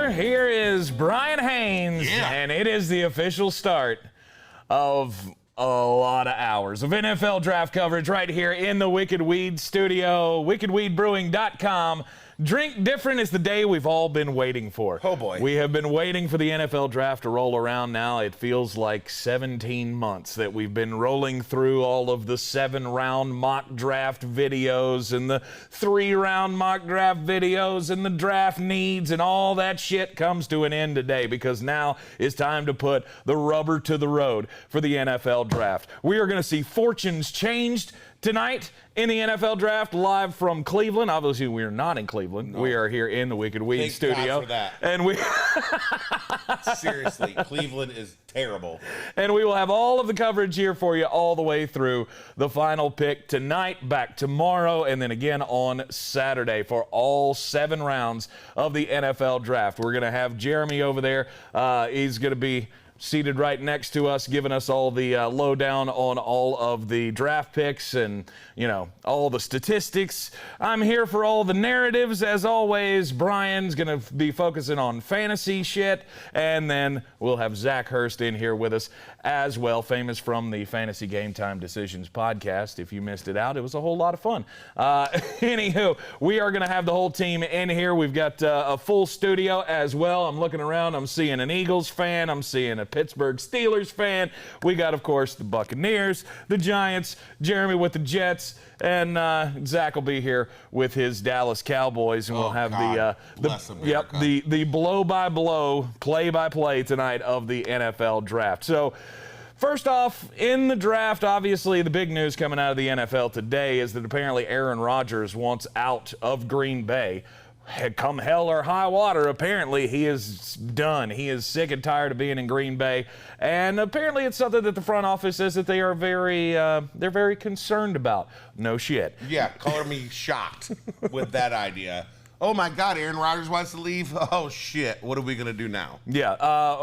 brother. Here is Brian Haynes, and it is the official start of a lot of hours of NFL draft coverage right here in the Wicked Weed studio, wickedweedbrewing.com. Drink Different is the day we've all been waiting for. Oh, boy. We have been waiting for the NFL draft to roll around now. It feels like 17 months that we've been rolling through all of the 7-round mock draft videos and the 3-round mock draft videos and the draft needs, and all that shit comes to an end today because now it's time to put the rubber to the road for the NFL draft. We are going to see fortunes changed tonight in the NFL draft, live from Cleveland. Obviously, we are not in Cleveland. No. We are here in the Wicked Weed studio. God for that. And we seriously, Cleveland is terrible. And we will have all of the coverage here for you all the way through the final pick tonight, back tomorrow, and then again on Saturday for all 7 rounds of the NFL draft. We're going to have Jeremy over there. He's going to be seated right next to us, giving us all the lowdown on all of the draft picks and, you know, all the statistics. I'm here for all the narratives. As always, Brian's going to be focusing on fantasy shit, and then we'll have Zach Hurst in here with us as well, famous from the Fantasy Game Time Decisions podcast. If you missed it out, it was a whole lot of fun. Anywho, we are going to have the whole team in here. We've got a full studio as well. I'm looking around. I'm seeing an Eagles fan. I'm seeing a Pittsburgh Steelers fan. We got, of course, the Buccaneers, the Giants, Jeremy with the Jets, and Zach will be here with his Dallas Cowboys, and we'll have the blow-by-blow, play-by-play tonight of the NFL draft. So, first off, in the draft, obviously the big news coming out of the NFL today is that apparently Aaron Rodgers wants out of Green Bay. Come hell or high water, apparently he is done. He is sick and tired of being in Green Bay, and apparently it's something that the front office says that they are they're very concerned about. No shit. Yeah, color me shocked with that idea. Oh my God, Aaron Rodgers wants to leave? Oh shit, what are we gonna do now? Yeah,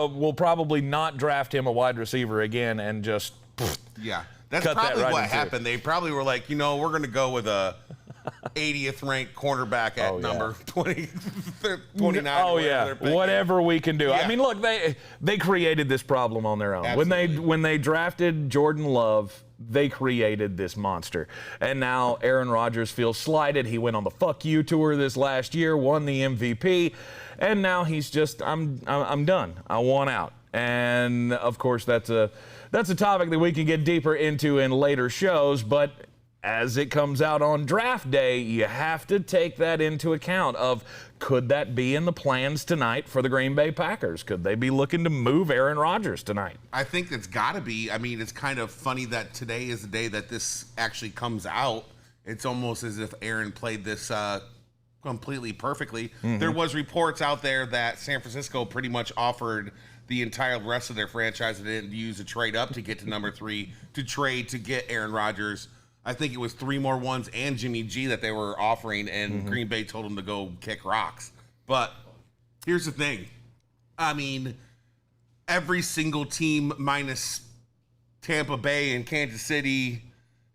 we'll probably not draft him a wide receiver again and just yeah. That's probably what happened. They probably were like, you know, we're gonna go with a 80th ranked cornerback at number 20, 29. Oh yeah, whatever we can do. Yeah. I mean, look, they created this problem on their own. Absolutely. When they drafted Jordan Love, they created this monster, and now Aaron Rodgers feels slighted. He went on the fuck you tour this last year, won the MVP, and now he's just I'm done. I want out. And of course, that's a topic that we can get deeper into in later shows, but as it comes out on draft day, you have to take that into account of, could that be in the plans tonight for the Green Bay Packers? Could they be looking to move Aaron Rodgers tonight? I think it's got to be. I mean, it's kind of funny that today is the day that this actually comes out. It's almost as if Aaron played this completely perfectly. Mm-hmm. There was reports out there that San Francisco pretty much offered the entire rest of their franchise and didn't use a trade up to get to number 3 to trade to get Aaron Rodgers. I think it was 3 more ones and Jimmy G that they were offering, and Green Bay told them to go kick rocks. But here's the thing. I mean, every single team minus Tampa Bay and Kansas City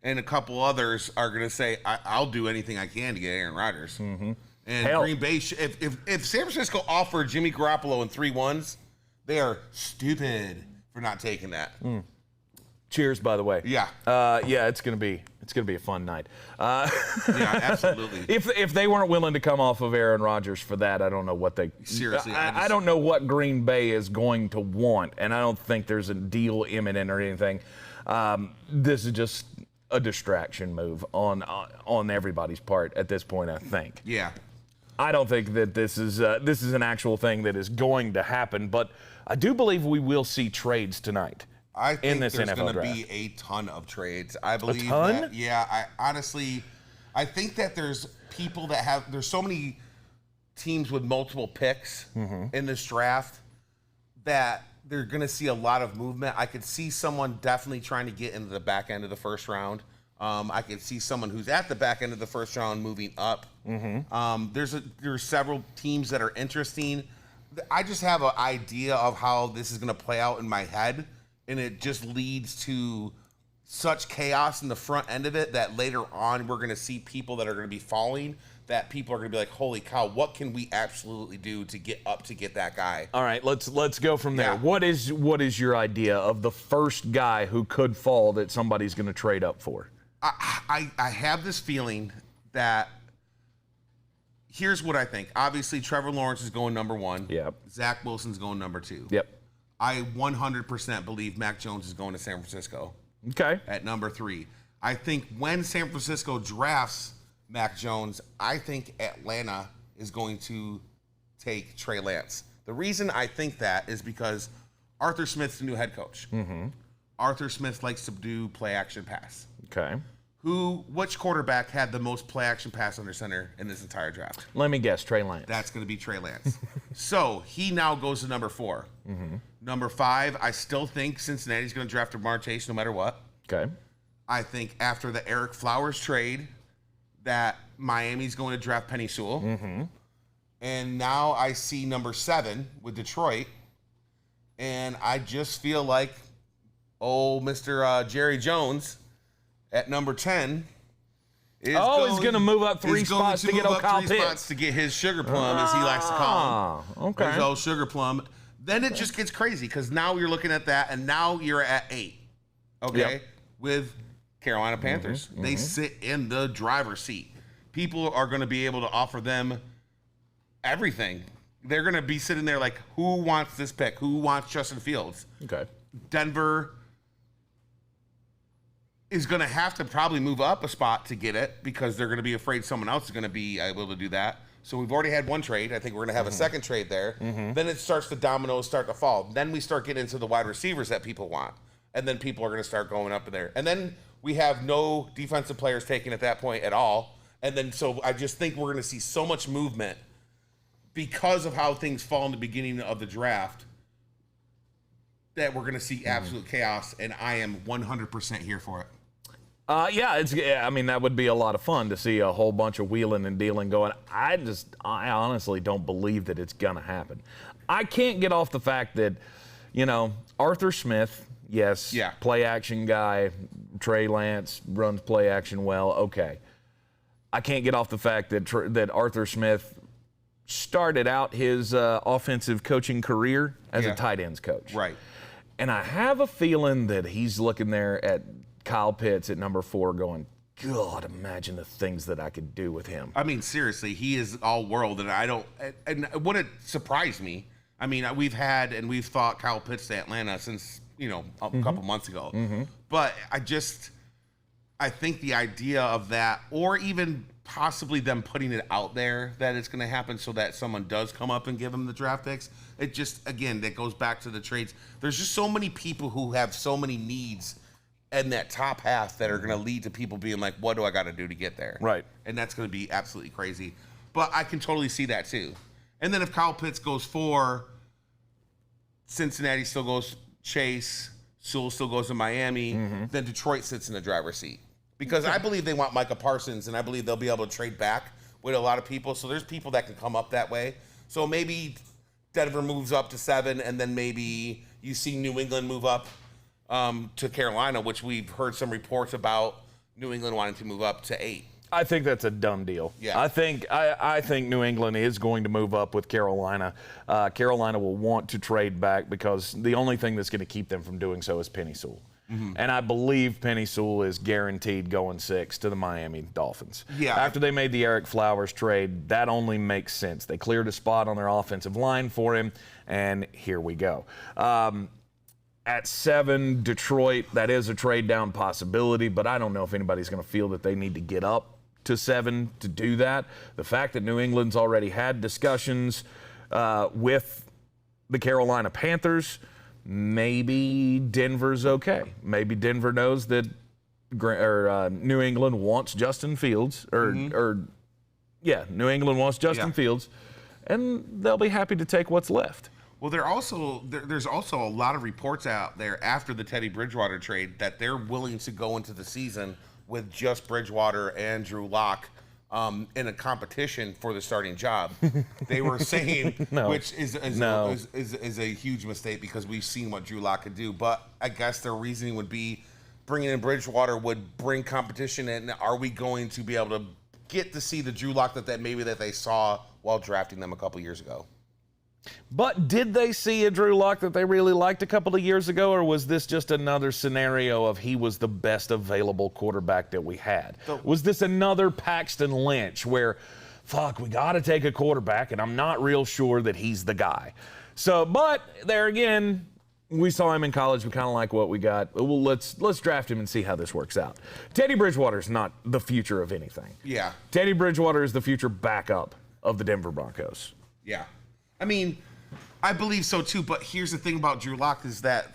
and a couple others are going to say, I'll do anything I can to get Aaron Rodgers. Mm-hmm. And Green Bay, if San Francisco offered Jimmy Garoppolo in 3 ones, they are stupid for not taking that. Mm. Cheers, by the way. Yeah. Yeah, it's gonna be a fun night. Yeah, absolutely. If they weren't willing to come off of Aaron Rodgers for that, I don't know what they. Seriously, I don't know what Green Bay is going to want, and I don't think there's a deal imminent or anything. This is just a distraction move on everybody's part at this point, I think. Yeah. I don't think that this is an actual thing that is going to happen, but I do believe we will see trades tonight. I think there's going to be a ton of trades. I believe that. Yeah, I think that there's people that there's so many teams with multiple picks in this draft that they're going to see a lot of movement. I could see someone definitely trying to get into the back end of the first round. I could see someone who's at the back end of the first round moving up. There's several teams that are interesting. I just have an idea of how this is going to play out in my head. And it just leads to such chaos in the front end of it that later on we're going to see people that are going to be falling that people are going to be like, holy cow, what can we absolutely do to get that guy? All right, let's go from there. Yeah. What is your idea of the first guy who could fall that somebody's going to trade up for? I have this feeling that here's what I think. Obviously, Trevor Lawrence is going number 1. Yep. Zach Wilson's going number 2. Yep. I 100% believe Mac Jones is going to San Francisco. Okay. At number 3. I think when San Francisco drafts Mac Jones, I think Atlanta is going to take Trey Lance. The reason I think that is because Arthur Smith's the new head coach. Mm-hmm. Arthur Smith likes to do play-action pass. Okay. Which quarterback had the most play-action pass under center in this entire draft? Let me guess, Trey Lance. That's going to be Trey Lance. So he now goes to number 4. Mm-hmm. Number 5, I still think Cincinnati's going to draft Jamar Chase no matter what. Okay. I think after the Eric Flowers trade, that Miami's going to draft Penny Sewell. Mm-hmm. And now I see number 7 with Detroit. And I just feel like, Mr. Jerry Jones at number 10 is he's going to move up 3 spots to get Kyle Pitts. To get his sugar plum, as he likes to call him. Okay. His old sugar plum. Then it just gets crazy because now you're looking at that, and now you're at 8. Okay? Yep. With Carolina Panthers. Mm-hmm. They sit in the driver's seat. People are going to be able to offer them everything. They're going to be sitting there like, who wants this pick? Who wants Justin Fields? Okay. Denver is going to have to probably move up a spot to get it because they're going to be afraid someone else is going to be able to do that. So we've already had one trade. I think we're going to have a second trade there. Mm-hmm. Then it starts, the dominoes start to fall. Then we start getting into the wide receivers that people want. And then people are going to start going up in there. And then we have no defensive players taken at that point at all. And then so I just think we're going to see so much movement because of how things fall in the beginning of the draft that we're going to see absolute chaos. And I am 100% here for it. I mean, that would be a lot of fun to see a whole bunch of wheeling and dealing going. I honestly don't believe that it's going to happen. I can't get off the fact that, Arthur Smith, yes, play action guy, Trey Lance runs play action well, okay. I can't get off the fact that Arthur Smith started out his offensive coaching career as a tight ends coach. Right. And I have a feeling that he's looking there at Kyle Pitts at number 4 going, God, imagine the things that I could do with him. I mean, seriously, he is all world, and what it surprised me, I mean, we've thought Kyle Pitts to Atlanta since, a couple months ago. Mm-hmm. But I think the idea of that, or even possibly them putting it out there that it's going to happen so that someone does come up and give them the draft picks, it just, again, that goes back to the trades. There's just so many people who have so many needs in that top half that are going to lead to people being like, what do I got to do to get there? Right. And that's going to be absolutely crazy. But I can totally see that too. And then if Kyle Pitts goes 4, Cincinnati still goes Chase, Sewell still goes to Miami, then Detroit sits in the driver's seat. Because I believe they want Micah Parsons, and I believe they'll be able to trade back with a lot of people. So there's people that can come up that way. So maybe Denver moves up to 7, and then maybe you see New England move up to Carolina, which we've heard some reports about New England wanting to move up to 8. I think that's a done deal. Yeah. I think New England is going to move up with Carolina. Carolina will want to trade back because the only thing that's going to keep them from doing so is Penny Sewell. Mm-hmm. And I believe Penny Sewell is guaranteed going 6 to the Miami Dolphins. Yeah. After they made the Eric Flowers trade, that only makes sense. They cleared a spot on their offensive line for him, and here we go. At 7, Detroit, that is a trade down possibility, but I don't know if anybody's going to feel that they need to get up to 7 to do that. The fact that New England's already had discussions with the Carolina Panthers, maybe Denver's okay. Maybe Denver knows that New England wants Justin Fields, New England wants Justin Fields, and they'll be happy to take what's left. Well, there's also a lot of reports out there after the Teddy Bridgewater trade that they're willing to go into the season with just Bridgewater and Drew Lock in a competition for the starting job. They were saying, which is a huge mistake because we've seen what Drew Lock could do. But I guess their reasoning would be bringing in Bridgewater would bring competition, and are we going to be able to get to see the Drew Lock that they saw while drafting them a couple years ago. But did they see a Drew Lock that they really liked a couple of years ago, or was this just another scenario of he was the best available quarterback that we had? Was this another Paxton Lynch where, fuck, we got to take a quarterback, and I'm not real sure that he's the guy? So, but there again, we saw him in college. We kind of like what we got. Well, let's draft him and see how this works out. Teddy Bridgewater's not the future of anything. Yeah. Teddy Bridgewater is the future backup of the Denver Broncos. Yeah. I mean, I believe so too, but here's the thing about Drew Lock is that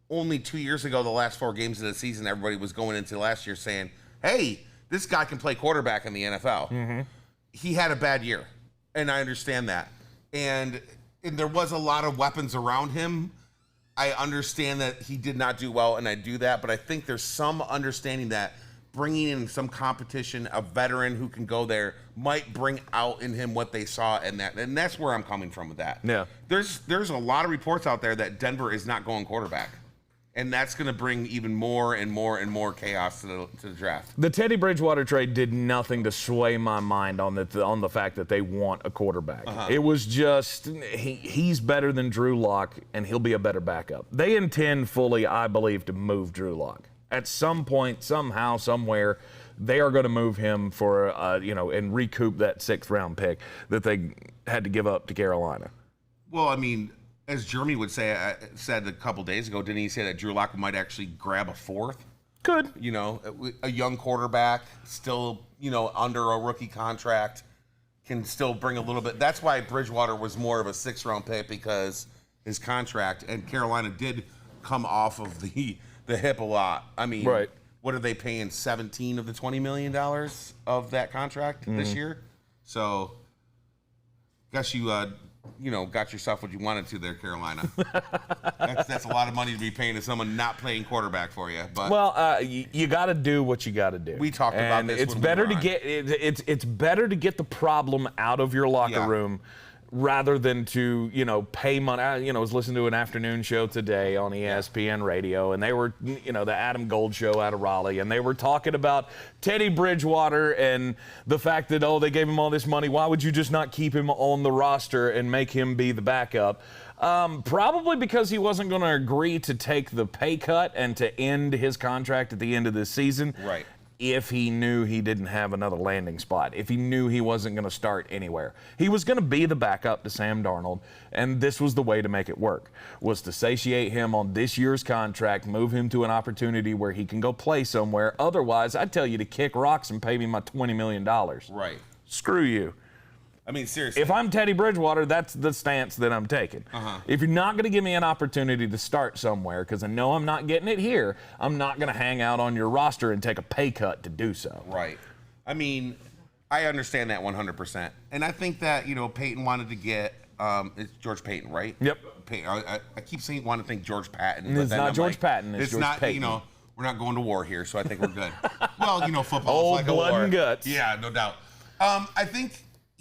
only 2 years ago, the last 4 games of the season, everybody was going into last year saying, hey, this guy can play quarterback in the NFL. Mm-hmm. He had a bad year, and I understand that. And there was a lot of weapons around him. I understand that he did not do well, and I do that, but I think there's some understanding that bringing in some competition, a veteran who can go there, might bring out in him what they saw in that. And that's where I'm coming from with that. Yeah. There's a lot of reports out there that Denver is not going quarterback. And that's going to bring even more and more and more chaos to the draft. The Teddy Bridgewater trade did nothing to sway my mind on the fact that they want a quarterback. It was just he's better than Drew Lock, and he'll be a better backup. They intend fully, I believe, to move Drew Lock. At some point, somehow, somewhere, they are going to move him for, and recoup that 6th-round pick that they had to give up to Carolina. Well, I mean, as Jeremy would say, said a couple days ago, didn't he say that Drew Lock might actually grab a 4th? Could. You know, a young quarterback, still, under a rookie contract, can still bring a little bit. That's why Bridgewater was more of a 6th-round pick, because his contract, and Carolina did come off of the hip a lot. I mean, right. What are they paying? 17 of the $20 million of that contract this year? So, guess you, got yourself what you wanted to there, Carolina. that's a lot of money to be paying to someone not playing quarterback for you. But well, you got to do what you got to do. We talked about this. It's better to get it's better to get the problem out of your locker room, rather than to, pay money. I was listening to an afternoon show today on ESPN Radio, and they were, the Adam Gold show out of Raleigh, and they were talking about Teddy Bridgewater and the fact that, they gave him all this money. Why would you just not keep him on the roster and make him be the backup? Probably because he wasn't going to agree to take the pay cut and to end his contract at the end of this season. Right. If he knew he didn't have another landing spot, if he knew he wasn't going to start anywhere. He was going to be the backup to Sam Darnold, and this was the way to make it work, was to satiate him on this year's contract, move him to an opportunity where he can go play somewhere. Otherwise, I'd tell you to kick rocks and pay me my $20 million. Right. Screw you. I mean, seriously. If I'm Teddy Bridgewater, that's the stance that I'm taking. If you're not going to give me an opportunity to start somewhere, because I know I'm not getting it here, I'm not going to hang out on your roster and take a pay cut to do so. Right. I mean, I understand that 100%. And I think that, Peyton wanted to get, it's George Payton, right? Yep. Peyton, I keep saying, want to think George Patton. It's not George Patton. It's George not, Payton. We're not going to war here, so I think we're good. Well, football Old is like blood a war. And guts. Yeah, no doubt. I think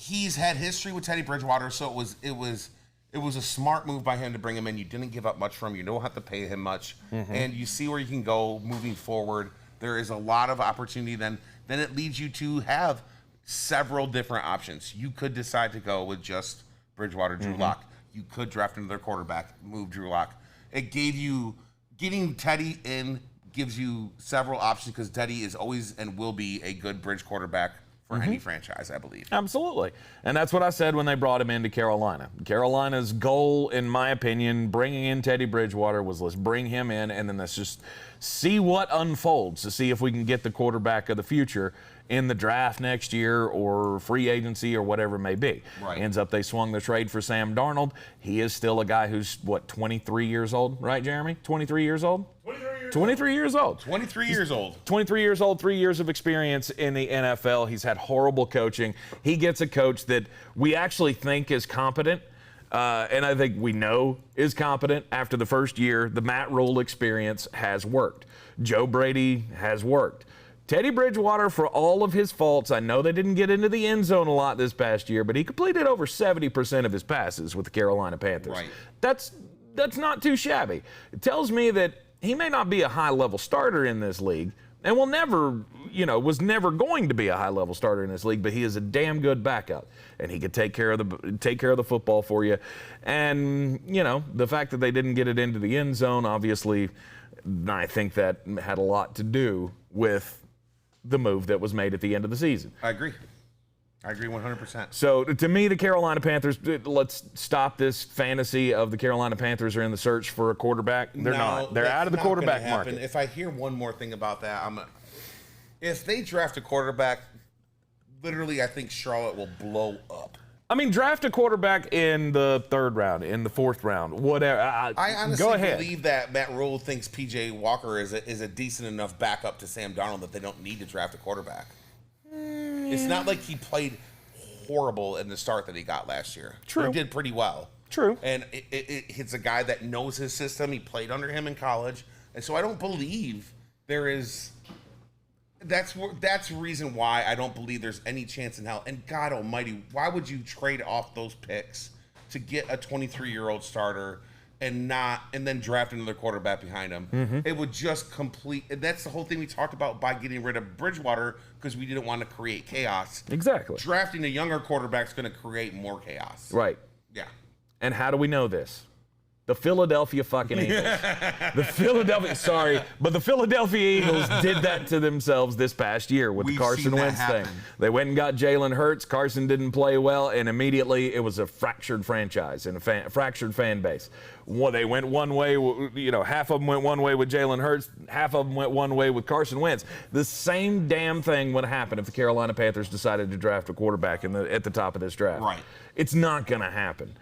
he's had history with Teddy Bridgewater, so it was a smart move by him to bring him in. You didn't give up much for him. You don't have to pay him much, and you see where you can go moving forward. There is a lot of opportunity. Then it leads you to have several different options. You could decide to go with just Bridgewater, Drew Lock. You could draft another quarterback, move Drew Lock. It gave you getting Teddy in gives you several options, because Teddy is always and will be a good bridge quarterback for any franchise, I believe. Absolutely. And that's what I said when they brought him into Carolina. Carolina's goal, in my opinion, bringing in Teddy Bridgewater was, let's bring him in and then let's just see what unfolds, to see if we can get the quarterback of the future in the draft next year or free agency or whatever it may be. Right. Ends up they swung the trade for Sam Darnold. He is still a guy who's, 23 years old, right, Jeremy? 23 years old? 23 years old. 23 years old. 23 years old, 3 years of experience in the NFL. He's had horrible coaching. He gets a coach that we actually think is competent, and I think we know is competent after the first year. The Matt Rule experience has worked. Joe Brady has worked. Teddy Bridgewater, for all of his faults, I know they didn't get into the end zone a lot this past year, but he completed over 70% of his passes with the Carolina Panthers. Right. That's not too shabby. It tells me that he may not be a high-level starter in this league, and will never, was never going to be a high-level starter in this league, but he is a damn good backup, and he could take care of the football for you. And, the fact that they didn't get it into the end zone, obviously, I think that had a lot to do with the move that was made at the end of the season. I agree 100%. So, to me, the Carolina Panthers, let's stop this fantasy of the Carolina Panthers are in the search for a quarterback. They're not. They're out of the quarterback market. If I hear one more thing about that, if they draft a quarterback, literally, I think Charlotte will blow up. I mean, draft a quarterback in the 3rd round, in the 4th round, whatever. I honestly go ahead. believe that Matt Rule thinks P.J. Walker is a decent enough backup to Sam Darnold that they don't need to draft a quarterback. It's not like he played horrible in the start that he got last year. True. He did pretty well. True. And it's a guy that knows his system. He played under him in college. And so I don't believe there is... That's the reason why I don't believe there's any chance in hell. And God almighty, why would you trade off those picks to get a 23-year-old starter and then draft another quarterback behind him? Mm-hmm. It would just complete. And that's the whole thing we talked about by getting rid of Bridgewater, because we didn't want to create chaos. Exactly. Drafting a younger quarterback is going to create more chaos. Right. Yeah. And how do we know this? The Philadelphia fucking Eagles. The Philadelphia Eagles did that to themselves this past year with the Carson Wentz thing. They went and got Jalen Hurts. Carson didn't play well, and immediately it was a fractured franchise and a fractured fan base. They went one way, half of them went one way with Jalen Hurts, half of them went one way with Carson Wentz. The same damn thing would happen if the Carolina Panthers decided to draft a quarterback at the top of this draft. Right. It's not going to happen.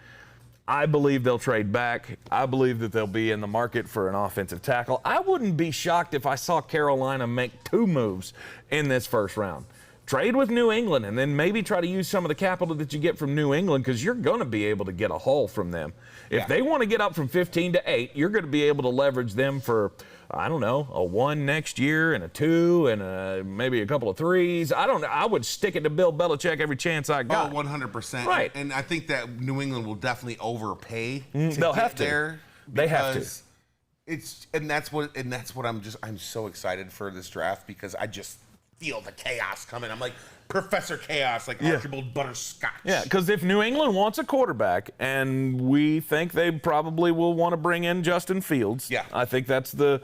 I believe they'll trade back. I believe that they'll be in the market for an offensive tackle. I wouldn't be shocked if I saw Carolina make 2 moves in this first round. Trade with New England and then maybe try to use some of the capital that you get from New England, because you're going to be able to get a haul from them. If they want to get up from 15 to 8, you're going to be able to leverage them for, I don't know, a 1 next year and a 2 and maybe a couple of 3s. I don't know. I would stick it to Bill Belichick every chance I got. Oh, 100%. Right. And I think that New England will definitely overpay. They'll have to. There, they have to. That's what I'm so excited for this draft, because I just feel the chaos coming. I'm like Professor Chaos, like Archibald Butterscotch. Yeah, because if New England wants a quarterback, and we think they probably will want to bring in Justin Fields, I think that's the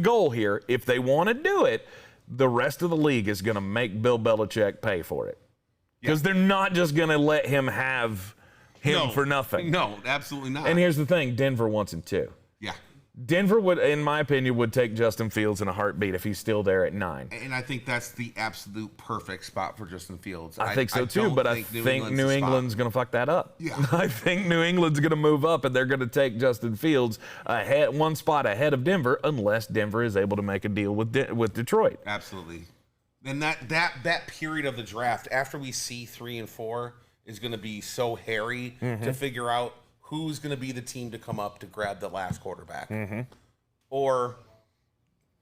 goal here. If they want to do it, the rest of the league is going to make Bill Belichick pay for it, because they're not just going to let him have him for nothing. No, absolutely not. And here's the thing: Denver wants him too. Yeah. Denver would, in my opinion, would take Justin Fields in a heartbeat if he's still there at 9. And I think that's the absolute perfect spot for Justin Fields. I think so too, but I think New England's going to fuck that up. Yeah. I think New England's going to move up, and they're going to take Justin Fields one spot ahead of Denver, unless Denver is able to make a deal with Detroit. Absolutely. And that period of the draft, after we see 3 and 4, is going to be so hairy to figure out who's going to be the team to come up to grab the last quarterback, or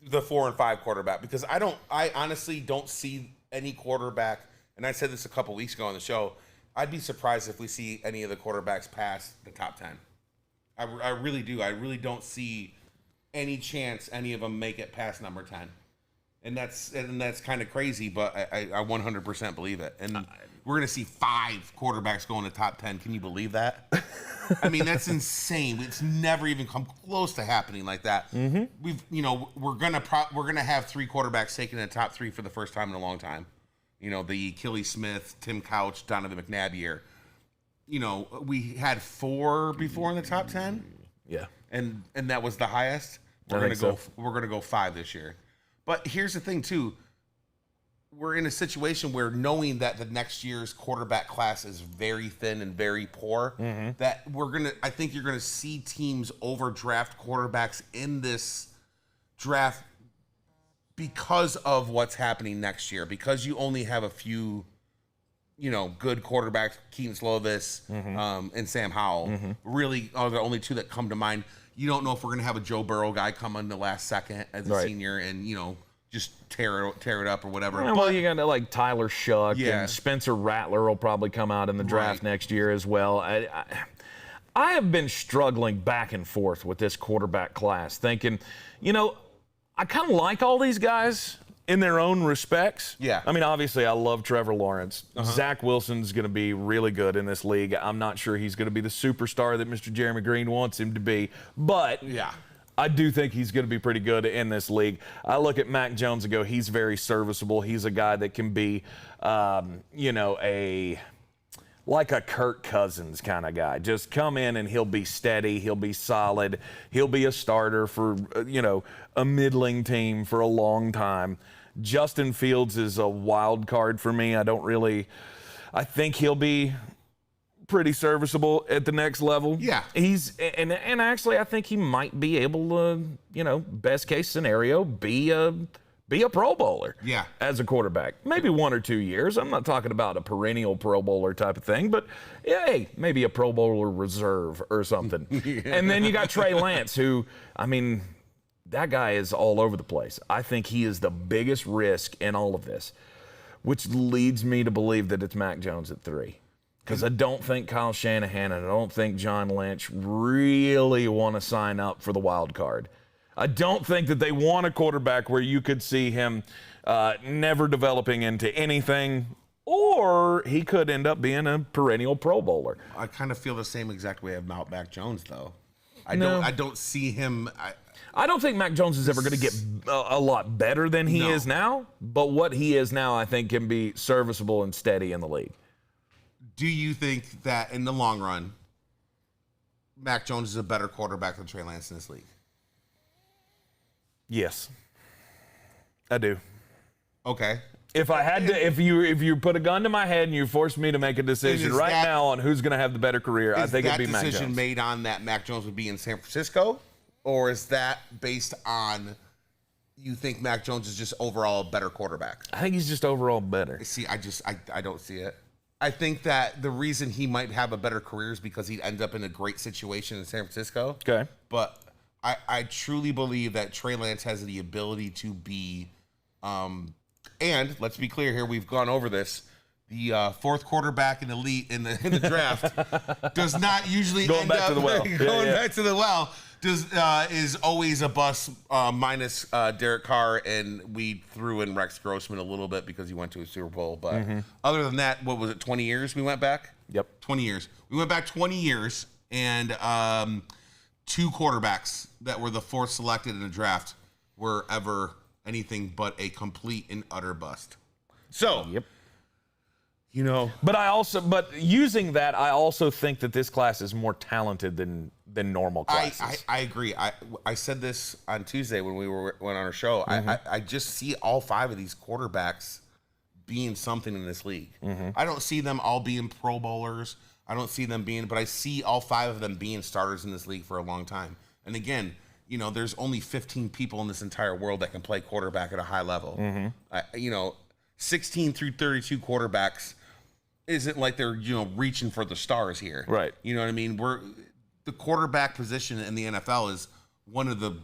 the 4 and 5 quarterback. Because I honestly don't see any quarterback, and I said this a couple weeks ago on the show, I'd be surprised if we see any of the quarterbacks past the top 10. I really do. I really don't see any chance any of them make it past number 10. And that's kind of crazy, but I 100% believe it. And we're going to see 5 quarterbacks go in the top 10. Can you believe that? I mean, that's insane. It's never even come close to happening like that. We're gonna have 3 quarterbacks taken in the top 3 for the first time in a long time. The Achilles Smith, Tim Couch, Donovan McNabb year. We had 4 before in the top 10. Yeah, and that was the highest. We're gonna go 5 this year. But here's the thing too. We're in a situation where, knowing that the next year's quarterback class is very thin and very poor, that I think you're gonna see teams overdraft quarterbacks in this draft because of what's happening next year. Because you only have a few, good quarterbacks, Keaton Slovis and Sam Howell, really are the only 2 that come to mind. You don't know if we're gonna have a Joe Burrow guy come in the last second as a senior and just tear it up or whatever. Well, you got like Tyler Shuck and Spencer Rattler will probably come out in the draft next year as well. I have been struggling back and forth with this quarterback class, thinking, I kind of like all these guys in their own respects. Yeah. I mean, obviously, I love Trevor Lawrence. Zach Wilson's going to be really good in this league. I'm not sure he's going to be the superstar that Mr. Jeremy Greene wants him to be, but Yeah. I do think he's going to be pretty good in this league. I look at Mac Jones and go, he's very serviceable. He's a guy that can be, like a Kirk Cousins kind of guy. Just come in and he'll be steady. He'll be solid. He'll be a starter for, a middling team for a long time. Justin Fields is a wild card for me. I think he'll be pretty serviceable at the next level. Yeah. And actually I think he might be able to, best case scenario, be a Pro Bowler as a quarterback. Maybe 1 or 2 years. I'm not talking about a perennial Pro Bowler type of thing, but hey, maybe a Pro Bowler reserve or something. And then you got Trey Lance, who, that guy is all over the place. I think he is the biggest risk in all of this, which leads me to believe that it's Mac Jones at 3. Because I don't think Kyle Shanahan and I don't think John Lynch really want to sign up for the wild card. I don't think that they want a quarterback where you could see him never developing into anything, or he could end up being a perennial Pro Bowler. I kind of feel the same exact way about Mac Jones, though. I don't see him. I don't think Mac Jones is ever going to get a lot better than he is now, but what he is now, I think, can be serviceable and steady in the league. Do you think that in the long run, Mac Jones is a better quarterback than Trey Lance in this league? Yes, I do. Okay. If I had to, if you put a gun to my head and you forced me to make a decision now on who's going to have the better career, I think it'd be Mac Jones. Is that decision made on that Mac Jones would be in San Francisco, or is that based on you think Mac Jones is just overall a better quarterback? I think he's just overall better. See, I don't see it. I think that the reason he might have a better career is because he'd end up in a great situation in San Francisco. Okay. But I truly believe that Trey Lance has the ability to be, and let's be clear here, we've gone over this. The fourth quarterback in the draft does not usually going back to the well. Is always a bust minus Derek Carr, and we threw in Rex Grossman a little bit because he went to a Super Bowl. But other than that, what was it, 20 years we went back? Yep. 20 years. We went back 20 years, and 2 quarterbacks that were the 4th selected in the draft were ever anything but a complete and utter bust. So, yep. But using that, I also think that this class is more talented than normal classes. I agree. I said this on Tuesday when we went on our show. I just see all 5 of these quarterbacks being something in this league. I don't see them all being Pro Bowlers. I don't see them being, but I see all 5 of them being starters in this league for a long time. And again, there's only 15 people in this entire world that can play quarterback at a high level. 16 through 32 quarterbacks isn't like they're, reaching for the stars here. Right. You know what I mean? The quarterback position in the NFL is one of the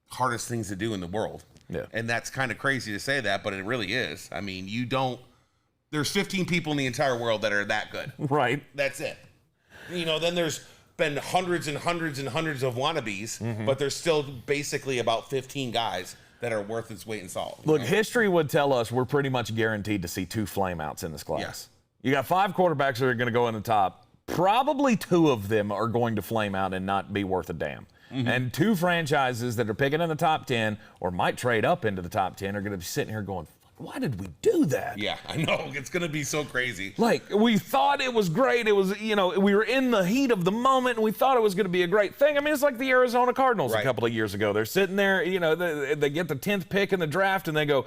hardest things to do in the world. Yeah. And that's kind of crazy to say that, but it really is. I mean, there's 15 people in the entire world that are that good. Right. That's it. Then there's been hundreds and hundreds and hundreds of wannabes, but there's still basically about 15 guys that are worth its weight in salt. Look, history would tell us we're pretty much guaranteed to see 2 flameouts in this class. Yes. You got 5 quarterbacks that are going to go in the top. Probably 2 of them are going to flame out and not be worth a damn. And 2 franchises that are picking in the top 10 or might trade up into the top 10 are going to be sitting here going, why did we do that? Yeah, I know. It's going to be so crazy. Like, we thought it was great. It was, we were in the heat of the moment, and we thought it was going to be a great thing. I mean, it's like the Arizona Cardinals a couple of years ago. They're sitting there, they get the 10th pick in the draft, and they go,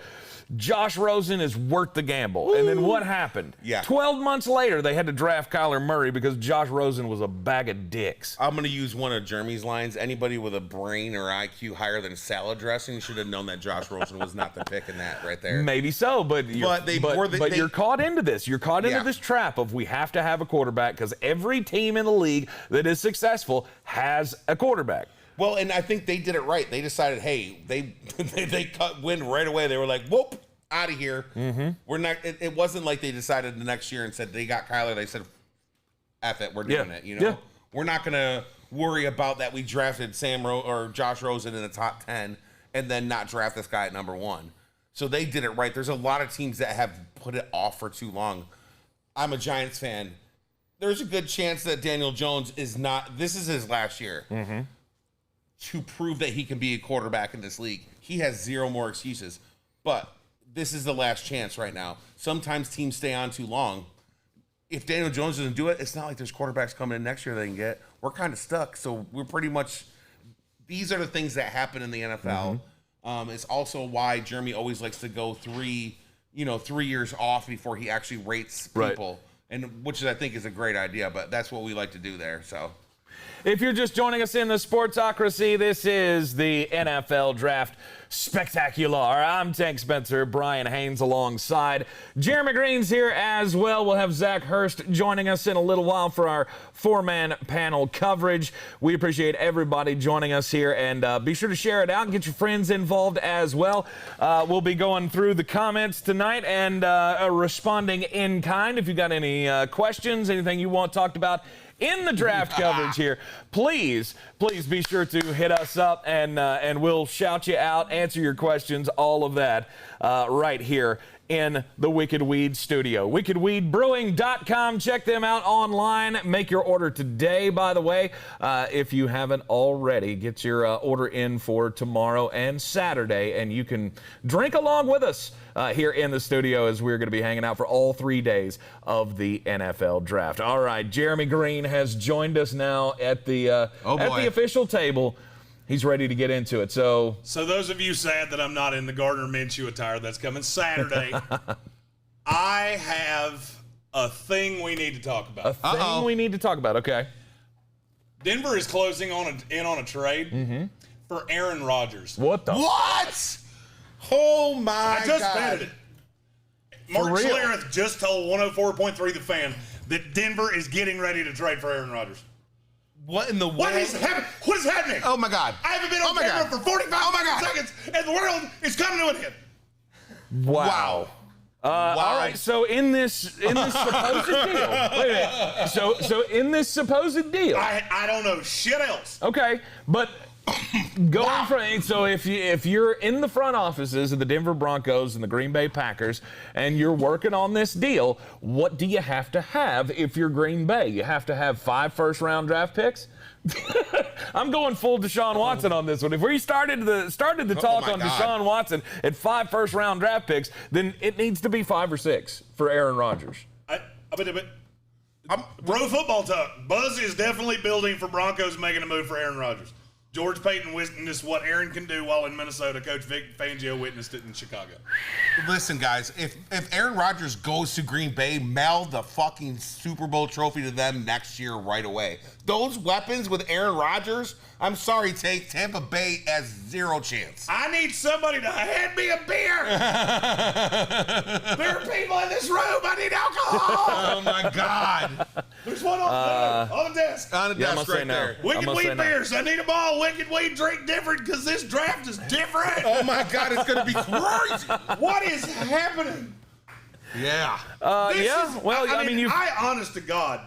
Josh Rosen is worth the gamble. And then what happened? 12 months later, they had to draft Kyler Murray because Josh Rosen was a bag of dicks. I'm going to use one of Jeremy's lines. Anybody with a brain or IQ higher than salad dressing should have known that Josh Rosen was not the pick in that right there. Maybe so, but you're caught into this. You're caught into this trap of we have to have a quarterback because every team in the league that is successful has a quarterback. Well, and I think they did it right. They decided, hey, they cut wind right away. They were like, whoop, out of here. We're not. It wasn't like they decided the next year and said they got Kyler. They said, F it, we're doing it. We're not going to worry about that. We drafted or Josh Rosen in the top 10, and then not draft this guy at number 1. So they did it right. There's a lot of teams that have put it off for too long. I'm a Giants fan. There's a good chance that Daniel Jones is not, this is his last year to prove that he can be a quarterback in this league. He has zero more excuses, but this is the last chance right now. Sometimes teams stay on too long. If Daniel Jones doesn't do it, it's not like there's quarterbacks coming in next year they can get. We're kind of stuck. So we're pretty much, these are the things that happen in the NFL. It's also why Jeremy always likes to go 3 years off before he actually rates people, and which I think is a great idea. But that's what we like to do there. So, if you're just joining us in the Sportsocracy, this is the NFL Draft Spectaaculaar. I'm Tank Spencer, Brian Haynes alongside. Jeremy Greene's here as well. We'll have Zach Hurst joining us in a little while for our 4-man panel coverage. We appreciate everybody joining us here, and be sure to share it out and get your friends involved as well. We'll be going through the comments tonight and responding in kind. If you've got any questions, anything you want talked about in the draft coverage here, please be sure to hit us up, and we'll shout you out, answer your questions, all of that right here in the Wicked Weed studio. WickedWeedBrewing.com. Check them out online. Make your order today, by the way, if you haven't already. Get your order in for tomorrow and Saturday, and you can drink along with us here in the studio as we're going to be hanging out for all 3 days of the NFL Draft. All right, Jeremy Greene has joined us now at the official table. He's ready to get into it. So those of you sad that I'm not in the Gardner Minshew attire that's coming Saturday, I have a thing we need to talk about. A thing we need to talk about, okay. Denver is closing in on a trade for Aaron Rodgers. What? Oh, my God. I just betted it. Mark Schlereth just told 104.3 The Fan that Denver is getting ready to trade for Aaron Rodgers. What in the world? What is happening? Oh, my God. I haven't been on camera for 45 seconds, and the world is coming to an end. Wow. All right, so in this supposed deal, wait a minute. So in this supposed deal, I don't know shit else. Okay, but going from, so if you're in the front offices of the Denver Broncos and the Green Bay Packers and you're working on this deal, what do you have to have if you're Green Bay? You have to have 5 first-round draft picks? I'm going full Deshaun Watson on this one. If we started the talk on Deshaun Watson at 5 first-round draft picks, then it needs to be 5 or 6 for Aaron Rodgers. Bro football talk. Buzz is definitely building for Broncos making a move for Aaron Rodgers. George Payton witnessed what Aaron can do while in Minnesota. Coach Vic Fangio witnessed it in Chicago. Listen, guys, if Aaron Rodgers goes to Green Bay, mail the fucking Super Bowl trophy to them next year right away. Those weapons with Aaron Rodgers, I'm sorry, Tampa Bay has 0 chance. I need somebody to hand me a beer. There are people in this room. I need alcohol. Oh, my God. There's one on the desk. On the desk right there. Wicked Weed beers. I need them all. Wicked Weed drink different because this draft is different. Oh, my God. It's going to be crazy. What is happening? Yeah. I honest to God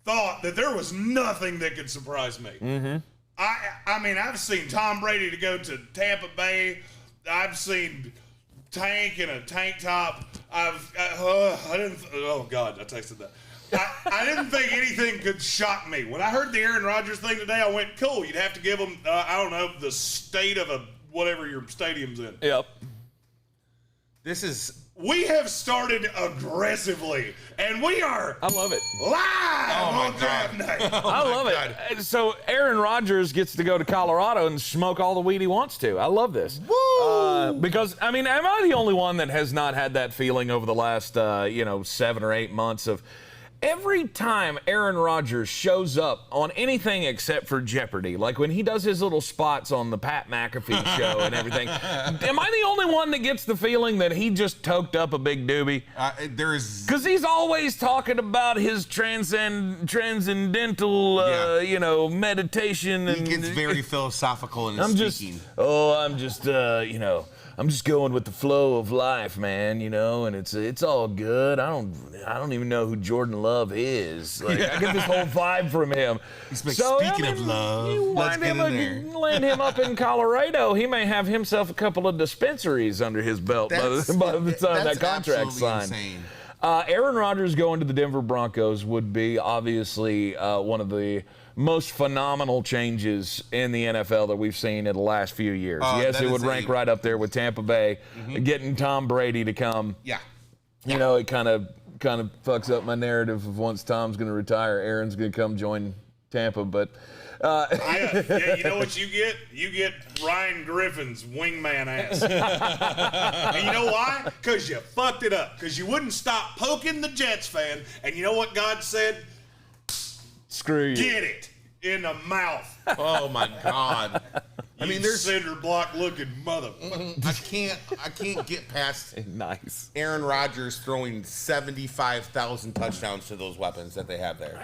thought that there was nothing that could surprise me. Mm-hmm. I mean, I've seen Tom Brady to go to Tampa Bay. I've seen Tank in a tank top. I texted that. I didn't think anything could shock me. When I heard the Aaron Rodgers thing today, I went, cool, you'd have to give him, the state of whatever your stadium's in. Yep. We have started aggressively, and we are I love it. live on draft night. I love it. So Aaron Rodgers gets to go to Colorado and smoke all the weed he wants to. I love this. Woo! Because, I mean, am I the only one that has not had that feeling over the last, 7 or 8 months of every time Aaron Rodgers shows up on anything except for Jeopardy, like when he does his little spots on the Pat McAfee show and everything, am I the only one that gets the feeling that he just toked up a big doobie? Because he's always talking about his transcendental, meditation. He gets very philosophical in his speaking. I'm just going with the flow of life, man, and it's all good. I don't even know who Jordan Love is. Like, I get this whole vibe from him. Speaking of love, you land him up in Colorado, he may have himself a couple of dispensaries under his belt by the time that contract's signed. Insane. Aaron Rodgers going to the Denver Broncos would be obviously one of the most phenomenal changes in the NFL that we've seen in the last few years. Yes, it would rank right up there with Tampa Bay. Getting Tom Brady to come. Yeah. It kind of fucks up my narrative of once Tom's going to retire, Aaron's going to come join Tampa. But yeah, you know what you get? You get Ryan Griffin's wingman ass. And you know why? Because you fucked it up. Because you wouldn't stop poking the Jets fan. And you know what God said? Screw you. Get it in the mouth. Oh my God. I mean, there's cinder block looking motherfucker. I can't get past nice Aaron Rodgers throwing 75,000 touchdowns to those weapons that they have there.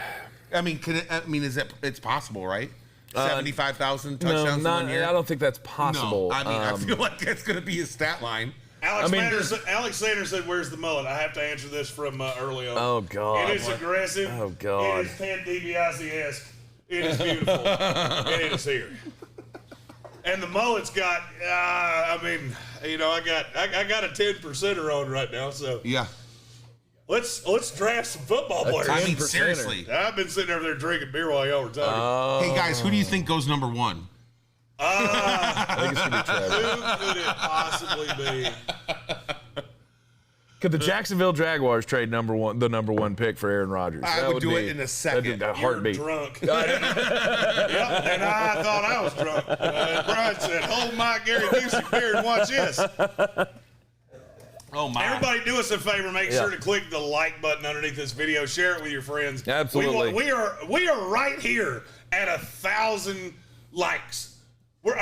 I mean, it's possible, right? 75,000 touchdowns in 1 year? I don't think that's possible. No, I feel like that's going to be his stat line. Alex Sanders said, "Where's the mullet?" I have to answer this from early on. Oh God! It is aggressive. Oh God! It is Ted DiBiase-esque. It is beautiful, and it is here. And the mullet's got. I got a 10%er on right now. So yeah, let's draft some football players. I mean, seriously, I've been sitting over there drinking beer while y'all were talking. Hey guys, who do you think goes number one? I think it's gonna be Trevor. Who could it possibly be? Could the Jacksonville Jaguars trade the number one pick for Aaron Rodgers? I would do it in a second. A heartbeat. You're drunk. Yep, and I thought I was drunk. Brian said, "Hold my Gary Busey beer and watch this." Oh my! Everybody, do us a favor. Make sure to click the like button underneath this video. Share it with your friends. Absolutely. We are right here at 1,000 likes. We're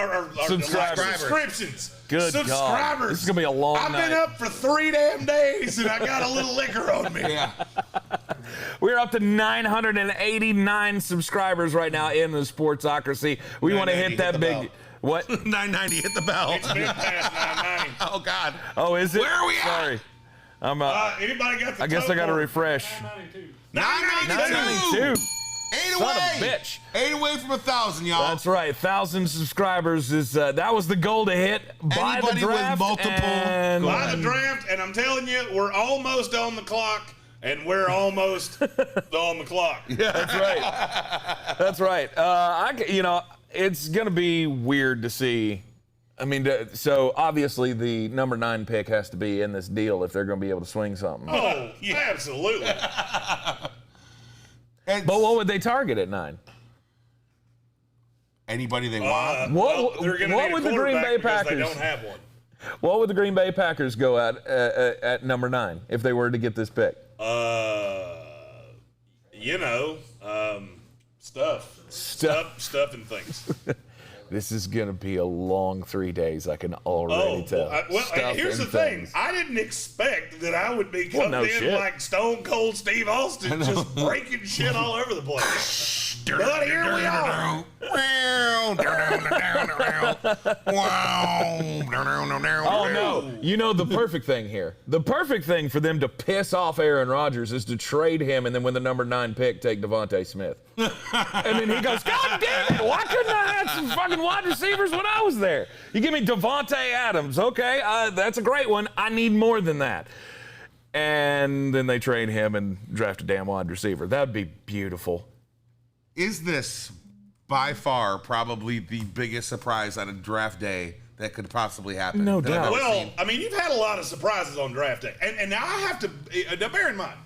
subscriptions. Good subscribers. God. This is gonna be a long night. I've been up for 3 damn days and I got a little liquor on me. Yeah. We're up to 989 subscribers right now in the Sportsocracy. We want to hit that big. What? 990. Hit the bell. It's been past 990. Oh God. Oh, is it? Where are we at? Sorry. I'm. Anybody got the? I guess I got to refresh. 992. 8 Son away. of a bitch. 8 away from 1,000, y'all. That's right. 1,000 subscribers is that was the goal to hit by Anybody the draft. with multiple By the draft, and I'm telling you, we're almost on the clock, and we're almost on the clock. Yeah, that's right. That's right. It's gonna be weird to see. I mean, so obviously the number 9 pick has to be in this deal if they're going to be able to swing something. Oh, yeah, absolutely. But what would they target at 9? Anybody they want. What would the Green Bay Packers? They don't have one. What would the Green Bay Packers go at number 9 if they were to get this pick? Stuff and things. This is going to be a long 3 days, I can already tell. Here's the thing. I didn't expect that I would be coming in like Stone Cold Steve Austin, just breaking shit all over the place. But here we are. Oh, no. You know the perfect thing here. The perfect thing for them to piss off Aaron Rodgers is to trade him and then when the number 9 pick, take Devontae Smith. And then he goes, God damn it, why couldn't I have some fucking wide receivers when I was there? You give me Devontae Adams. Okay, that's a great one. I need more than that. And then they trade him and draft a damn wide receiver. That would be beautiful. Is this by far probably the biggest surprise on a draft day that could possibly happen? No doubt. Well, I mean, you've had a lot of surprises on draft day. And now I have to now bear in mind,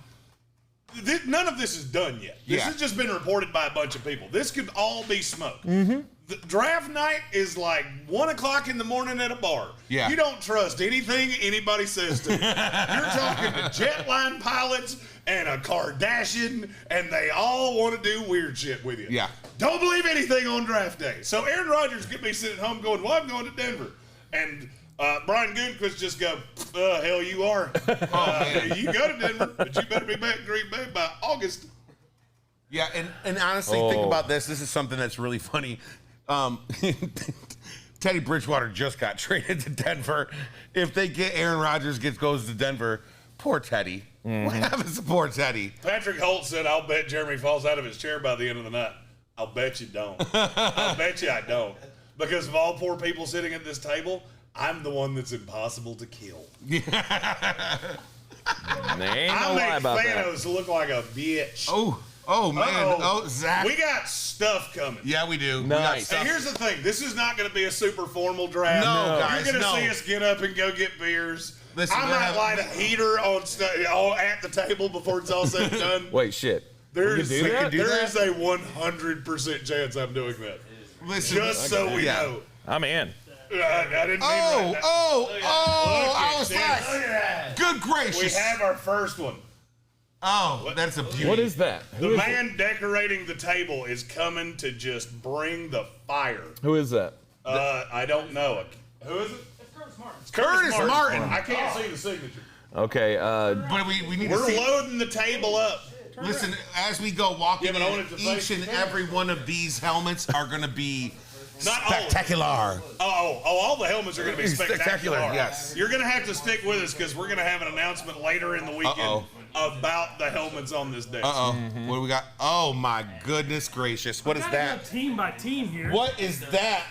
none of this is done yet. This has just been reported by a bunch of people. This could all be smoke. Mm-hmm. The draft night is like 1 o'clock in the morning at a bar. Yeah. You don't trust anything anybody says to you. You're talking to jetline pilots and a Kardashian, and they all want to do weird shit with you. Yeah. Don't believe anything on draft day. So Aaron Rodgers could be sitting at home going, well, I'm going to Denver. And Brian Gutekunst just go, hell you are. You go to Denver, but you better be back in Green Bay by August. Yeah, and honestly, think about this. This is something that's really funny. Teddy Bridgewater just got traded to Denver. If they get Aaron Rodgers goes to Denver, poor Teddy. What happens to poor Teddy? Patrick Holt said, I'll bet Jeremy falls out of his chair by the end of the night. I'll bet you don't. I'll bet you I don't. Because of all poor people sitting at this table, I'm the one that's impossible to kill. I make Thanos look like a bitch. Oh man. Oh, Zach. We got stuff coming. Yeah, we do. Nice. And here's the thing. This is not going to be a super formal draft. No, guys, You're going to see us get up and go get beers. Listen, I might light a heater on at the table before it's all said and done. Wait, shit. There is do that? there is a 100% chance I'm doing that. Listen, Just so we know. I'm in. I didn't mean that. I was Look at like, that. good gracious. We have our first one. Oh, that's a beauty. What is that? The man decorating the table is coming to just bring the fire. Who is that? I don't know. Who is it? It's Curtis Martin. I can't see the signature. Okay. But we need We're to see. loading the table up. Listen, as we go walking Yeah, but I want in, it to each face and the camera. every one of these helmets are going to be Not all of them. spectacular. All the helmets are going to be spectacular. Yes. You're going to have to stick with us because we're going to have an announcement later in the weekend about the helmets on this day. What do we got? Oh my goodness gracious! What is that? Team by team here. What is that?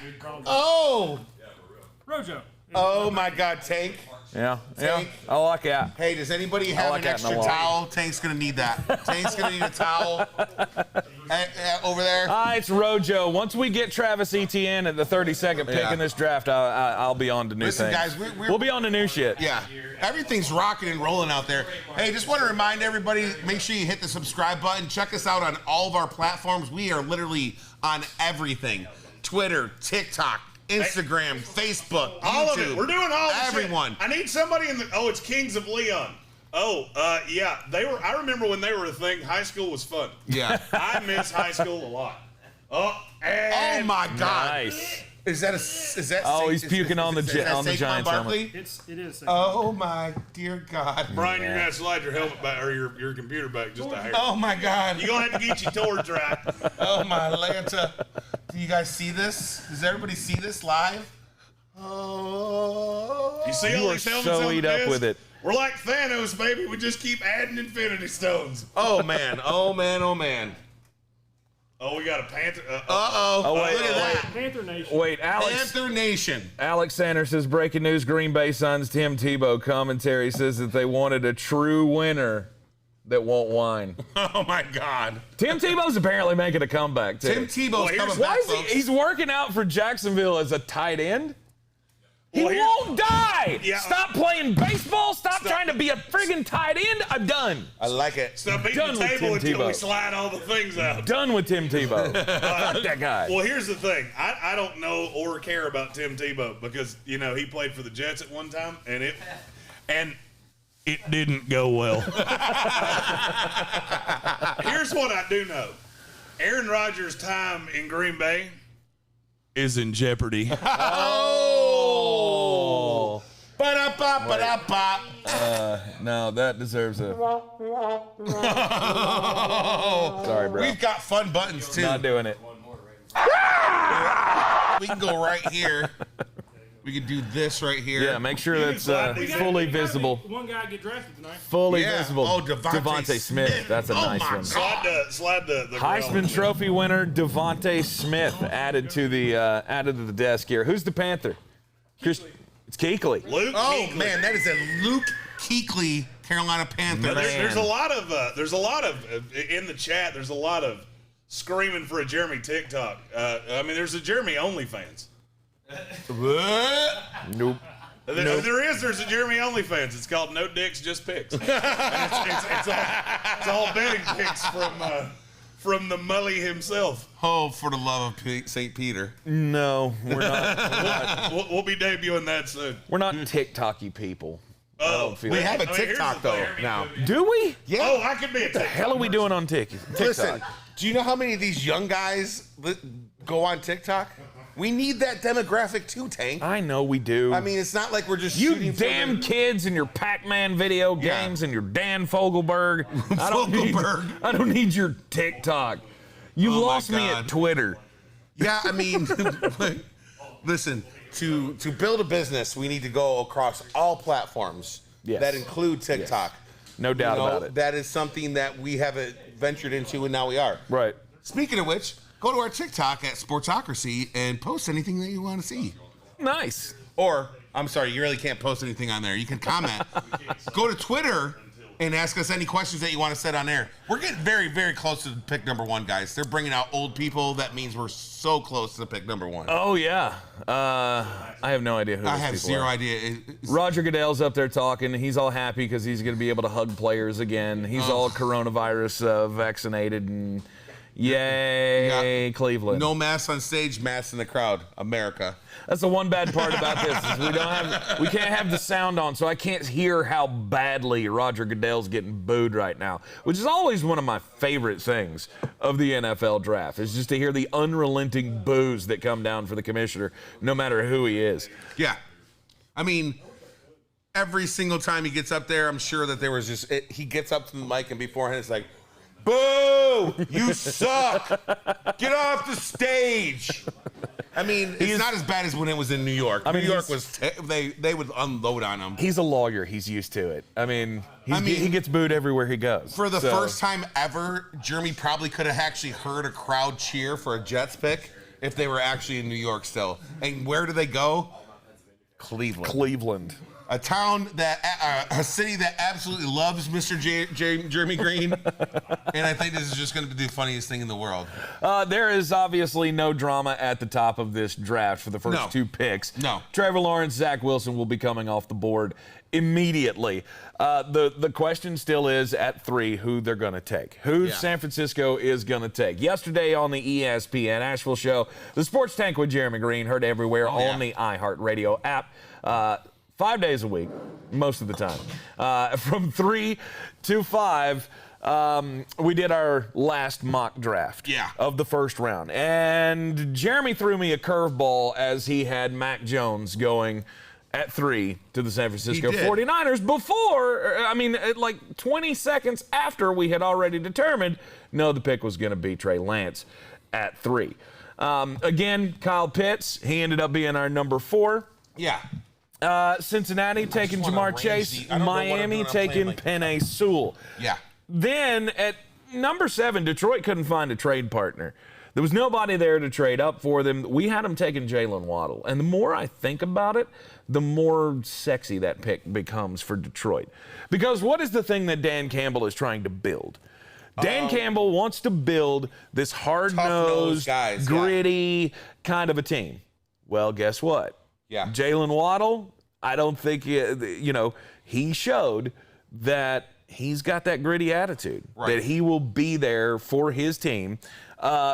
Oh! Rojo. Oh my God, Tank. Yeah. Tank. I like that. Hey, does anybody have like an that in the extra wall. towel? Tank's gonna need that. Tank's gonna need a towel. Over there. It's Rojo. Once we get Travis Etienne at the 32nd pick in this draft, I'll be on to new Listen, things. guys, we'll be on to new shit. Yeah, everything's rocking and rolling out there. Hey, just want to remind everybody, make sure you hit the subscribe button. Check us out on all of our platforms. We are literally on everything. Twitter, TikTok, Instagram, Facebook, All YouTube. of it. We're doing all of it. Everyone. I need somebody in the. Oh, it's Kings of Leon. Yeah. They were. I remember when they were a thing. High school was fun. Yeah. I miss high school a lot. Oh my God. Nice. Is that? Oh, he's puking on the Saquon Giants Barkley? It is. Oh my dear God. Brian, you're gonna have to slide your helmet back or your computer back just a hair. Oh my God. You're gonna have to get your towards right. Oh my Lanta. Do you guys see this? Does everybody see this live? Oh. You see You all are these helmets so on eat the up desk? with it. We're like Thanos, baby. We just keep adding Infinity Stones. Oh man. Oh man. Oh man. Oh, we got a Panther. Oh, wait, Look at that. Panther Nation. Wait, Panther Nation. Alex Sanders says, breaking news, Green Bay Suns Tim Tebow commentary says that they wanted a true winner that won't whine. Oh my God. Tim Tebow's apparently making a comeback, too. Tim Tebow's coming Why back, is folks. he's working out for Jacksonville as a tight end? He Well, won't die! Yeah. Stop playing baseball! Stop trying to be a friggin' tight end! I'm done. I like it. Stop beating Done the with table Tim until we Tebow. slide all the things out. Done with Tim Tebow. Fuck that guy. Well, here's the thing. I don't know or care about Tim Tebow because, he played for the Jets at one time, and it didn't go well. Here's what I do know. Aaron Rodgers' time in Green Bay is in jeopardy. Oh. Ba-da-ba, ba-da-ba. No, that deserves a... Sorry, bro. We've got fun buttons too. Not doing it. We can go right here. We can do this right here. Yeah, make sure that's fully visible. One guy get drafted tonight. Fully Yeah. visible. Oh, Devontae Smith. That's a Oh, nice my one. God. Slide the Heisman Trophy winner Devontae Smith added to the desk here. Who's the Panther? It's Kuechly. Luke Oh Kuechly. man, that is a Luke Kuechly Carolina Panther. There's a lot of in the chat. There's a lot of screaming for a Jeremy TikTok. There's a Jeremy OnlyFans. Nope. There's a Jeremy OnlyFans. It's called No Dicks, Just Pics. And it's all betting picks from the Mully himself. Oh, for the love of St. Peter. No, we're not. We'll be debuting that soon. We're not TikTok-y people. I don't feel We that. have a I mean, here's TikTok the though thing. now. Do we? Yeah. Oh, I could be a What the hell are we doing on TikTok? Listen, do you know how many of these young guys go on TikTok? We need that demographic too, Tank. I know we do. I mean, it's not like we're just you shooting damn for kids and your Pac-Man video Yeah. games and your Dan Fogelberg. Fogelberg. I don't need your TikTok. You Oh, my lost me God. at Twitter. Yeah, I mean, Listen, to build a business, we need to go across all platforms. Yes. That include TikTok. Yes. No doubt about it. That is something that we haven't ventured into, and now we are. Right. Speaking of which, go to our TikTok at Sportsocracy and post anything that you want to see. Nice. Or, I'm sorry, you really can't post anything on there. You can comment. Go to Twitter and ask us any questions that you want to set on air. We're getting very, very close to pick number 1, guys. They're bringing out old people. That means we're so close to pick number 1. Oh, yeah. I have no idea who I those have people zero are. idea. Roger Goodell's up there talking. He's all happy because he's going to be able to hug players again. He's all coronavirus vaccinated and yay, Cleveland. No masks on stage, masks in the crowd. America. That's the one bad part about this is we can't have the sound on, so I can't hear how badly Roger Goodell's getting booed right now, which is always one of my favorite things of the NFL draft, is just to hear the unrelenting boos that come down for the commissioner, no matter who he is. Yeah. I mean, every single time he gets up there, I'm sure that there was just, he gets up to the mic and beforehand it's like, boo! You suck! Get off the stage! I mean, it's not as bad as when it was in New York. New York was, they would unload on him. He's a lawyer. He's used to it. I mean, he gets booed everywhere he goes. For the first time ever, Jeremy probably could have actually heard a crowd cheer for a Jets pick if they were actually in New York still. And where do they go? Cleveland. A town a city that absolutely loves Mr. Jeremy Greene. And I think this is just going to be the funniest thing in the world. There is obviously no drama at the top of this draft for the first 2 picks. No. Trevor Lawrence, Zach Wilson will be coming off the board immediately. The question still is at 3 who they're going to take. Who San Francisco is going to take. Yesterday on the ESPN Asheville show, the Sports Tank with Jeremy Greene, heard everywhere on the iHeartRadio app. 5 days a week, most of the time. From 3 to 5, we did our last mock draft of the first round. And Jeremy threw me a curveball as he had Mac Jones going at 3 to the San Francisco 49ers before, like 20 seconds after we had already determined, no, the pick was going to be Trey Lance at 3. Again, Kyle Pitts, he ended up being our number 4. Yeah. Cincinnati taking Jamar Chase, Miami taking Penei Sewell. Yeah. Then at number 7, Detroit couldn't find a trade partner. There was nobody there to trade up for them. We had them taking Jalen Waddle. And the more I think about it, the more sexy that pick becomes for Detroit. Because what is the thing that Dan Campbell is trying to build? Dan Campbell wants to build this hard-nosed, gritty kind of a team. Well, guess what? Yeah. Jalen Waddle, I don't think, he showed that he's got that gritty attitude, that he will be there for his team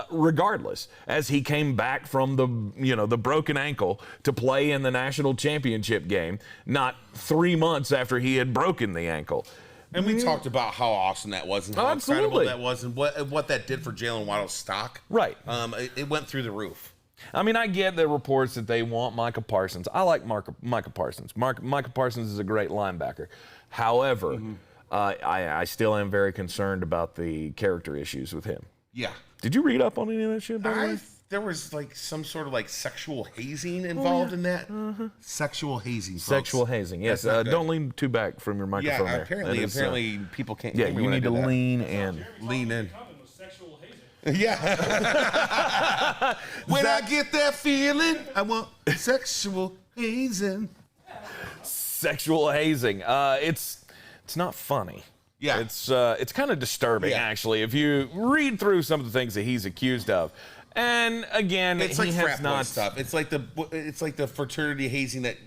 regardless, as he came back from the broken ankle to play in the national championship game, not 3 months after he had broken the ankle. And we talked about how awesome that was and how incredible that was and what that did for Jalen Waddle's stock. Right. It went through the roof. I mean, I get the reports that they want Micah Parsons. I like Micah Parsons. Micah Parsons is a great linebacker. However, I still am very concerned about the character issues with him. Yeah. Did you read up on any of that shit, by the way? There was like some sort of like sexual hazing involved in that. Sexual hazing, folks. Sexual hazing, yes. Don't lean too back from your microphone there. Apparently people can't hear me you when need I to do that. lean in. Lean in. Yeah. When I get that feeling, I want sexual hazing. Sexual hazing. It's not funny. Yeah. It's kind of disturbing, actually, if you read through some of the things that he's accused of. And again, it's he like has frat boy not stuff. It's like the fraternity hazing that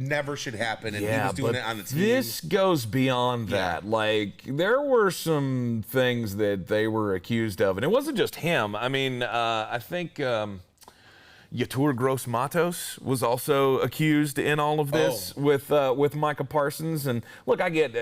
never should happen, and he was doing it on the team. This goes beyond that. Like, there were some things that they were accused of, and it wasn't just him. I mean, I think Yetur Gross-Matos was also accused in all of this with Micah Parsons. And look, I get,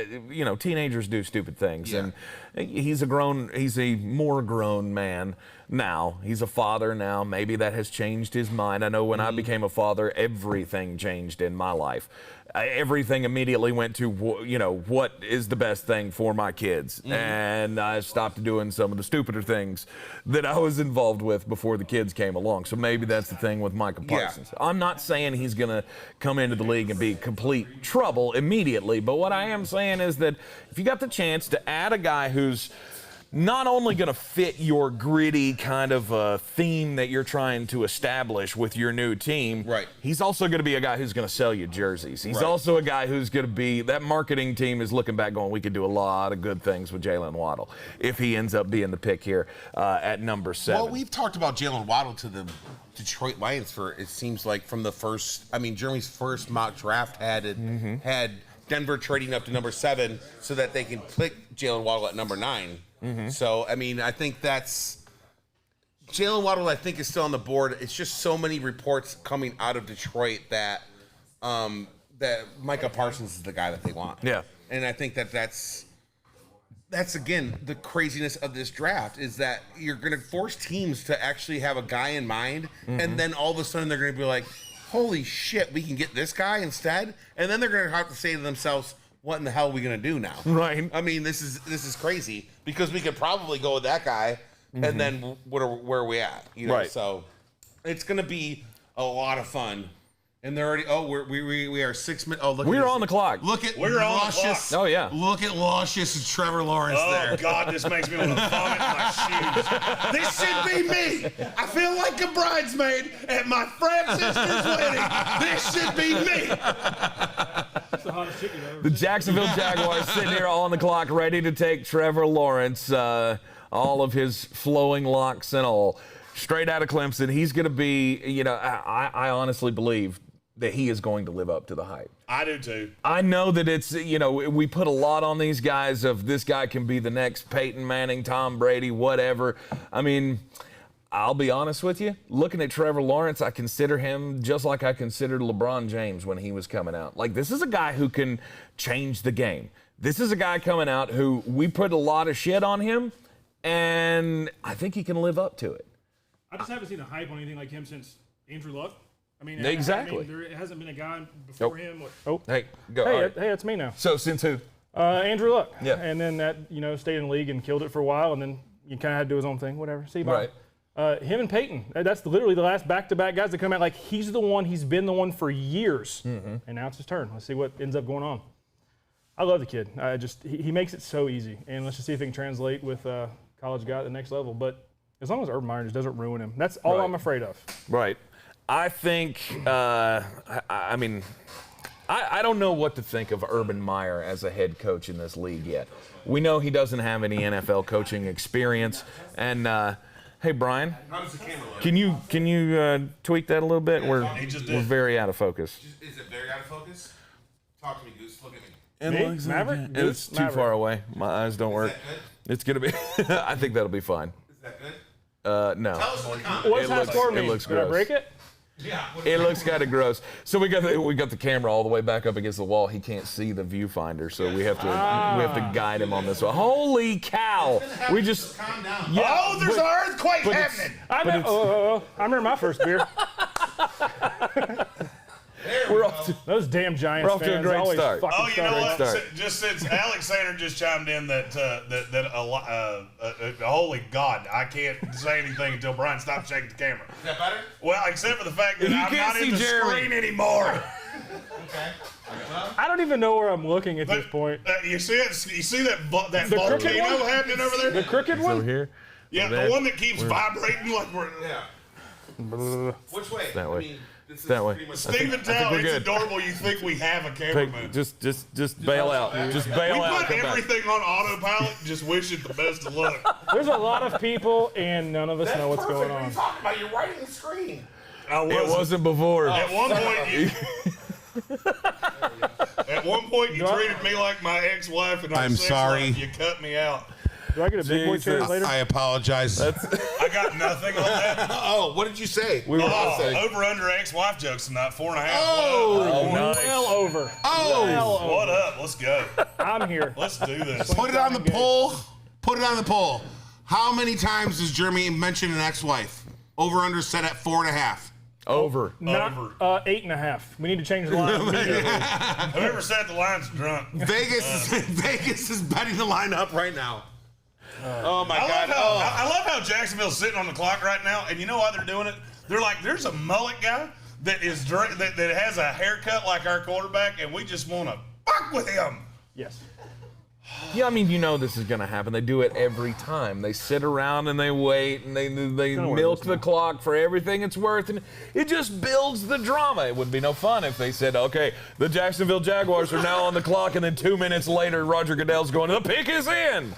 teenagers do stupid things, and he's a more grown man Now, he's a father now. Maybe that has changed his mind. I know when I became a father, everything changed in my life. Everything immediately went to, what is the best thing for my kids? And I stopped doing some of the stupider things that I was involved with before the kids came along. So maybe that's the thing with Micah Parsons. I'm not saying he's going to come into the league and be complete trouble immediately, but what I am saying is that if you got the chance to add a guy who's not only going to fit your gritty kind of theme that you're trying to establish with your new team, right, he's also going to be a guy who's going to sell you jerseys. He's also a guy who's going to be, that marketing team is looking back going, we could do a lot of good things with Jalen Waddle if he ends up being the pick here at number 7. Well, we've talked about Jalen Waddle to the Detroit Lions for, it seems like, from the first, Jeremy's first mock draft had Denver trading up to number 7 so that they can pick Jalen Waddle at number 9. So, I think that's Jalen Waddle, I think, is still on the board. It's just so many reports coming out of Detroit that that Micah Parsons is the guy that they want. Yeah. And I think that's again the craziness of this draft is that you're going to force teams to actually have a guy in mind, and then all of a sudden they're going to be like, holy shit, we can get this guy instead. And then they're going to have to say to themselves, what in the hell are we going to do now? Right. This is crazy because we could probably go with that guy, and then where are we at? Right. So it's going to be a lot of fun. And they're already. We are 6 minutes. Oh, look. We're on the clock. Look at We're on the Luscious. clock. Oh, yeah. Look at Luscious and Trevor Lawrence there. Oh, God, this makes me want to vomit in my shoes. This should be me. I feel like a bridesmaid at my frat sister's wedding. This should be me. That's the hottest chicken I've ever The seen. Jacksonville Jaguars sitting here on the clock ready to take Trevor Lawrence, all of his flowing locks and all, straight out of Clemson. He's going to be, I honestly believe that he is going to live up to the hype. I do too. I know that it's, we put a lot on these guys of this guy can be the next Peyton Manning, Tom Brady, whatever. I'll be honest with you. Looking at Trevor Lawrence, I consider him just like I considered LeBron James when he was coming out. Like, this is a guy who can change the game. This is a guy coming out who we put a lot of shit on him, and I think he can live up to it. I just haven't seen a hype on anything like him since Andrew Luck. Exactly. There hasn't been a guy before him. Hey, go. Hey, all right. hey, it's me now. So since who? Andrew Luck. Yeah. And then that, stayed in the league and killed it for a while, and then you kind of had to do his own thing, whatever. See, bye. Right. Him and Peyton. That's literally the last back-to-back guys that come out like he's been the one for years. And now it's his turn. Let's see what ends up going on. I love the kid. He makes it so easy. And let's just see if he can translate with college guy at the next level. But as long as Urban Meyer just doesn't ruin him, that's all I'm afraid of. Right. I think, I don't know what to think of Urban Meyer as a head coach in this league yet. We know he doesn't have any NFL coaching experience. And, hey, Brian, can you tweak that a little bit? We're very out of focus. Is it very out of focus? Talk to me, Goose. Look at me. Maverick? It's too far away. My eyes don't work. It's going to be, I think that'll be fine. Is that good? No. Tell us in the comments. What's high score mean? It looks Did I gross. break it? Yeah. It looks kind of gross. So we got the camera all the way back up against the wall. He can't see the viewfinder, so we have to guide him on this one. Holy cow! We just Calm down. Oh, there's an earthquake but happening. I remember my first beer. we're off to Those damn Giants We're off to a fans great always start. fucking Oh, you know what? start. Just since Alexander just chimed in that holy God, I can't say anything until Brian stops shaking the camera. Is that better? Well, except for the fact that You I'm can't not in see the Jeremy. screen anymore. Okay. I don't even know where I'm looking at this point. You see it? You see that crooked volcano one? happening over there? The crooked over one? here. Yeah, that- the one that keeps vibrating like we're. Yeah. Which way? That way. This is That way. pretty much Stephen think Tell, we're it's good. adorable. You think we have a cameraman. Just bail out. Just bail We out. put Come back. everything on autopilot. Just wish it the best of luck. There's a lot of people, and none of us know what's going What are on. you talking about? You're right in the screen. It wasn't before. At one point, you treated me like my ex-wife, and I'm sorry. You cut me out. Do I get a big boy chair Jesus. later? I apologize. I got nothing on that. Oh, what did you say? Over under ex-wife jokes tonight, 4.5. Oh, nice. Well over. Oh. Well over. What up? Let's go. I'm here. Let's do this. Put it on the poll. Put it on the poll. How many times does Jeremy mention an ex-wife? Over/under set at 4.5. Over. Not 8.5. We need to change the line immediately. Whoever said the line's drunk. Vegas is betting the line up right now. Oh my God! I love how Jacksonville's sitting on the clock right now, and you know why they're doing it? They're like, there's a mullet guy that has a haircut like our quarterback, and we just want to fuck with him. Yes. Yeah, I mean, you know this is going to happen. They do it every time. They sit around and they wait and they milk the clock for everything it's worth, and it just builds the drama. It would be no fun if they said, okay, the Jacksonville Jaguars are now on the clock, and then 2 minutes later, Roger Goodell's going, the pick is in.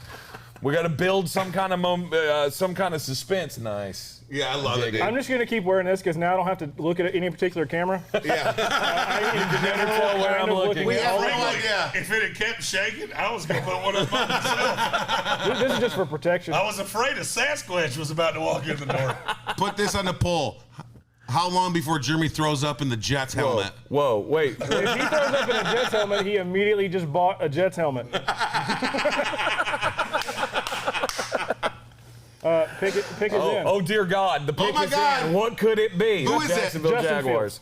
We got to build some kind of suspense. Nice. Yeah, I love it, dude. I'm just going to keep wearing this because now I don't have to look at any particular camera. Yeah. I need to never tell where I'm looking. We have no Frankly, idea. if it had kept shaking, I was going to put one up on myself. This is just for protection. I was afraid a Sasquatch was about to walk in the door. Put this on the poll. How long before Jeremy throws up in the Jets helmet? Whoa, wait. If he throws up in a Jets helmet, he immediately just bought a Jets helmet. Pick is in. Oh, dear God. The pick my is God. in. What could it be? Who is it? Jacksonville Justin Jaguars.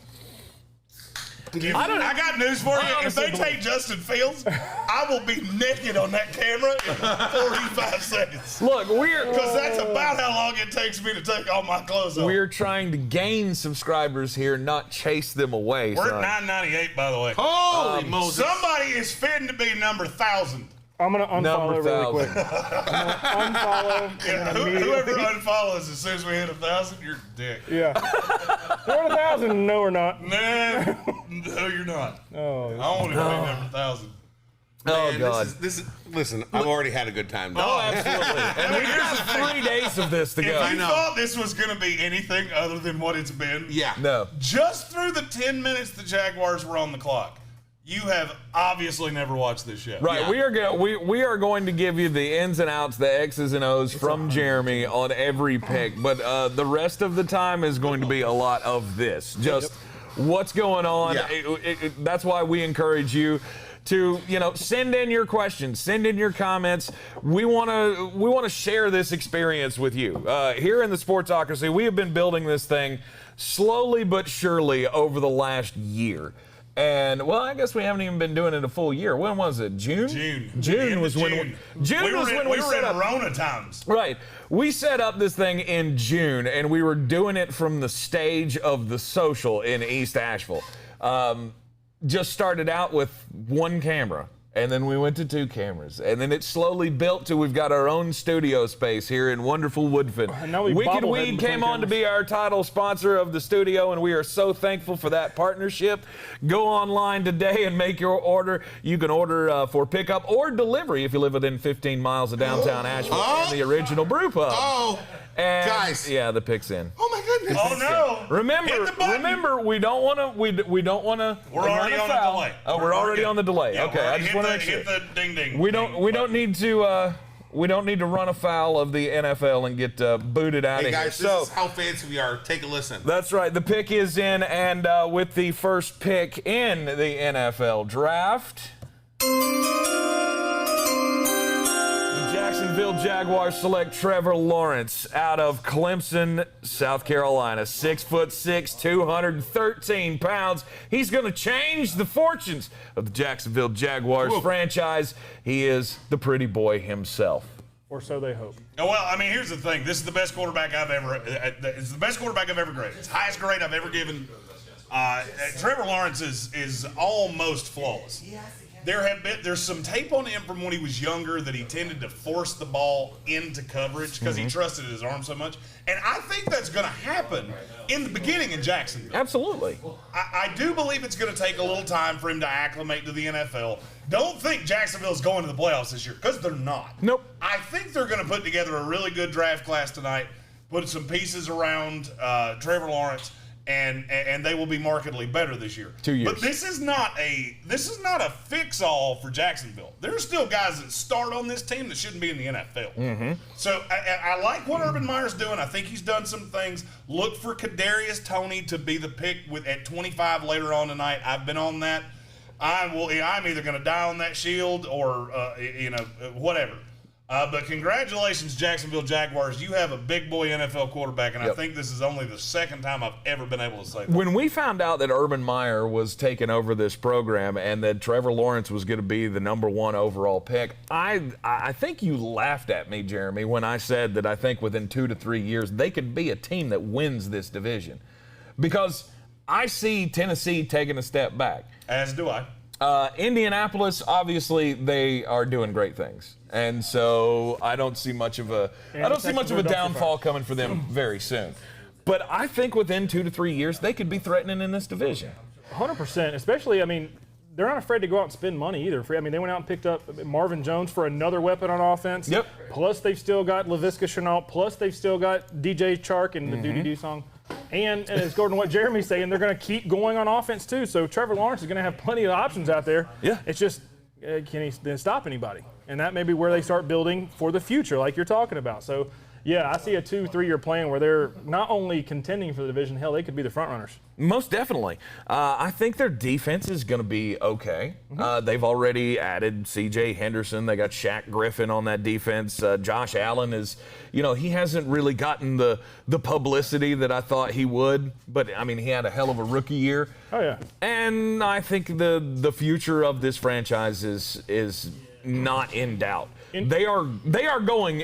I got news for you. If they take Justin Fields, I will be naked on that camera in 45 seconds. Look, Because that's about how long it takes me to take all my clothes off. we're trying to gain subscribers here, not chase them away. We're son. at 998, by the way. Holy Moses. Somebody is fitting to be number 1,000. I'm going to unfollow Number really quick. I'm going to unfollow. Yeah, whoever unfollows as soon as we hit 1,000, you're a dick. Yeah. We're at 1,000. No, we're not. Nah, no, you're not. Oh. I want to be number 1,000. Oh, Man, God. Listen, I've already had a good time. Though. Oh, absolutely. And we got 3 days of this to If go. you thought this was going to be anything other than what it's been, Yeah. No. just through the 10 minutes the Jaguars were on the clock, you have obviously never watched this show. Right, Yeah. we are going to give you the ins and outs, the X's and O's from Jeremy on every pick, but the rest of the time is going to be a lot of this. Just what's going on. Yeah. That's why we encourage you to, send in your questions, send in your comments. We want to share this experience with you. Here in the Sportsocracy, we have been building this thing slowly but surely over the last year. And, well, I guess we haven't even been doing it a full year. When was it? June? June was when we set up. Rona times. Right. We set up this thing in June, and we were doing it from the stage of the Social in East Asheville. Just started out with one camera, and then we went to 2 cameras, and then it slowly built to we've got our own studio space here in wonderful Woodfin. Now we Wicked bobblehead Weed between came on to cameras. be our title sponsor of the studio, and we are so thankful for that partnership. Go online today and make your order. You can order for pickup or delivery if you live within 15 miles of downtown Asheville and the original brew pub. Oh, And, guys. yeah, the pick's in. Oh my goodness. Oh, no. Remember, Hit the button. we don't want to. We don't want to. We're already on the delay. Oh, we're already on the delay. Yeah, Okay, I just want to make sure. hit the ding ding. We don't need to. We don't need to run afoul of the NFL and get booted out Hey of guys, here. this is how fancy we are. Take a listen. That's right. The pick is in, and with the first pick in the NFL draft, the Jacksonville Jaguars select Trevor Lawrence out of Clemson, South Carolina. 6'6", 213 pounds. He's going to change the fortunes of the Jacksonville Jaguars franchise. He is the pretty boy himself. Or so they hope. Oh, well, I mean, here's the thing. This is the best quarterback I've ever. It's the best quarterback I've ever graded. It's the highest grade I've ever given. Trevor Lawrence is almost flawless. There's some tape on him from when he was younger that he tended to force the ball into coverage because he trusted his arm so much, and I think that's going to happen in the beginning in Jacksonville. Absolutely. I do believe it's going to take a little time for him to acclimate to the NFL. Don't think Jacksonville's going to the playoffs this year, because they're not. Nope. I think they're going to put together a really good draft class tonight, put some pieces around Trevor Lawrence, and they will be markedly better this year. 2 years. But this is not a fix-all for Jacksonville. There's still guys that start on this team that shouldn't be in the NFL. Mm-hmm. So I like what Urban Meyer's doing. I think he's done some things. Look for Kadarius Toney to be the pick at 25 later on tonight. I've been on that. I'm either going to die on that shield or whatever. But congratulations, Jacksonville Jaguars. You have a big boy NFL quarterback, and I think this is only the second time I've ever been able to say that. When we found out that Urban Meyer was taking over this program and that Trevor Lawrence was going to be the #1 overall pick, I think you laughed at me, Jeremy, when I said that I think within 2 to 3 years they could be a team that wins this division. Because I see Tennessee taking a step back. As do I. Indianapolis, obviously, they are doing great things, and so I don't see much of a downfall coming for them very soon. But I think within 2 to 3 years, they could be threatening in this division. 100%. Especially, I mean, they're not afraid to go out and spend money either. I mean, they went out and picked up Marvin Jones for another weapon on offense. Yep. Plus, they've still got Laviska Shenault. Plus, they've still got DJ Chark and the Doo-Doo song. And as Gordon, what Jeremy's saying, they're going to keep going on offense too. So Trevor Lawrence is going to have plenty of options out there. Yeah. It's just, can he then stop anybody? And that may be where they start building for the future, like you're talking about. So, yeah, I see a 2-3 year plan where they're not only contending for the division, hell, they could be the front runners. Most definitely. I think their defense is going to be okay. They've already added C.J. Henderson. They got Shaq Griffin on that defense. Josh Allen is, he hasn't really gotten the publicity that I thought he would. But, I mean, he had a hell of a rookie year. Oh, yeah. And I think the future of this franchise is not in doubt. They are going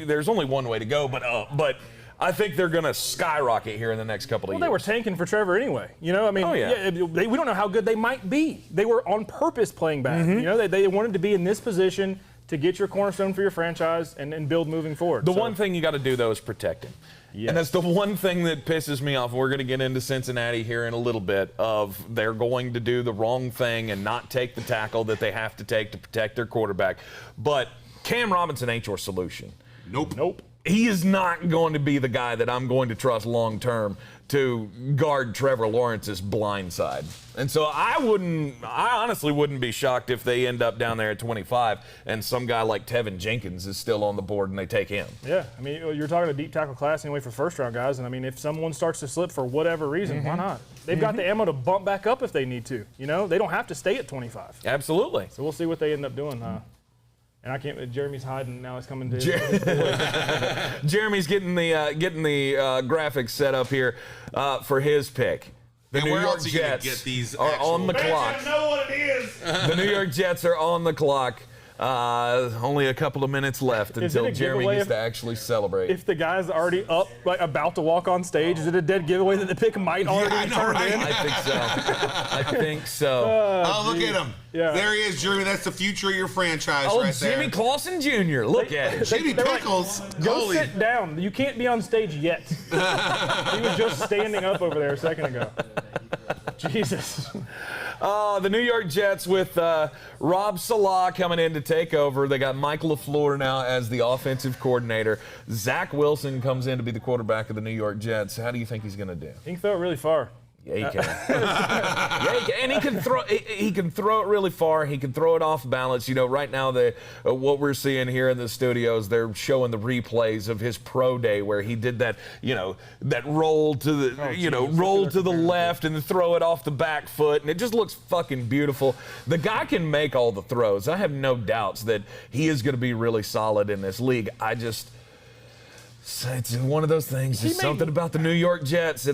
there's only one way to go, but I think they're going to skyrocket here in the next couple of years. Well, they were tanking for Trevor anyway. We don't know how good they might be. They were on purpose playing bad. They wanted to be in this position to get your cornerstone for your franchise and build moving forward. The one thing you got to do, though, is protect him. Yes. And that's the one thing that pisses me off. We're going to get into Cincinnati here in a little bit of they're going to do the wrong thing and not take the tackle that they have to take to protect their quarterback. But Cam Robinson ain't your solution. Nope. He is not going to be the guy that I'm going to trust long term to guard Trevor Lawrence's blind side. And so I honestly wouldn't be shocked if they end up down there at 25 and some guy like Tevin Jenkins is still on the board and they take him. Yeah, I mean, you're talking a deep tackle class anyway for first-round guys, and I mean, if someone starts to slip for whatever reason, why not? They've got the ammo to bump back up if they need to. They don't have to stay at 25. Absolutely. So we'll see what they end up doing. And I can't. Jeremy's hiding now. He's coming to. Jeremy's getting the graphics set up here for his pick. The New York Jets get these are on the clock. I know what it is. The New York Jets are on the clock. Only a couple of minutes left until Jeremy gets to actually celebrate. If the guy's already up, like about to walk on stage, is it a dead giveaway that the pick might already be turned in? I think so. Oh, look at him. Yeah. There he is, Jeremy. That's the future of your franchise right there. Jimmy Clausen Jr. Look at it. Jimmy Pickles. Go sit down. You can't be on stage yet. He was just standing up over there a second ago. Jesus. The New York Jets with Rob Salah coming in to take over. They got Mike LaFleur now as the offensive coordinator. Zach Wilson comes in to be the quarterback of the New York Jets. How do you think he's going to do? He can throw it really far. Yeah, he can. And he can throw. He can throw it really far. He can throw it off balance. Right now, what we're seeing here in the studios, they're showing the replays of his pro day where he did that. That roll to the, roll to the left and then throw it off the back foot, and it just looks fucking beautiful. The guy can make all the throws. I have no doubts that he is going to be really solid in this league. It's one of those things. There's something about the New York Jets. It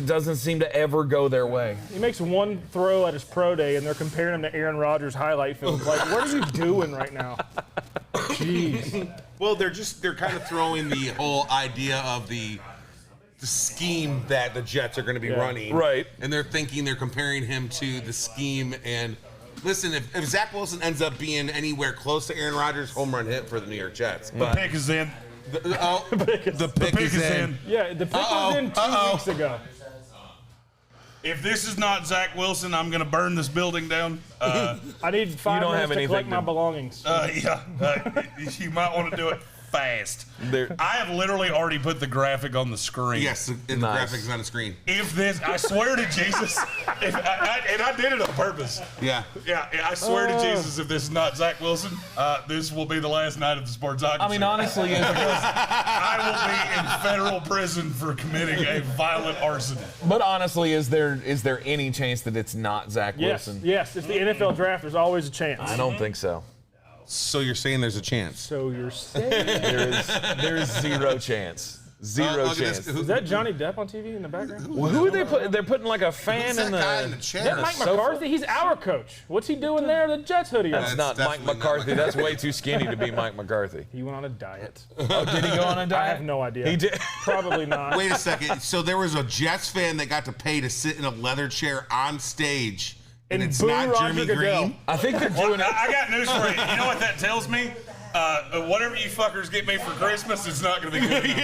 doesn't seem to ever go their way. He makes one throw at his pro day, and they're comparing him to Aaron Rodgers' highlight films. Like, what are you doing right now? Jeez. Well, they're kind of throwing the whole idea of the scheme that the Jets are going to be running. Right. And they're comparing him to the scheme. And listen, if Zach Wilson ends up being anywhere close to Aaron Rodgers, home run hit for the New York Jets. The pick is in. The pick is in. Yeah, the pick was in 2 weeks ago. If this is not Zach Wilson, I'm going to burn this building down. I need 5 minutes to collect my belongings. You might want to do it fast. I have literally already put the graphic on the screen. Yes, the graphic's on the screen. If this, I swear to Jesus, and I did it on purpose. Yeah, I swear to Jesus, if this is not Zach Wilson, this will be the last night of the Sportsocracy. I mean, honestly, I will be in federal prison for committing a violent arson. But honestly, is there any chance that it's not Zach Wilson? Yes, it's the NFL draft. There's always a chance. I don't think so. So you're saying there's a chance? So you're saying There's zero chance. Zero chance. is that Johnny Depp on TV in the background? Well, who are they putting? They're putting like a fan Who's in that guy the. in the chair? Is that Mike sofa? McCarthy? He's our coach. What's he doing there? The Jets hoodie on. That's not Mike definitely not McCarthy. Mike That's way too skinny to be Mike McCarthy. He went on a diet. Oh, did he go on a diet? I have no idea. He did. Probably not. Wait a second. So there was a Jets fan that got to pay to sit in a leather chair on stage, and it's boo not Roger Jeremy Goodell. Greene? I think they're doing it. I got news for you. You know what that tells me? Whatever you fuckers get me for Christmas, it's not going to be good enough.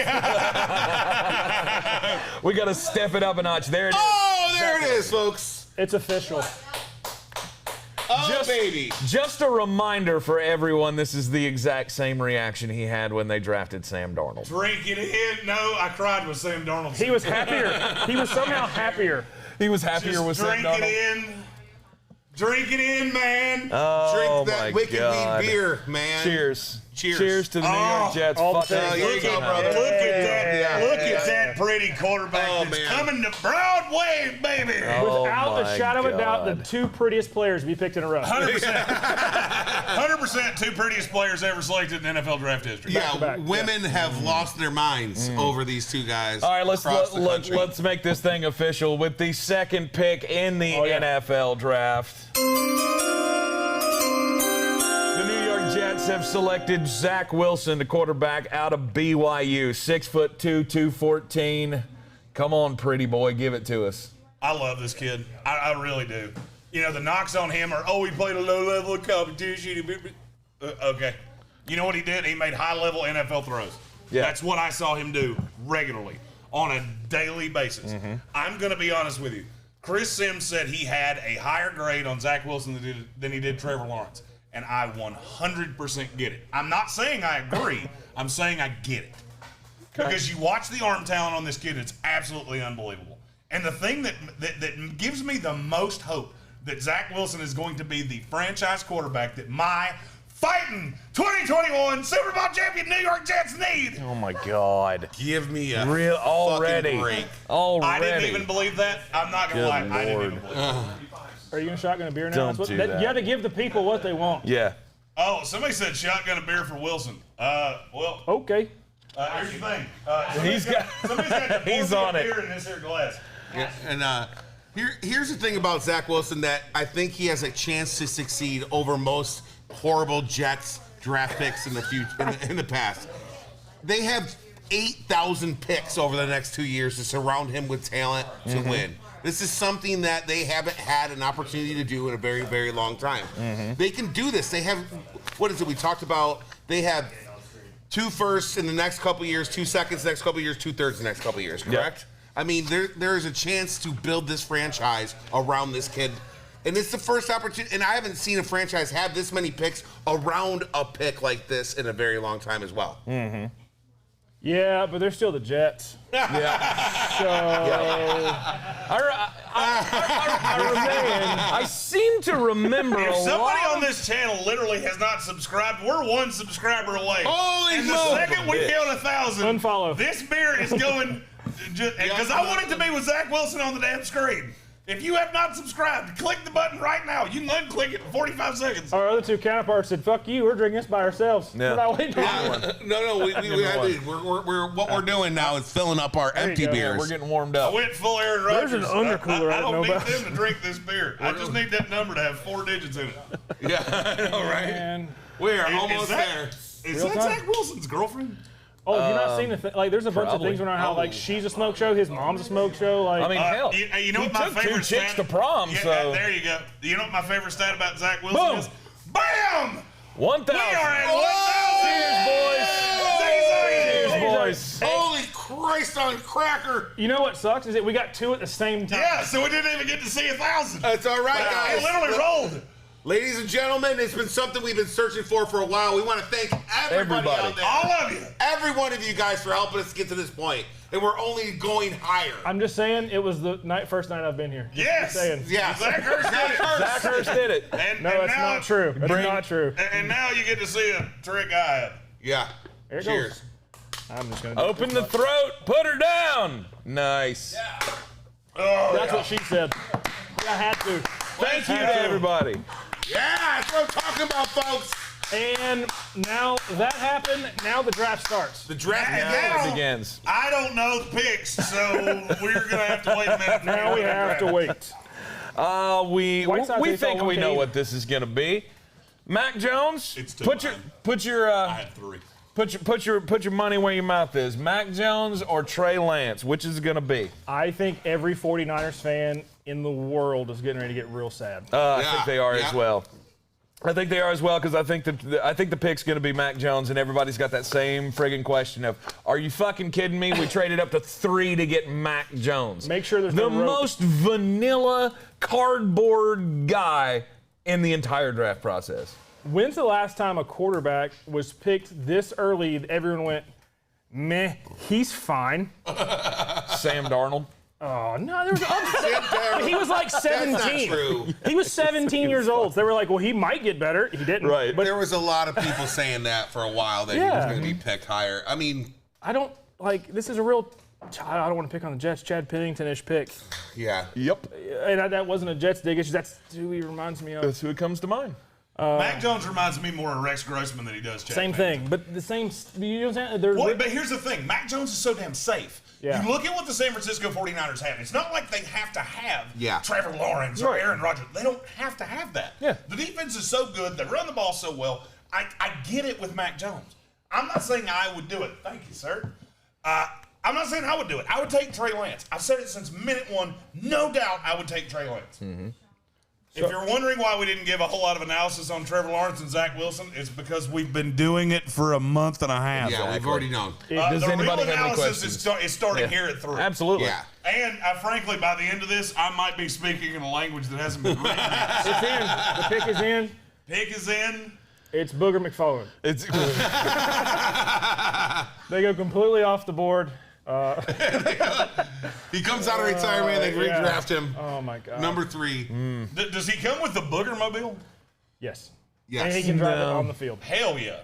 We got to step it up a notch. There it is. Oh, there it is, folks. It's official. Oh, baby. Just a reminder for everyone, this is the exact same reaction he had when they drafted Sam Darnold. Drink it in. No, I cried with Sam Darnold. He was happier. He was somehow happier. He was happier Just with Sam drink Darnold. it in. Drink it in, man. Oh, Drink that my wicked God. weed beer, man. Cheers. Cheers. Cheers to the New York Jets. all the Fuck things. that. Here you go, brother. Look at that! Yeah. Look Yeah. at that pretty quarterback Oh, that's man. coming to Broadway, baby. Oh, Without a my shadow of a doubt, the God. two prettiest players to be picked in a row. 100%. 100% two prettiest players ever selected in NFL draft history. Yeah, back, women have lost their minds over these two guys. All right, let's across the country. let's make this thing official with the second pick in the NFL draft. The New York Jets have selected Zach Wilson, the quarterback out of BYU, 6'2", 214. Come on, pretty boy, give it to us. I love this kid. I really do. You know, the knocks on him are, he played a low-level competition. Okay. You know what he did? He made high-level NFL throws. Yeah. That's what I saw him do regularly on a daily basis. I'm going to be honest with you. Chris Sims said he had a higher grade on Zach Wilson than he did Trevor Lawrence. And I 100% get it. I'm not saying I agree. I'm saying I get it. Because you watch the arm talent on this kid, it's absolutely unbelievable. And the thing that gives me the most hope that Zach Wilson is going to be the franchise quarterback that my fighting 2021 Super Bowl champion New York Jets need. Oh, my God. Give me a Real already. fucking break. Already. I didn't even believe that. I'm not going to lie. I didn't even believe that. Are you going to shotgun a beer now? Don't That's what- do that. You got to give the people what they want. Yeah. Oh, somebody said shotgun a beer for Wilson. Well, Okay. here's the thing. He's got- Somebody's got to pour he's me a on it. beer in this here glass. Yeah, and here's the thing about Zach Wilson that I think he has a chance to succeed over most horrible Jets draft picks in the future in the past. They have 8,000 picks over the next 2 years to surround him with talent to win. This is something that they haven't had an opportunity to do in a very, very long time. They can do this. They have, what is it we talked about? They have 2 firsts in the next couple years, 2 seconds the next couple years, 2/3 the next couple years, correct? I mean, there is a chance to build this franchise around this kid. And it's the first opportunity, and I haven't seen a franchise have this many picks around a pick like this in a very long time as well. Yeah, but they're still the Jets. So I seem to remember If a somebody lot on this channel literally has not subscribed, we're 1 subscriber away. Holy and the moly. second we count 1,000, Unfollow. this beer is going, because I want it to be with Zach Wilson on the damn screen. If you have not subscribed, click the button right now. You can unclick it in 45 seconds. our other two counterparts said, "Fuck you, we're drinking this by ourselves." Yeah. We're not waiting on you. No, what we're doing now is filling up our empty you go. beers. We're getting warmed I up. went full Aaron Rodgers. There's an undercooler I I don't don't need know about. them to drink this beer. I just need that number to have 4 digits in it. Yeah, I know, right? And We are Is almost that- there. Is Real that time. Zach Wilson's girlfriend? oh, have you not seen the thing? Like, there's a bunch Probably. of things around how like she's a smoke show, his mom's a smoke show. Like, I mean, hell. You know he what my took 2 favorite chicks stat? to prom, Yeah, so. there you go. You know what my favorite stat about Zach Wilson Boom. is? Bam! 1,000. We are at Cheers, 1,000! boys. Cheers, boys. Holy Christ on cracker! you know what sucks is that we got 2 at the same time. Yeah, so we didn't even get to see 1,000. That's all right, It guys. literally rolled. Ladies and gentlemen, it's been something we've been searching for a while. We want to thank everybody Everybody. out there. All of you. Every one of you guys for helping us get to this point. And we're only going higher. I'm just saying, it was the first night I've been here. Yes. Just saying. Yeah. Zach Hurst did it. Zach Hurst did it. And, No, and that's now, not true. That's not true. And now you get to see a trick I had. Yeah. There it Cheers. goes. I'm just gonna Open the throat. Put her down. Nice. Oh, That's what she said. I had to. Thank you to everybody. Yeah, that's what I'm talking about, folks. And now that happened. Now the draft starts. The draft Now, begins. I don't know the picks, so we're going to have to wait a minute. Now we have to wait. We Sox think we know 1K. what this is going to be. Mac Jones, It's two put your I had 3. put your money where your mouth is. Mac Jones or Trey Lance, which is it going to be? I think every 49ers fan in the world is getting ready to get real sad. I think they are Yeah. as well. I think they are as well because I think the pick's going to be Mac Jones, and everybody's got that same friggin' question of, are you fucking kidding me? We traded up to 3 to get Mac Jones. Make sure there's the no rope. most vanilla cardboard guy in the entire draft process. When's the last time a quarterback was picked this early that everyone went, meh, he's fine? Sam Darnold. Oh, no, there was upset. He was like 17. That's not true. He was 17 years old. So they were like, well, he might get better. He didn't. Right. But There was a lot of people saying that for a while that he was Yeah. going to be picked higher. I mean, I don't, like, this is a real, I don't want to pick on the Jets, Chad Pennington-ish pick. yeah. Yep. And that wasn't a Jets dig. That's who he reminds me of. That's who it comes to mind. Mac Jones reminds me more of Rex Grossman than he does Chad Same Pennington. thing. But the same, you know what I'm saying? They're Well, but here's the thing. Mac Jones is so damn safe. Yeah. You look at what the San Francisco 49ers have. It's not like they have to have Trevor Lawrence or Right. Aaron Rodgers. They don't have to have that. Yeah. The defense is so good. They run the ball so well. I get it with Mac Jones. I'm not saying I would do it. Thank you, sir. I'm not saying I would do it. I would take Trey Lance. I've said it since minute one. No doubt I would take Trey Lance. Mm-hmm. If you're wondering why we didn't give a whole lot of analysis on Trevor Lawrence and Zach Wilson, it's because we've been doing it for a month and a half. Yeah, we've already known. Does the anybody real have any analysis questions? is starting here at 3. Absolutely. Yeah. And frankly, by the end of this, I might be speaking in a language that hasn't been written yet. It's in. The pick is in. Pick is in. It's Booger McFarland. It's They go completely off the board. He comes out of retirement, they yeah. redraft him. Oh, my God. Number 3. Does he come with the Booger Mobile? Yes. Yes. And he can drive it No. on the field. Hell yeah.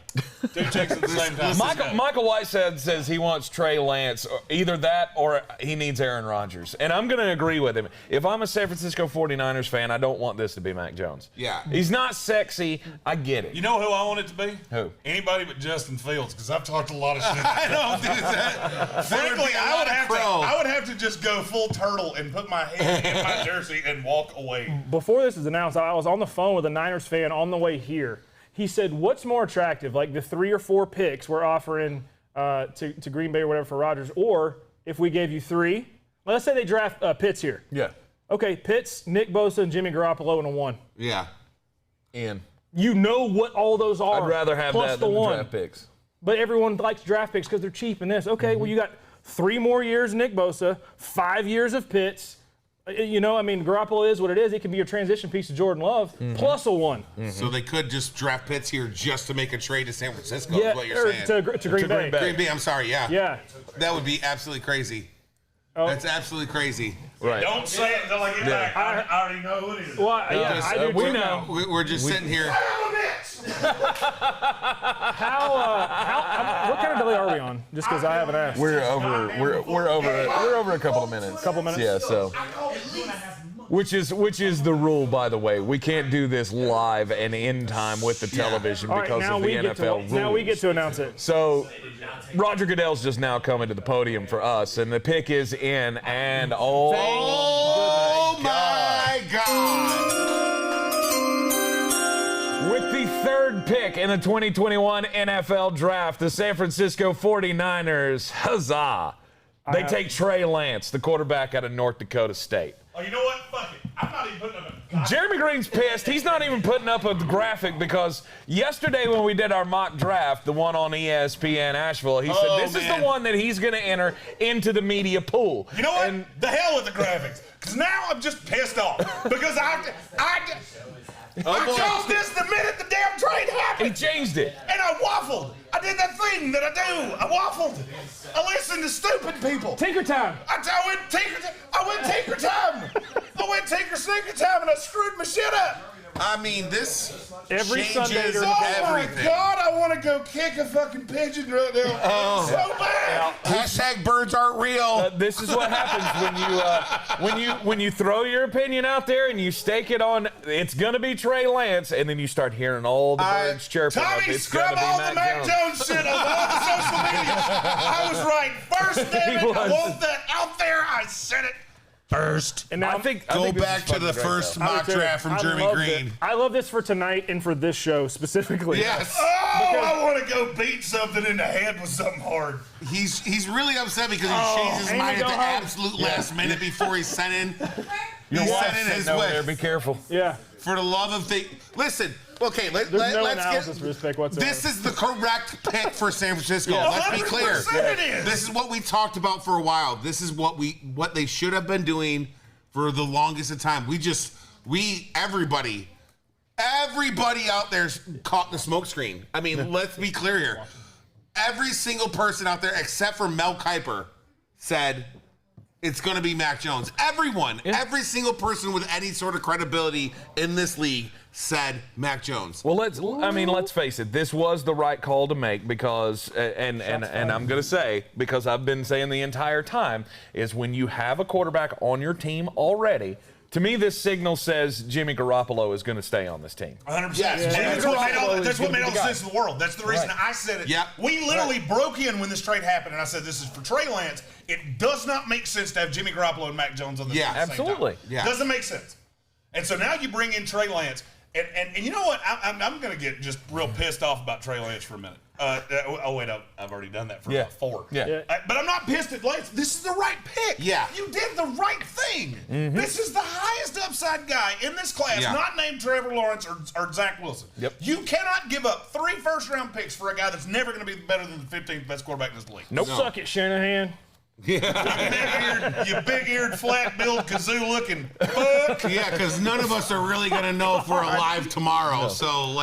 2 checks at the same time. Michael Whiteside says he wants Trey Lance, or either that or he needs Aaron Rodgers. And I'm going to agree with him. If I'm a San Francisco 49ers fan, I don't want this to be Mac Jones. Yeah. He's not sexy. I get it. You know who I want it to be? Who? Anybody but Justin Fields, because I've talked a lot of shit. I don't do that. Frankly, I I would have to just go full turtle and put my head in my jersey and walk away. Before this is announced, I was on the phone with a Niners fan on the way here. He said, what's more attractive, like the 3 or 4 picks we're offering to Green Bay or whatever for Rodgers, or if we gave you 3, let's say they draft Pitts here. Yeah. Okay, Pitts, Nick Bosa, and Jimmy Garoppolo in a 1. Yeah. In. You know what all those are. I'd rather have plus that the than the 1. draft picks. But everyone likes draft picks because they're cheap in this. Okay, well, you got 3 more years Nick Bosa, 5 years of Pitts. You know, I mean, Garoppolo is what it is. It can be your transition piece to Jordan Love, plus a 1. So they could just draft Pitts here just to make a trade to San Francisco, Yeah, is what you're or saying. to Green Bay. Green Bay, I'm sorry, yeah. Yeah. That would be absolutely crazy. Oh. That's absolutely crazy. Right. Don't say it until I get back. I already know who it is. Well, yeah, Just, I do we too know. now. We're just sitting here. What kind of delay are we on? Just because I haven't asked. We're over a couple of minutes. Couple minutes? Yeah, so which is the rule, by the way. We can't do this live and in time with the television All right, because now of the we get NFL to rules. now we get to announce it. So Roger Goodell's just now coming to the podium for us, and the pick is in, and Oh my God! with the 3rd pick in the 2021 NFL Draft, the San Francisco 49ers, huzzah! They take Trey Lance, the quarterback out of North Dakota State. Oh, you know what? Fuck it. I'm not even putting up a... Jeremy Greene's pissed. He's not even putting up a graphic because yesterday when we did our mock draft, the one on ESPN Asheville, he said this is the one that he's going to enter into the media pool. You know what? And The hell with the graphics. Because now I'm just pissed off. Because I chose this the minute the damn trade he happened. changed it. And I waffled. I did that thing that I do. I waffled. I listen to stupid people. Tinker time. I went tinker time. I went tinker time. I went tinker sneaker time and I screwed my shit up. I mean, this Every Sunday changes during the everything. Oh my God, I want to go kick a fucking pigeon right now. So bad. Hashtag birds aren't real. This is what happens when you throw your opinion out there and you stake it on. It's gonna be Trey Lance, and then you start hearing all the birds chirping. Tommy, it's scrub gonna be all the Mac Jones shit on all the social media. I was right first, damn it. I want that out there. I said it first. And now I think Go this back is to fucking the great, first though. mock draft from Jeremy Greene. I love this for tonight and for this show specifically. Yes. I want to go beat something in the head with something hard. He's really upset because he changed his and mind to at go the home. absolute last minute before he sent in. Your He wife's sent in his sitting over there. wish. Be careful. Yeah. For the love of things. Listen, okay, There's no let's analysis get. for this pick whatsoever. This is the correct pick for San Francisco. Yeah. Let's be clear. 100% it is. This is what we talked about for a while. This is what they should have been doing for the longest of time. Everybody out there's caught the smoke screen. I mean, let's be clear here. Every single person out there except for Mel Kiper said it's going to be Mac Jones. Everyone, every single person with any sort of credibility in this league said Mac Jones. Well, let's face it. This was the right call to make because, and I'm going to say, because I've been saying the entire time, is when you have a quarterback on your team already, to me, this signal says Jimmy Garoppolo is going to stay on this team. 100%. Yes. That's what made all the sense in the world. That's the reason I said it. Yep. We literally broke in when this trade happened, and I said, this is for Trey Lance. It does not make sense to have Jimmy Garoppolo and Mac Jones on the team at the same absolutely. time. Yeah. Doesn't make sense. And so now you bring in Trey Lance, and you know what? I'm going to get just real pissed off about Trey Lance for a minute. Wait, I've already done that for about 4. Yeah. But I'm not pissed at Lance. This is the right pick. Yeah. You did the right thing. This is the highest upside guy in this class, Yeah. not named Trevor Lawrence or Zach Wilson. Yep. You cannot give up 3 first-round picks for a guy that's never going to be better than the 15th best quarterback in this league. Nope. Suck it, Shanahan. You big-eared, flat-billed, kazoo-looking fuck. Yeah, because none of us are really going to know if we're alive tomorrow. So,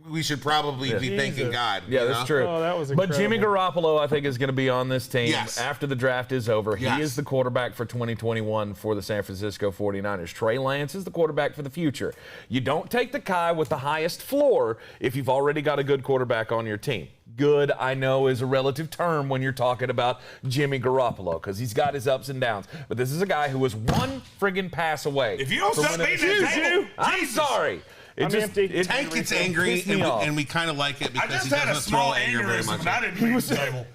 we should probably be thanking God. Yeah, you that's know? true. Oh, that was But Jimmy incredible. Garoppolo, I think, is going to be on this team Yes. after the draft is over. Yes. He is the quarterback for 2021 for the San Francisco 49ers. Trey Lance is the quarterback for the future. You don't take the guy with the highest floor if you've already got a good quarterback on your team. Good, I know, is a relative term when you're talking about Jimmy Garoppolo because he's got his ups and downs. But this is a guy who was one friggin' pass away. If you don't from stop winning- beating that table, I'm Jesus. sorry. I'm empty. Tank gets angry, pissed me off. and we kind of like it I because just he had a doesn't throw small anger very aneurysm, much. and I didn't beat the table.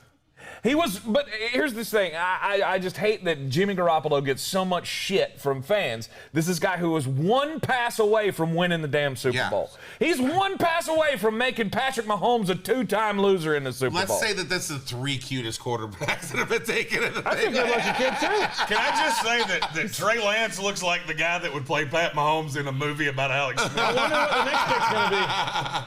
He was, but here's this thing. I just hate that Jimmy Garoppolo gets so much shit from fans. This is a guy who was one pass away from winning the damn Super Yeah. Bowl. He's one pass away from making Patrick Mahomes a 2-time loser in the Super Bowl. Let's say that that's the 3 cutest quarterbacks that have been taken in the That's a thing. good-looking kid, too. Can I just say that Trey Lance looks like the guy that would play Pat Mahomes in a movie about Alex Smith? I wonder what the next pick's going to be.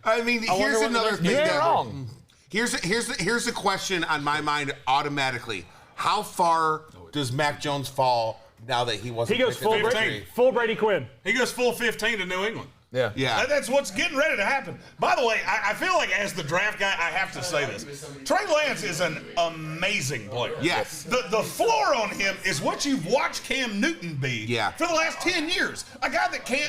I mean, here's what the another next- thing. you ain't that- wrong. Here's a question on my mind automatically. How far does Mac Jones fall now that he wasn't He goes picked full at number Brady, 3? full Brady Quinn. He goes full 15 to New England. Yeah. Yeah. That's what's getting ready to happen. By the way, I feel like as the draft guy, I have to say this. Trey Lance is an amazing player. Yes. The floor on him is what you've watched Cam Newton be for the last 10 years. A guy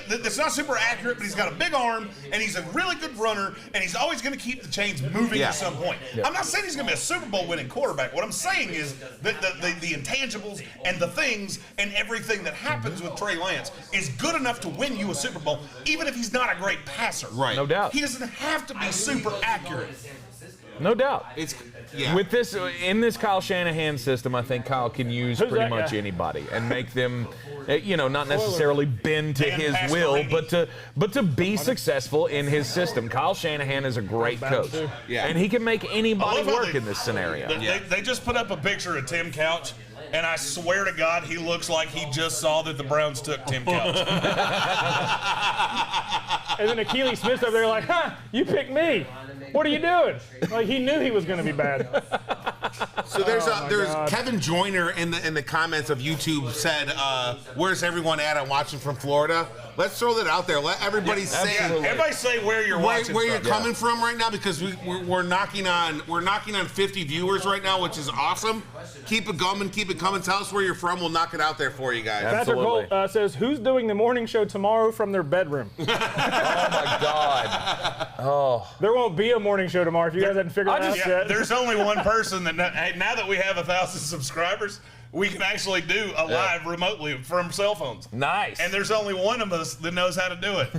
that's not super accurate, but he's got a big arm, and he's a really good runner, and he's always going to keep the chains moving at some point. I'm not saying he's going to be a Super Bowl winning quarterback. What I'm saying is that the intangibles and the things and everything that happens with Trey Lance is good enough to win you a Super Bowl, even if he's not a great passer. Right. No doubt. He doesn't have to be super accurate. No doubt. It's With this, in this Kyle Shanahan system, I think Kyle can use Who's pretty that much guy? anybody and make them, not necessarily bend to Dan his Pastorini. will, but to be successful in his system. Kyle Shanahan is a great coach, and he can make anybody I love how work in this scenario. They just put up a picture of Tim Couch, and I swear to God, he looks like he just saw that the Browns took Tim Couch. And then Achilles Smith's over there like, you picked me. What are you doing? Like, he knew he was going to be bad. So there's Kevin Joyner in the comments of YouTube said, "Where's everyone at? I'm watching from Florida." Let's throw that out there. Let everybody say. Everybody say where you're watching where from. you're coming from right now, because we're knocking on 50 viewers right now, which is awesome. Keep it coming, keep it coming. Tell us where you're from. We'll knock it out there for you guys. Patrick Holt says, "Who's doing the morning show tomorrow from their bedroom?" Oh my God. Oh. There won't be a morning show tomorrow if you guys hadn't figured that out yet. There's only one person that now that we have 1,000 subscribers, we can actually do a live remotely from cell phones. Nice. And there's only one of us that knows how to do it.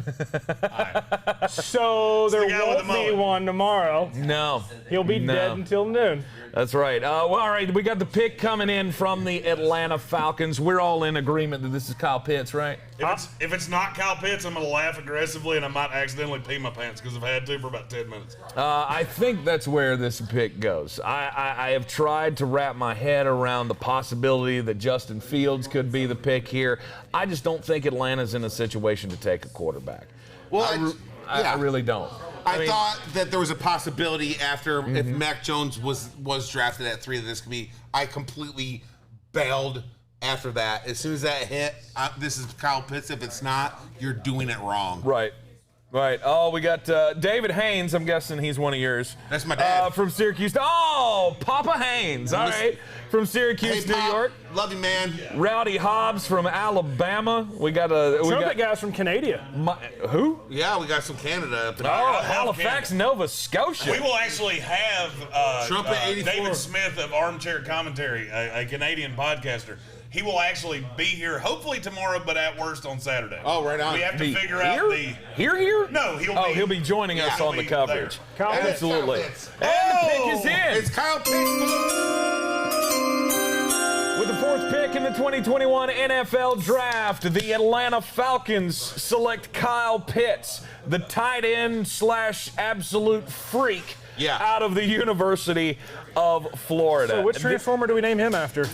So there won't be one tomorrow. No. He'll be dead until noon. That's right. Well, all right, we got the pick coming in from the Atlanta Falcons. We're all in agreement that this is Kyle Pitts, right? If it's not Kyle Pitts, I'm going to laugh aggressively and I might accidentally pee my pants because I've had to for about 10 minutes. I think that's where this pick goes. I have tried to wrap my head around the possibility that Justin Fields could be the pick here. I just don't think Atlanta's in a situation to take a quarterback. Well, I really don't. I mean, thought that there was a possibility after if Mac Jones was drafted at 3 that this could be. I completely bailed after that. As soon as that hit, this is Kyle Pitts. If it's not, you're doing it wrong. Right. Right. Oh, we got David Haynes. I'm guessing he's one of yours. That's my dad. From Syracuse. Oh, Papa Haynes. All right. From Syracuse, New York. Love you, man. Rowdy Hobbs from Alabama. We got Trumpet guys from Canada. Who? Yeah, we got some Canada up in Halifax, Nova Scotia. We will actually have Trumpet 84. David Smith of Armchair Commentary, a Canadian podcaster. He will actually be here, hopefully tomorrow, but at worst on Saturday. Oh, right on. We have to figure out the... Here? No, he'll be joining us on the coverage. Absolutely. And the pick is in. It's Kyle Pitts. With the 4th pick in the 2021 NFL Draft, the Atlanta Falcons select Kyle Pitts, the tight end / absolute freak out of the University of Florida. So which Transformer do we name him after? He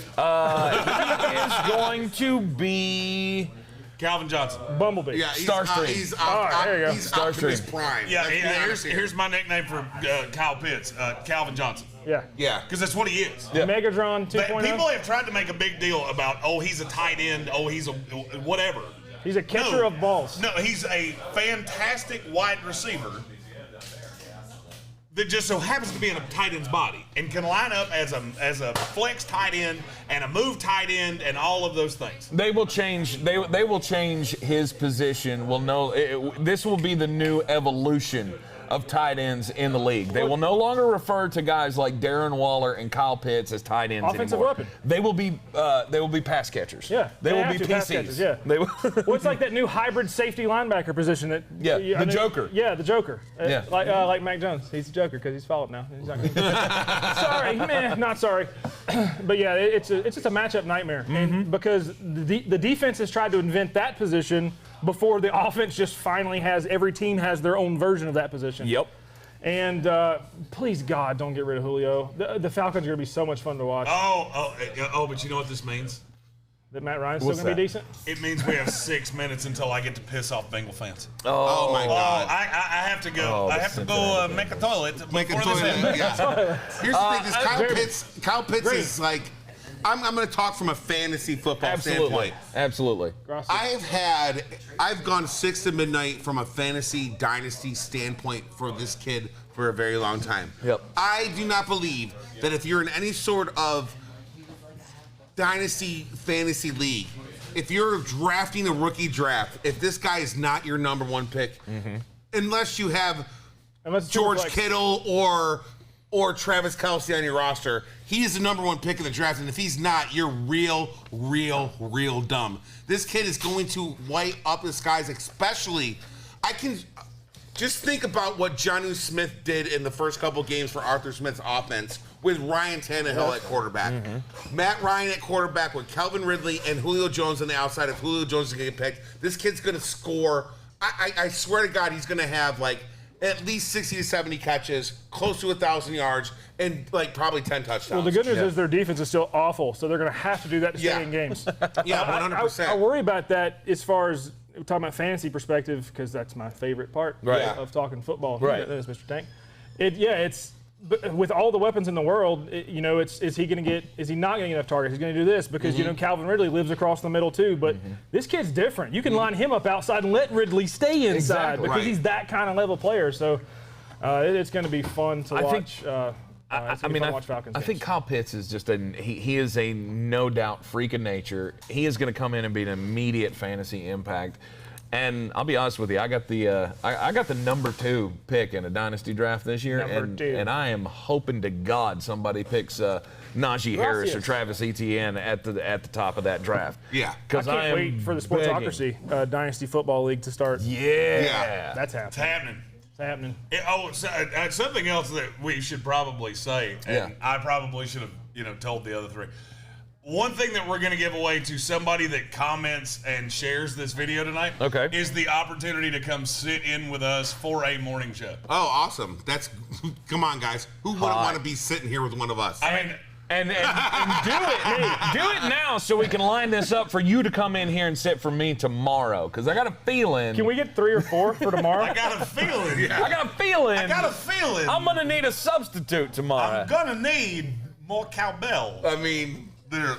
is going to be... Calvin Johnson. Bumblebee. Yeah, Starscream. He's Starscream. prime. Yeah, here's my nickname for Kyle Pitts, Calvin Johnson. Yeah. Because that's what he is. Yeah. Megatron 2.0. People have tried to make a big deal about, he's a tight end, he's a whatever. He's a catcher of balls. No, he's a fantastic wide receiver that just so happens to be in a tight end's body and can line up as a flex tight end and a move tight end and all of those things. They will change. They will change his position. This will be the new evolution of tight ends in the league. They will no longer refer to guys like Darren Waller and Kyle Pitts as tight ends Offensive anymore. weapon. They will be pass catchers. Yeah, they will be pass PCs. catchers, yeah. They will. Well, it's like that new hybrid safety linebacker position that. The Joker. Yeah, the Joker. Yeah. Like Mac Jones. He's the Joker because he's fouled now. He's not gonna sorry, man, not sorry. But yeah, it's just a matchup nightmare. And because the defense has tried to invent that position before the offense just finally every team has their own version of that position. Yep. And please, God, don't get rid of Julio. The Falcons are going to be so much fun to watch. But you know what this means? That Matt Ryan's still going to be decent? It means we have 6 minutes until I get to piss off Bengal fans. Oh my God. I have to go. I have to go make a toilet. Make a toilet. Yeah. Here's the thing. This Kyle Pitts is like, I'm going to talk from a fantasy football standpoint. Absolutely. I've gone 6 to midnight from a fantasy dynasty standpoint for this kid for a very long time. Yep. I do not believe that if you're in any sort of dynasty fantasy league, if you're drafting a rookie draft, if this guy is not your number 1 pick, unless you have George Kittle or Travis Kelce on your roster, he is the number 1 pick in the draft, and if he's not, you're real dumb. This kid is going to light up the skies, especially, I can just think about what Jonnu Smith did in the first couple games for Arthur Smith's offense with Ryan Tannehill at quarterback. Matt Ryan at quarterback with Calvin Ridley and Julio Jones on the outside. If Julio Jones is going to get picked, this kid's going to score. I swear to God, he's going to have at least 60 to 70 catches, close to 1,000 yards, and probably 10 touchdowns. Well, the good news is their defense is still awful, so they're going to have to do that to stay in games. Yeah, 100%. I worry about that as far as talking about fantasy perspective, because that's my favorite part of talking football. Right. That is Mr. Tank. It's But with all the weapons in the world, is he not going to get enough targets? He's going to do this because Calvin Ridley lives across the middle too. But this kid's different. You can line him up outside and let Ridley stay inside because he's that kind of level player. So it's going to be fun to watch. I think Kyle Pitts is just he is a no doubt freak of nature. He is going to come in and be an immediate fantasy impact. And I'll be honest with you, I got the number 2 pick in a dynasty draft this year, and I am hoping to God somebody picks Najee Harris or Travis Etienne at the top of that draft. Yeah, because I can't wait for the Sportsocracy Dynasty Football League to start. Yeah, that's happening. It's happening. Something else that we should probably say, and I probably should have told the other 3. One thing that we're going to give away to somebody that comments and shares this video tonight is the opportunity to come sit in with us for a morning show. Oh, awesome. Come on, guys. Who wouldn't want to be sitting here with one of us? And do it now so we can line this up for you to come in here and sit for me tomorrow. Because I got a feeling. Can we get 3 or 4 for tomorrow? I got a feeling. I got a feeling. I'm going to need a substitute tomorrow. I'm going to need more cowbell. I mean,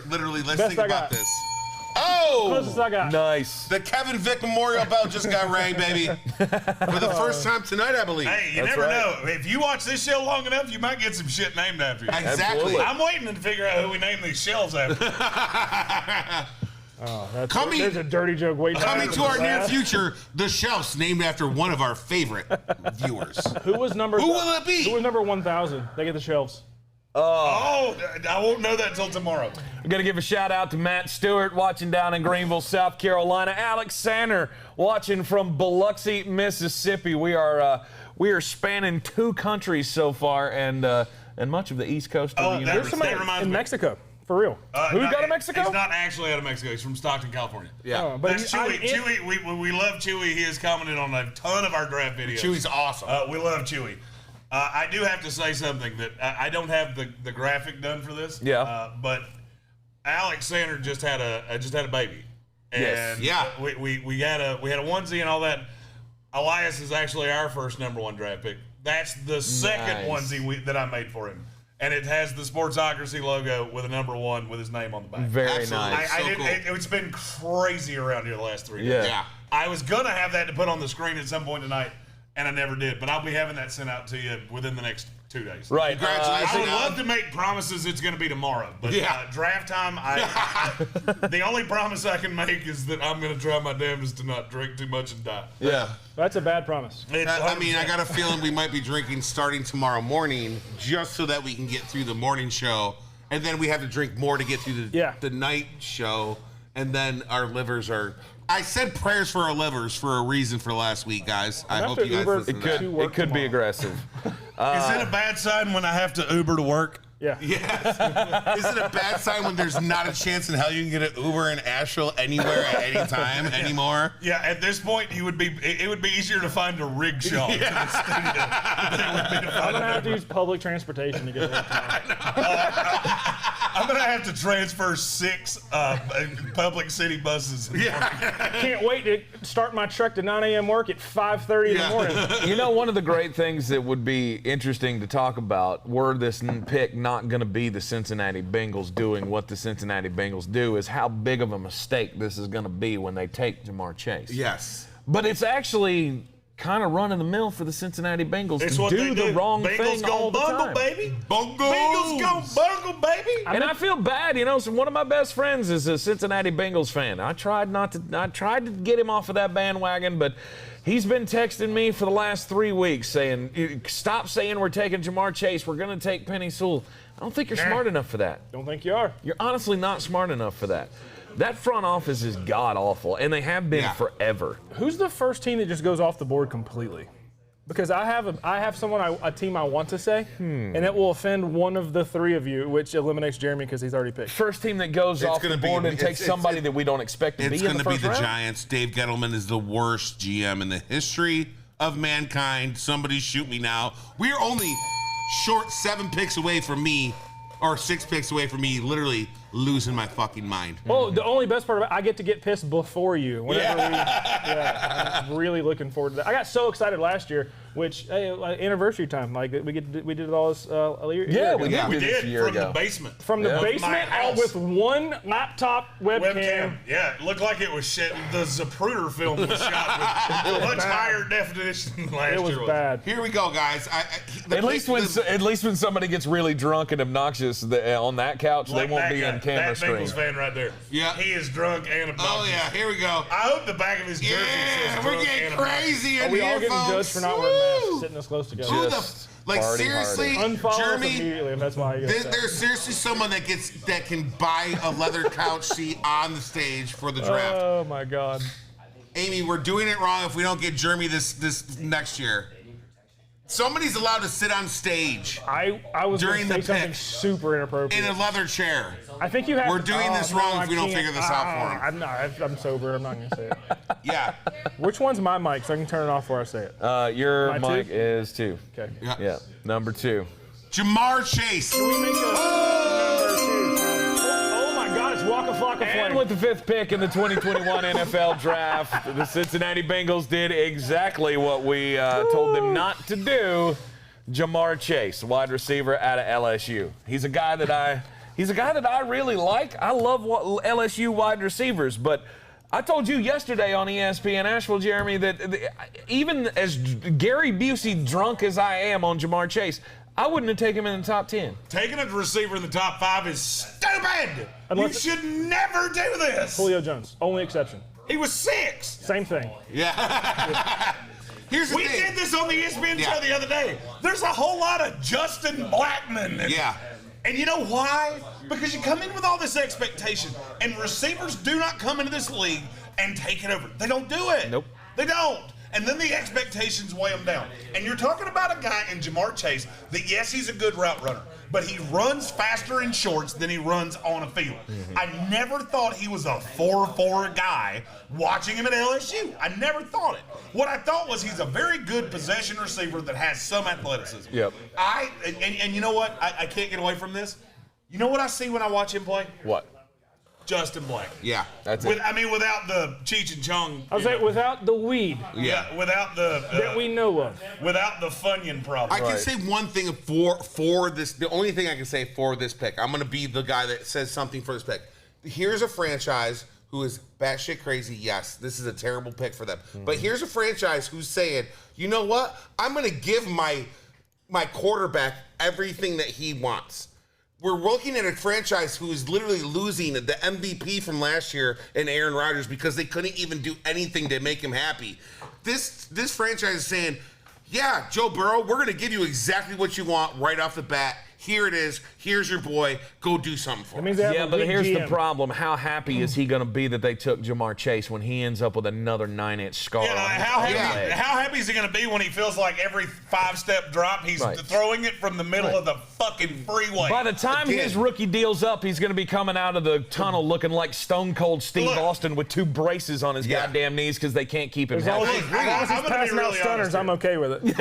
literally, let's think about this. Closest I got. Nice. The Kevin Vick Memorial Bell just got rang, baby. For the first time tonight, I believe. Hey, you never know. If you watch this show long enough, you might get some shit named after you. Exactly. Absolutely. I'm waiting to figure out who we name these shelves after. There's a dirty joke waiting. Coming to our near future, the shelves named after one of our favorite viewers. Who will it be? Who was number 1,000? They get the shelves. I won't know that until tomorrow. I'm going to give a shout out to Matt Stewart watching down in Greenville, South Carolina. Alex Sanner watching from Biloxi, Mississippi. We are spanning 2 countries so far and much of the East Coast of the United States. There's somebody in Mexico. For real. Who got to Mexico? He's not actually out of Mexico. He's from Stockton, California. Yeah. But that's Chewy. Chewy, we love Chewy. He has commented on a ton of our draft videos. Chewy's awesome. We love Chewy. I do have to say something that I don't have the graphic done for this. Yeah. But Alex Sander just had a baby. And we had a onesie and all that. Elias is actually our first number 1 draft pick. That's the second onesie that I made for him. And it has the Sportsocracy logo with a number 1 with his name on the back. Very nice. It's been crazy around here the last 3 days. Yeah. I was going to have that to put on the screen at some point tonight, and I never did. But I'll be having that sent out to you within the next 2 days. Right. Congratulations. I would love to make promises it's going to be tomorrow. But draft time, the only promise I can make is that I'm going to try my damnedest to not drink too much and die. Yeah. That's a bad promise. I got a feeling we might be drinking starting tomorrow morning just so that we can get through the morning show. And then we have to drink more to get through the night show. And then our livers are... I said prayers for our livers for a reason for last week, guys. I hope you guys listen to that. It could be aggressive. Is it a bad sign when I have to Uber to work? Yeah. Yes. Is it a bad sign when there's not a chance in hell you can get an Uber in Asheville anywhere at any time anymore? Yeah, at this point, it would be easier to find a rickshaw to the studio than it would be to find I'm going to have to use public transportation to get there tomorrow. I'm going to have to transfer 6 public city buses. I can't wait to start my trek to 9 a.m. work at 5:30 in the morning. One of the great things that would be interesting to talk about were this pick not going to be the Cincinnati Bengals doing what the Cincinnati Bengals do is how big of a mistake this is going to be when they take Jamar Chase. Yes. But it's actually kind of run of the mill for the Cincinnati Bengals to do the wrong thing all the time. Baby. Bengals gonna bungle, baby. And I feel bad, so one of my best friends is a Cincinnati Bengals fan. I tried to get him off of that bandwagon, but he's been texting me for the last 3 weeks saying, stop saying we're taking Jamar Chase. We're going to take Penny Sewell. I don't think you're smart enough for that. Don't think you are. You're honestly not smart enough for that. That front office is god-awful, and they have been forever. Who's the first team that just goes off the board completely? Because I have a team I want to say, and it will offend one of the 3 of you, which eliminates Jeremy because he's already picked. First team that goes off the board and takes somebody that we don't expect to be in the first round? It's going to be the Giants. Dave Gettleman is the worst GM in the history of mankind. Somebody shoot me now. We are only short 7 picks away from me, or 6 picks away from me, literally losing my fucking mind. Well, the only best part about it, I get to get pissed before you. I'm really looking forward to that. I got so excited last year Which anniversary time, like we did it all this a year Yeah, ago. we did We this a did year from ago. the basement. From the My basement house. with one laptop webcam. Yeah, it looked like it was shit. The Zapruder film was shot with much higher definition than last It was year. bad. Here we go, guys. At least when somebody gets really drunk and obnoxious on that couch, Like they won't that be guy, in camera that screen. Bengals fan right there. Yeah. He is drunk and obnoxious. Oh, yeah, here we go. I hope the back of his jersey says Yeah, drunk we're getting and obnoxious. crazy Are in we all here, getting folks. judged for not wearing masks, Woo! sitting this close together? Who Just like, party seriously, hardy. Unfollow us Jeremy, immediately, and that's why I get there's seriously someone that can buy a leather couch seat on the stage for the draft. Oh my God. Amy, we're doing it wrong if we don't get Jeremy this next year. Somebody's allowed to sit on stage I was going During to say the something pick. super inappropriate. in a leather chair. I think you have. We're doing this wrong if we don't I can't. figure this out for him. I'm not. I'm sober. I'm not going to say it. Yeah. Which one's my mic so I can turn it off before I say it? Your My mic two? is 2. Okay. Yeah, number 2. Jamar Chase. Can we make a number 2? Oh my God! It's Waka Flocka And Flame. with the 5th pick in the 2021 NFL Draft, the Cincinnati Bengals did exactly what we told them not to do. Jamar Chase, wide receiver out of LSU. He's a guy that I really like. I love LSU wide receivers, but I told you yesterday on ESPN Asheville, Jeremy, that even as Gary Busey drunk as I am on Jamar Chase, I wouldn't have taken him in the top 10. Taking a receiver in the top 5 is stupid. Unless- You should never do this. Julio Jones, only exception. He was 6. Same thing. Yeah. Here's the We thing. did this on the ESPN Yeah. show the other day. There's a whole lot of Justin Blackman. Yeah. And you know why? Because you come in with all this expectation, and receivers do not come into this league and take it over. They don't do it. Nope. They don't. And then the expectations weigh them down. And you're talking about a guy in Jamar Chase that, yes, he's a good route runner, but he runs faster in shorts than he runs on a field. Mm-hmm. I never thought he was a 4-4 guy watching him at LSU. I never thought it. What I thought was he's a very good possession receiver that has some athleticism. Yep. And you know what? I can't get away from this. You know what I see when I watch him play? What? Justin Black. Yeah. That's it. Without the Cheech and Chong. I was like, without the weed Yeah, without the that we know of. without the Funyun problem. I can say one thing for this. The only thing I can say for this pick, I'm going to be the guy that says something for this pick. Here's a franchise who is batshit crazy. Yes, this is a terrible pick for them. But here's a franchise who's saying, you know what? I'm going to give my quarterback everything that he wants. We're looking at a franchise who is literally losing the MVP from last year in Aaron Rodgers because they couldn't even do anything to make him happy. This franchise is saying, yeah, Joe Burrow, we're going to give you exactly what you want right off the bat. Here it is. Here's your boy. Go do something for That us. means they have Yeah, a but weak here's the GM. problem. How happy is he going to be that they took Jamar Chase when he ends up with another 9-inch scar Yeah, on his how leg? happy is he going to be when he feels like every 5-step drop he's Right. throwing it from the middle of the fucking freeway? By the time Again. his rookie deal's up, he's going to be coming out of the tunnel looking like Stone Cold Steve Look. Austin with 2 braces on his Yeah. goddamn knees because they can't keep him As long as healthy. he's, as long as he's I'm gonna be passing out really stunners, honest I'm here. okay with it.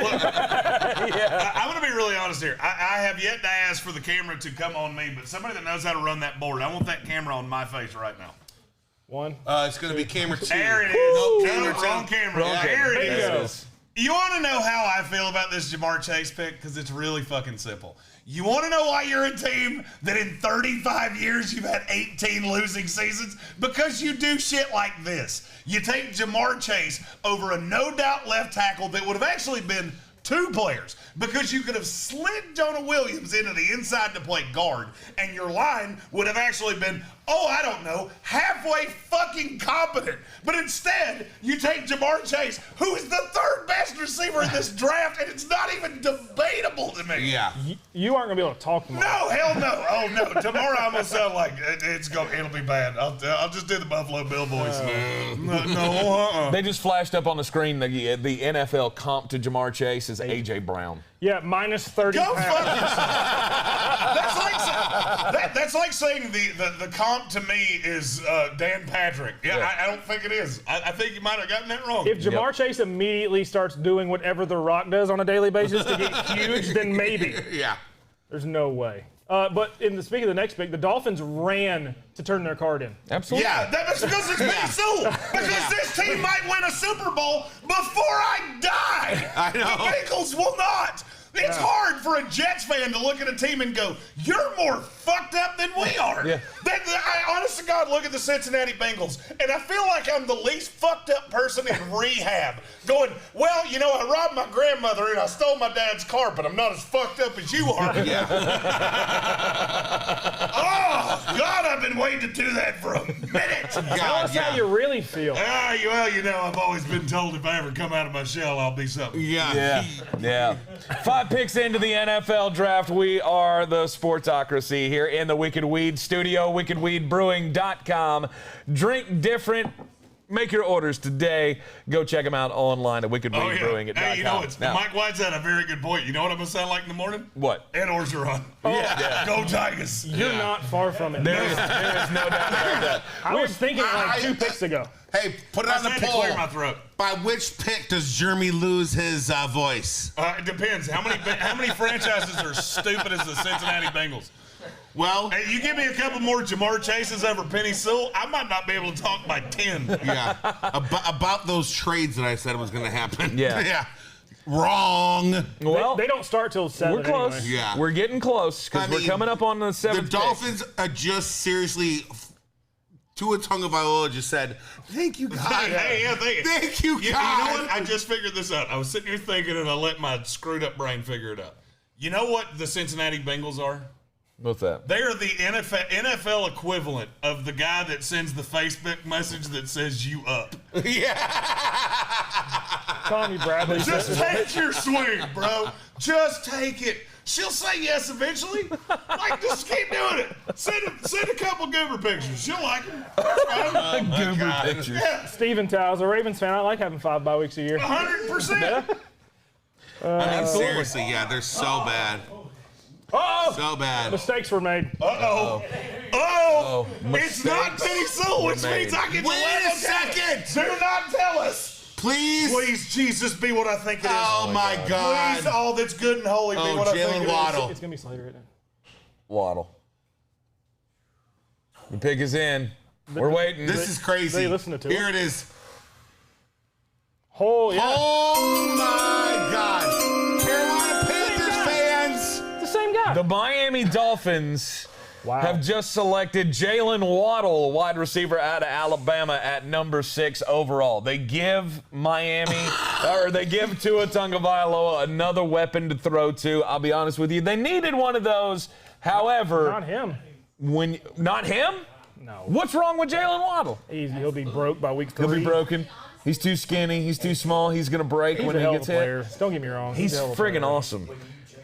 I'm going to be really honest here. I have yet to ask for the camera to come on me, but somebody that knows how to run that board, I want that camera on my face right now. One. It's going to be camera 2. There it is. Nope, No, camera 2. wrong camera. Wrong There camera. it Bingo. is. You want to know how I feel about this Jamar Chase pick? Because it's really fucking simple. You want to know why you're a team that in 35 years you've had 18 losing seasons? Because you do shit like this. You take Jamar Chase over a no-doubt left tackle that would have actually been 2 players, because you could have slid Jonah Williams into the inside to play guard, and your line would have actually been, I don't know, halfway fucking competent. But instead, you take Jamar Chase, who is the 3rd best receiver in this draft, and it's not even debatable to me. Yeah. You aren't gonna be able to talk tomorrow. No, hell no. Oh no. Tomorrow I'm gonna sound like it'll be bad. I'll just do the Buffalo Bill voice. No. They just flashed up on the screen the NFL comp to Jamar Chase is A.J. Brown. Yeah, minus 30 Go pounds. fuck yourself. That's like saying the comp to me is Dan Patrick. Yeah. I don't think it is. I think you might have gotten that wrong. If Jamar Chase immediately starts doing whatever The Rock does on a daily basis to get huge, then maybe. Yeah. There's no way. But speaking of the next pick, the Dolphins ran to turn their card in. Absolutely. Yeah. That's because it's been so. Because this team team might win a Super Bowl before I die. I know. The Bengals will not. It's hard for a Jets fan to look at a team and go, you're more fucked up than we are. Yeah. I honest to God look at the Cincinnati Bengals, and I feel like I'm the least fucked up person in rehab. Going, well, you know, I robbed my grandmother and I stole my dad's car, but I'm not as fucked up as you are. Yeah. Oh, God, I've been waiting to do that for a minute. Tell us how you really feel. Well, you know, I've always been told if I ever come out of my shell, I'll be something. Yeah. Yeah. 5 picks into the NFL draft. We are the Sportsocracy here in the Wicked Weed studio, wickedweedbrewing.com. Drink different. Make your orders today. Go check them out online at wickedweedbrewing.com. Hey, you know, Mike White's had a very good point. You know what I'm going to sound like in the morning? What? Ed Orgeron. Yeah. Go Tigers. You're not far from it. There is no doubt about that. I was thinking it like 2 picks ago. Hey, put it on the I had to poll. clear my throat. By which pick does Jeremy lose his voice? It depends. How many franchises are stupid as the Cincinnati Bengals? Well, Hey, you give me a couple more Jamar Chases over Penny Sewell, I might not be able to talk by 10. yeah. About those trades that I said was going to happen. Yeah. Yeah. Wrong. Well, They don't start till 7 we're close. anyway. Yeah. We're getting close because I we're mean, coming up on the 7th The pick. Dolphins are just seriously. Tua Tagovailoa just said, "Thank you, God. Thank you, God." You know what? I just figured this out. I was sitting here thinking, and I let my screwed up brain figure it out. You know what the Cincinnati Bengals are? What's that? They are the NFL equivalent of the guy that sends the Facebook message that says "you up." Tommy Bradley. Just take your swing, bro. Just take it. She'll say yes eventually. Like, just keep doing it. Send a couple goober pictures. She'll like them. Goober pictures. Yeah, Steven Tao, as a Ravens fan, I like having 5 bye weeks a year. 100%. I mean, seriously, yeah, they're so bad. Oh, So bad. Mistakes were made. oh, it's not Mistakes Penny Sewell, which were means I made. get to Wait let a second. Do not tell us. Please. Jesus, be what I think it is. Oh, my God. Please, all that's good and holy, be Oh, what I think Jalen it is. Waddle. It's going to be Slater right now. Waddle. The pick is in. We're waiting. This is crazy. They listened to it. Here it is. Oh, yeah. Oh, my God. Carolina Panthers fans. It's the same guy. The Miami Dolphins Wow. have just selected Jalen Waddle, wide receiver out of Alabama, at number 6 overall. They give Miami, or they give Tua Tagovailoa another weapon to throw to. I'll be honest with you, they needed one of those. However, Not him. not him? No. What's wrong with Jalen Waddle? He'll be broke by week 3. He'll be broken. He's too skinny. He's too small. He's going to break He's when a he hell of gets a hit. player. Don't get me wrong. He's a hell of a friggin' player. awesome.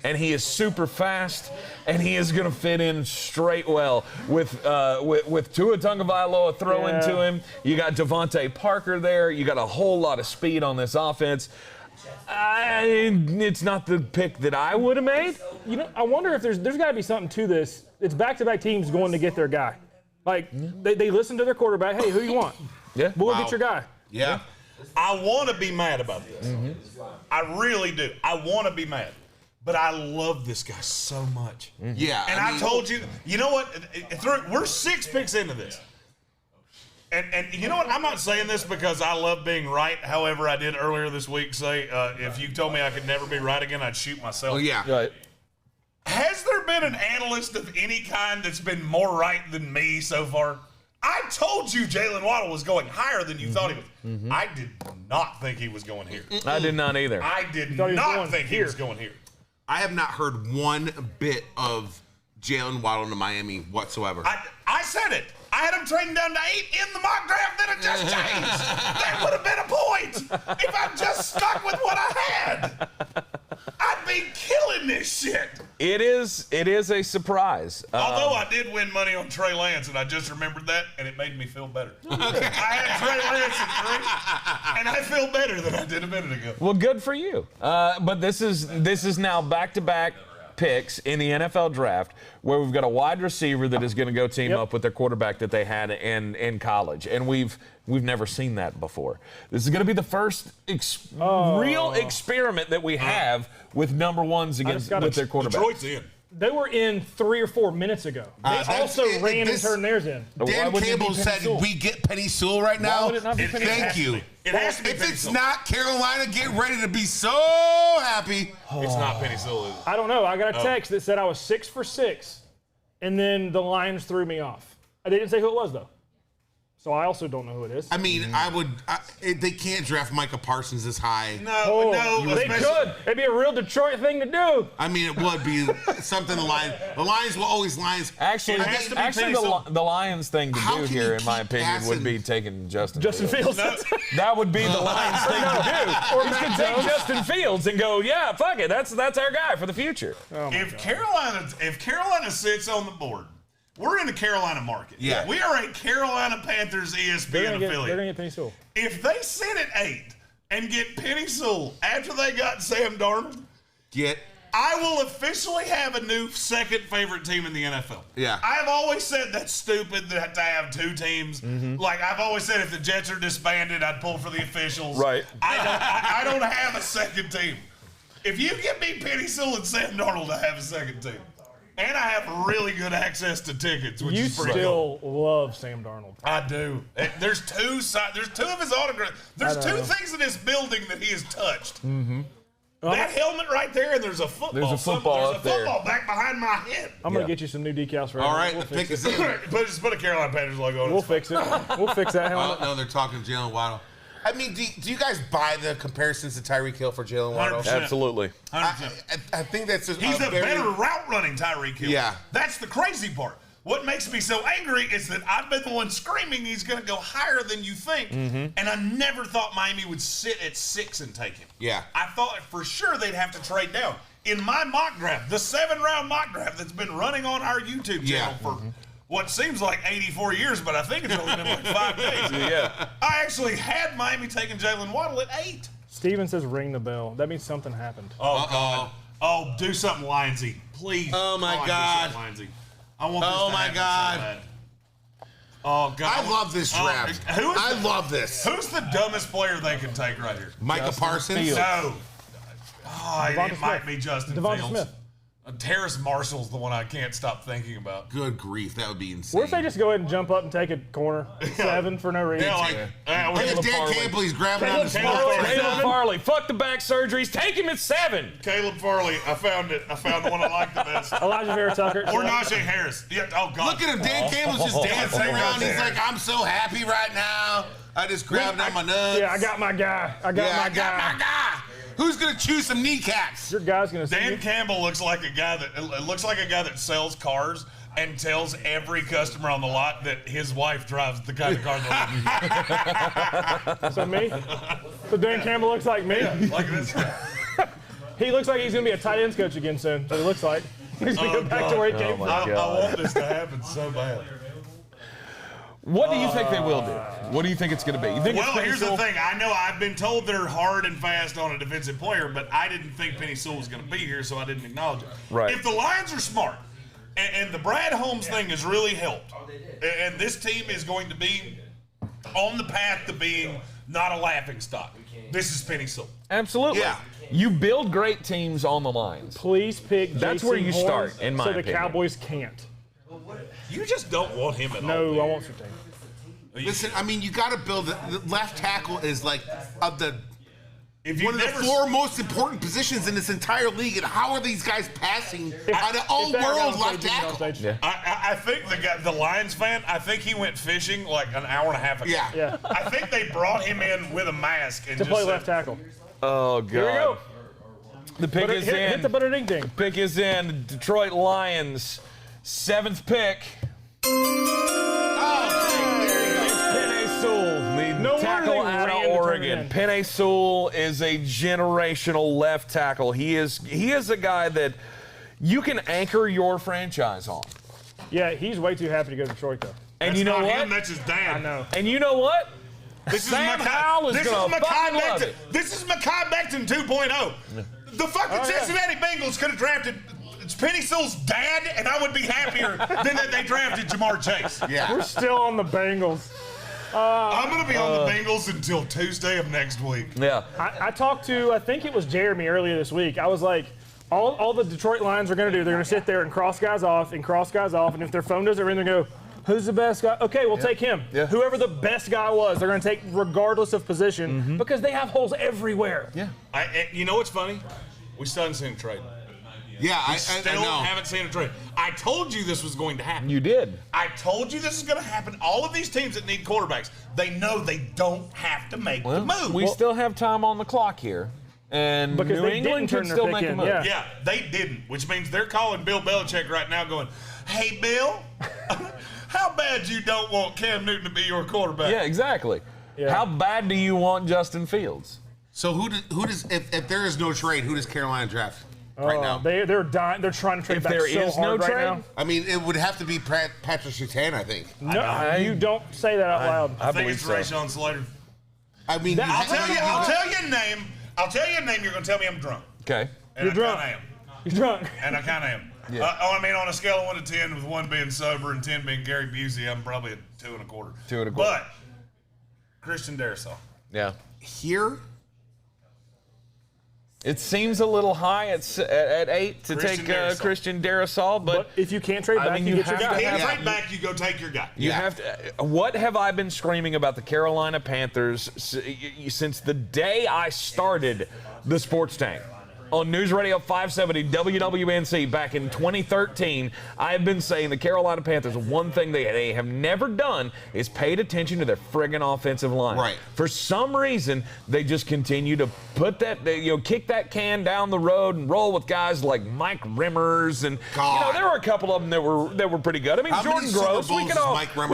And he is super fast, and he is going to fit in straight well with Tua Tagovailoa throwing to him. You got Devontae Parker there. You got a whole lot of speed on this offense. It's not the pick that I would have made. You know, I wonder if there's got to be something to this. It's back-to-back teams going to get their guy. Like, they listen to their quarterback. Hey, who you want? Yeah. We'll get your guy. Yeah. I want to be mad about this. I really do. I want to be mad. But I love this guy so much. Yeah. And I told you, you know what? We're 6 picks into this. And you know what? I'm not saying this because I love being right. However, I did earlier this week say, if you told me I could never be right again, I'd shoot myself. Oh, yeah. Right. Has there been an analyst of any kind that's been more right than me so far? I told you Jalen Waddle was going higher than you thought he was. I did not think he was going here. I did not either. I did thought he was not going think he here. was going here. I have not heard one bit of Jalen Waddle to Miami whatsoever. I said it. I had him trading down to 8 in the mock draft, then it just changed. That would have been a point if I just stuck with what I had. I'd be killing this shit. It is a surprise. Although I did win money on Trey Lance, and I just remembered that, and it made me feel better. I had Trey Lance at 3, and I feel better than I did a minute ago. Well, good for you. But this is now back-to-back picks in the NFL draft where we've got a wide receiver that is going to go team up with their quarterback that they had in college, and we've never seen that before. This is going to be the first real experiment that we have with number ones with their quarterback. Detroit's in. They were in 3 or 4 minutes ago. They also ran and turned theirs in. Dan Campbell said, we get Penny Sewell right now. would it not be Penny Sewell? Thank you. It has to be If Penny it's Sewell. not, Carolina, get ready to be so happy. It's not Penny Sewell, is it? I don't know. I got a text that said I was 6 for 6, and then the Lions threw me off. They didn't say who it was, though. So I also don't know who it is. I mean, they can't draft Micah Parsons this high. No. They could. It'd be a real Detroit thing to do. I mean, it would be something the Lions will always Lions. Actually, It has to be Penny the Sewell. Lions thing to How do can here, you in my keep opinion, would passing? be taking Justin Fields. That would be the Lions thing to do. Or He's Mac going to take Jones. Justin Fields and go, yeah, fuck it. That's our guy for the future. If Carolina sits on the board, we're in the Carolina market. Yeah. We are a Carolina Panthers They're ESPN going to affiliate. get Penny Sewell. If they sit at 8 and get Penny Sewell after they got Sam Darnold, I will officially have a new second favorite team in the NFL. Yeah. I've always said that's stupid to have 2 teams. Mm-hmm. Like I've always said, if the Jets are disbanded, I'd pull for the officials. Right. I don't have a second team. If you give me Penny Sewell and Sam Darnold, I have a second team. And I have really good access to tickets, which You is pretty cool. still love Sam Darnold. I do. There's 2 of his autographs. There's 2 things in this building that he has touched. Mm-hmm. That helmet right there, and there's a football. There's a football up there. There's a football back behind my head. I'm going to get you some new decals for All right, We'll the fix pick it. is in. Just put a Carolina Panthers logo on it. We'll fix it. We'll fix that Oh, helmet. no, they're talking Jalen Waddle. I mean, do you guys buy the comparisons to Tyreek Hill for Jalen Waddle? 100%. Absolutely. 100%. I think that's just He's a very, better route running Tyreek Hill. Yeah. That's the crazy part. What makes me so angry is that I've been the one screaming he's going to go higher than you think, and I never thought Miami would sit at 6 and take him. Yeah. I thought for sure they'd have to trade down. In my mock draft, the 7-round mock draft that's been running on our YouTube channel for what seems like 84 years, but I think it's only been like 5 days. Yeah. I actually had Miami taking Jalen Waddle at 8. Steven says ring the bell. That means something happened. Oh, God. Oh, do something, Lionsy. Please. Oh, my do God. something, Lionsy. I want this Oh, to my happen God. so bad. Oh, God. I love this draft. I love this. Who's the dumbest player they can take right here? Micah Parsons. Fields. No. Oh, Devonta it might Smith. be Justin Devonta Fields. Smith. Terrace Marshall's the one I can't stop thinking about. Good grief, that would be insane. What if they just go ahead and jump up and take a corner 7 for no reason? Yeah, like, Look at Dan Farley. Campbell, he's grabbing on his Caleb spot. Farley. Caleb Farley, fuck the back surgeries. Take him at 7. Caleb Farley, I found it. I found the one I like the best. Elijah Vera Tucker. Or Najee Harris. Yeah, oh, God. Look at him, Dan Campbell's just dancing around. He's like, I'm so happy right now. I just grabbed on my nuts. Yeah, I got my guy. I got my guy. Who's gonna chew some kneecaps? Your guy's gonna see Dan you. Campbell looks like a guy that sells cars and tells every customer on the lot that his wife drives the kind of car they're Is that me? So Dan Campbell looks like me. like this guy. He looks like he's gonna be a tight ends coach again soon. So he looks like he's gonna go back to where he came from. I want this to happen so bad. What do you think they will do? What do you think it's going to be? You think Well, it's Penny here's the Sewell? thing. I know I've been told they're hard and fast on a defensive player, but I didn't think Penny Sewell was going to be here, so I didn't acknowledge it. Right. If the Lions are smart, and the Brad Holmes thing has really helped, and this team is going to be on the path to being not a laughingstock, this is Penny Sewell. Absolutely. Yeah. You build great teams on the lines. Please pick. That's JC where you Horn start, in my so the opinion. Cowboys can't. You just don't want him at all. No, I won't Surtain. Listen, I mean, you got to build the left tackle is like of the If you one of the never 4 most important positions in this entire league. And how are these guys passing on an all-world left tackle? Yeah. I think the Lions fan, I think he went fishing like an hour and a half ago. Yeah. Yeah. I think they brought him in with a mask and To just play said, left tackle. Oh, God. Here we go. The pick is Hit the in. butter ding ding. Pick is in. Detroit Lions, 7th pick. Penei Sewell, the No wonder tackle they out ran of to turn it Oregon. in. Penei Sewell is a generational left tackle. He is a guy that you can anchor your franchise on. Yeah, he's way too happy to go to Detroit though. And That's you know not what? him, that's his dad. I know. And you know what? This Sam is Howell is gonna fucking love Becton. it. This is Mekhi Becton 2.0. The fucking Cincinnati Bengals could have drafted Penny Sewell's dad, and I would be happier than that they drafted Jamar Chase. Yeah. We're still on the Bengals. I'm going to be on the Bengals until Tuesday of next week. Yeah. I talked to, I think it was Jeremy earlier this week. I was like, All the Detroit Lions are going to do, they're going to sit there and cross guys off, and if their phone doesn't ring, they're going to go, who's the best guy? Okay, we'll take him. Yeah. Whoever the best guy was, they're going to take regardless of position because they have holes everywhere. Yeah. You know what's funny? We still haven't seen a trade. Yeah, I still haven't seen a trade. I told you this was going to happen. You did. I told you this is going to happen. All of these teams that need quarterbacks, they know they don't have to make the move. We still have time on the clock here. And because New England can still make a move. Yeah, they didn't, which means they're calling Bill Belichick right now going, hey, Bill, how bad you don't want Cam Newton to be your quarterback? Yeah, exactly. Yeah. How bad do you want Justin Fields? So who does if there is no trade, who does Carolina draft right now? They're dying. They're trying to trade if back there so is hard no right trade, now. I mean, it would have to be Patrick Surtain, I think. No, you don't say that out loud. I think it's Rashawn Slater. I mean, I'll tell you a name. I'll tell you a name. You're going to tell me I'm drunk. Okay. And You're drunk. I am. You're drunk. And I kind of am. Yeah. I mean, on a scale of 1 to 10, with 1 being sober and 10 being Gary Busey, I'm probably a 2.25. 2.25. But Christian Darrisaw. Yeah. Here, it seems a little high at 8 to Christian take Darrisaw. Christian Darrisaw, but if you can't trade back, you get your guy. You can't trade back, you go take your guy. you have to. What have I been screaming about the Carolina Panthers since the day I started the Sports Tank? On News Radio 570 WWNC back in 2013, I have been saying the Carolina Panthers, one thing they have never done is paid attention to their friggin' offensive line. Right. For some reason, they just continue to put that, kick that can down the road and roll with guys like Mike Rimmers and there were a couple of them that were pretty good. I mean, Jordan Gross. We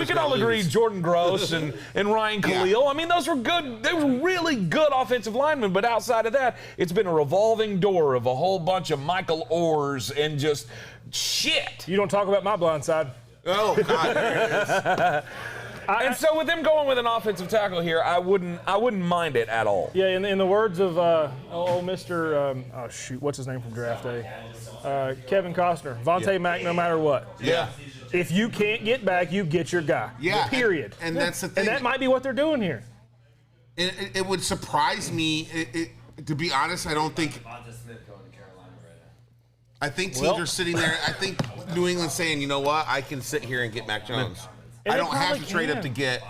can all agree Jordan Gross and Ryan Khalil. Yeah. I mean, those were good. They were really good offensive linemen. But outside of that, it's been a revolving door of a whole bunch of Michael Orrs and just shit. You don't talk about my blind side. oh God, there it is. And so with them going with an offensive tackle here, I wouldn't mind it at all. Yeah, in the words of Mr. What's his name from draft day? Kevin Costner. Vontae Mack, no matter what. Yeah. If you can't get back, you get your guy. Yeah. Period. And that's the thing. And that might be what they're doing here. It would surprise me. To be honest, I don't think. I think teams are sitting there. I think New England's saying, you know what? I can sit here and get Mac Jones. I don't have to trade up to get.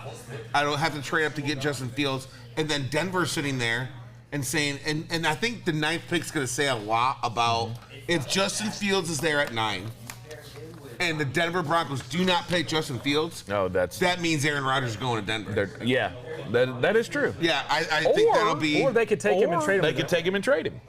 I don't have to trade up to get Justin Fields. And then Denver's sitting there and saying, and I think the 9th pick's going to say a lot about if Justin Fields is there at 9, and the Denver Broncos do not pay Justin Fields. No, that means Aaron Rodgers is going to Denver. Yeah, that is true. Yeah, I think that'll be. Or they could take him and trade him. They could take him and trade him.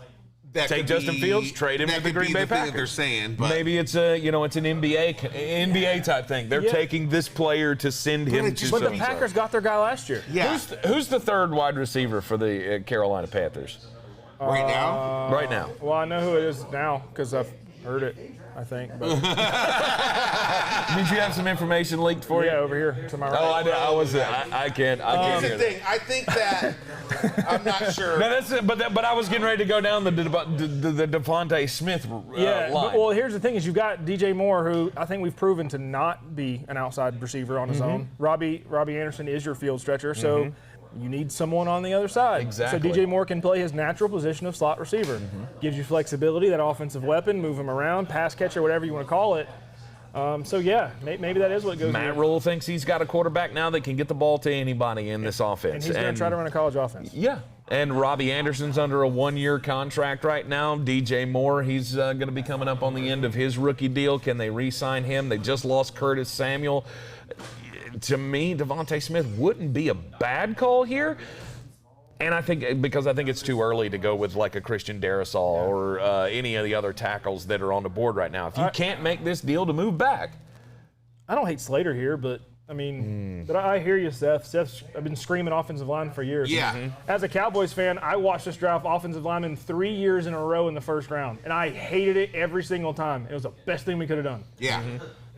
Take Justin Fields, trade him to the Green Bay Packers. That they're saying, but maybe it's it's an NBA type thing. They're taking this player to send him to. But the Packers got their guy last year. Yeah. Who's the third wide receiver for the Carolina Panthers? Right now? Right now. Well, I know who it is now because I've heard it, I think. But Did you have some information leaked for you? Yeah, over here to my right. Oh, I can't Here's hear the thing. I think that I'm not sure. No, that's it. But I was getting ready to go down the Devontae Smith line. Well, here's the thing: is you've got DJ Moore, who I think we've proven to not be an outside receiver on his own. Robbie Anderson is your field stretcher, so you need someone on the other side. Exactly. So DJ Moore can play his natural position of slot receiver. Gives you flexibility, that offensive weapon, move him around, pass catcher, whatever you want to call it. Maybe that is what goes. Matt Rule thinks he's got a quarterback now that can get the ball to anybody in this offense. And he's going to try to run a college offense. Yeah. And Robbie Anderson's under a 1-year contract right now. DJ Moore, he's going to be coming up on the end of his rookie deal. Can they re-sign him? They just lost Curtis Samuel. To me, Devontae Smith wouldn't be a bad call here. And I think it's too early to go with like a Christian Darrisaw or any of the other tackles that are on the board right now. If you can't make this deal to move back. I don't hate Slater here, but I mean, but I hear you, Seth. I've been screaming offensive line for years. Yeah. As a Cowboys fan, I watched us draft offensive linemen 3 years in a row in the first round, and I hated it every single time. It was the best thing we could have done. Yeah.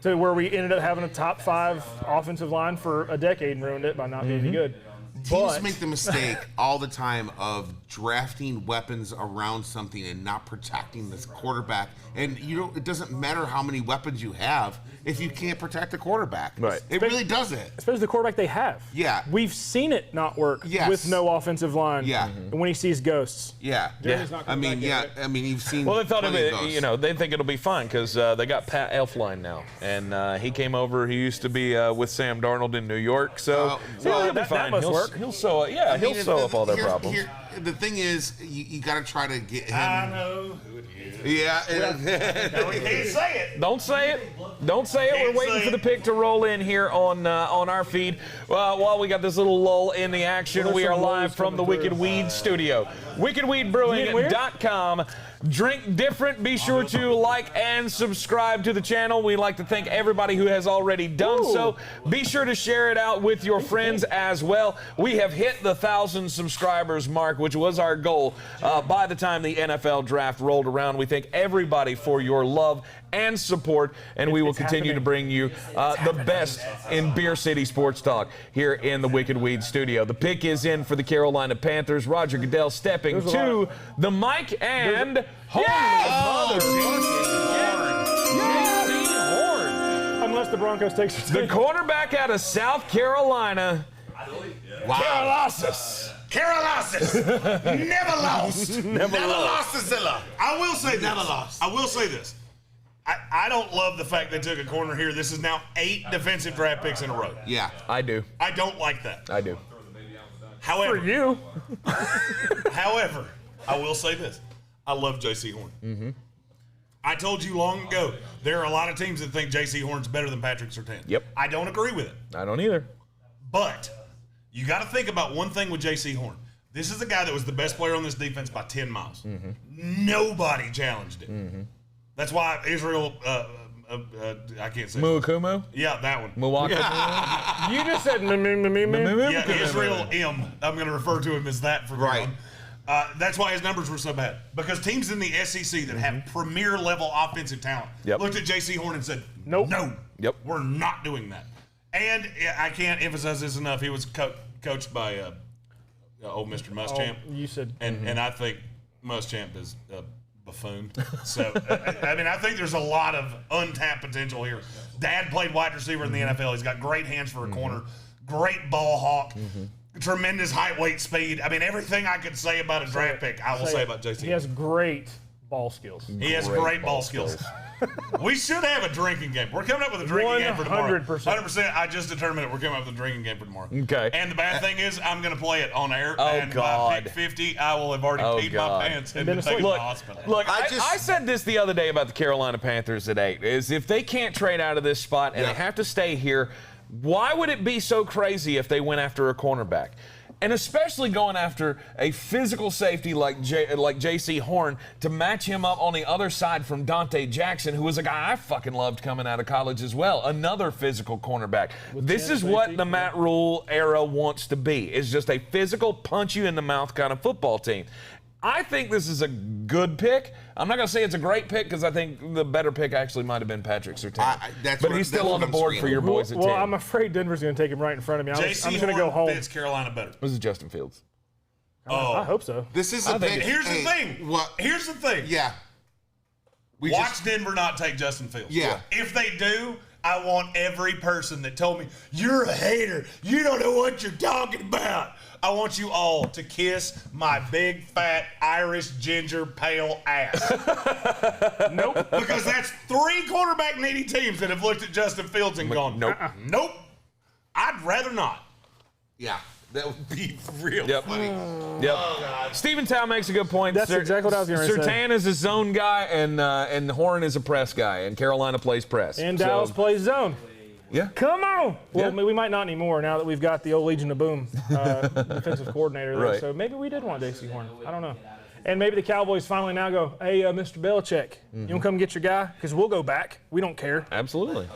To where we ended up having a top 5 offensive line for a decade and ruined it by not being any good. Teams make the mistake all the time of drafting weapons around something and not protecting this quarterback. And it doesn't matter how many weapons you have if you can't protect the quarterback. Right. It really doesn't. Especially the quarterback they have. Yeah. We've seen it not work Yes. with no offensive line. Yeah. And when he sees ghosts. Yeah. Jeremy's not coming back yet, right? I mean, you've seen. Well, they thought of plenty it, those. they think it'll be fine because they got Pat Elflein now. And he came over. He used to be with Sam Darnold in New York. So well, he'll be that fine. must He'll, work. he'll sew it. Yeah, he'll sew up all their problems. The thing is, you got to try to get him. I know who it is. Yeah. No, we can't say it. Don't say it. Don't say it. We're waiting for the pick to roll in here on our feed. While we got this little lull in the action, we are live from the Wicked Weed studio. WickedWeedBrewing.com. Drink different. Be sure to like and subscribe to the channel. We'd like to thank everybody who has already done so. Be sure to share it out with your friends as well. We have hit the 1,000 subscribers mark, which was our goal by the time the NFL draft rolled around. We thank everybody for your love and support, and we will continue to bring you the best in Beer City sports talk here in the Wicked Weed studio. The pick is in for the Carolina Panthers. Roger Goodell stepping to the mic, and Unless the Broncos take the quarterback out of South Carolina. Wow. Carolossus. Never lost. Never lost to Zilla. I will say this. Never lost. I will say this. I don't love the fact they took a corner here. This is now 8 defensive draft picks in a row. Yeah. I do. I don't like that. I do. However, For you. However, I will say this. I love J.C. Horn. Mm-hmm. I told you long ago, there are a lot of teams that think J.C. Horn's better than Patrick Surtain. Yep. I don't agree with it. I don't either. But you got to think about one thing with J.C. Horn. This is a guy that was the best player on this defense by 10 miles. Mm-hmm. Nobody challenged him. Mm-hmm. That's why Israel, I can't say. Muakumu? Yeah, that one. Milwaukee? You just said me. Yeah, Israel M. I'm going to refer to him as that from Right. now on. That's why his numbers were so bad. Because teams in the SEC that have premier level offensive talent looked at J.C. Horn and said, Nope. No, Yep. we're not doing that. And I can't emphasize this enough. He was coached by old Mr. Muschamp. You said. And I think Muschamp is a buffoon. So, I think there's a lot of untapped potential here. Dad played wide receiver in the NFL. He's got great hands for a corner, great ball hawk, tremendous height, weight, speed. Everything I could say about a draft pick, I will say about JC. He has great ball skills. He has great ball skills. We should have a drinking game. We're coming up with a drinking game for tomorrow. 100%. 100%. I just determined it. We're coming up with a drinking game for tomorrow. Okay. And the bad thing is, I'm going to play it on air. Oh, and God. by pick 50, I will have already peed my pants and been taken to the hospital. Look, I I said this the other day about the Carolina Panthers at 8, is if they can't trade out of this spot and they have to stay here, why would it be so crazy if they went after a cornerback? And especially going after a physical safety like J.C. Horn to match him up on the other side from Dante Jackson, who was a guy I fucking loved coming out of college as well. Another physical cornerback. This is what the Matt Rule era wants to be. It's just a physical, punch you in the mouth kind of football team. I think this is a good pick. I'm not going to say it's a great pick because I think the better pick actually might have been Patrick Surtain. But he's still on the board for your boys at 10. Well, I'm afraid Denver's going to take him right in front of me. I'm just JC going to go Horn home. fits Carolina better. This is Justin Fields. I hope so. This is a pick. Here's the thing. Here's the thing. Yeah. Watch Denver not take Justin Fields. Yeah. If they do, I want every person that told me, you're a hater, you don't know what you're talking about. I want you all to kiss my big, fat, Irish, ginger, pale ass. Nope. Because that's 3 quarterback needy teams that have looked at Justin Fields and gone, nope. Nope. I'd rather not. Yeah. That would be real funny. Yep. Oh, God. Stephen Tao makes a good point. That's exactly what I was going to say. Surtain is a zone guy, and Horn is a press guy, and Carolina plays press. And Dallas plays zone. Yeah. Come on. Well, Yeah. we might not anymore now that we've got the old Legion of Boom defensive coordinator there. Right. So maybe we did want J.C. Horn. I don't know. And maybe the Cowboys finally now go, hey, Mr. Belichick, you want to come get your guy? Because we'll go back. We don't care. Absolutely.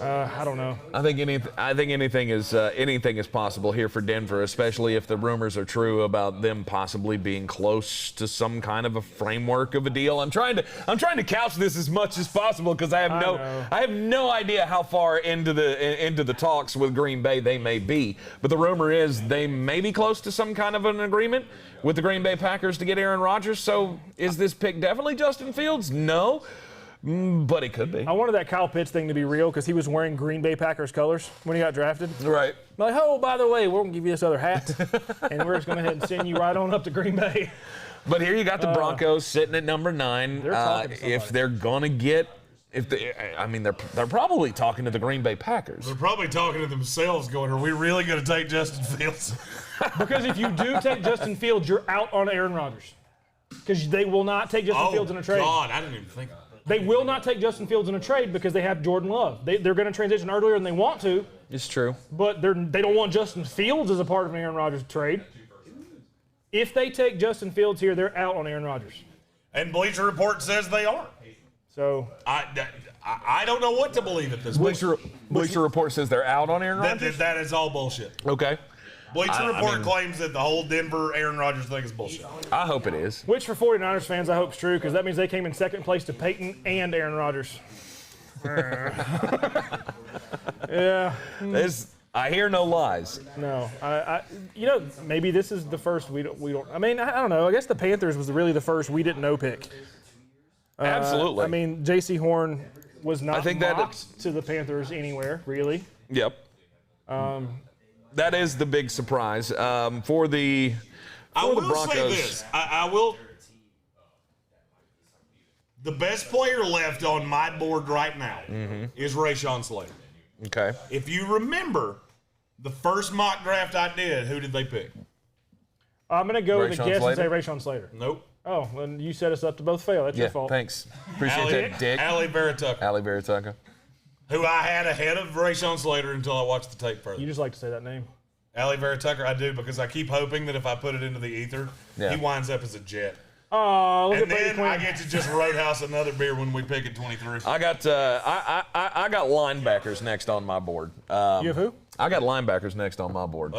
I don't know. I think anything is possible here for Denver, especially if the rumors are true about them possibly being close to some kind of a framework of a deal. I'm trying to couch this as much as possible because I have no idea how far into the talks with Green Bay they may be. But the rumor is they may be close to some kind of an agreement with the Green Bay Packers to get Aaron Rodgers. So is this pick definitely Justin Fields? No. But it could be. I wanted that Kyle Pitts thing to be real because he was wearing Green Bay Packers colors when he got drafted. Right. Like, oh, by the way, we're going to give you this other hat, and we're just going to go ahead and send you right on up to Green Bay. But here you got the Broncos sitting at number 9. They're talking to somebody. If they're going to get, they're probably talking to the Green Bay Packers. They're probably talking to themselves going, are we really going to take Justin Fields? Because if you do take Justin Fields, you're out on Aaron Rodgers. Because they will not take Justin Fields in a trade. Oh, God, I didn't even think of that. They will not take Justin Fields in a trade because they have Jordan Love. They're going to transition earlier than they want to. It's true. But they don't want Justin Fields as a part of an Aaron Rodgers trade. If they take Justin Fields here, they're out on Aaron Rodgers. And Bleacher Report says they are. So I don't know what to believe at this point. Bleacher Report says they're out on Aaron Rodgers? That is all bullshit. Okay. Bleacher Report claims that the whole Denver Aaron Rodgers thing is bullshit. I hope it is. which for 49ers fans I hope is true because that means they came in second place to Peyton and Aaron Rodgers. Yeah. I hear no lies. No. Maybe this is the first we don't. I mean, I don't know. I guess the Panthers was really the first we didn't know pick. Absolutely. I mean, J.C. Horn was not that mocked to the Panthers anywhere, really. Yep. That is the big surprise for the Broncos. Say this. I will. The best player left on my board right now is Rashawn Slater. Okay. If you remember, the first mock draft I did, who did they pick? I'm going to go with a guess and say Slater? Rashawn Slater. Nope. Oh, then you set us up to both fail. That's your fault. Thanks. Appreciate that, Dick. Ali Baratucker. Ali Baratucker. Who I had ahead of Rashawn Slater until I watched the tape further. You just like to say that name. Ali Baratucker, I do, because I keep hoping that if I put it into the ether, he winds up as a Jet. Oh, look And at Brady then Quinn. I get to just roadhouse another beer when we pick at 23. I got linebackers next on my board. You have who? I got linebackers next on my board.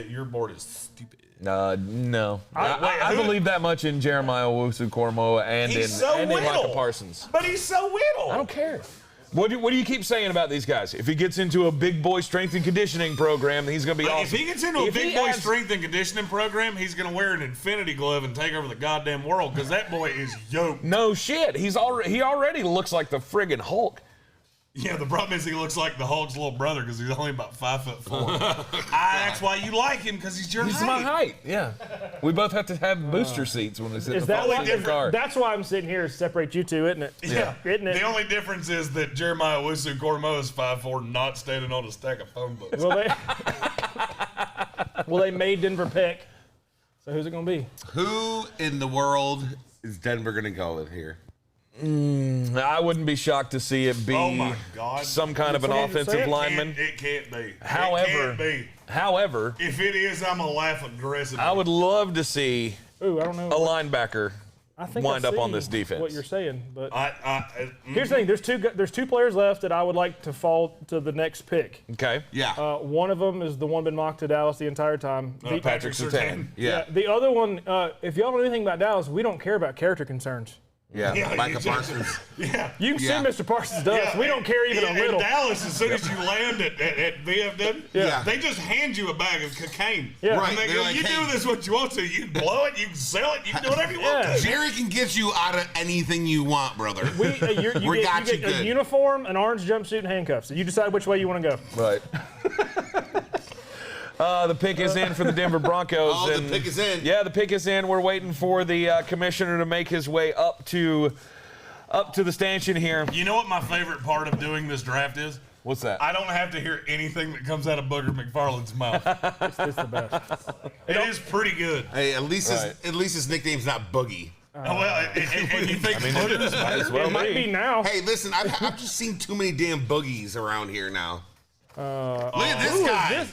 Your board is stupid. No. I believe that much in Jeremiah Owusu-Koramoah and in Micah Parsons. But he's so whittle. I don't care. What do you keep saying about these guys? If he gets into a big boy strength and conditioning program, he's going to be awesome. If he gets into a big boy strength and conditioning program, he's going to wear an infinity glove and take over the goddamn world because that boy is yoked. No shit. He already looks like the friggin' Hulk. Yeah, the problem is he looks like the Hulk's little brother because he's only about 5'4". That's why you like him, because he's your height. He's my height. Yeah. We both have to have booster seats when we sit in the car. That's why I'm sitting here to separate you two, isn't it? Yeah. Isn't it? The only difference is that Jeremiah Owusu-Koramoah is 5'4", not standing on a stack of phone books. Well, they made Denver pick. So who's it going to be? Who in the world is Denver going to go with here? I wouldn't be shocked to see it be some kind of an offensive lineman. It can't be. However, if it is, I'm going to laugh aggressively. I would love to see I don't know. a linebacker wind up on this defense. What you're saying, but here's the thing: there's two players left that I would like to fall to the next pick. Okay. Yeah. One of them is the one been mocked to Dallas the entire time. Patrick Surtain. Yeah. The other one, if y'all know anything about Dallas, we don't care about character concerns. Yeah, Micah Parsons. Yeah. You can sue Mr. Parsons does. Yeah, we don't care even a little. In Dallas, as soon as you land at VFW, they just hand you a bag of cocaine. Yeah. Right. And they go, like, you do this what you want to. You can blow it, you can sell it, you can do whatever you want to. Jerry can get you out of anything you want, brother. You get a uniform, an orange jumpsuit, and handcuffs. So you decide which way you want to go. Right. The pick is in for the Denver Broncos. The pick is in. Yeah, the pick is in. We're waiting for the commissioner to make his way up to the stanchion here. You know what my favorite part of doing this draft is? What's that? I don't have to hear anything that comes out of Booger McFarland's mouth. It's the best. It is pretty good. Hey, at least his nickname's not Boogie. And you think Booger's It might be now. Hey, listen, I've just seen too many damn boogies around here now. Look at this guy.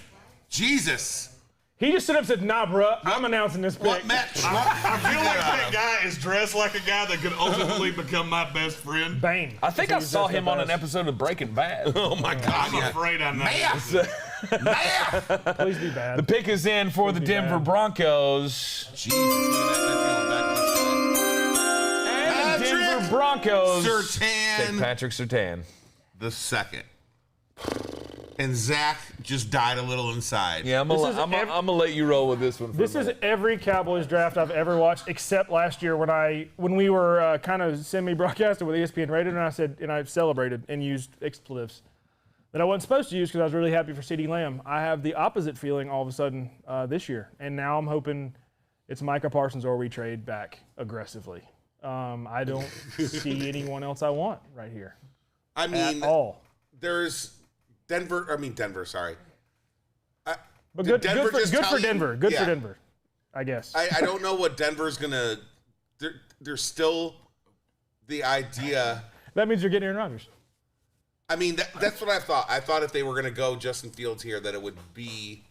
Jesus. He just stood up and said, nah, bruh, I'm announcing this pick. What match? I feel like that guy is dressed like a guy that could ultimately become my best friend. Bane. I think I saw him on an episode of Breaking Bad. Oh, my God. I'm afraid I know. Math. Please be bad. The pick is in for the Denver Broncos. Jesus, look at that. And the Denver Broncos take Surtain Patrick Surtain. the second. And Zach just died a little inside. Yeah, I'm gonna let you roll with this one. This is every Cowboys draft I've ever watched, except last year when we were kind of semi-broadcasted with ESPN Radio, and I celebrated and used expletives that I wasn't supposed to use because I was really happy for CeeDee Lamb. I have the opposite feeling all of a sudden this year, and now I'm hoping it's Micah Parsons or we trade back aggressively. I don't see anyone else I want right here. I mean, at all. There's Denver, sorry. But good for you? Denver. Good Yeah. for Denver, I guess. I don't know what Denver's going to – there's still the idea – That means you're getting Aaron Rodgers. I mean, that's what I thought. I thought if they were going to go Justin Fields here that it would be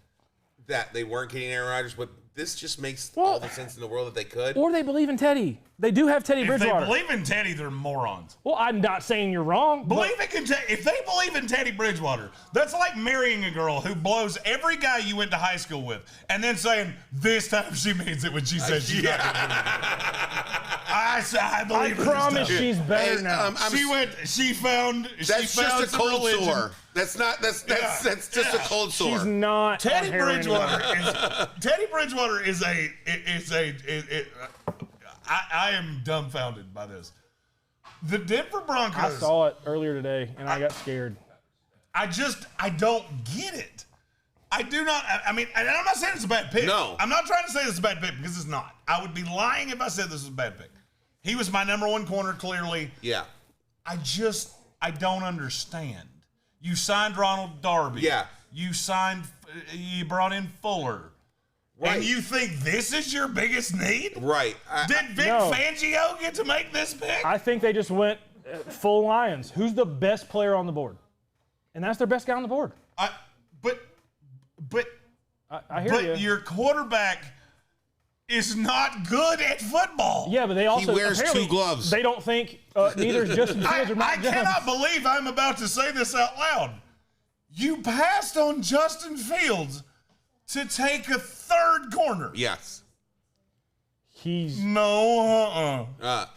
that they weren't getting Aaron Rodgers, but this just makes all the sense in the world that they could. Or they believe in Teddy. They do have Teddy If Bridgewater. they believe in Teddy, they're morons. Well, I'm not saying you're wrong. If they believe in Teddy Bridgewater, that's like marrying a girl who blows every guy you went to high school with, and then saying this time she means it when she says she's not gonna do it. I believe I promise she's better now. She found That's just a some cold religion. sore. That's just a cold sore. She's not Teddy on heroin Bridgewater is I am dumbfounded by this. The Denver Broncos. I saw it earlier today, and I got scared. I don't get it. I do not. I mean, and I'm not saying it's a bad pick. No. I'm not trying to say this is a bad pick because it's not. I would be lying if I said this was a bad pick. He was my number one corner, clearly. Yeah. I don't understand. You signed Ronald Darby. Yeah. You brought in Fuller. Right. And you think this is your biggest need? Right. Did Vic No. Fangio get to make this pick? I think they just went full Lions. Who's the best player on the board? And that's their best guy on the board. But I hear you. your quarterback is not good at football. Yeah, but they also He wears apparently 2 gloves. They don't think neither is Justin Fields or I Mac Jones. cannot believe I'm about to say this out loud. You passed on Justin Fields to take a third corner. Yes. He's No, I'm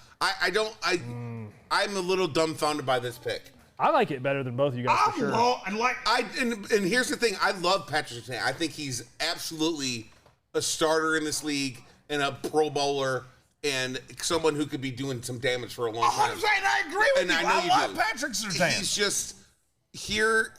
a little dumbfounded by this pick. I like it better than both of you guys for sure. And here's the thing. I love Patrick Surtain. I think he's absolutely a starter in this league and a Pro Bowler and someone who could be doing some damage for a long time. I'm saying I agree with And you. I know you love do. Patrick Surtain. He's just here.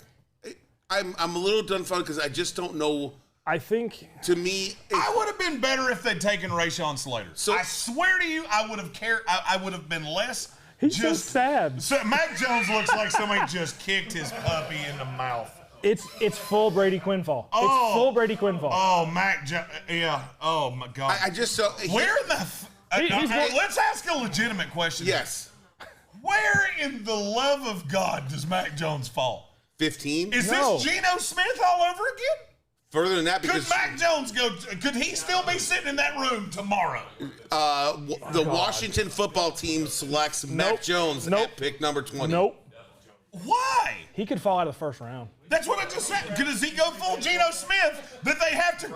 I'm a little dumbfounded because I just don't know. I think To me, I would have been better if they'd taken Rashawn Slater. So- I swear to you, I would have cared. I would have been less. he's so sad. So Mac Jones looks like somebody just kicked his puppy in the mouth. It's full Brady Quinn fall. Oh. It's full Brady Quinn fall. Oh, Mac Jones. Yeah. Oh my God. I just so Where in the? He's going- let's ask a legitimate question. Yes, Where in the love of God does Mac Jones fall? 15. Is No. this Geno Smith all over again? Further than that, Could because Mac Jones go? Could he still be sitting in that room tomorrow? the Washington football team selects Mac Nope. Jones Nope. at pick number 20. Nope. Why? He could fall out of the first round. That's what I just said. Does he go full Geno Smith? That they have to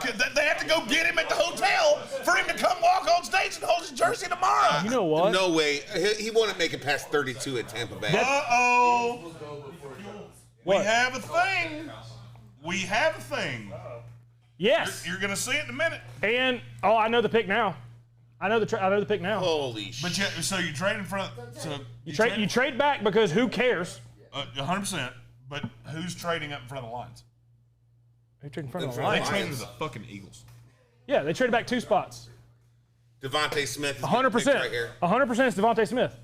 go get him at the hotel for him to come walk on stage and hold his jersey tomorrow. You know what? No way. He wouldn't make it past 32 at Tampa Bay. Uh-oh. We What? have a thing. We have a thing. Yes. You're gonna see it in a minute. And I know the pick now. I know the pick now. Holy shit. But so you trade in front. So You trade back because who cares? 100%. But who's trading up in front of the lines? Who traded in front of the In front line? of the Traded Lions. to the fucking Eagles. Yeah, they traded back 2 spots. Devontae Smith is 100%. right here. 100% is Devontae Smith.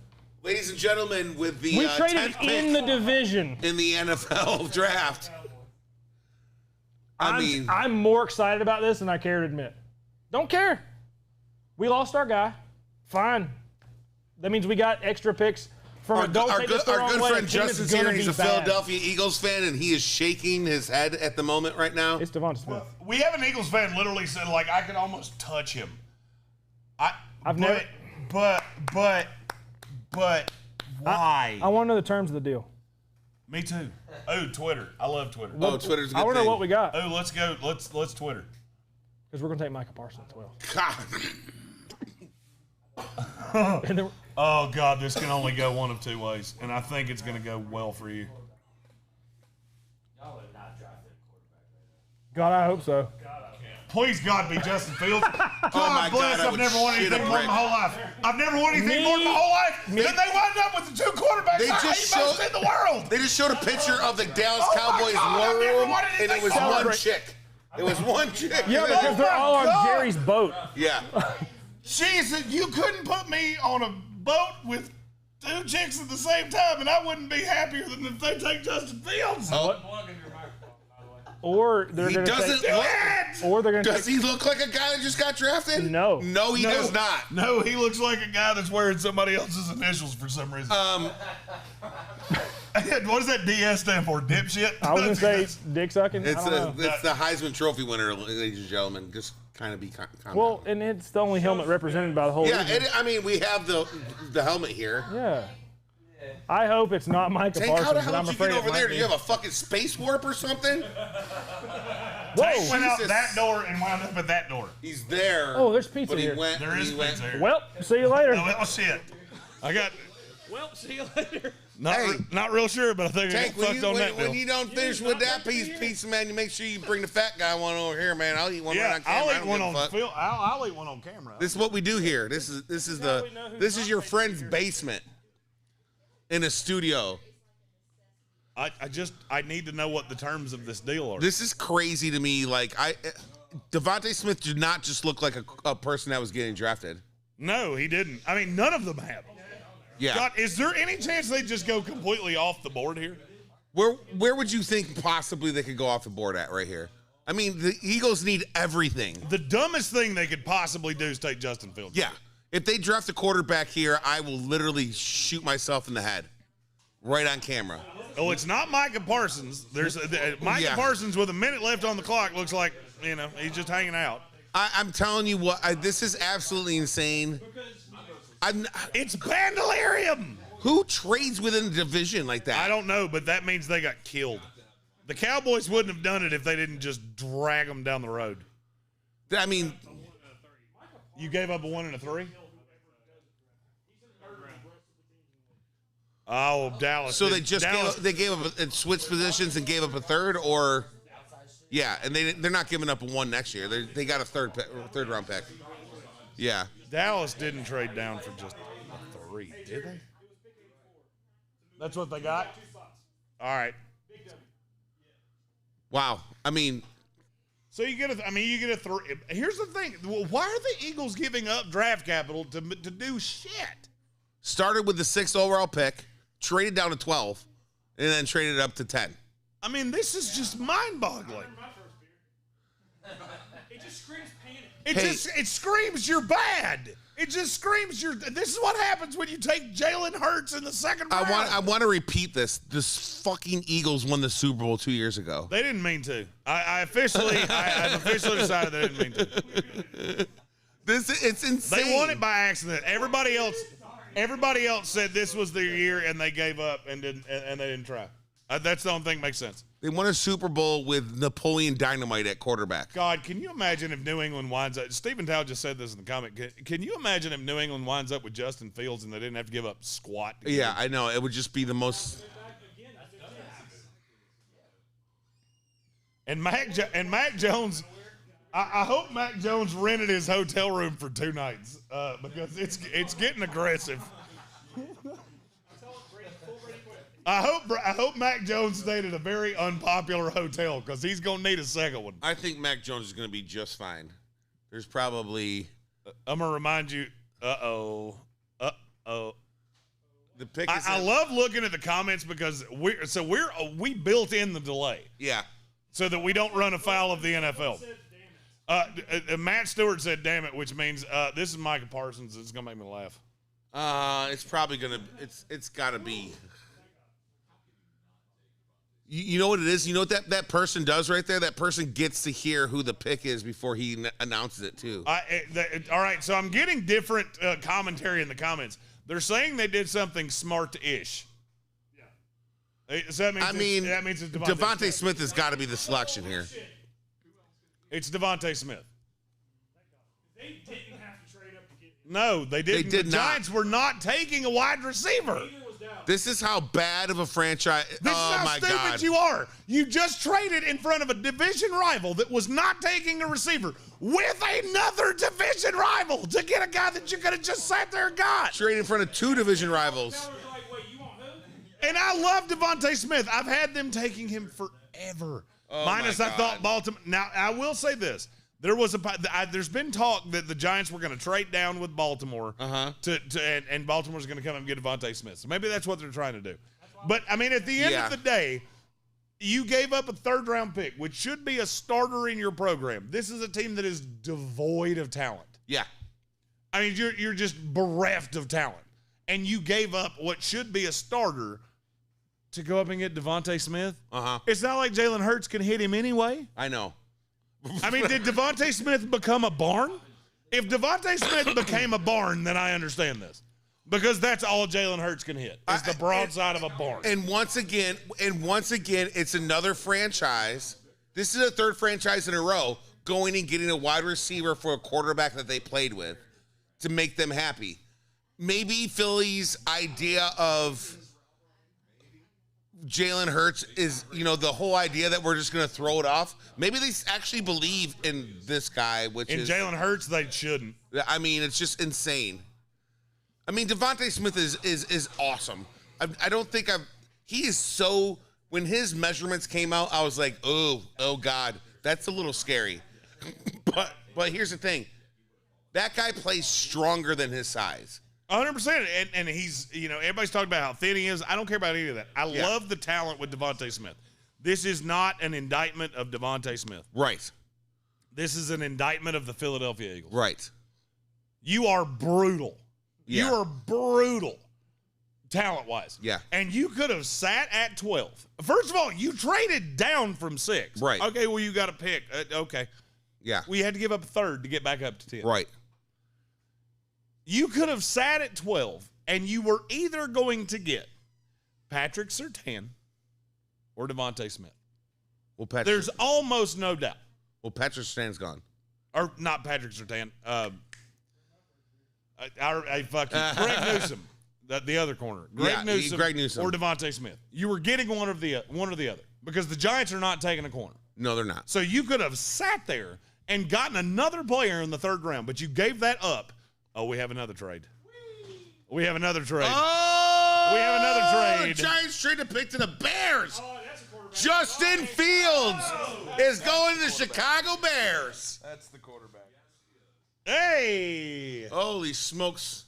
Ladies and gentlemen, with the We traded 10th pick in the division. in the NFL draft. I'm more excited about this than I care to admit. Don't care. We lost our guy. Fine. That means we got extra picks From a don't Our take good this the wrong way, friend a team that's Justin's here, gonna and he's be a bad. Philadelphia Eagles fan, and he is shaking his head at the moment right now. It's Devonta Smith. We have an Eagles fan literally said, like, I could almost touch him. But why? I want to know the terms of the deal. Me too. Oh, Twitter. I love Twitter. Oh, Twitter's a good I want to thing. know what we got Oh, let's go. Let's Twitter. because we're going to take Micah Parsons at 12. God. And then, Oh, God, this can only go one of two ways, and I think it's going to go well for you. God, I hope so. Please, God, be Justin Fields. God my bless. God, I I've would never wanted shit anything a more in my brick. whole life. I've never wanted anything more in my whole life. Then they wound up with the two quarterbacks They I just hate most showed- in the world. They just showed a picture of the Dallas Oh my Cowboys God, I've never room, wanted and it was anything one more. chick. It was one chick. Yeah, because they're all on God. Jerry's boat. Yeah. She said, you couldn't put me on a boat with two chicks at the same time, and I wouldn't be happier than if they take Justin Fields. Or they're He going to doesn't take. look. Or they're going to Does take. he look like a guy that just got drafted? No. No, he does not. No, he looks like a guy that's wearing somebody else's initials for some reason. What does that DS stand for? Dipshit? I was going to say dick sucking. It's I don't know. it's the Heisman Trophy winner, ladies and gentlemen. Just kind of be calm. Well, and it's the only helmet represented by the whole yeah, league. I mean, we have the helmet here. Yeah. I hope it's not Micah Tank, Parsons, how the but hell I'm did you afraid get it over might there? be. Do you have a fucking space warp or something? Tank went out Jesus. that door and wound up at that door. He's there. Oh, there's pizza but he here. went. There is he went- pizza here. Well, see you later. Oh, well, shit. I got Well, see you later. not real sure, but I think Tank, I got fucked on that when deal. you don't finish with that piece, man, you make sure you bring the fat guy one over here, man. I'll eat one right on camera. I'll I eat don't one give a on fuck. film. I'll eat one on camera. This is what we do here. This is your friend's basement in a studio. I need to know what the terms of this deal are. This is crazy to me. Like Devontae Smith did not just look like a person that was getting drafted. No, he didn't. I mean, none of them have. Yeah. God, is there any chance they just go completely off the board here? Where would you think possibly they could go off the board at right here? I mean, the Eagles need everything. The dumbest thing they could possibly do is take Justin Fields. Yeah. If they draft a quarterback here, I will literally shoot myself in the head. Right on camera. Oh, it's not Micah Parsons. There's Micah Yeah. Parsons with a minute left on the clock. Looks like, he's just hanging out. I'm telling you what, this is absolutely insane. It's Bandalarium. Who trades within a division like that? I don't know, but that means they got killed. The Cowboys wouldn't have done it if they didn't just drag them down the road. I mean, You gave up a 1 and a 3? Oh, Dallas. so they just Dallas, gave up switched positions and gave up a third, or yeah, and they're not giving up a 1 next year. They got a third round pick. Yeah. Dallas didn't trade down for just a 3, did they? That's what they got? All right. Wow. I mean, So you get a 3. Here's the thing. Well, why are the Eagles giving up draft capital to do shit? started with the 6th overall pick, traded down to 12, and then traded up to 10. I mean, this is just mind-boggling. It just screams panic. It screams you're bad. It just screams this is what happens when you take Jalen Hurts in the second round. I want to repeat this. This fucking Eagles won the Super Bowl 2 years ago. They didn't mean to. I've officially decided they didn't mean to. It's insane. They won it by accident. Everybody else said this was their year, and they gave up and they didn't try. That's the only thing that makes sense. They won a Super Bowl with Napoleon Dynamite at quarterback. God, can you imagine if New England winds up? Stephen Tao just said this in the comment. Can you imagine if New England winds up with Justin Fields and they didn't have to give up squat? Yeah, I know. It would just be the most. And Mac Jones. I hope Mac Jones rented his hotel room for 2 nights because it's getting aggressive. I hope Mac Jones stayed at a very unpopular hotel because he's gonna need a second one. I think Mac Jones is going to be just fine. There's probably. I'm gonna remind you. The pick is. I love looking at the comments because we built in the delay Yeah. so that we don't run afoul of the NFL. Matt Stewart said, "Damn it," which means this is Micah Parsons. It's gonna make me laugh. It's probably gonna. It's gotta be. You know what it is? You know what that person does right there? That person gets to hear who the pick is before he announces it too. All right, so I'm getting different commentary in the comments. They're saying they did something smart-ish. Yeah. So that means it's Devontae Smith has got to be the selection here. It's Devontae Smith. They didn't have to trade up to get him. No, they didn't. They did the not. Giants were not taking a wide receiver. This is how bad of a franchise. This is how stupid you are. You just traded in front of a division rival that was not taking a receiver with another division rival to get a guy that you could have just sat there and got. Trade in front of 2 division rivals. And I love Devontae Smith. I've had them taking him forever. Minus I thought Baltimore. Now, I will say this. There's been talk that the Giants were going to trade down with Baltimore and Baltimore's going to come and get Devontae Smith. So maybe that's what they're trying to do. But, I mean, at the end of the day, you gave up a third-round pick, which should be a starter in your program. This is a team that is devoid of talent. Yeah. I mean, you're just bereft of talent. And you gave up what should be a starter to go up and get Devontae Smith? It's not like Jalen Hurts can hit him anyway. I know. I mean, did Devontae Smith become a barn? If Devontae Smith became a barn, then I understand this. Because that's all Jalen Hurts can hit, is the broadside of a barn. And once again, it's another franchise. This is a third franchise in a row going and getting a wide receiver for a quarterback that they played with to make them happy. Maybe Philly's idea of Jalen Hurts is, the whole idea that we're just going to throw it off. Maybe they actually believe in this guy, in Jalen Hurts, they shouldn't. I mean, it's just insane. I mean, Devontae Smith is awesome. I don't think he is so, when his measurements came out, I was like, oh God, that's a little scary. But here's the thing. That guy plays stronger than his size. 100%. And he's, everybody's talking about how thin he is. I don't care about any of that. I love the talent with Devontae Smith. This is not an indictment of Devontae Smith. Right. This is an indictment of the Philadelphia Eagles. Right. You are brutal. Yeah. You are brutal talent-wise. Yeah. And you could have sat at 12. First of all, you traded down from 6. Right. Okay, well, you got a pick. Okay. Yeah. We had to give up a third to get back up to 10. Right. You could have sat at 12, and you were either going to get Patrick Surtain or Devontae Smith. Well, there's almost no doubt. Well, Patrick Surtain's gone. Or not Patrick Surtain. Greg Newsome, the other corner. Greg Newsome or Devontae Smith. You were getting one or the other because the Giants are not taking a corner. No, they're not. So you could have sat there and gotten another player in the third round, but you gave that up. Oh, we have another trade. We have another trade. Oh! We have another trade. The Giants trade a pick to the Bears. Justin Fields is going to the Chicago Bears. That's the quarterback. Hey! Holy smokes.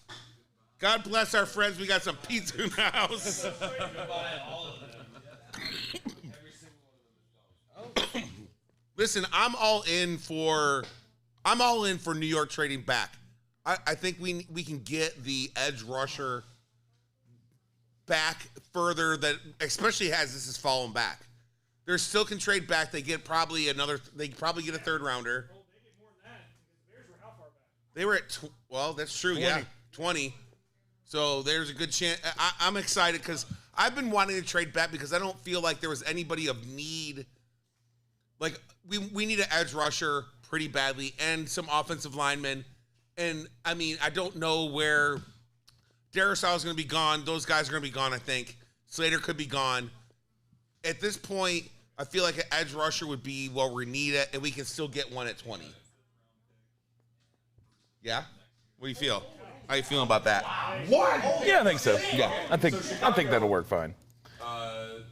God bless our friends. We got some pizza in the house. Listen, I'm all in for New York trading back. I think we can get the edge rusher back further, that especially as this is fallen back. They still can trade back. They get probably get a third rounder. They were at that's true. 20. Yeah, 20. So there's a good chance. I'm excited because I've been wanting to trade back because I don't feel like there was anybody of need. Like we need an edge rusher pretty badly and some offensive linemen. And, I mean, I don't know where Darrisaw is going to be gone. Those guys are going to be gone, I think. Slater could be gone. At this point, I feel like an edge rusher would be where we need it, and we can still get one at 20. Yeah? What do you feel? How you feeling about that? What? Yeah, I think so. Yeah, I think that'll work fine. The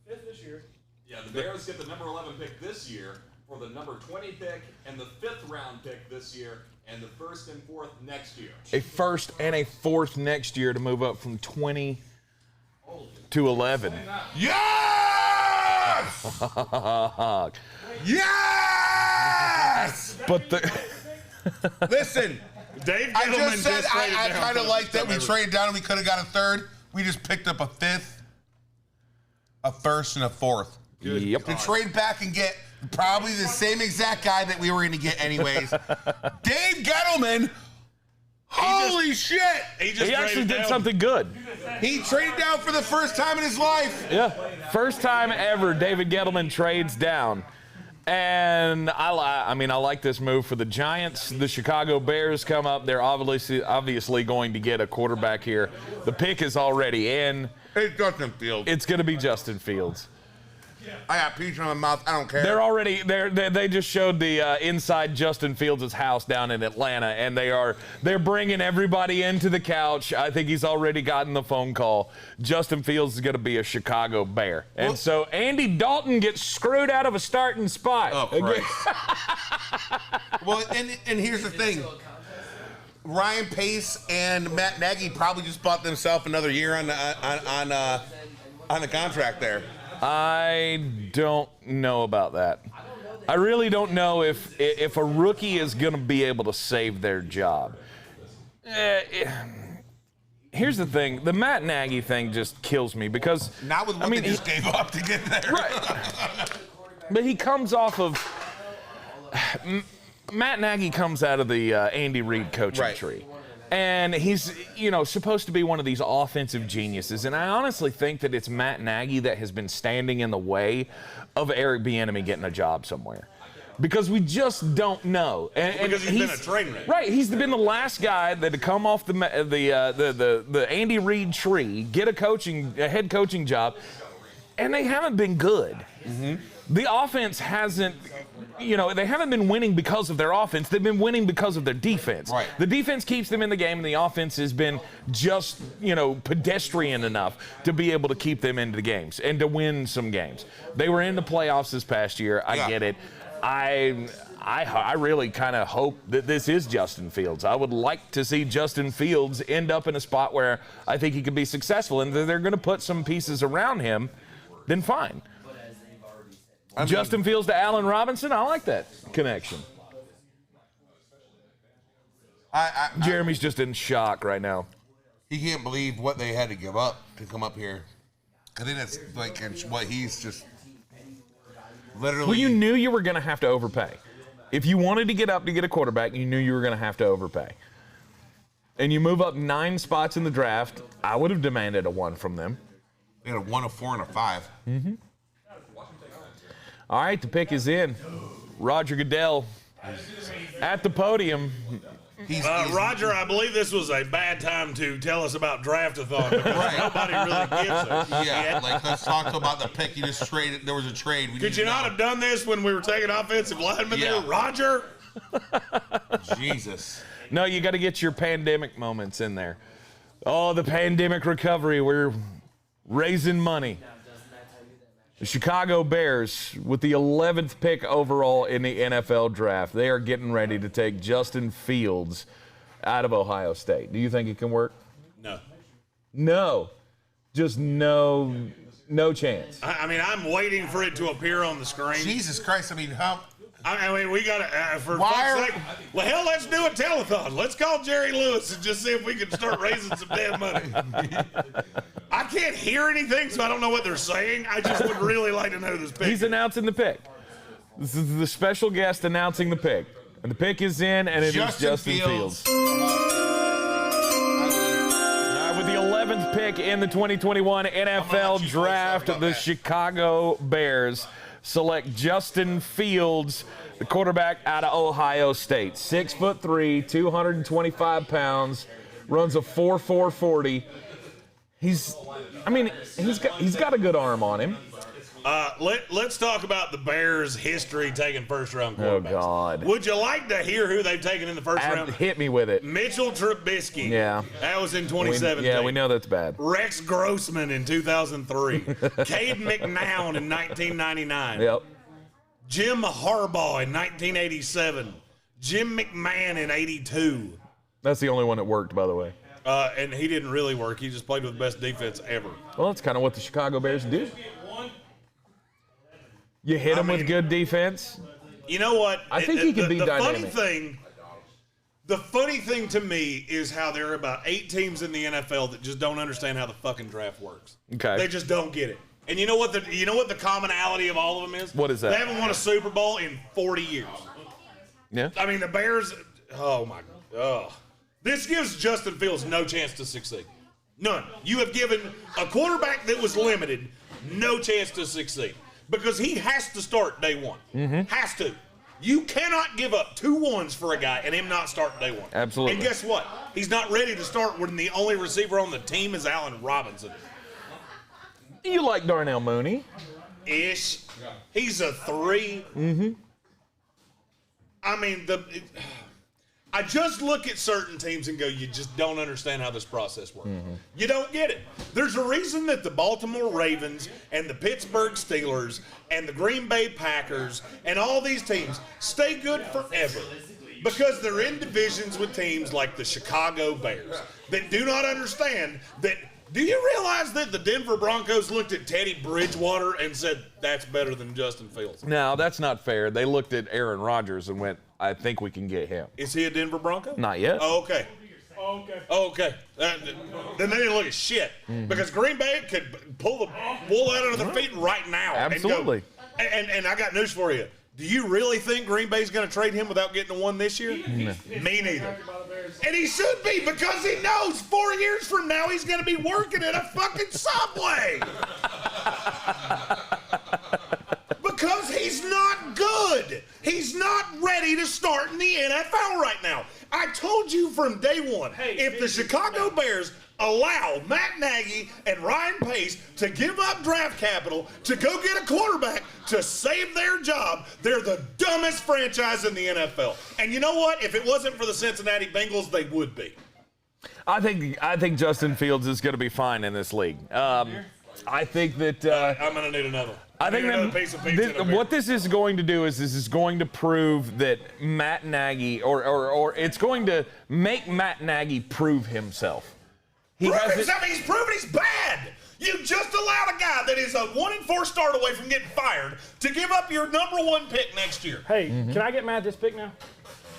fifth this year. Yeah, the Bears get the number 11 pick this year for the number 20 pick and the 5th round pick this year and the 1st and 4th next year. A 1st and a 4th next year to move up from 20 to 11. Yes! Yes! But Listen, Dave I Gettleman just said traded I down kind for of the like first that we time ever. traded down and we could have got a third. We just picked up a fifth, a first, and a fourth. Yep. To trade back and get probably the same exact guy that we were going to get anyways. Dave Gettleman. Holy shit! He actually did down. something good. He traded down for the first time in his life. Yeah. First time ever David Gettleman trades down. And I like this move for the Giants. The Chicago Bears come up. They're obviously going to get a quarterback here. The pick is already in. It's Justin Fields. It's going to be Justin Fields. I got peach in my mouth. I don't care. They just showed the inside Justin Fields' house down in Atlanta, and they're bringing everybody into the couch. I think he's already gotten the phone call. Justin Fields is going to be a Chicago Bear, and so Andy Dalton gets screwed out of a starting spot. Oh, Christ. Well, and here's the thing. Ryan Pace and Matt Nagy probably just bought themselves another year on the contract there. I don't know about that. I really don't know if a rookie is going to be able to save their job. Here's the thing. The Matt Nagy thing just kills me because... Not with what they just gave up to get there. Right. But he comes off of... Matt Nagy comes out of the Andy Reid coaching tree. And he's, supposed to be one of these offensive geniuses. And I honestly think that it's Matt Nagy that has been standing in the way of Eric Bieniemy getting a job somewhere. Because we just don't know. Because he's been a train wreck. Right. He's been the last guy that to come off the Andy Reid tree, get a head coaching job, and they haven't been good. Mm-hmm. The offense hasn't, they haven't been winning because of their offense. They've been winning because of their defense. Right. The defense keeps them in the game, and the offense has been just, pedestrian enough to be able to keep them into the games and to win some games. They were in the playoffs this past year. I get it. I really kind of hope that this is Justin Fields. I would like to see Justin Fields end up in a spot where I think he could be successful, and they're going to put some pieces around him, then fine. Justin Fields to Allen Robinson, I like that connection. Jeremy's just in shock right now. He can't believe what they had to give up to come up here. I think that's what he's just literally... Well, you knew you were going to have to overpay. If you wanted to get up to get a quarterback, you knew you were going to have to overpay. And you move up 9 spots in the draft, I would have demanded a 1 from them. They had a 1, a 4, and a 5. Mm-hmm. All right, the pick is in. Roger Goodell at the podium. Roger, I believe this was a bad time to tell us about Draft-a-thon because nobody really gives a Yeah, let's talk about the pick. You just traded. There was a trade. Could you not have done this when we were taking offensive linemen there, Roger? Jesus. No, you got to get your pandemic moments in there. Oh, the pandemic recovery. We're raising money. The Chicago Bears, with the 11th pick overall in the NFL draft, they are getting ready to take Justin Fields out of Ohio State. Do you think it can work? No. No. Just no chance. I'm waiting for it to appear on the screen. Jesus Christ. we got to, for fuck's sake, well, hell, let's do a telethon. Let's call Jerry Lewis and just see if we can start raising some damn money. I can't hear anything, so I don't know what they're saying. I just would really like to know this pick. He's announcing the pick. This is the special guest announcing the pick. And the pick is in, and it is Justin Fields. With the 11th pick in the 2021 NFL Draft, the Chicago Bears select Justin Fields, the quarterback out of Ohio State. 6'3", 225 pounds, runs a 4.4 40. He's got a good arm on him. Let's talk about the Bears' history taking first-round quarterbacks. Oh, God. Would you like to hear who they've taken in the first round? Hit me with it. Mitchell Trubisky. Yeah. That was in 2017. We know that's bad. Rex Grossman in 2003. Cade McNown in 1999. Yep. Jim Harbaugh in 1987. Jim McMahon in 82. That's the only one that worked, by the way. And he didn't really work. He just played with the best defense ever. Well, that's kind of what the Chicago Bears do. You hit him with good defense. You know what? I think he can be dynamic. The funny thing, The funny thing to me is how there are about 8 teams in the NFL that just don't understand how the fucking draft works. Okay. They just don't get it. And you know what the commonality of all of them is? What is that? They haven't won a Super Bowl in 40 years. Yeah. I mean, the Bears, oh my God. This gives Justin Fields no chance to succeed. None. You have given a quarterback that was limited no chance to succeed because he has to start day one. Has to. You cannot give up 2 ones for a guy and him not start day one. Absolutely. And guess what? He's not ready to start when the only receiver on the team is Allen Robinson. You like Darnell Mooney. Ish. He's a 3. I mean, I just look at certain teams and go, you just don't understand how this process works. You don't get it. There's a reason that the Baltimore Ravens and the Pittsburgh Steelers and the Green Bay Packers and all these teams stay good forever because they're in divisions with teams like the Chicago Bears that do not understand that. Do you realize that the Denver Broncos looked at Teddy Bridgewater and said, that's better than Justin Fields? No, that's not fair. They looked at Aaron Rodgers and went, I think we can get him. Is he a Denver Bronco? Not yet. Oh, okay. Okay. Then they didn't look at shit because Green Bay could pull the wool out of their feet right now. Absolutely. And I got news for you. Do you really think Green Bay's going to trade him without getting a 1 this year? No. Me neither. And he should be because he knows 4 years from now he's going to be working at a fucking Subway. Because he's not good. He's not ready to start in the NFL right now. I told you from day one, if the Chicago Bears allow Matt Nagy and Ryan Pace to give up draft capital to go get a quarterback to save their job, they're the dumbest franchise in the NFL. And you know what? If it wasn't for the Cincinnati Bengals, they would be. I think Justin Fields is going to be fine in this league. I think that I'm going to need another. I think another piece of pizza. What this is going to do is this is going to prove that Matt Nagy, or it's going to make Matt Nagy prove himself. He's proven he's bad. You just allowed a guy that is a 1-4 start away from getting fired to give up your number 1 pick next year. Hey, can I get mad at this pick now?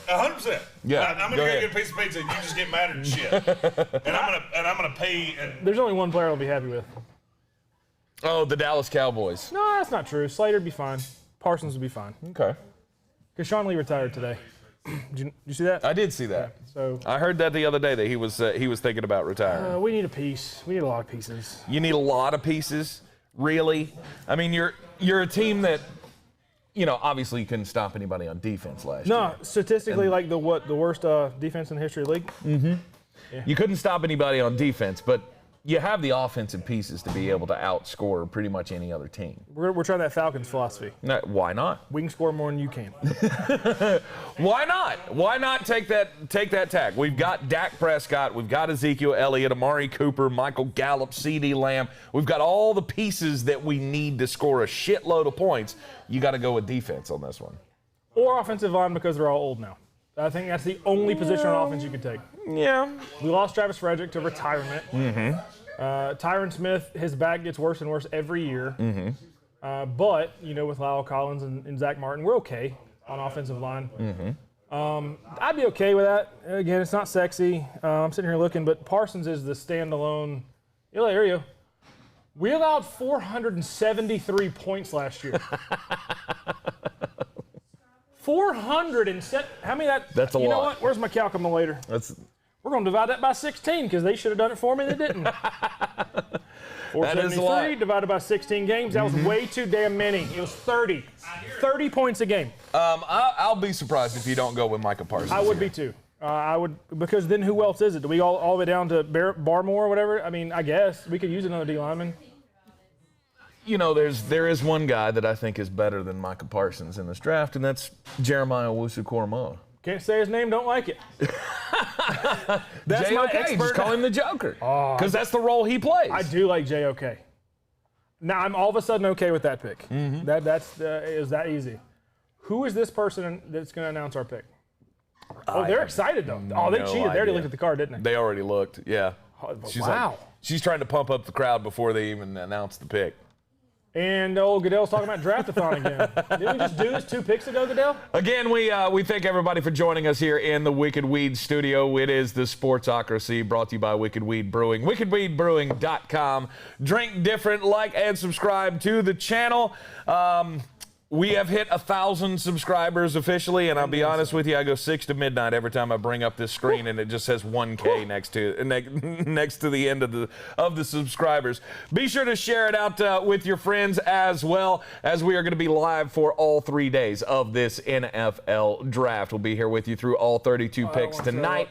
100%. Yeah, I'm gonna get a piece of pizza and you just get mad at shit. and I'm gonna pay. And There's only one player I'll be happy with. Oh, the Dallas Cowboys. No, that's not true. Slater'd be fine. Parsons would be fine. Okay. Because Sean Lee retired today. Did you see that? I did see that. So I heard that the other day that he was thinking about retiring. we need a piece. We need a lot of pieces. You need a lot of pieces, really. I mean, you're a team that, obviously you couldn't stop anybody on defense last year. No, statistically, like the worst defense in the history of the league. You couldn't stop anybody on defense, but you have the offensive pieces to be able to outscore pretty much any other team. We're trying that Falcons philosophy. No, why not? We can score more than you can. Why not? Why not take that tack? We've got Dak Prescott, we've got Ezekiel Elliott, Amari Cooper, Michael Gallup, CeeDee Lamb. We've got all the pieces that we need to score a shitload of points. You got to go with defense on this one. Or offensive line because they're all old now. I think that's the only position on offense you could take. Yeah. We lost Travis Frederick to retirement. Tyron Smith, his back gets worse and worse every year. But, with Lyle Collins and Zach Martin, we're okay on offensive line. I'd be okay with that. Again, it's not sexy. I'm sitting here looking, but Parsons is the standalone. Yeah, there you go. We allowed 473 points last year. 407. How many that? That's a lot. You know what? Where's my calculator? We're going to divide that by 16 because they should have done it for me. They didn't. 473 divided by 16 games. That was way too damn many. It was 30. 30 points a game. I'll be surprised if you don't go with Micah Parsons. I would be too. I would, because then who else is it? Do we all the way down to Barmore or whatever? I mean, I guess we could use another D lineman. There is one guy that I think is better than Micah Parsons in this draft, and that's Jeremiah Owusu-Koramoah. Can't say his name, don't like it. That's my expert. Just call him the Joker, because that's the role he plays. I do like JOK. Now I'm all of a sudden okay with that pick. Is that easy? Who is this person that's going to announce our pick? Oh, they're excited though. Oh, they cheated. They already looked at the card, didn't they? They already looked. Yeah. Wow. She's trying to pump up the crowd before they even announce the pick. And old Goodell's talking about Draft-a-thon again. Didn't we just do this 2 picks ago, Goodell? Again, we thank everybody for joining us here in the Wicked Weed studio. It is the Sportsocracy, brought to you by Wicked Weed Brewing. WickedWeedBrewing.com. Drink different, like and subscribe to the channel. We have hit 1,000 subscribers officially, and I'll be honest with you, I go 6 to midnight every time I bring up this screen, and it just says 1K next to the end of the subscribers. Be sure to share it out with your friends as well, as we are going to be live for all 3 days of this NFL draft. We'll be here with you through all 32 picks tonight,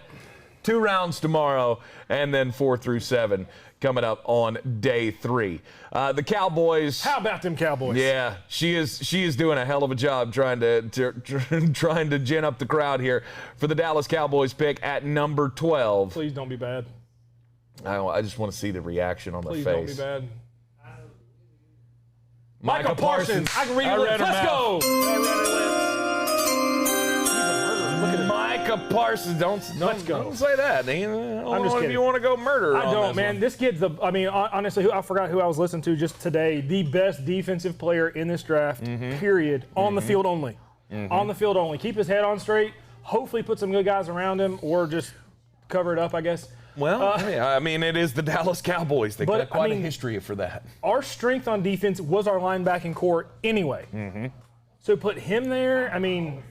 2 rounds tomorrow, and then 4 through 7 coming up on day 3. The Cowboys. How about them Cowboys? Yeah, she is doing a hell of a job trying to gin up the crowd here for the Dallas Cowboys pick at number 12. Please don't be bad. I just want to see the reaction on Please the don't face. be bad. Micah Parsons. I can read her lips. Let's go. Look at Micah Parsons. Let's go. Don't say that. I'm just kidding. If you want to go murder. I don't, man. This kid's honestly, I forgot who I was listening to just today. The best defensive player in this draft, period. On the field only. On the field only. Keep his head on straight. Hopefully put some good guys around him, or just cover it up, I guess. Well, I mean, it is the Dallas Cowboys. They got quite a history for that. Our strength on defense was our linebacking core anyway. So put him there. I mean,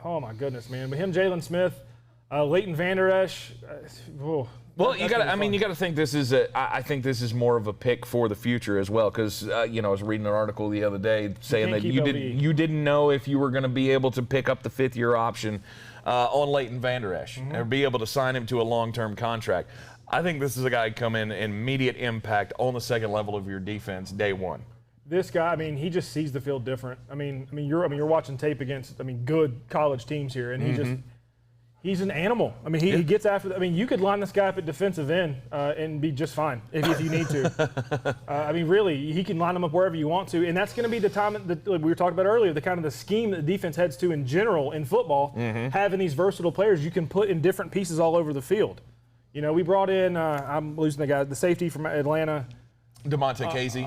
oh my goodness, man. But him, Jalen Smith, Leighton Vander Esch. Well, you got to think this is I think this is more of a pick for the future as well, because I was reading an article the other day saying that you didn't know if you were going to be able to pick up the 5th-year option on Leighton Vander Esch or be able to sign him to a long-term contract. I think this is a guy who come in immediate impact on the second level of your defense day one. This guy, I mean, he just sees the field different. You're watching tape against good college teams here, and he's an animal. I mean, he gets after. You could line this guy up at defensive end and be just fine if you need to. Really, he can line him up wherever you want to, and that's going to be the time that we were talking about earlier. The kind of the scheme that the defense heads to in general in football, having these versatile players you can put in different pieces all over the field. We brought in. I'm losing the guy, the safety from Atlanta. DeMonte Casey.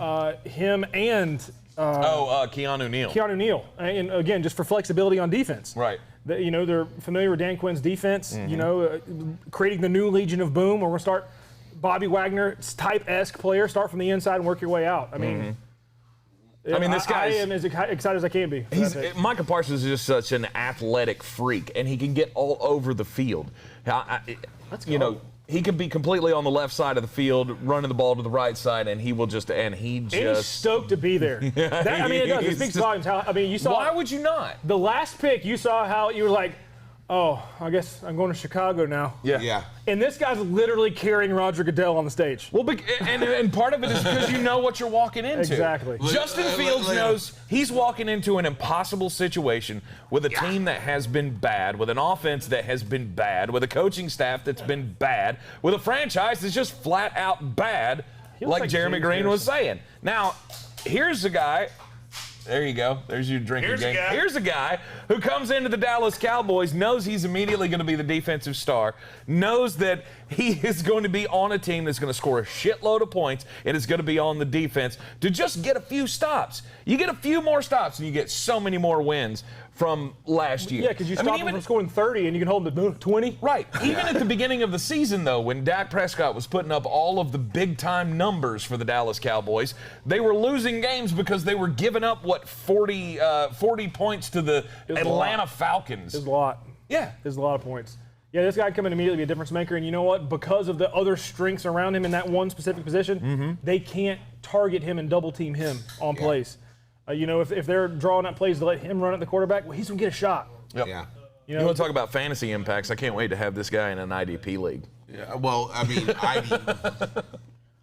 Him and Keanu Neal. Keanu Neal, and again, just for flexibility on defense. Right. They're familiar with Dan Quinn's defense. Creating the new Legion of Boom, where we'll start Bobby Wagner type-esque player, start from the inside and work your way out. This guy. I am as excited as I can be. Micah Parsons is just such an athletic freak, and he can get all over the field. Let's go. He could be completely on the left side of the field, running the ball to the right side, and he's stoked to be there. It does. It speaks volumes. You saw. Why would you not? The last pick, you saw how you were like, oh, I guess I'm going to Chicago now. Yeah. And this guy's literally carrying Roger Goodell on the stage. Well, and part of it is because you know what you're walking into. Exactly. Justin Fields knows he's walking into an impossible situation with a team that has been bad, with an offense that has been bad, with a coaching staff that's been bad, with a franchise that's just flat out bad, like Jeremy Greene was saying. Now, here's a guy. There you go. There's your drinking game. Here's a guy who comes into the Dallas Cowboys, knows he's immediately going to be the defensive star, knows that he is going to be on a team that's going to score a shitload of points, and is going to be on the defense to just get a few stops. You get a few more stops, and you get so many more wins from last year. Yeah, because you stop him from scoring 30, and you can hold him to 20. Right. Even at the beginning of the season, though, when Dak Prescott was putting up all of the big-time numbers for the Dallas Cowboys, they were losing games because they were giving up, 40 points to the Atlanta Falcons. There's a lot. Yeah. There's a lot of points. Yeah, this guy come in immediately be a difference maker, and you know what? Because of the other strengths around him in that one specific position, they can't target him and double-team him on plays. If they're drawing up plays to let him run at the quarterback, well, he's going to get a shot. Yep. Yeah. You want to talk about fantasy impacts? I can't wait to have this guy in an IDP league. Yeah, well,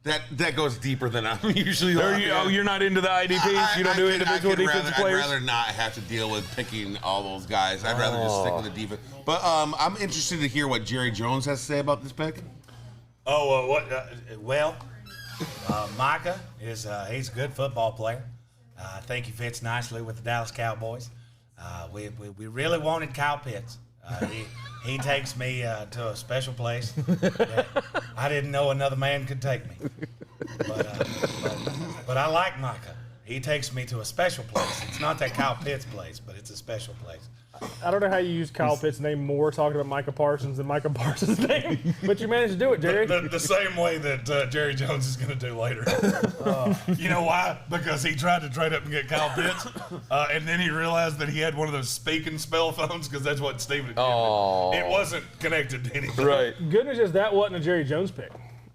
that goes deeper than I'm usually. You're not into the IDPs? You don't do individual defensive players? I'd rather not have to deal with picking all those guys. I'd rather just stick with the defense. But I'm interested to hear what Jerry Jones has to say about this pick. Micah he's a good football player. I think he fits nicely with the Dallas Cowboys. We really wanted Kyle Pitts. He takes me to a special place that I didn't know another man could take me. But I like Micah. he takes me to a special place. It's not that Kyle Pitts place, but it's a special place. I don't know how you use Kyle Pitts' name more talking about Micah Parsons than Micah Parsons' name, but you managed to do it, Jerry. The same way that Jerry Jones is going to do later. You know why? Because he tried to trade up and get Kyle Pitts, and then he realized that he had one of those speak and spell phones because that's what Steven had. It wasn't connected to anything. Right. Good news is that wasn't a Jerry Jones pick.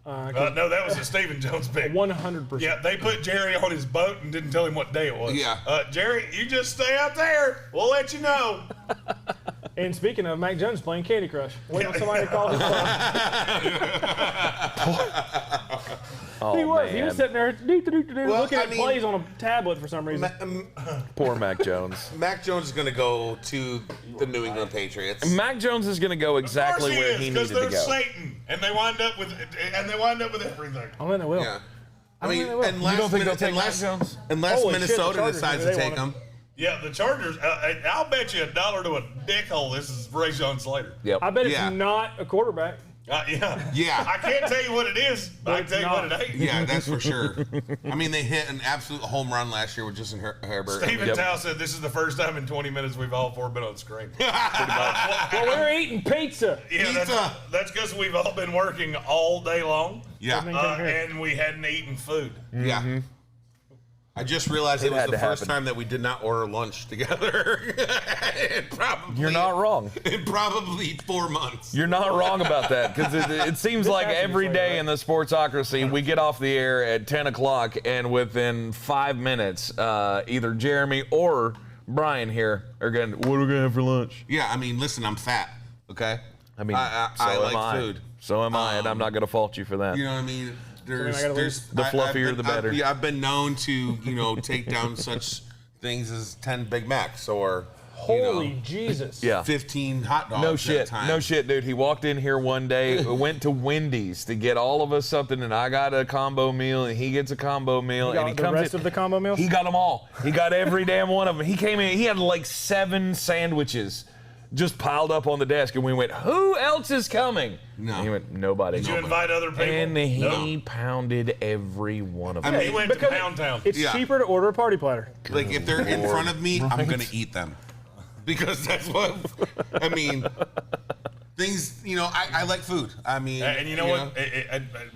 No, that was a Stephen Jones pick. 100%. Yeah, they put Jerry on his boat and didn't tell him what day it was. Yeah. Jerry, you just stay out there. We'll let you know. And speaking of, Mac Jones playing Candy Crush. Waiting on somebody to call his phone. He was sitting there looking at plays on a tablet for some reason. Poor Mac Jones. Mac Jones is going to go to the New England Patriots. Mac Jones is going to go exactly where he needed to go. Because they're Satan, and they wind up with everything. I think they will. Yeah. I mean, You don't think they'll take Mac Jones? Unless Holy shit, Minnesota the Chargers, decides maybe to they take want him. Yeah, the Chargers. I'll bet you $1 to a dickhole. This is Rashawn Slater. Yep. I bet it's Yeah. not a quarterback. Yeah. Yeah. I can't tell you what it is, but I can tell you what it ain't. Yeah, that's for sure. I mean, they hit an absolute home run last year with Justin Herbert. Stephen Tao said this is the first time in 20 minutes we've all four been on screen. Well, we were eating pizza. Yeah, Pizza. that's because we've all been working all day long, Yeah. and we hadn't eaten food. Yeah. I just realized it was had the to first happen. time that we did not order lunch together. You're not wrong. In probably 4 months. You're not wrong about that, because it seems like has to be every played day right. in the Sportsocracy, we get off the air at 10 o'clock, and within 5 minutes, either Jeremy or Brian here are going, what are we going to have for lunch? Yeah, I mean, listen, I'm fat, okay? I mean, I so like am I. food. So am I, and I'm not going to fault you for that. You know what I mean? There's, I gotta there's The fluffier, the better. I've been known to, take down such things as 10 Big Macs or, Holy Jesus. Yeah. 15 hot dogs No at a shit. time. No shit, dude. He walked in here one day, went to Wendy's to get all of us something, and I got a combo meal, and he gets a combo meal, You and got he the comes rest in, of the combo meals? He got them all. He got every damn one of them. He came in, he had like 7 sandwiches just piled up on the desk, and we went, who else is coming? No. And he went, nobody. Did you invite other people? And he pounded every one of them. He went to Because Pound Town. It's Yeah. cheaper to order a party platter. Like, if they're in front of me, I'm going to eat them. Because that's what, I mean, things, I like food. I mean. And you know what?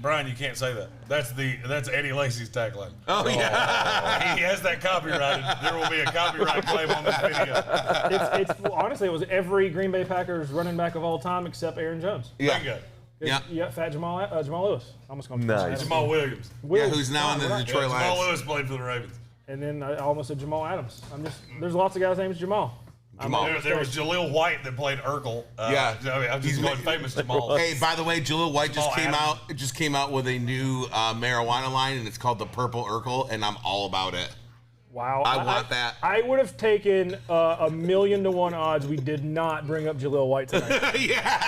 Brian, you can't say that. That's Eddie Lacy's tagline. Oh, yeah. He has that copyrighted. There will be a copyright claim on this video. Honestly, it was every Green Bay Packers running back of all time except Aaron Jones. Yeah. Bingo. Yeah. Yeah, fat Jamal Lewis. I almost called him Nice. Jamal Williams. Yeah, who's now in the Detroit Jamal Lions. Lewis played for the Ravens. And then I almost said Jamal Adams. There's lots of guys named Jamal. There was Jaleel White that played Urkel. Yeah. I'm just going famous Jamal. Hey, by the way, Jaleel White just Jamal came out with a new marijuana line, and it's called the Purple Urkel, and I'm all about it. Wow. I want that. I would have taken 1,000,000 to 1 odds we did not bring up Jaleel White tonight. Yeah.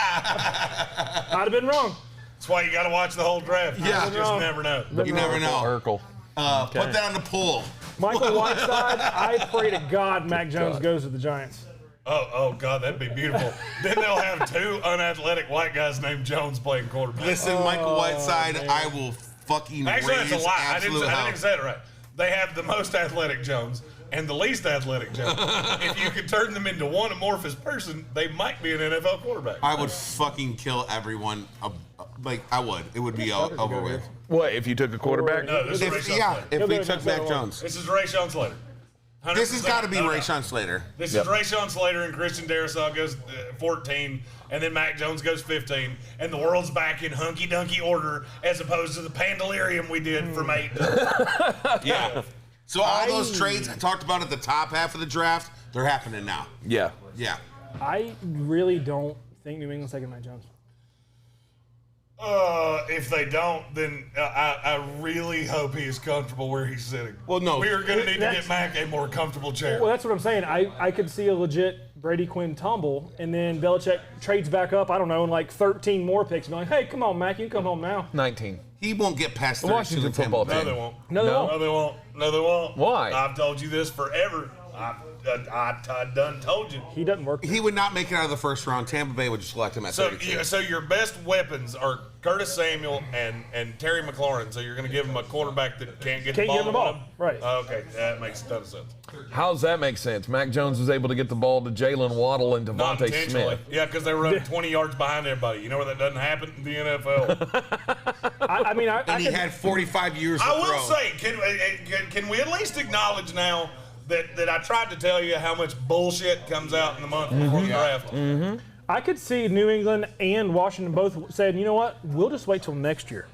I'd have been wrong. That's why you got to watch the whole draft. Yeah. You just never know. You never know. Urkel. Put that on the poll. Michael Whiteside, I pray to God Mac Jones goes to the Giants. Oh, God, that'd be beautiful. Then they'll have 2 unathletic white guys named Jones playing quarterback. Listen, Michael Whiteside, I will fucking Actually, raise that's a lie. I absolute didn't hell. even say it right. They have the most athletic Jones and the least athletic Jones. If you could turn them into one amorphous person, they might be an NFL quarterback. I would fucking kill everyone. I would. It would be over with. What, if you took a quarterback? No, this is Rashawn Slater. If He'll we go took to Mac Minnesota. Jones. This is Rashawn Slater. This has got to be 100%, no doubt. Rashawn Slater. This is Rashawn Slater, and Christian Darrisaw goes 14, and then Mac Jones goes 15, and the world's back in hunky-dunky order as opposed to the pandalarium we did from 8 to Yeah. So all those trades I talked about at the top half of the draft, they're happening now. Yeah. Yeah. I really don't think New England's taking Mac Jones. If they don't, then I really hope he is comfortable where he's sitting. Well, no. We are going to need to That's- get Mac a more comfortable chair. Well, that's what I'm saying. I could see a legit Brady Quinn tumble, and then Belichick trades back up, I don't know, and like 13 more picks. And be like, hey, come on, Mac, you can come home now. 19. He won't get past Washington 32 football Tampa No, Bay. they won't. No, they won't. No, they won't. No, they won't. Why? I've told you this forever. I done told you. He doesn't work. He would not make it out of the first round. Tampa Bay would just select him at 32. So your best weapons are Curtis Samuel and Terry McLaurin. So you're going to give him a quarterback that can't get the ball. Right. Okay, that makes a ton of sense. How does that make sense? Mac Jones was able to get the ball to Jalen Waddle and Not Devontae intentionally. Smith. Yeah, because they were running 20 yards behind everybody. You know where that doesn't happen in the NFL. And he had 45 years to I will throw. say, can we at least acknowledge now that I tried to tell you how much bullshit comes out in the month before the draft? I could see New England and Washington both saying, you know what, we'll just wait till next year.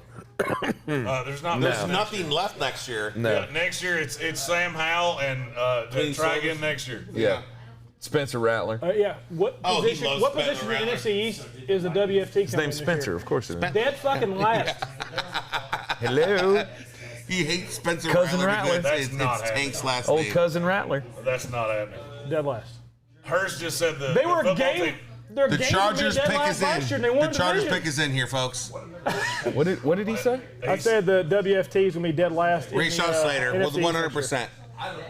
There's nothing left next year. No. Yeah, next year it's Sam Howell and try again next year. Yeah. Spencer Rattler. Yeah. What position? loves What Spencer position in the Rattler. NFC East is the WFT? His name's Spencer, of course it is. Dead fucking last. Hello. He hates Spencer Cousin Rattler. Rattler. Because That's not it's Tank's last Old name. cousin Rattler. That's not happening. Dead last. Hurst just said They were the football game. team- Their The game Chargers was dead pick last is last year, and they in. won The Chargers division. pick is in here, folks. What did he say? I said the WFT is going to be dead last. in Rayshon the, Slater with NFC 100%.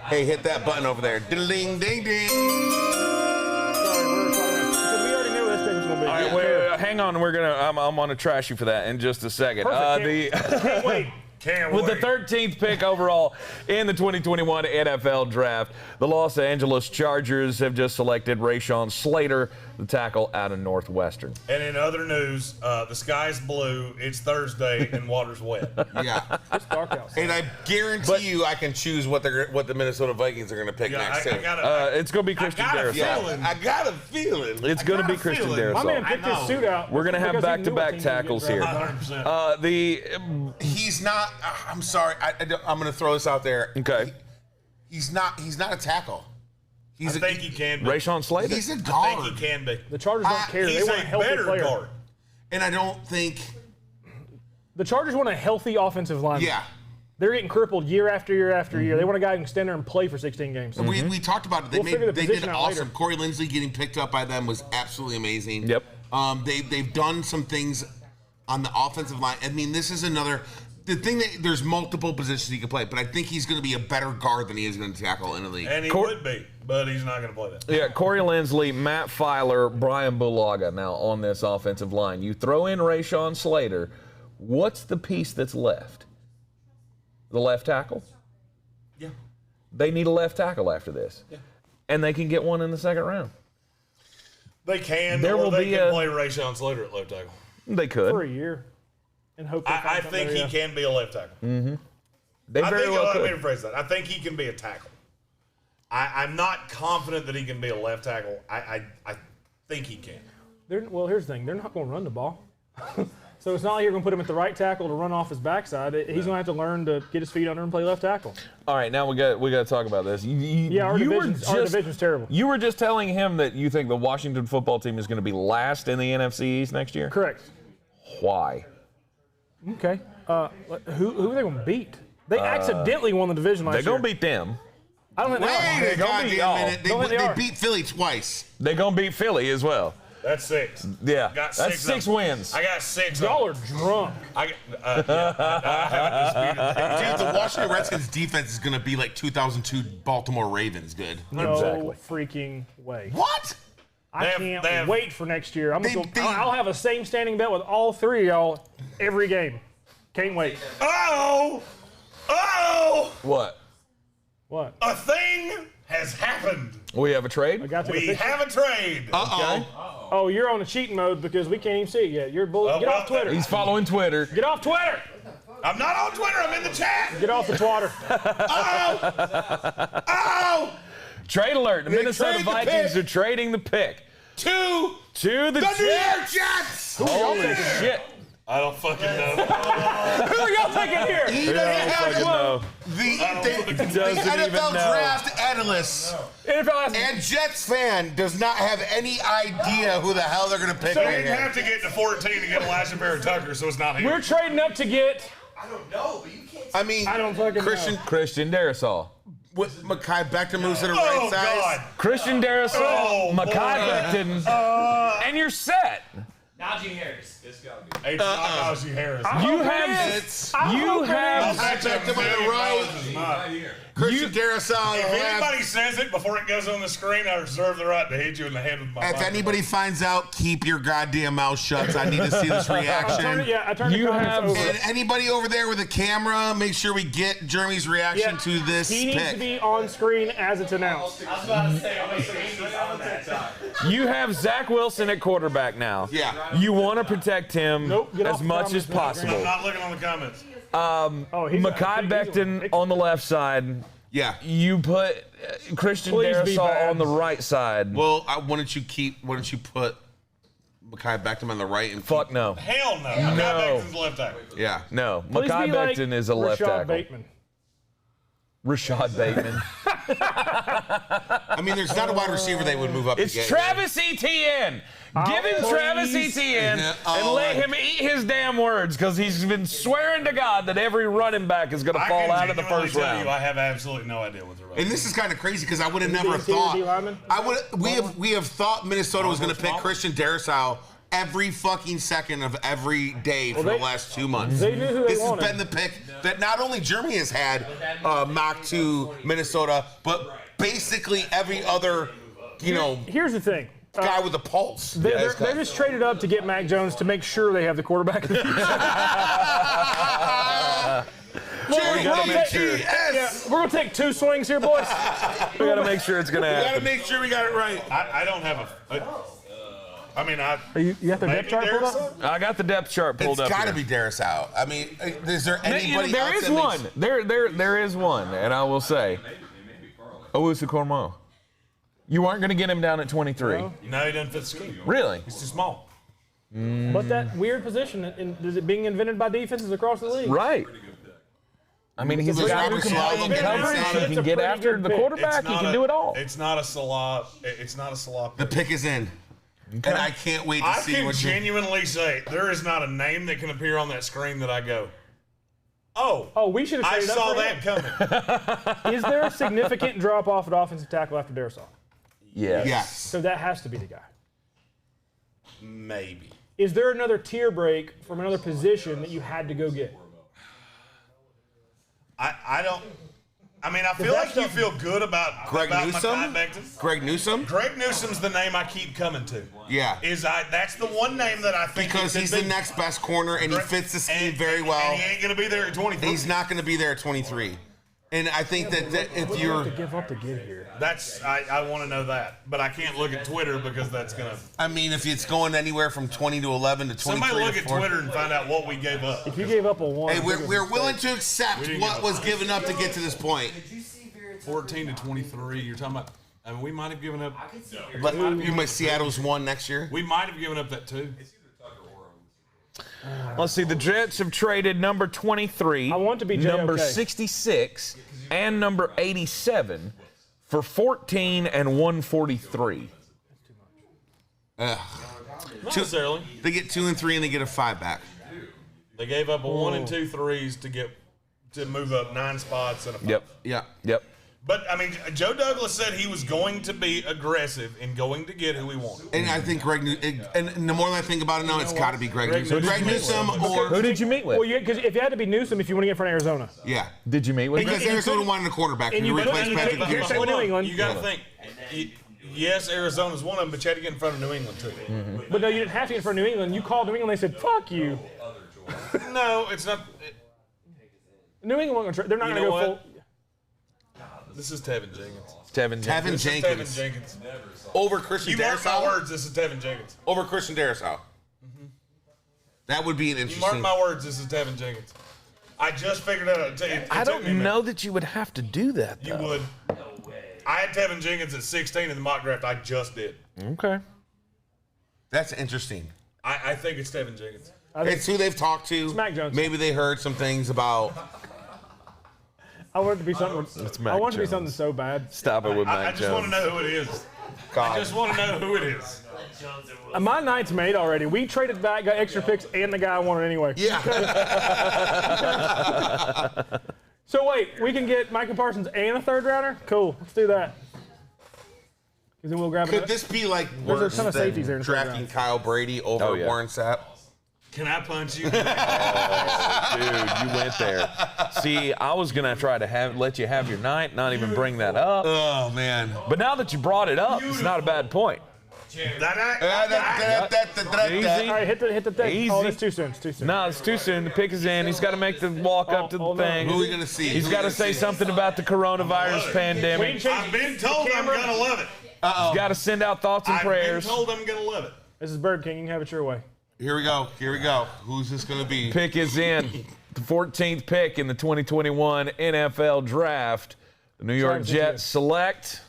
Hey, hit that button over there. Ding, ding, ding. Sorry, we're talking because we already knew this thing was going to be. All right, wait, hang on. I'm going to trash you for that in just a second. Perfect. Can't wait. Can't With wait. the 13th pick overall in the 2021 NFL Draft, the Los Angeles Chargers have just selected Rayshon Slater, the tackle out of Northwestern. And in other news, the sky's blue. It's Thursday and water's wet. Yeah. It's dark outside. And I guarantee you I can choose what the Minnesota Vikings are going to pick next. too. It's going to be Christian Darrisaw. I got a feeling. It's going to be Christian My man Darrisaw. picked his suit out. We're going to have because he knew what back-to-back team he was tackles gonna here. draft. He's not. I'm sorry. I'm going to throw this out there. Okay. He's not a tackle. I think he can be. Rayshon Slater. He's a I guard. think he can be. The Chargers don't care. They He's want a a healthy better player. guard. And I don't think. The Chargers want a healthy offensive line. Yeah. They're getting crippled year after year after year. They want a guy who can stand there and play for 16 games. We talked about it. They We'll figure the they did position out awesome. later. Corey Linsley getting picked up by them was absolutely amazing. Yep. They've done some things on the offensive line. I mean, this is another. The thing that there's multiple positions he can play, but I think he's going to be a better guard than he is going to tackle in the league. And he would be, but he's not going to play that. Yeah, Corey Linsley, Matt Filer, Brian Bulaga now on this offensive line. You throw in Rayshon Slater, what's the piece that's left? The left tackle? Yeah. They need a left tackle after this. Yeah. And they can get one in the second round. They can, There or will they be can a- play Rayshon Slater at left tackle. They could. For a year. And hope they I find think he somebody, can be a left tackle. They I very think, well let me could. rephrase that. I think he can be a tackle. I'm not confident that he can be a left tackle. I think he can. Well, here's the thing. They're not going to run the ball. So it's not like you're going to put him at the right tackle to run off his backside. He's going to have to learn to get his feet under and play left tackle. All right, now we got to talk about this. Our division's terrible. You were just telling him that you think the Washington football team is going to be last in the NFC East next year? Correct. Why? Okay. Who are they going to beat? They accidentally won the division last They're year. going to beat them. I don't think they are. Wait a gonna beat goddamn y'all. minute. Don't think they They are. beat Philly twice. They're going to beat Philly as well. That's 6. Yeah, Got that's 6 6 wins. I got 6. Y'all are drunk. I haven't disputed that. Dude, the Washington Redskins defense is going to be like 2002 Baltimore Ravens good. No Exactly. freaking way. What? I They can't have- wait for next year. They- I'll have a same standing bet with all three of y'all every game. Can't wait. Oh! What? What? A thing has happened. We have a I trade? got to the We picture. have a trade. Uh-oh. Oh, you're on a cheating mode because we can't even see it yet. You're bull. Oh, Get off well, Twitter. He's following Twitter. Get off Twitter. I'm not on Twitter. I'm in the chat. Get off the twatter. Oh! Trade alert. The Minnesota trade the Vikings pick. are trading the pick To to the the New York Jets. Jets. Holy shit. I don't fucking know. Who are y'all taking here? He doesn't have fucking know. the Doesn't NFL even know. draft analyst NFL has and Jets fan does not have any idea who the hell they're going to pick So we right didn't here. have to get to 14 to get Elijah Barrett Tucker, so it's not here. We're trading up to get. I mean, I don't fucking know. Christian Darrisaw. with Mekhi Becton moves to the right Oh, side. God. Christian Darrisaw, Oh, Mekhi boy. Becton, and you're set. Najee Harris. It's got to be. It's not Najee Harris. You It's have Becton on the right. Is not. Christian Darrisaw. If anybody says it before it goes on the screen, I reserve the right to hit you in the head with my If microphone. anybody finds out, keep your goddamn mouth shut. I need to see this reaction. I turned the comments over. And anybody over there with a camera, make sure we get Jeremy's reaction to this He needs pick. to be on screen as it's announced. I was about to say, I'm going to say on that. You have Zach Wilson at quarterback now. Yeah. You want to protect him Get as off the much as comments, Mr. possible. I'm not looking on the comments. Makai Becton on the left side. Yeah. You put Christian Please be Darrisaw bad. on the right side. Well, why don't you put Makai Becton on the right and Fuck no. Hell no. Makai Becton's left tackle. Yeah. No. Please Makai be like Becton is a left Rashad tackle. Bateman. Rashad Bateman. I mean, there's not a wide receiver they would move up It's to get. Travis Etienne. Give him please. Travis Etienne Yeah, and let him eat his damn words because he's been swearing to God that every running back is going to fall out of the first tell round. You, I have absolutely no idea what they're running. And this is kind of crazy because I would have never interior D thought. lineman? We have thought Minnesota was going to pick Christian Darrisaw every fucking second of every day for the last 2 months. They knew who they This wanted. has been the pick that not only Germany has had mocked to Minnesota, but basically every other, Here's the thing. guy with a pulse. They're just traded up to get Mac Jones to make sure they have the quarterback of the future. Jerry, gotta make sure. yes. We're going to take 2 swings here, boys. We got to make sure it's going to We got to happen. make sure we got it right. I don't have You have the depth chart pulled up? I got the depth chart pulled It's up. got to here. be Darrisaw. I mean, is there anybody There else is that one. makes- There is one, and I will say, Owusu Cornwall. You aren't going to get him down at 23. No, he doesn't fit the scheme. Really? He's too small. But that weird position, is it being invented by defenses across the league? Right. I mean, he's a Does guy who Robert can Saleh play in get him coverage. down? He It's can a get pretty after good the pick. quarterback. He can do it all. It's not a Salah. It's not a Salah. The pick is in. And I can't wait to I see can what you... genuinely say there is not a name that can appear on that screen that I go, Oh, we should have I traded up saw for that him. coming. Is there a significant drop off at offensive tackle after Darrisaw? Yes. Yes. So that has to be the guy. Maybe. Is there another tier break from another position that you had to go get? I don't. I mean, I feel like you feel good about Greg about Newsome? Makai Becton. Greg Newsome? Greg Newsome's the name I keep coming to. Yeah. That's the one name that I think Because he he's could the be. next best corner, and he fits the scheme And- very well. And he ain't gonna be there at 23. He's not going to be there at 23. And I think that if What do you you're... have to give up to get here? I want to know that, but I can't look at Twitter because that's gonna. I mean, if it's going anywhere from 20 to 11 to 23 Somebody look to at 4. Twitter and find out what we gave up. If you gave up a 1, Hey, we're willing to accept didn't what give was up. given up to get to this point. 14 to 23. You're talking about. I mean, we might have given up. But you might Seattle's one next year. We might have given up that too. Let's see. The Jets have traded number 23, I want to be number JOK. 66, and number 87 for 14 and 143. Ugh. Not necessarily. They get 2 and 3, and they get a 5 back. They gave up a 1 and 2 threes to move up 9 spots and a 5. Yeah. Yep. But I mean, Joe Douglas said he was going to be aggressive in going to get who he wanted. And I think and the more I think about it now, it's got to be Greg Newsome. Greg Newsome Who or... did you meet with? Well, because if you had to be Newsome, if you want to get in front of Arizona. Yeah. Did you meet with? Because Arizona wanted a quarterback to replace Patrick Here's Peterson. New England. You got to think. Yes, Arizona's one of them, but you had to get in front of New England too. But no, you didn't have to get in front of New England. You called New England, they said, fuck you. No, it's not. New England, won't they're not You going to know go what? full. This is Tevin Jenkins. Tevin Tevin Jenkins. Jenkins. Tevin Jenkins. Over Christian You mark my Darrisaw? words. This is Tevin Jenkins. Over Christian Darrisaw. That would be an You mark interesting... my words. This is Tevin Jenkins. I just figured it out. I don't know that you would have to do that, You though. would. I had Tevin Jenkins at 16 in the mock draft. I just did. Okay. That's interesting. I think it's Tevin Jenkins. It's who they've talked to. Mac Jones. Maybe they heard some things about... I want it to be something. Mac I want it to be Jones. something so bad. Stop it with I Mac just want to Jones. know who it is. God. I just want to know who it is. My night's made already. We traded back, got extra picks, and the guy I wanted anyway. Yeah. So wait, we can get Micah Parsons and a 3rd rounder? Cool, let's do that. Because then we'll grab Could it. this be like There's a worse ton of than safeties there in the drafting third Kyle Brady over Oh, yeah. Warren Sapp? Can I punch you? Dude, you went there. See, I was gonna try to let you have your night, not even bring that up. Oh man. But now that you brought it up, it's not a bad point. All right, hit the thing. Easy. Oh, it's too soon. It's too soon. No, it's too soon. The pick is in. He's got to make the walk up to the thing. Who are we gonna see? He's got to say something about the coronavirus pandemic. I've been told I'm going to love it. He's got to send out thoughts and prayers. I've been told I'm going to love it. This is Bird King. You can have it your way. Here we go. Who's this gonna be? Pick is in. The 14th pick in the 2021 NFL Draft. The New York Jets select.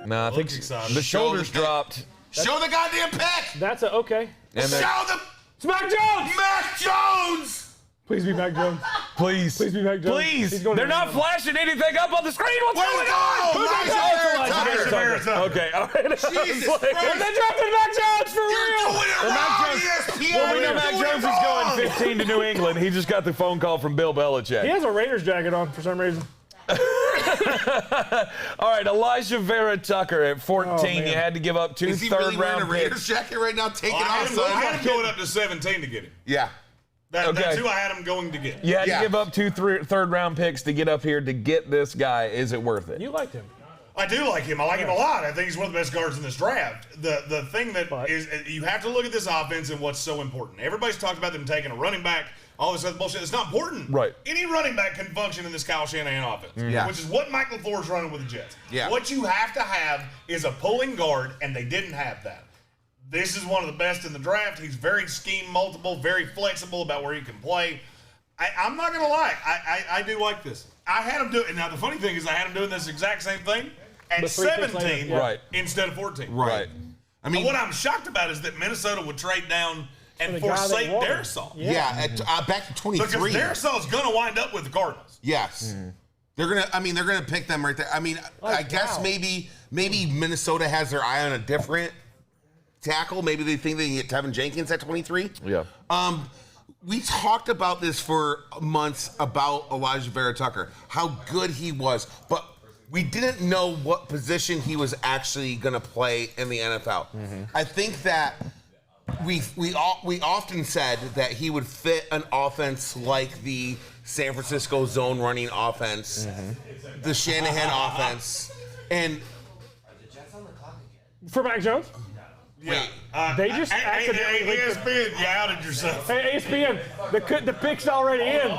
No, I think the shoulders dropped. Show the goddamn pick. That's okay. And Show the It's Mac Jones. Mac Jones. Please be Mac Jones. please, Please be Mac Jones. He's please. going They're to not Arizona. flashing anything up on the screen. What's Where's going the on? goal? Elijah Tucker. Okay, all right. Jesus And Christ. they drafted Mac Jones for You're real. doing it Well, Mac wrong, Jones- ESPN. Well, we know You're Mac doing Jones it is going wrong. 15 to New England. He just got the phone call from Bill Belichick. He has a Raiders jacket on for some reason. All right, Elijah Vera Tucker at 14. man. You had to give up two Is he really wearing a third-round Raiders picks. jacket right now? Take it I off, had him son. going up to 17 to get him. Yeah. That's Okay. who I had him going to get. You had Yeah. to give up two third-round picks to get up here to get this guy. Is it worth it? You liked him. I do like him. I like him a lot. I think he's one of the best guards in this draft. The thing that is, you have to look at this offense and what's so important. Everybody's talked about them taking a running back, all this other bullshit. It's not important. Right. Any running back can function in this Kyle Shanahan offense, Yeah. which is what Mike LaFleur's running with the Jets. Yeah. What you have to have is a pulling guard, and they didn't have that. This is one of the best in the draft. He's very scheme multiple, very flexible about where he can play. I'm not going to lie. I do like this. I had him do it. Now, the funny thing is I had him doing this exact same thing at But 3 picks 17 later, yeah. Right. instead of 14. Right. I mean, What I'm shocked about is that Minnesota would trade down and the guy they forsake wanted. Darisaw. yeah, back to 23. Because Darisaw's going to wind up with the Cardinals. Yes. They're gonna pick them right there. I mean, I guess wow. maybe Minnesota has their eye on a different tackle. Maybe they think they can get Tevin Jenkins at 23. Yeah. We talked about this for months about Elijah Vera Tucker, how good he was, but we didn't know what position he was actually going to play in the NFL. I think that we often said that he would fit an offense like the San Francisco zone running offense, the Shanahan offense, and For Mac Jones? Yeah. They just accidentally Hey, leaked ESPN, you outed yourself. Hey, ESPN, the pick's already in.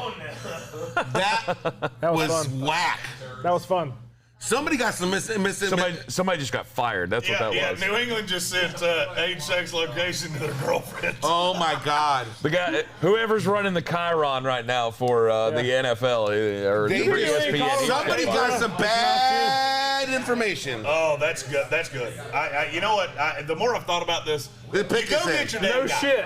that That was was fun. whack. That was fun. Somebody got some Somebody just got fired. That's what that was. New England just sent age, sex, location to their girlfriends. Oh my God! The guy, whoever's running the Chyron right now for the NFL or They for were ESPN. calling Somebody got some bad information. Oh, that's good. That's good. You know what? The more I've thought about this, The you pick go is in. get your damn No guy. shit.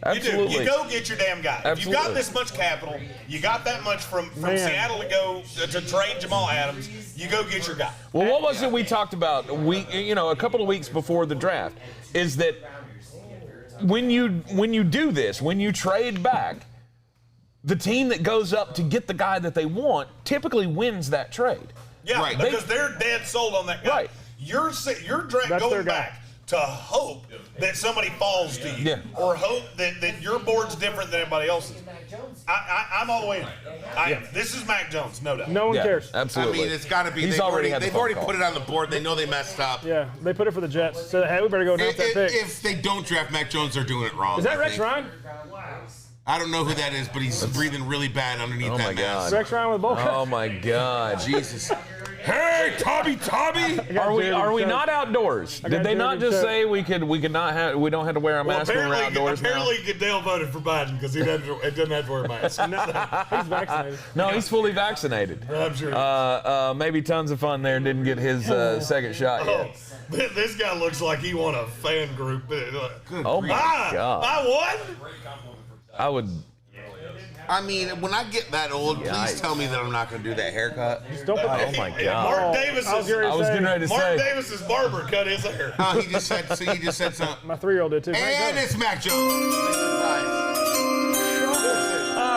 Absolutely. You go get your damn guy. If you got Absolutely. this much capital, you got that much from Man. Seattle to go to trade Jamal Adams, you go get your guy. Well, what was it we talked about? A couple of weeks before the draft, is that when you do this, when you trade back, the team that goes up to get the guy that they want typically wins that trade. Yeah, Right. because they're dead sold on that guy. Right. You're That's their going guy. back to hope that somebody falls to you, Yeah. or hope that your board's different than everybody else's. I'm all the way in. This is Mac Jones, no doubt. No one Yeah, cares. absolutely. I mean, it's got to be. He's They've already had the they've phone already call. put it on the board. They know they messed up. Yeah, they put it for the Jets. So, hey, we better go announce that pick. If they don't draft Mac Jones, they're doing it wrong. Is that I Rex think. Ryan? I don't know who that is, but he's breathing really bad underneath Oh that my mask. God. Rex Ryan with a bowl cut? Oh my God. Jesus. Hey, Tommy! Are we not outdoors? Did they not just say we don't have to wear a mask when we're outdoors now? apparently Goodell voted for Biden because he doesn't have to wear a mask. He's vaccinated. No, he's fully vaccinated. I'm sure. Maybe tons of fun there. Didn't get his second shot yet. This guy looks like he won a fan group. Oh my God! I won? I would. I mean, when I get that old, please Yikes. tell me that I'm not going to do that haircut. Don't put Oh my God! Mark I was getting ready to Mark say. Davis's barber cut his hair. Oh, he just said. So you just said something. My 3-year-old did too. And it's Mac Jones.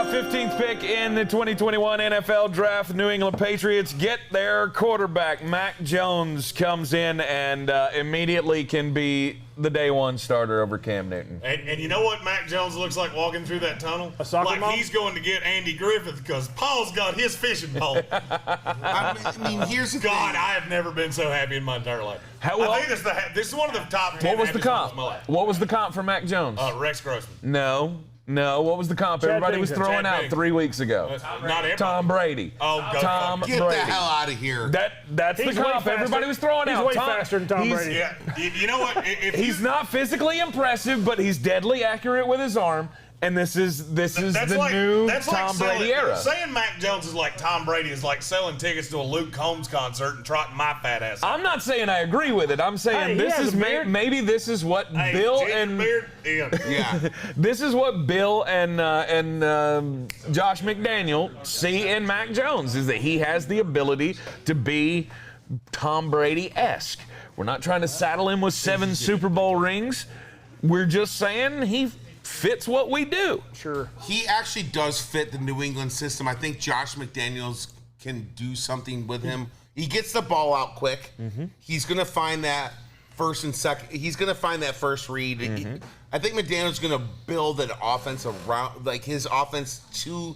15th pick in the 2021 NFL Draft. New England Patriots get their quarterback. Mac Jones comes in and immediately can be the day one starter over Cam Newton. And you know what Mac Jones looks like walking through that tunnel? A soccer like mom? he's going to get Andy Griffith because Paul's got his fishing pole. I mean, here's the God, thing. I have never been so happy in my entire life. How- I think this is one of the top 10 What was the happiest moments comp? of my life. What was the comp for Mac Jones? Rex Grossman. No. What was the comp Chad everybody was Pennington. throwing Chad out Pennington. 3 weeks ago? Not everybody. Tom Brady. Oh, go Tom fuck. Get Brady. the hell out of here. That's He's the way comp faster. everybody was throwing He's out. way faster than Tom he's- Brady. Yeah, you know what? If He's you, not physically impressive, but he's deadly accurate with his arm. And this is the new Tom Brady era. Saying Mac Jones is like Tom Brady is like selling tickets to a Luke Combs concert and trotting my fat ass out. I'm not saying I agree with it. I'm saying Hey, he this has is a beard. maybe this is what Hey, Bill ginger and beard, yeah. Yeah. this is what Bill and Josh McDaniel see in Mac Jones is that he has the ability to be Tom Brady-esque. We're not trying to saddle him with 7 Super Bowl rings. We're just saying he fits what we do. Sure. He actually does fit the New England system. I think Josh McDaniels can do something with him. He gets the ball out quick. He's going to find that first and second. He's going to find that first read. I think McDaniels going to build an offense around, like his offense to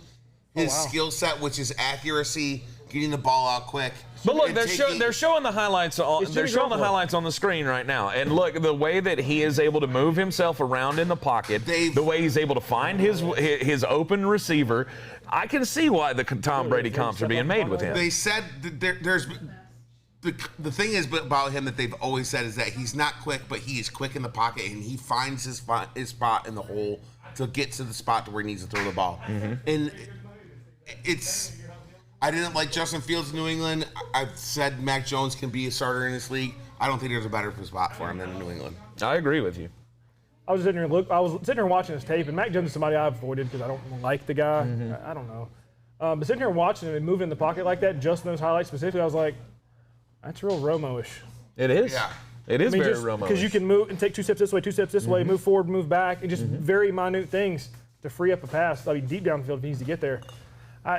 his skill set, which is accuracy, getting the ball out quick. But look, and they're showing the highlights on It's Jimmy Garoppolo. on the screen right now. And look, the way that he is able to move himself around in the pocket, the way he's able to find his open receiver, I can see why the Tom Brady comps are being made with him. They said that there's the thing is about him that they've always said is that he's not quick, but he is quick in the pocket and he finds his spot in the hole to get to the spot to where he needs to throw the ball. And it's. I didn't like Justin Fields in New England. I've said Mac Jones can be a starter in this league. I don't think there's a better spot for him than in New England. I agree with you. I was sitting here watching his tape, and Mac Jones is somebody I avoided because I don't like the guy. I don't know. But sitting here watching him and moving in the pocket like that, just in those highlights specifically, I was like, that's real Romo-ish. It is. Yeah. It is very Romo. Because you can move and take 2 steps this way, 2 steps this way, move forward, move back, and just very minute things to free up a pass. I mean, deep downfield if he needs to get there.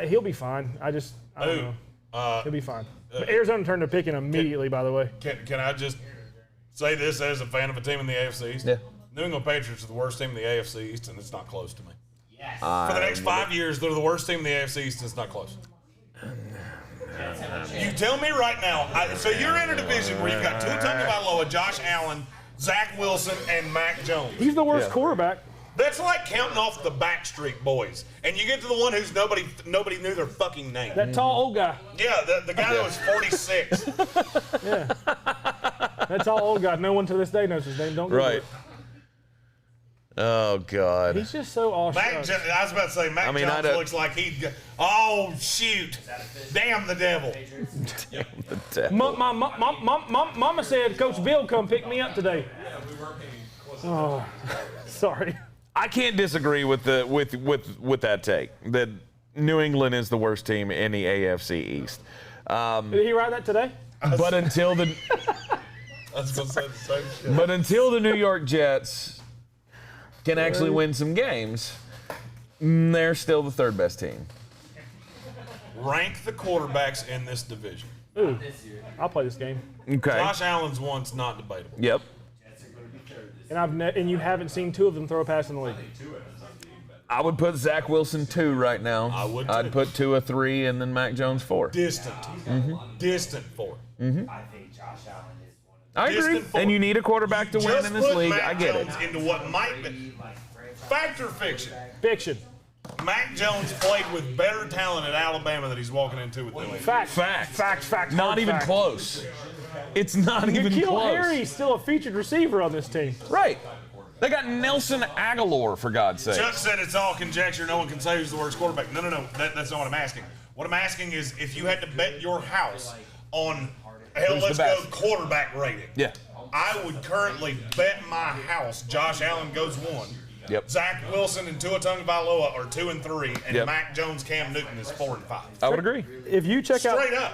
He'll be fine. I don't know. He'll be fine. But Arizona turned to picking immediately, by the way. Can I just say this as a fan of a team in the AFC East? Yeah. New England Patriots are the worst team in the AFC East, and it's not close to me. Yes. For the next 5 years, they're the worst team in the AFC East, and it's not close. You tell me right now. So you're in a division where you've got Tua Tagovailoa, Josh Allen, Zach Wilson, and Mac Jones. He's the worst quarterback. That's like counting off the Backstreet Boys, and you get to the one who's nobody knew their fucking name. That tall old guy. Yeah, the guy that was 46. Yeah. That tall old guy. No one to this day knows his name. Don't Google Right. it. Oh, God. He's just so awesome. I was about to say, Mac Jones looks like oh, shoot. Damn the devil. Mama said Coach Bill come pick me up today. Oh, sorry. I can't disagree with that take that New England is the worst team in the AFC East. Did he write that today? But until the I was going to say the same shit. but until the New York Jets can actually win some games, they're still the third best team. Rank the quarterbacks in this division. Ooh, I'll play this game. Okay. Josh Allen's one's not debatable. Yep. And you haven't seen 2 of them throw a pass in the league. I would put Zach Wilson 2 right now. I would too. I'd put Tua 3 and then Mac Jones 4. Distant. Distant 4. I think Josh Allen is one of I agree. Distant 4. And you need a quarterback to win Just in this put league. Mac I get Jones it. into what might be. Fact or fiction? Fiction. Mac Jones played with better talent at Alabama that he's walking into with New England. Fact. Not hard even fact. close. It's not even N'Keal close. Harry's still a featured receiver on this team. Right. They got Nelson Aguilar, for God's sake. Chuck said it's all conjecture. No one can say who's the worst quarterback. No. That's not what I'm asking. What I'm asking is if you had to bet your house on, hell, Who's let's the go best? quarterback rating. Yeah. I would currently bet my house Josh Allen goes 1. Yep. Zach Wilson and Tua Tagovailoa are 2 and 3, and Yep. Mac Jones, Cam Newton is 4 and 5. I would agree. If you check out Straight up.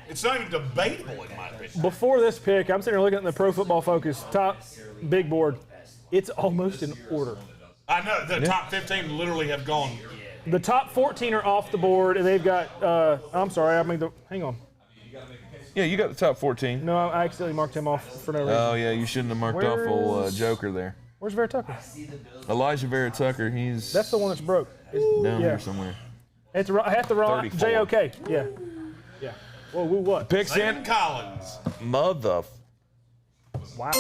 It's not even debatable in my opinion. before this pick, I'm sitting here looking at the Pro Football Focus top big board. It's almost in order. I know the top 15 literally have gone The top 14 are off the board, and they've got. I'm sorry, hang on. Yeah, you got the top 14. No, I accidentally marked him off for no reason. Oh, yeah, you shouldn't have marked off old Joker there. Where's Vera Tucker? Elijah Vera Tucker, he's That's the one that's broke. down here somewhere. It's I have the wrong 34. JOK. Yeah. Whoa, what? Picks Zayvon in. Collins. Mother. Wow.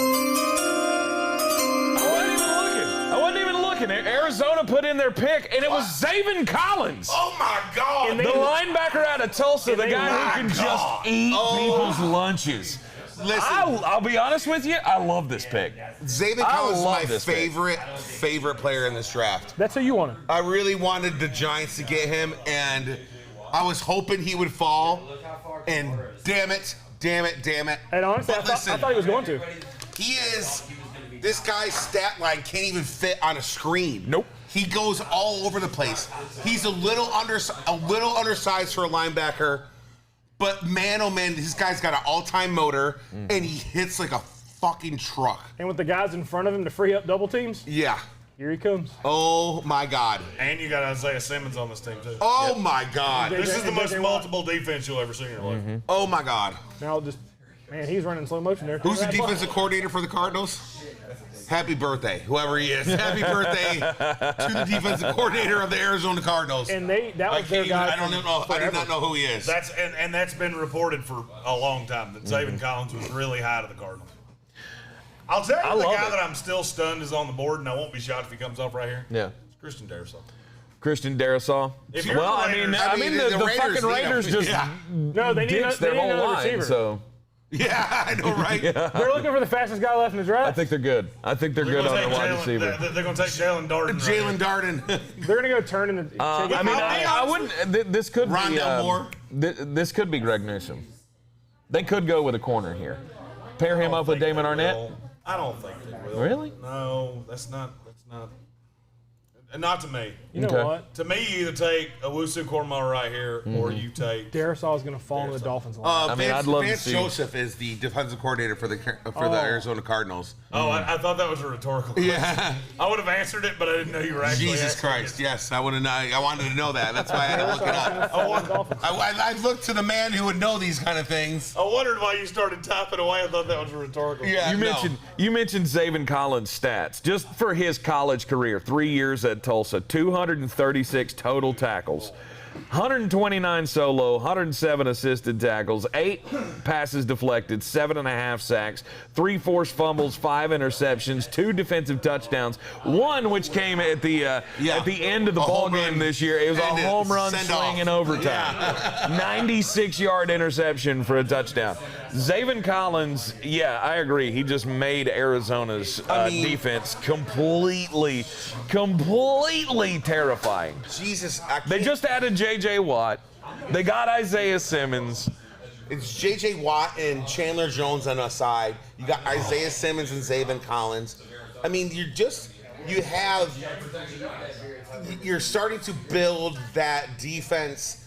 I wasn't even looking. Arizona put in their pick, and it was Zayvon Collins. Oh my God! The linebacker out of Tulsa, the guy who can just eat people's lunches. Listen, I'll be honest with you, I love this pick. Zayvon Collins is my favorite player in this draft. That's who you wanted. I really wanted the Giants to get him, and I was hoping he would fall. And damn it. And honestly, I thought he was going to. This guy's stat line can't even fit on a screen. Nope. He goes all over the place. He's a little undersized for a linebacker, but man, oh man, this guy's got an all-time motor, and he hits like a fucking truck. And with the guys in front of him to free up double teams, Yeah. here he comes. Oh my God. And you got Isaiah Simmons on this team too. Oh my God. This is the most JJ multiple defense you'll ever see in your life. Oh my God. Now he's running slow motion there. Who's the defensive coordinator for the Cardinals? Happy birthday, whoever he is. Happy birthday to the defensive coordinator of the Arizona Cardinals. And that was their guy. I do not know who he is. That's been reported for a long time that Zayvon Collins was really high to the Cardinals. I'll tell you the guy that I'm still stunned is on the board, and I won't be shocked if he comes off right here. Yeah. It's Christian Darrisaw. Christian Darrisaw. If you're Well, the Raiders- I mean, the Raiders fucking need Raiders him. just No, they need ditched their whole another line, receiver. so Yeah, I know, right? They're looking for the fastest guy left in the draft. I think they're good. I think they're good on their wide receiver. They're going to take Jalen Darden. Jalen Darden. They're going to go turn in the. I mean, I wouldn't. This could be Rondell Moore. This could be Greg Newsome. They could go with a corner here. Pair him up with Damon Arnett. I don't think they will. Really? No, that's not. Not to me. You know Okay. what? To me, you either take Owusu Cornell right here, or you take. Darrisaw is going to fall into the Dolphins line. I mean, I'd love to Vance see- Joseph is the defensive coordinator for the Arizona Cardinals. Oh, I thought that was a rhetorical question. Yeah. I would have answered it, but I didn't know you were actually. Jesus asking Christ, yes, I wanted to know that. That's why I had to look it up. Dolphins. I looked to the man who would know these kind of things. I wondered why you started typing away. I thought that was a rhetorical. Yeah, You mentioned Zayvon Collins' stats. Just for his college career, 3 years at Tulsa, 236 total tackles, 129 solo, 107 assisted tackles, 8 passes deflected, 7.5 sacks, 3 forced fumbles, 5 interceptions, 2 defensive touchdowns, 1 which came at the end of the ball game this year. It was a home run swing in overtime. 96-yard interception for a touchdown. Zayvon Collins, yeah, I agree. He just made Arizona's defense completely terrifying. Jesus, They just added J.J. Watt. They got Isaiah Simmons. It's J.J. Watt and Chandler Jones on the side. You got Isaiah Simmons and Zayvon Collins. I mean, you're starting to build that defense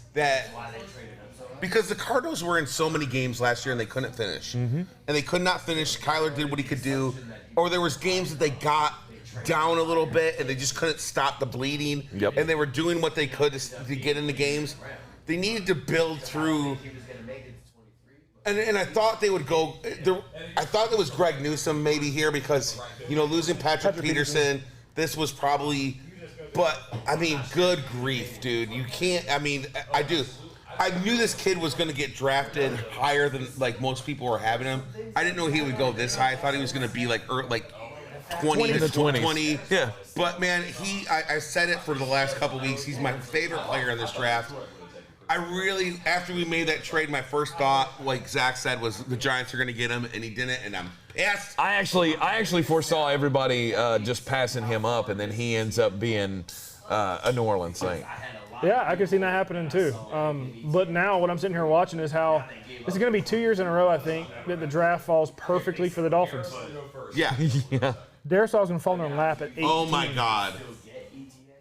because the Cardinals were in so many games last year and they couldn't finish. And they could not finish. Kyler did what he could do. Or there was games that they got down a little bit and they just couldn't stop the bleeding. Yep. And they were doing what they could to get in the games. They needed to build through. And I thought they would go. I thought it was Greg Newsome maybe here because, losing Patrick Peterson, this was probably. But, I mean, good grief, dude. You can't. I mean, I do. I knew this kid was going to get drafted higher than most people were having him. I didn't know he would go this high. I thought he was going to be like 20 to 20. Yeah. But man, I said it for the last couple weeks. He's my favorite player in this draft. I really, after we made that trade, my first thought, like Zach said, was the Giants are going to get him, and he didn't, and I'm pissed. I actually foresaw everybody just passing him up, and then he ends up being a New Orleans Saint. Yeah, I could see that happening too. But now what I'm sitting here watching is how this is going to be 2 years in a row, I think, that the draft falls perfectly for the Dolphins. Yeah. Yeah. Darrisaw's going to fall in their lap at 18. Oh, my God.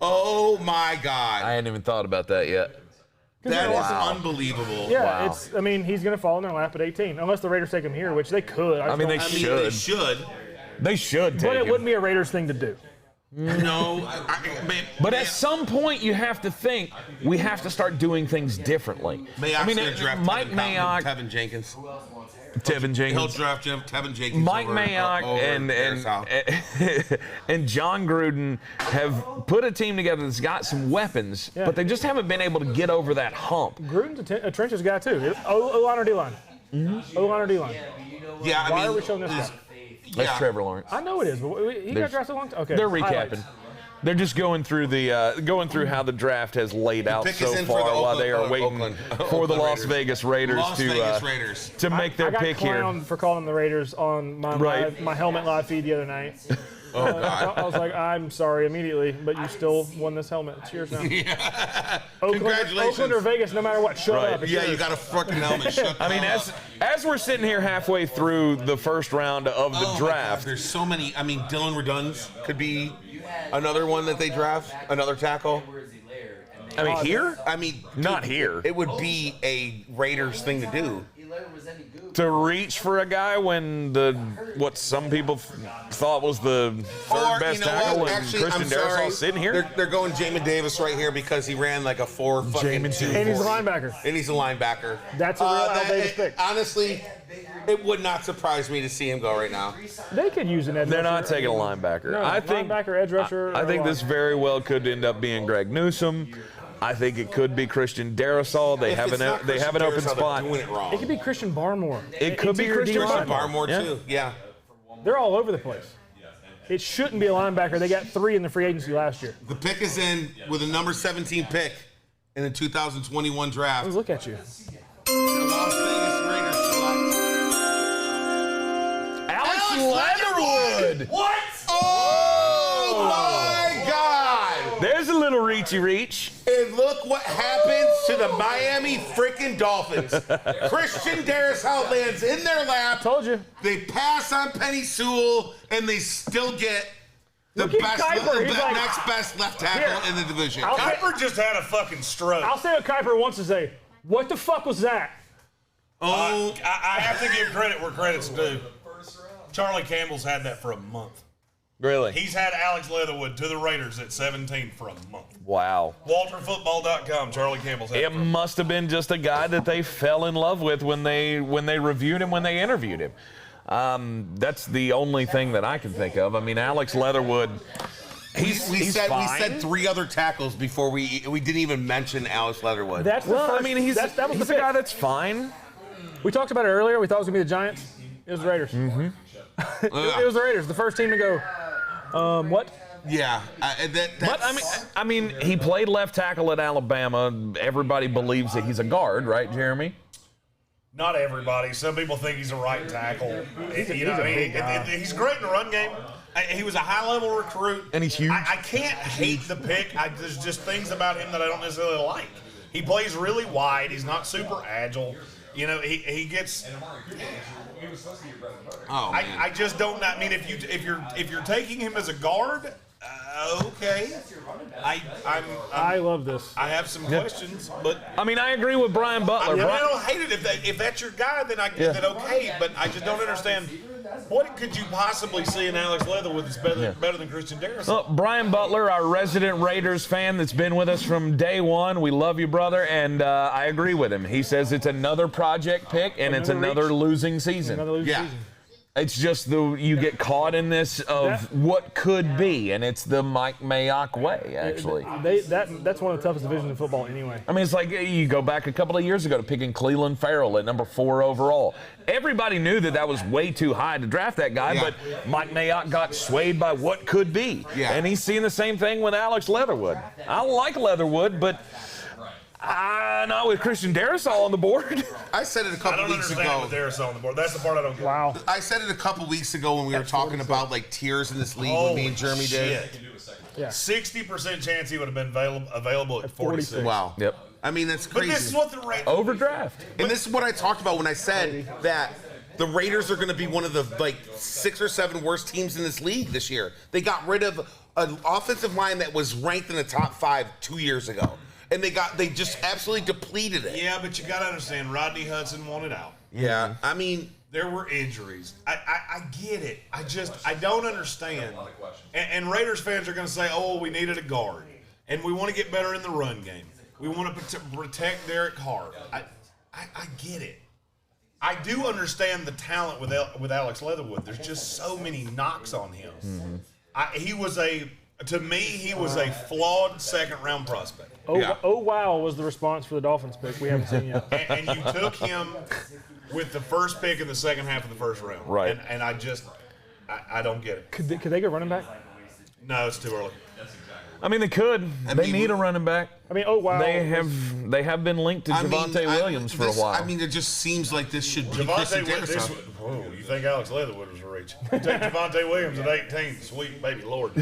Oh, my God. I hadn't even thought about that yet. That is unbelievable. Yeah, Wow. he's going to fall in their lap at 18, unless the Raiders take him here, which they could. They They should. They should take But it him. wouldn't be a Raiders thing to do. No, But at some point, you have to think we have to start doing things differently. Mayock's going to draft Mike Mayock, Tevin Jenkins. Tevin Jenkins. He'll draft Tevin Jenkins. Mike over, Mayock over and John Gruden have put a team together that's got some weapons, but they just haven't been able to get over that hump. Gruden's a trenches guy too. O-line or D-line? O-line or D-line? Yeah, Why are we showing this guy? That's Trevor Lawrence. I know it is, but he got drafted a long time. Okay. They're recapping. Highlights. They're just going through how the draft has laid out pick so is in for far the while they are waiting for the Las Raiders. Vegas Raiders to make their pick I got here. clowned for calling them the Raiders on my helmet live feed the other night. I was like, I'm sorry immediately, but you still won this helmet. It's yours now. Congratulations. Oakland or Vegas, no matter what, shut up. It's Yeah, yours. you got a fucking helmet. Shut I mean, as we're sitting here halfway through the first round of the my God, draft, there's so many. I mean, Dylan Redunds could be another one that they draft, another tackle. I mean, here? I mean, Not here. It would be a Raiders thing to do. To reach for a guy when what some people thought was the third best tackle and Christian Darrisaw sitting here? They're going Jamin Davis right here because he ran like a 4 fucking 2. And he's a linebacker. And he's a linebacker. That's a real Al Davis pick. Honestly, it would not surprise me to see him go right now. They could use an edge rusher. They're not taking a linebacker. No, I think linebacker, edge rusher. I think or this very well could end up being Greg Newsome. I think it could be Christian Darrisaw. They have an open spot. Doing it wrong. It could be Christian Barmore. It could be Interior Christian D-line. Barmore Yeah. too. Yeah. They're all over the place. It shouldn't be a linebacker. They got 3 in the free agency last year. The pick is in with a number 17 pick in the 2021 draft. Oh, look at you. The Las Vegas Raiders select Alex Leatherwood. What? Oh my God! There's a little reachy reach. And look what happens to the Miami freaking Dolphins. Christian Darrisaw lands in their lap. Told you. They pass on Penny Sewell, and they still get the Look at best, Kuiper. He's like, next best left tackle Here. in the division. Kuiper just had a fucking stroke. I'll say what Kuiper wants to say. What the fuck was that? Oh, I have to give credit where credit's due. Charlie Campbell's had that for a month. Really? He's had Alex Leatherwood to the Raiders at 17 for a month. Wow. WalterFootball.com, Charlie Campbell's had It must have been just a guy that they fell in love with when they reviewed him, when they interviewed him. That's the only thing that I can think of. I mean, Alex Leatherwood, we he's said fine. 3 other tackles before we didn't even mention Alex Leatherwood. That's the Well, first, I mean, he's that was a the pick. guy that's fine. We talked about it earlier. We thought it was going to be the Giants. It was the Raiders. Mm-hmm. It was the Raiders, the first team to go, what? Yeah, But I mean, he played left tackle at Alabama. Everybody believes that he's a guard, right, Jeremy? Not everybody. Some people think he's a right tackle. He's great in the run game. He was a high-level recruit. And he's huge. I can't hate the pick. There's just things about him that I don't necessarily like. He plays really wide. He's not super agile. You know, he gets. Oh, man. I just don't. I mean, if you're taking him as a guard, okay. I love this. I have some questions, but I mean, I agree with Brian Butler. I don't hate it if that's your guy. Then I get that okay. But I just don't understand. What could you possibly see in Alex Leatherwood that's better than Christian Darrisaw? Well, Brian Butler, our resident Raiders fan that's been with us from day one. We love you, brother, and I agree with him. He says it's another project pick, and it's another losing season. Another losing Yeah. season. It's just you get caught in this of what could be, and it's the Mike Mayock way, actually. That's one of the toughest divisions in football anyway. I mean, it's like you go back a couple of years ago to picking Cleveland Farrell at number 4 overall. Everybody knew that was way too high to draft that guy, Yeah. but Mike Mayock got swayed by what could be. Yeah. And he's seeing the same thing with Alex Leatherwood. I like Leatherwood, but not with Christian Darrisaw on the board. I said it a I couple don't weeks understand ago. with Darrisaw on the board. That's the part I don't get. Wow. I said it a couple weeks ago when we were talking about like tiers in this league when me and Jeremy did. Shit. Yeah. 60% chance he would have been available at 46. Wow. Yep. I mean, that's But crazy. this is what the Raiders. Overdraft. And this is what I talked about when I said that the Raiders are going to be one of the 6 or 7 worst teams in this league this year. They got rid of an offensive line that was ranked in the top 5 2 years ago. And they just absolutely depleted it. Yeah, but you got to understand, Rodney Hudson wanted out. Yeah. I mean, There were injuries. I get it. I don't understand. And Raiders fans are going to say, oh, we needed a guard. And we want to get better in the run game. We want to protect Derek Carr. I get it. I do understand the talent with Alex Leatherwood. There's just so many knocks on him. He was a flawed second-round prospect. Oh, wow was the response for the Dolphins pick. We haven't seen yet. And you took him with the first pick in the second half of the first round. Right. And I don't get it. Could they get running back? No, it's too early. I mean, they could. They need a running back. I mean, oh, wow. They have been linked to Javonte Williams for a while. I mean, it just seems like this should be Javonte Williams. Oh, you think Alex Leatherwood was a reach? You take Javonte Williams at 18, sweet baby Lord. I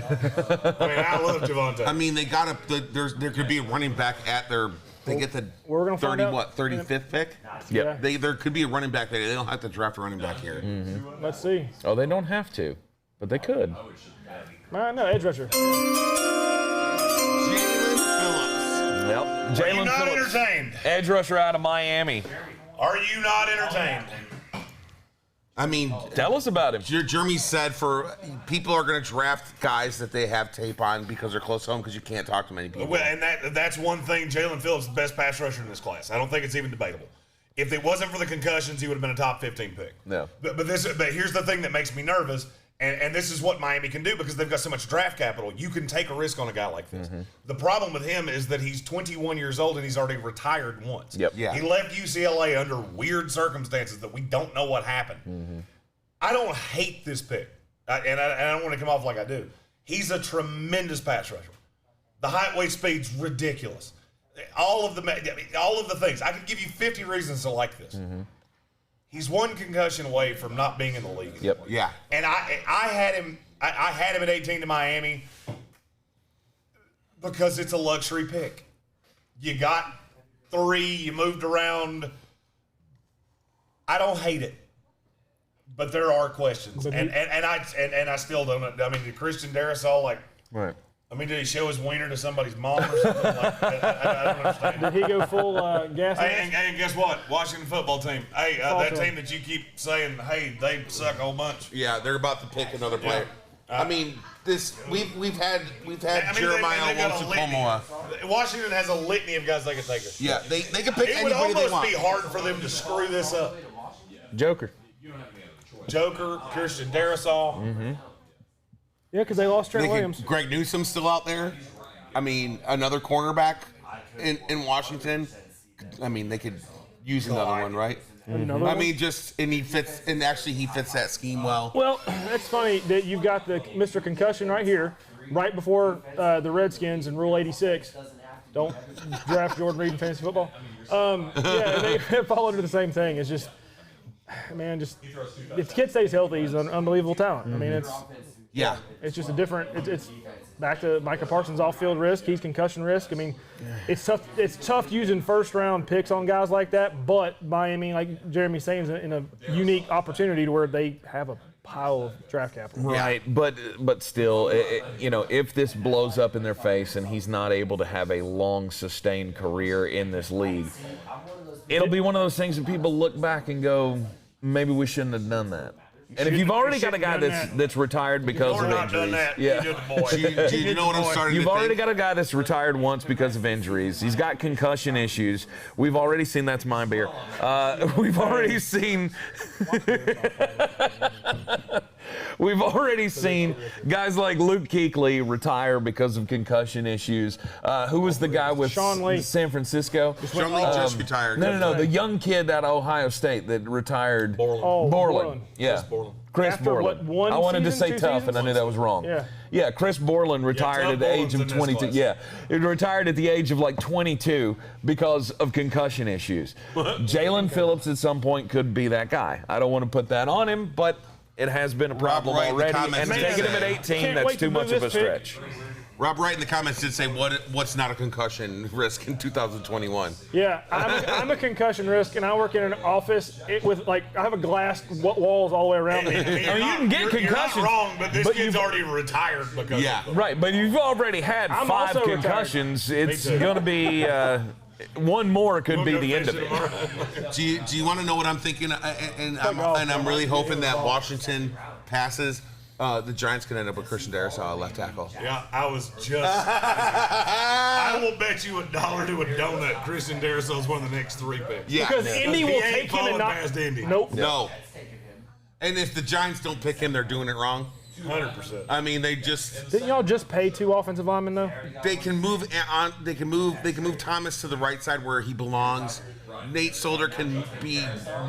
mean, I love Javonte. I mean, they got there could be a running back at their. They get the 35th pick. Yeah. There could be a running back there. They don't have to draft a running back here. Let's see. Oh, they don't have to, but they could. No, edge rusher. Yep. Are you Jalen not Phillips, entertained? edge rusher out of Miami. Are you not entertained? I mean, Tell us about him. Jeremy said people are going to draft guys that they have tape on because they're close home because you can't talk to many people. Well, and that's one thing. Jalen Phillips is the best pass rusher in this class. I don't think it's even debatable. If it wasn't for the concussions, he would have been a top 15 pick. No. But here's the thing that makes me nervous, and this is what Miami can do because they've got so much draft capital. You can take a risk on a guy like this. The problem with him is that he's 21 years old and he's already retired once. Yep. Yeah. He left UCLA under weird circumstances that we don't know what happened. I don't hate this pick, and I don't want to come off like I do. He's a tremendous pass rusher. The height, weight, speed's ridiculous. All of the things. I could give you 50 reasons to like this. He's one concussion away from not being in the league. Yep. Yeah. And I had him at 18 to Miami because it's a luxury pick. You got 3, you moved around. I don't hate it. But there are questions. And I still don't. I mean, did Christian Darrisaw Right. I mean, did he show his wiener to somebody's mom or something? I don't understand. Did he go full gas? Hey, and guess what? Washington football team. Hey, that team that you keep saying, hey, they suck a whole bunch. Yeah, they're about to pick another player. I mean, we've had Jeremiah Owusu-Koramoah. Washington has a litany of guys they can take us. Yeah, they can pick It would anybody they almost want. be hard for them to screw this up. Joker. Christian Darrisaw. Yeah, because they lost Trent Williams. Greg Newsome's still out there. I mean, another cornerback in Washington. I mean, they could use another one, right? Another I one? mean, he fits that scheme well. Well, that's funny that you've got the Mr. Concussion right here, right before the Redskins and Rule 86. Don't draft Jordan Reed in fantasy football. Yeah, they fall under the same thing. It's just, man, if the kid stays healthy, he's an unbelievable talent. I mean, it's just a different. It's back to Micah Parsons' off-field risk. He's concussion risk. I mean, it's tough. It's tough using first-round picks on guys like that. But Miami, like Jeremy's saying, is in a unique opportunity to where they have a pile of draft capital. Right, but still, if this blows up in their face and he's not able to have a long, sustained career in this league, it'll be one of those things that people look back and go, maybe we shouldn't have done that. And if you've already got a guy that's retired because of injuries, You know what I'm starting You've to already think? got a guy that's retired once because of injuries. He's got concussion issues. We've already seen that's my beer. We've already seen. We've already seen guys like Luke Kuechly retire because of concussion issues. Who was the guy with Sean Lee. San Francisco? Sean Lee just retired. No. The young kid out of Ohio State that retired. Borland. Yeah. Chris After Borland. what, one I wanted to season, say two tough, seasons? and I knew that was wrong. Yeah, Chris Borland retired Tough at the age of Borland's in this 22. class. Yeah, he retired at the age of like 22 because of concussion issues. Jalen Phillips at some point could be that guy. I don't want to put that on him, but it has been a problem Wright in the already. comments And did taking him at say- 18, Can't that's wait to too much move of a this pick. stretch. Rob Wright in the comments did say what's not a concussion risk in 2021. Yeah, I'm a concussion risk, and I work in an office with I have a glass walls all the way around me. you can get You're concussions. not wrong, but this but kid's you've- already retired because Yeah. of it. Right, but you've already had I'm 5 also retired. concussions. It's too. going to be one more could be the end of it. Do you want to know what I'm thinking? And I'm really hoping that Washington passes. The Giants can end up with Christian Darrisaw at left tackle. Yeah, I was just. I will bet you $1 to a donut Christian Darrisaw is one of the next 3 picks. Yeah, Because Indy will take him and not. Past Indy. Nope. No. And if the Giants don't pick him, they're doing it wrong. 100%. I mean, they just. Didn't y'all just pay 2 offensive linemen though? They can move on. They can move Thomas to the right side where he belongs. Nate Solder can be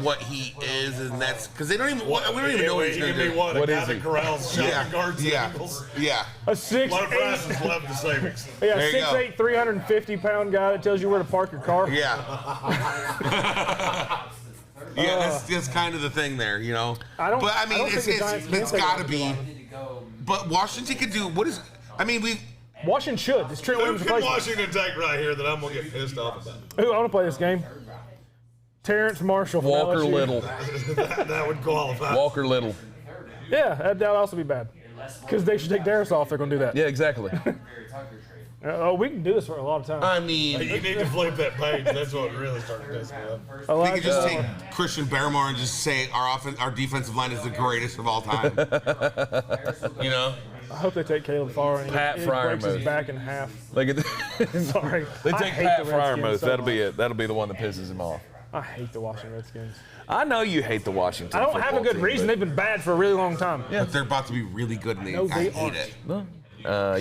what he is, and that's because they don't even. We don't even know what he's going to do. What is he? Corrals shotgun guards the Eagles. Yeah. A A lot of prices love the savings. Yeah, There you go. 6'8", 350-pound guy that tells you where to park your car. Yeah. Yeah, that's kind of the thing there, you know. I don't it's think the Giants can take got to offensive be. line. But Washington could do what is? I mean, we. Washington should. It's Trent Who Williams' can replacement. Washington take right here that I'm going to get pissed off about? Ooh, I want to play this game. Terrence Marshall from Walker LSU. Little. That would qualify. Walker Little. Yeah, that'd also be bad. Because they should take Darrisaw if they're going to do that. Yeah, exactly. We can do this for a lot of time. I mean, You need to flip that page. That's what really started pissing me off. we could just take Christian Barrymore and just say our defensive line is the greatest of all time. You know. I hope they take Caleb Farr and Pat he breaks his Freiermuth. back in half. Look at Sorry. They I take hate Pat the Redskins Freiermuth. so That'll be much. it. That'll be the one that pisses him off. I hate the Washington Redskins. I know you hate the Washington. I don't have a football good team, reason. but- They've been bad for a really long time. But they're about to be really good, and No, I they hate aren't. it.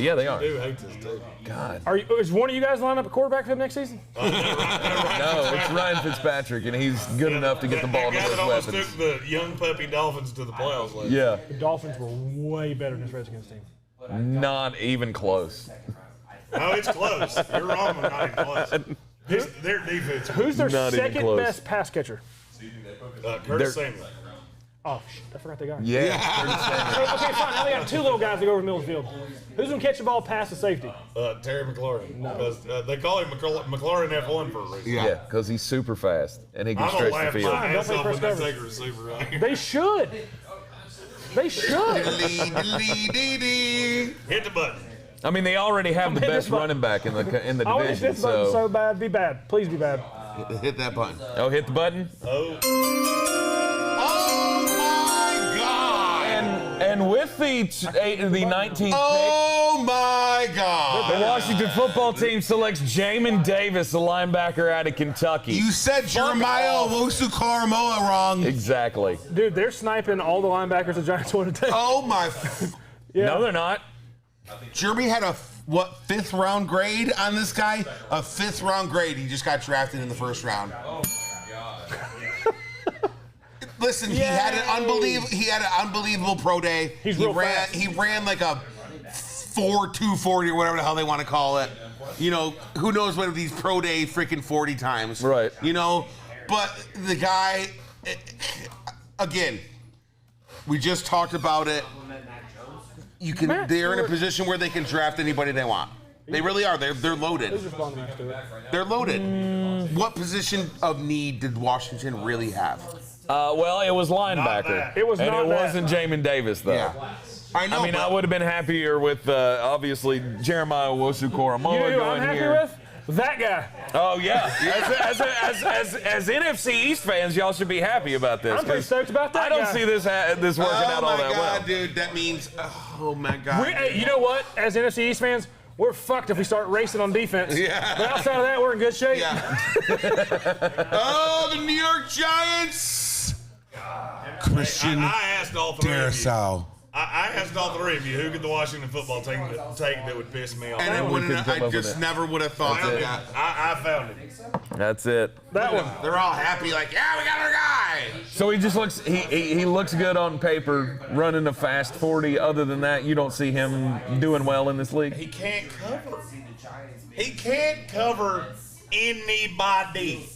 Yeah, they are. I do hate this too. God. Is one of you guys lined up a quarterback for them next season? No, it's Ryan Fitzpatrick, and he's good enough to get the ball to That guy those that almost weapons. took the young puppy Dolphins to the playoffs last Yeah, The Dolphins were way better than this Redskins team. not even close. No, it's close. You're wrong, but not even close. Their defense. Who's their Not even second close. best pass catcher? Curtis Samuel. Oh, shit, I forgot they got him. Yeah. Okay, fine. Now they got 2 little guys that go over the middle of the field. Who's going to catch the ball past the safety? Terry McLaurin. Because, they call him McLaurin F1 for a reason. Yeah, because he's super fast, and he can I'm going to stretch the laugh field. my ass Don't off play when they first take a receiver right here. They should. They should. Hit the button. I mean, they already have the hit best this button. running back in the I want to hit division. this button so So, bad. Be bad. Please be bad. Hit that button. oh, hit the button. Oh, Oh my God! And with the 19th Oh my pick, God! the Washington football team selects Jamin Davis, a linebacker out of Kentucky. You said Jeremiah Owusu-Koramoah wrong. Exactly. Dude, they're sniping all the linebackers the Giants want to take. Oh my! No, they're not. Jeremy had a 5th round grade on this guy? A 5th round grade. He just got drafted in the 1st round. Oh my God! Listen, he had an unbelievable pro day. He's real fast. He ran like a 4.240 or whatever the hell they want to call it. You know, who knows what these pro day freaking 40 times. Right. You know, but the guy, again, we just talked about it. They're in a position where they can draft anybody they want. They really are. They're loaded. They're loaded. What position of need did Washington really have? Well, it was linebacker. It was and not it that. wasn't Jamin Davis, though. Yeah. I know. I mean, I would have been happier with, obviously, Jeremiah Owusu-Koramoah You know who I'm going happy here. with? That guy. Oh, yeah. As NFC East fans, y'all should be happy about this. I'm pretty 'cause stoked about that I don't guy. see this working out all that well. dude. That means, oh my God. Hey, you know what? As NFC East fans, we're fucked if we start racing on defense. Yeah. But outside of that, we're in good shape. Yeah. Oh, the New York Giants. Christian I asked all 3 of you. Darrisaw. I asked all 3 of you who could the Washington football team take that would piss me off. And I just never would have thought Found it. that. I found it. That's it. That one. They're all happy, like, yeah, we got our guy. So he just looks he looks good on paper, running a fast 40. Other than that, you don't see him doing well in this league. He can't cover. He can't cover anybody.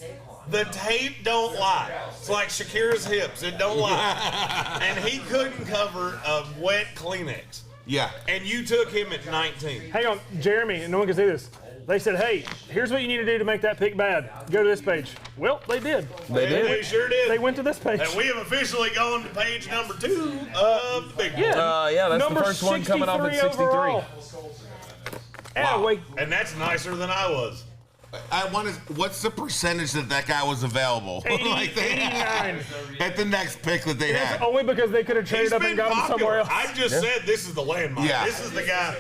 The tape don't lie. It's like Shakira's hips. It don't lie. And he couldn't cover a wet Kleenex. Yeah. And you took him at 19. Hang on, Jeremy, and no one can see this. They said, hey, here's what you need to do to make that pick bad. Go to this page. Well, they did. They And we did. sure did. They went to this page. And we have officially gone to page number 2 of the big one. Yeah, that's Number the first one coming off at 63 63. overall. Wow. Wait. And that's nicer than I was. What's the percentage that guy was available? 89. At the next pick that they had. Only because they could have traded up and got him somewhere else. I just said this is the landmine. Yeah. This is the guy.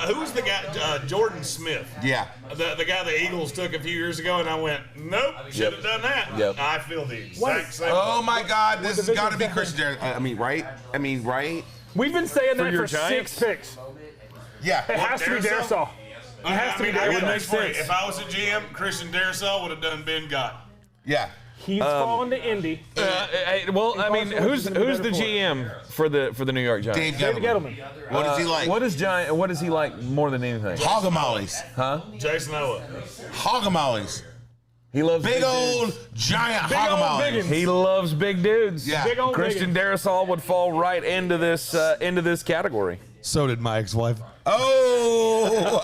Who was the guy? Jordan Smith. Yeah. The guy the Eagles took a few years ago, and I went, nope, should have done that. Yep. I feel the exact same. Oh my God, this has got to be Christian Darrisaw. I mean, right? We've been saying that your for Giants? 6 picks. Yeah. It has to be Darrisaw. It has to be I Darrisaw. would make sense. If I was a GM, Christian Darrisaw would have done Ben Gott. Yeah. He's fallen to Indy. Well, I mean, who's the GM for the New York Giants? Dave David Gettleman. Gettleman. What does he like? What does he like more than anything? Hogamollies. Huh? Jason Owa. Hogamollies. He loves Big old, dudes. giant Big old hogamollies. biggins. He loves big dudes. Yeah. Big old Christian biggins. Darrisaw would fall right into this category. So did my ex-wife. Oh.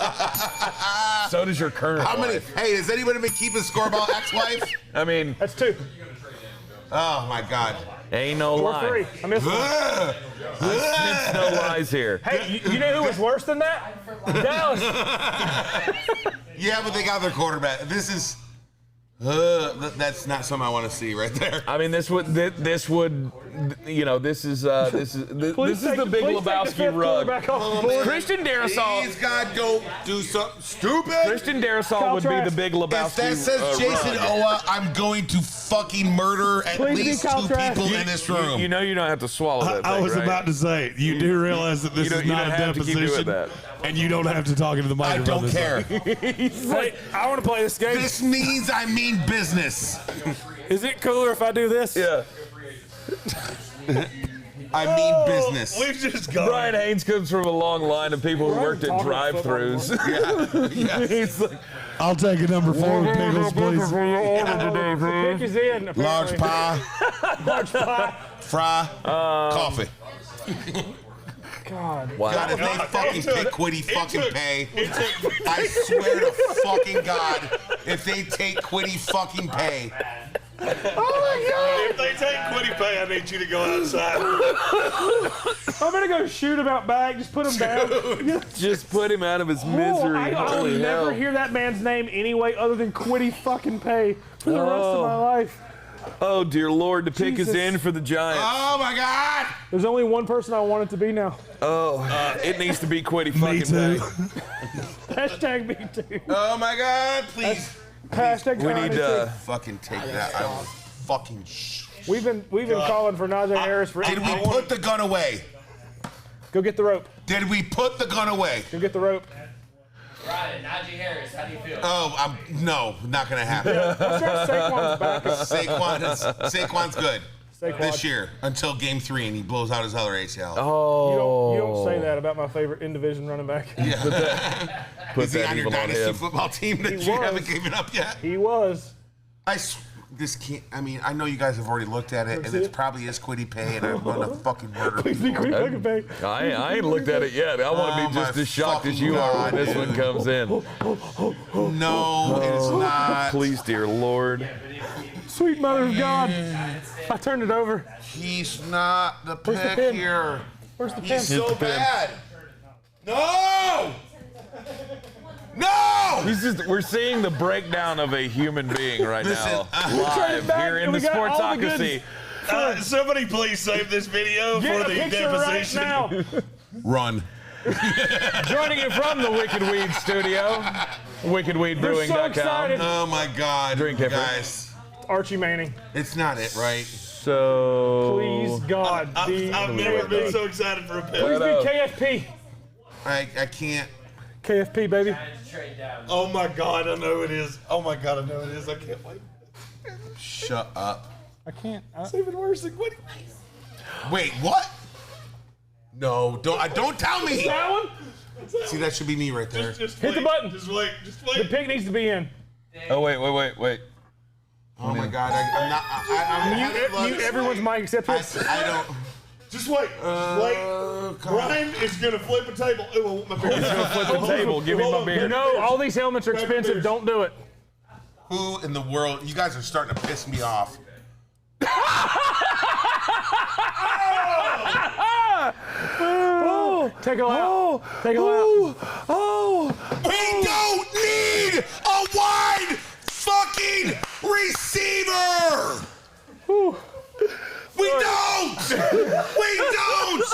So does your current. How many? wife. Hey, has anybody been keeping score about ex-wife? I mean, That's 2. Oh my God. ain't no Or lie. 3. I missed one. It's no lies here. Hey, you know who was worse than that? Dallas. Yeah, but they got their quarterback. This is. That's not something I want to see right there. I mean, this would, you know, this is the Big Lebowski rug. Christian Darrisaw. Please, God, don't do something stupid. Christian Darrisaw would be the Big Lebowski. If that says Jason rug. Owa, I'm going to fucking murder at Please be least Kyle 2 Trask. people in this room. You know you don't have to swallow that I thing, was right? about to say, you do realize that this You is don't not a have to keep doing deposition, that. and you don't have to talk into the I microphone. don't care. Hey, I want to play this game. This means I mean business. Is it cooler if I do this? Yeah. I mean business. We've just gone. Brian Haynes comes from a long line of people who worked at talking about drive-thrus. He's like, I'll take a number 4 with pickles, please. The pick is in. Apparently. Large pie, Large pie. fry, coffee. God. God, if they fucking take Quiddy fucking pay, I swear to fucking God, if they take Quiddy fucking pay. Oh my God. If they take Quiddy Pay, I need you to go outside. I'm gonna go shoot him out back. Just put him down. just put him out of his misery. I'll Holy never hell. hear that man's name anyway, other than Quiddy fucking Pay for the rest of my life. Oh, dear Lord, the pick is Jesus. in for the Giants. Oh my God! There's only one person I want it to be now. It needs to be Quiddy Me fucking too. Pay. Hashtag me too. Oh my God! Please, Hashtag We need fucking take that. I will fucking. We've been calling for Najee Harris for. Did we put the gun away? Go get the rope. Did we put the gun away? Go get the rope. Ryan, Najee Harris, how do you feel? Oh, no, not gonna happen. Let's try Saquon's back. Saquon's good Saquon. this year until Game 3 and he blows out his other ACL. Oh. You don't say that about my favorite in-division running back. Put Is he that on your evil on dynasty him. football team that He you was. haven't given up yet? He was. This can't. I mean, I know you guys have already looked at it, and see it it? probably is Quiddy Pay, and I'm gonna fucking murder. Please be people. Quiddy fucking Pay. I ain't looked at it yet. I want to Oh, be just my as shocked as fucking you are God, when this dude. one comes in. No, it is not. Please, dear Lord. Sweet mother of God. I turned it over. He's not the Where's the pick pin? here. Where's the pen? He's so the pin. bad. No! No! We're seeing the breakdown of a human being right Listen, now, turned live it back here in and the we got all the Sportsocracy. Somebody please save this video Get for a the picture right deposition. now. Run. Joining you from the Wicked Weed studio, wickedweedbrewing.com. excited. Oh my God, Drink it, guys. Archie Manning. It's not it, right? So Please, God. I've never been so excited for a pick. Please be KFP. I can't. KFP, baby. Trade down. Oh my God, I know it is. Oh my God, I know it is. I can't wait. Shut up. I can't. It's even worse than Quiddy. Wait, what? No, don't tell me. That one? See, that should be me right there. Just Hit the wait. button. Just wait. Just The wait. pick needs to be in. Oh wait. Oh my God, I'm not. I'm Mute everyone's mic except his. I don't. Just wait. Just wait. Brian is gonna flip a table. Ooh, my beer. Flip the table. Give me my beer. No, all these helmets are expensive. Don't do it. Who in the world? You guys are starting to piss me off. Take it out. Take it out. We don't need a wide fucking receiver. We don't. We don't.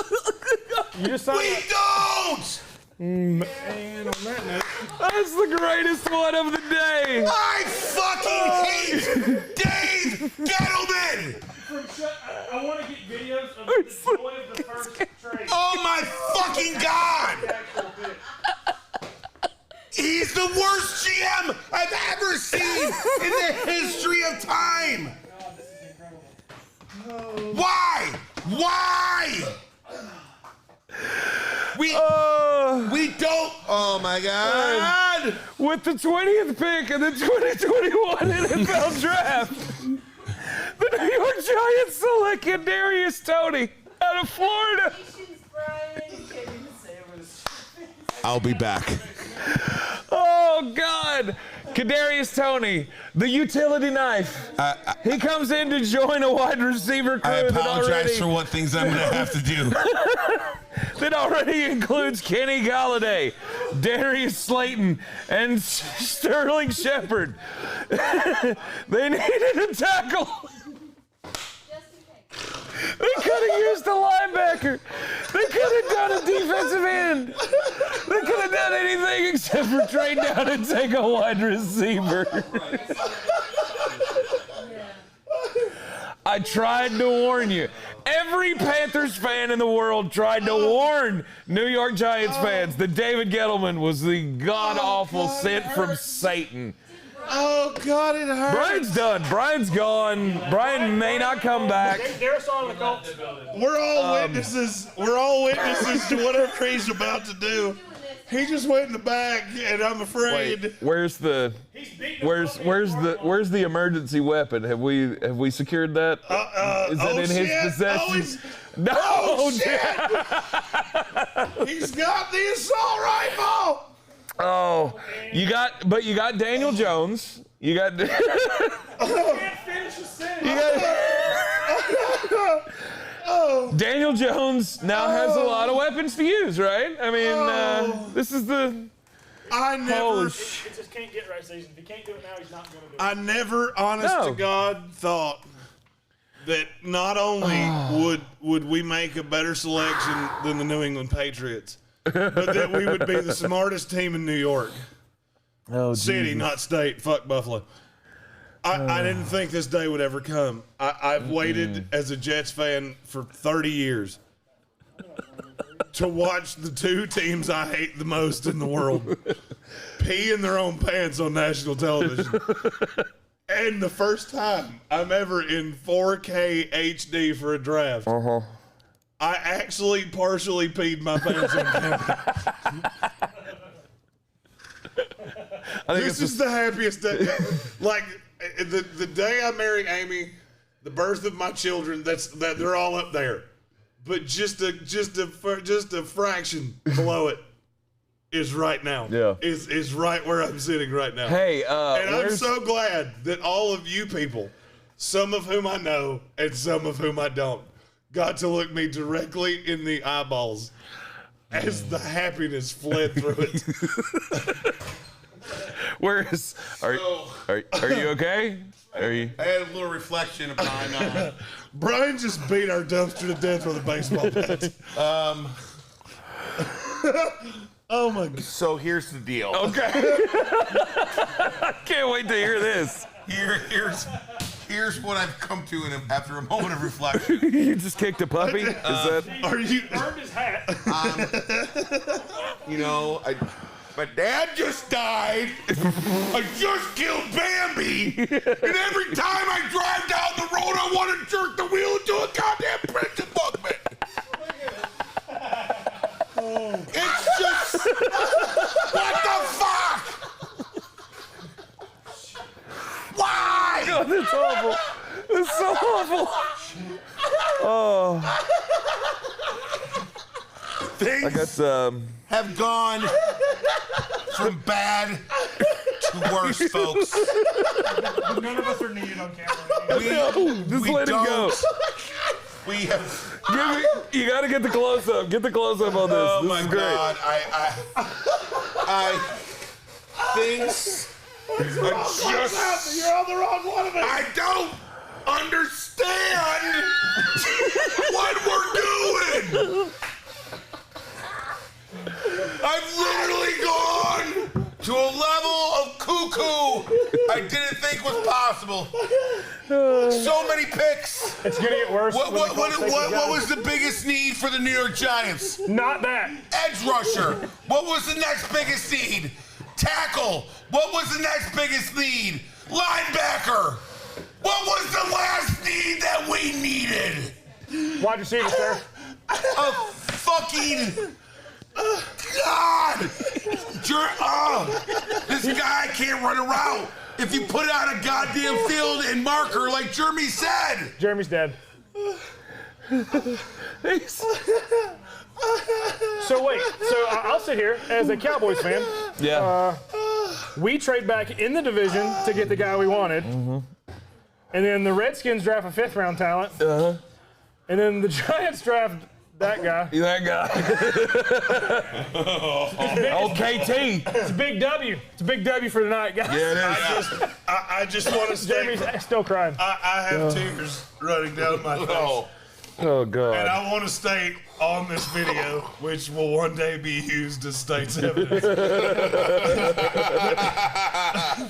You just signed We don't. And on that note, That's the greatest one of the day. I fucking hate Dave Gettleman. I want to get videos of the joy of the first trade. Oh my fucking God. He's the worst GM I've ever seen in the history of time. God, this is incredible. Why? Why? We don't. Oh my God. With the 20th pick in the 2021 NFL Draft, the New York Giants select Kadarius Toney out of Florida. I'll be back. Oh, God. Kadarius Toney, the utility knife. He comes in to join a wide receiver crew I apologize for what things I'm going to have to do. that already includes Kenny Galladay, Darius Slayton, and Sterling Shepard. They needed a tackle. They could have used a linebacker. They could have done a defensive end. They could have done anything except for trade down and take a wide receiver. I tried to warn you. Every Panthers fan in the world tried to warn New York Giants fans that David Gettleman was the god-awful sent from Satan. Oh, God, it hurts. Brian's done. Brian's gone. Brian may not come back. There's on the Colts. We're all witnesses. We're all witnesses to whatever he's about to do. He just went in the back, and I'm afraid. Wait, where's the emergency weapon? Have we secured that? Is that in his possession? No. Oh, shit. He's got the assault rifle. Oh, you got Daniel Jones. You got. Daniel Jones now has a lot of weapons to use, right? I mean, this is the. I never. It just can't get right season. If he can't do it now, he's not going to do it. I never, honest to God, thought that not only would we make a better selection than the New England Patriots, but that we would be the smartest team in New York. Oh, City, not state. Fuck Buffalo. I didn't think this day would ever come. I've waited as a Jets fan for 30 years to watch the two teams I hate the most in the world pee in their own pants on national television. And the first time I'm ever in 4K HD for a draft, I actually partially peed my pants on camera. This is the happiest day. Like the day I marry Amy, the birth of my children. That they're all up there, but just a fraction below it is right now. Yeah, is right where I'm sitting right now. Hey, and I'm so glad that all of you people, some of whom I know and some of whom I don't, got to look me directly in the eyeballs as the happiness fled through it. Are you okay? Are you? I had a little reflection upon. Brian just beat our dumpster to death with a baseball bat. Oh my God. So here's the deal. Okay. I can't wait to hear this. Here's what I've come to after a moment of reflection. You just kicked a puppy? Is that? Are you? Burned his hat. My dad just died. I just killed Bambi. And every time I drive down the road, I want to jerk the wheel into a goddamn printed bookman. It's just, what the fuck? Why? God, that's awful. That's so awful. Oh. Things have gone from bad to worse, folks. None of us are needed on camera. Just let it go. We have. You got to get the close up. Get the close up on this. Oh this my is great. God! Things You're on the wrong one of it. I don't understand what we're doing. I've literally gone to a level of cuckoo I didn't think was possible. So many picks. It's going to get worse. What was the biggest need for the New York Giants? Not that. Edge rusher. What was the next biggest need? Tackle. What was the next biggest need? Linebacker. What was the last need that we needed? Wide receiver, sir. A fucking God! This guy can't run a route if you put it on a goddamn field and marker like Jeremy said. Jeremy's dead. So wait, I'll sit here as a Cowboys fan. Yeah. We trade back in the division to get the guy we wanted. Mm-hmm. And then the Redskins draft a 5th-round talent. Uh-huh. And then the Giants draft that guy. That guy. KT. It's a big W. It's a big W for tonight, guys. Yeah, it is. I just want to say, Jeremy's still crying. I have tears running down my face. Oh, God. And I want to state on this video, which will one day be used as state's evidence,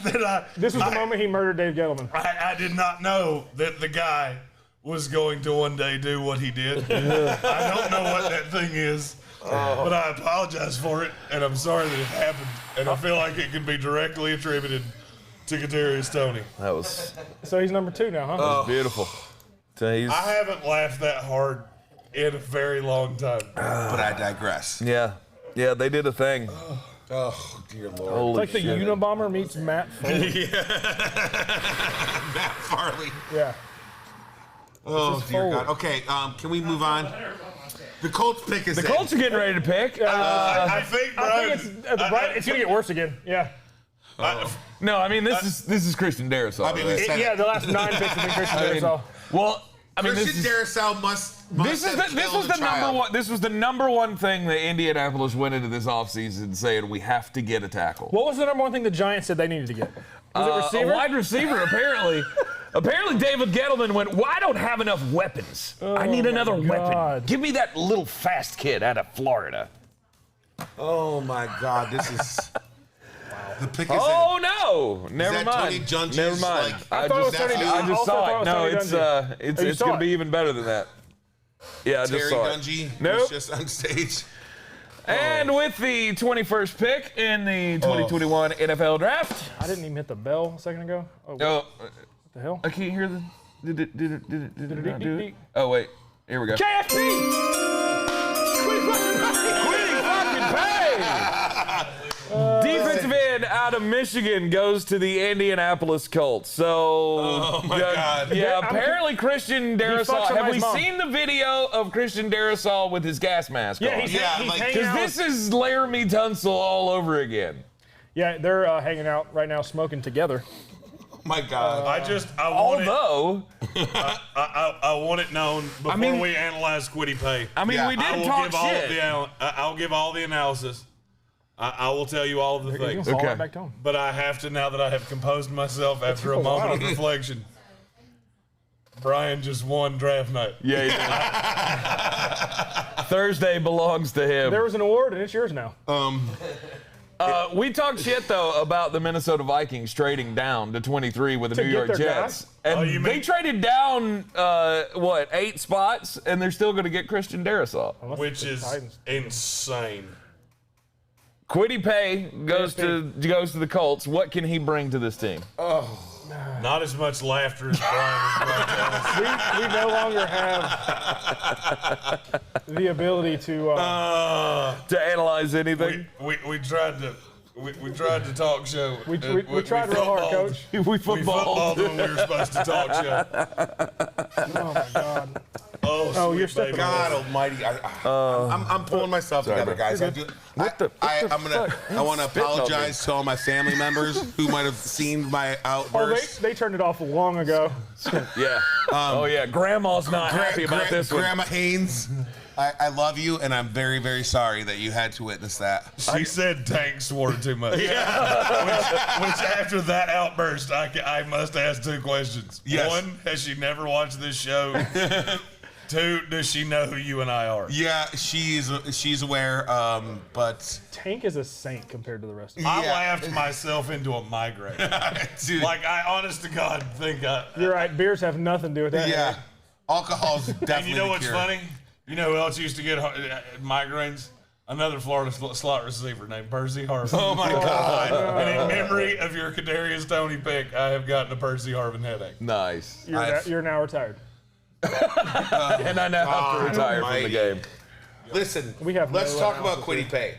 that This was the moment he murdered Dave Gettleman. I did not know that the guy was going to one day do what he did. I don't know what that thing is, but I apologize for it, and I'm sorry that it happened. And I feel like it can be directly attributed to Kadarius Toney. That was So he's number 2 now, huh? beautiful. So he's, I haven't laughed that hard in a very long time. But I digress. yeah, they did a thing. Oh, dear Lord. Holy It's like the shit. Unabomber meets Matt Foley. Matt Farley. Yeah. Oh, dear God. Okay, can we move on? The Colts pick is The Colts are getting ready to pick. I think, Brian, It's going to get worse again. Yeah. No, I mean this is Christian Darrisaw. I mean, we right? said Yeah, the last 9 picks have been Christian Darrisaw. Well, I mean Christian Darrisaw must this was the number one. This was the number one thing that Indianapolis went into this offseason saying we have to get a tackle. What was the number one thing the Giants said they needed to get? Was it receiver? A wide receiver, apparently. Apparently, David Gettleman went, well, I don't have enough weapons. I need another weapon. Give me that little fast kid out of Florida. Oh, my God. This is... The pick is Oh, no. Never that mind. Tony Dungy's, Never mind. like- I thought it was just Tony I Dungy. just Also saw thought it it. was No, Tony it's Dungy. it's saw going to it? be even better than that. Yeah, I just Terry saw it. Dungy Nope. was just on stage. And with the 21st pick in the 2021 NFL Draft. I didn't even hit the bell a second ago. Oh, what Oh, the hell? I can't hear the. Did it not do it? Oh, wait. Here we go. KFC! Quitting fucking pay! Defensive end out of Michigan goes to the Indianapolis Colts. So, Oh, my God. Yeah, apparently Christian fucked Darrisaw. Have we somebody's mom. seen the video of Christian Darrisaw with his gas mask Yeah, on? he's Yeah, hanging like- Because out. this is Laramie Tunsil all over again. Yeah, they're hanging out right now, smoking together. My God. I want it. Although, I want it known before mean- we analyze Quiddy Pay. I mean, Yeah, we I did will talk give all of shit. the I'll give all the analysis. I will tell you all of the You're gonna things. fall Okay. right back to him. But I have to, now that I have composed myself after a moment of reflection, Brian just won draft night. Yeah, he did. Thursday belongs to him. There was an award, and it's yours now. We talked shit, though, about the Minnesota Vikings trading down to 23 with the To New get York their Jets. guy? And you they mean- traded down, 8 spots, and they're still going to get Christian Darrisaw. Unless Which it's the is Titans. insane. Quiddy Pay goes to the Colts. What can he bring to this team? Not as much laughter as Brian is right We no longer have the ability to. To analyze anything? we tried to talk show. We tried real hard, Coach. We We footballed. footballed when we were supposed to talk show. Oh my God. Oh, Oh, you're sweet stepping baby. God almighty. I'm pulling myself together, bro. guys. I want to apologize to all my family members who might have seen my Oh, outburst. they turned it off long ago. Yeah. Oh, yeah. Grandma's not happy about this one. Grandma Haynes. I love you, and I'm very, very sorry that you had to witness that. She said Tank swore too much. Yeah. which after that outburst, I must ask 2 questions. Yes. 1, has she never watched this show? 2, does she know who you and I are? Yeah, she's aware, but Tank is a saint compared to the rest of I them. laughed myself into a migraine. Dude. Like, I honest to God think You're right. Beers have nothing to do with that. yeah, alcohol's definitely And you know the what's cure. funny? You know who else used to get migraines? Another Florida slot receiver named Percy Harvin. Oh my God! And in memory of your Kadarius Toney pick, I have gotten a Percy Harvin headache. Nice. You're now retired. And I now have to retire from the game. Listen, have let's no talk about analysis Quiddy Pay.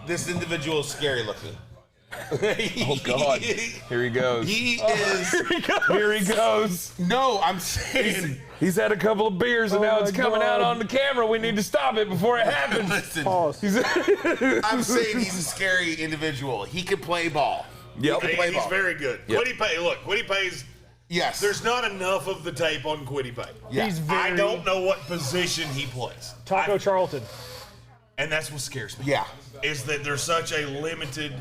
This individual is scary looking. Oh, God. Here he goes. He is. Here he goes. No, I'm saying. He's had a couple of beers, and now my it's coming out God. on the camera. We need to stop it before it happens. Listen, Pause. I'm saying he's a scary individual. He can play ball. Yep. He can play He's ball. very good. Yep. Quiddy Pay, look, Quiddy Pay's. Yes. There's not enough of the tape on Quiddy Pay. Yeah. He's I very don't know what position he plays. Taco Charlton. And that's what scares me. Yeah. Is that there's such a limited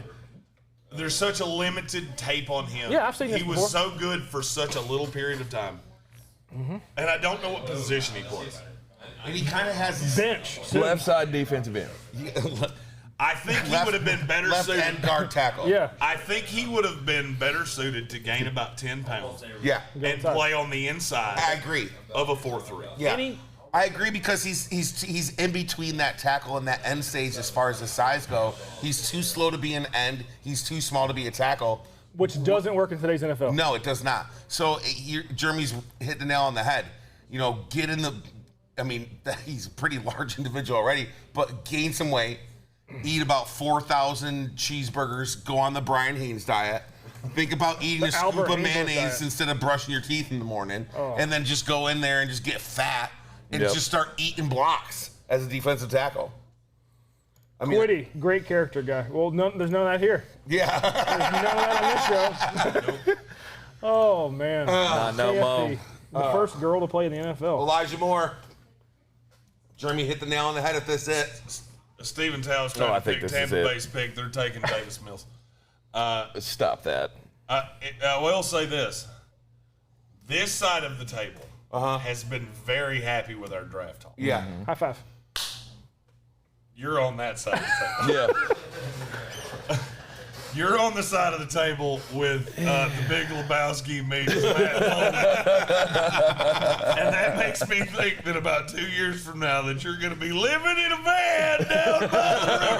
tape on him. Yeah, I've seen this He was before. so good for such a little period of time. And I don't know what position he plays. And he kind of has this Bench. Left side defensive end. I think he would have been better left suited. end guard tackle. Yeah. I think he would have been better suited to gain about 10 pounds Yeah. and play on the inside I agree. of a 4-3. Yeah. I agree because he's in between that tackle and that end stage as far as the size go. He's too slow to be an end. He's too small to be a tackle. Which doesn't work in today's NFL. No, it does not. So Jeremy's hit the nail on the head. You know, get in the. I mean, he's a pretty large individual already, but gain some weight, eat about 4,000 cheeseburgers, go on the Brian Haynes diet. Think about eating a scoop Albert of Haynes mayonnaise diet. instead of brushing your teeth in the morning, and then just go in there and just get fat and Yep. just start eating blocks as a defensive tackle. I mean, Quiddy, great character guy. Well, there's none of that here. yeah. There's none of that on this show. Oh, man. Not no KFD, more. the first girl to play in the NFL. Elijah Moore. Jeremy hit the nail on the head if this it. Stephen Towers No, I trying to think pick this is Tampa it. Bay's pick. They're taking Davis Mills. Stop that. I will say this. This side of the table has been very happy with our draft talk. Yeah. High five. You're on that side of the table. Yeah. You're on the side of the table with the Big Lebowski meets Matt Bowman. And that makes me think that about 2 years from now that you're going to be living in a van down by the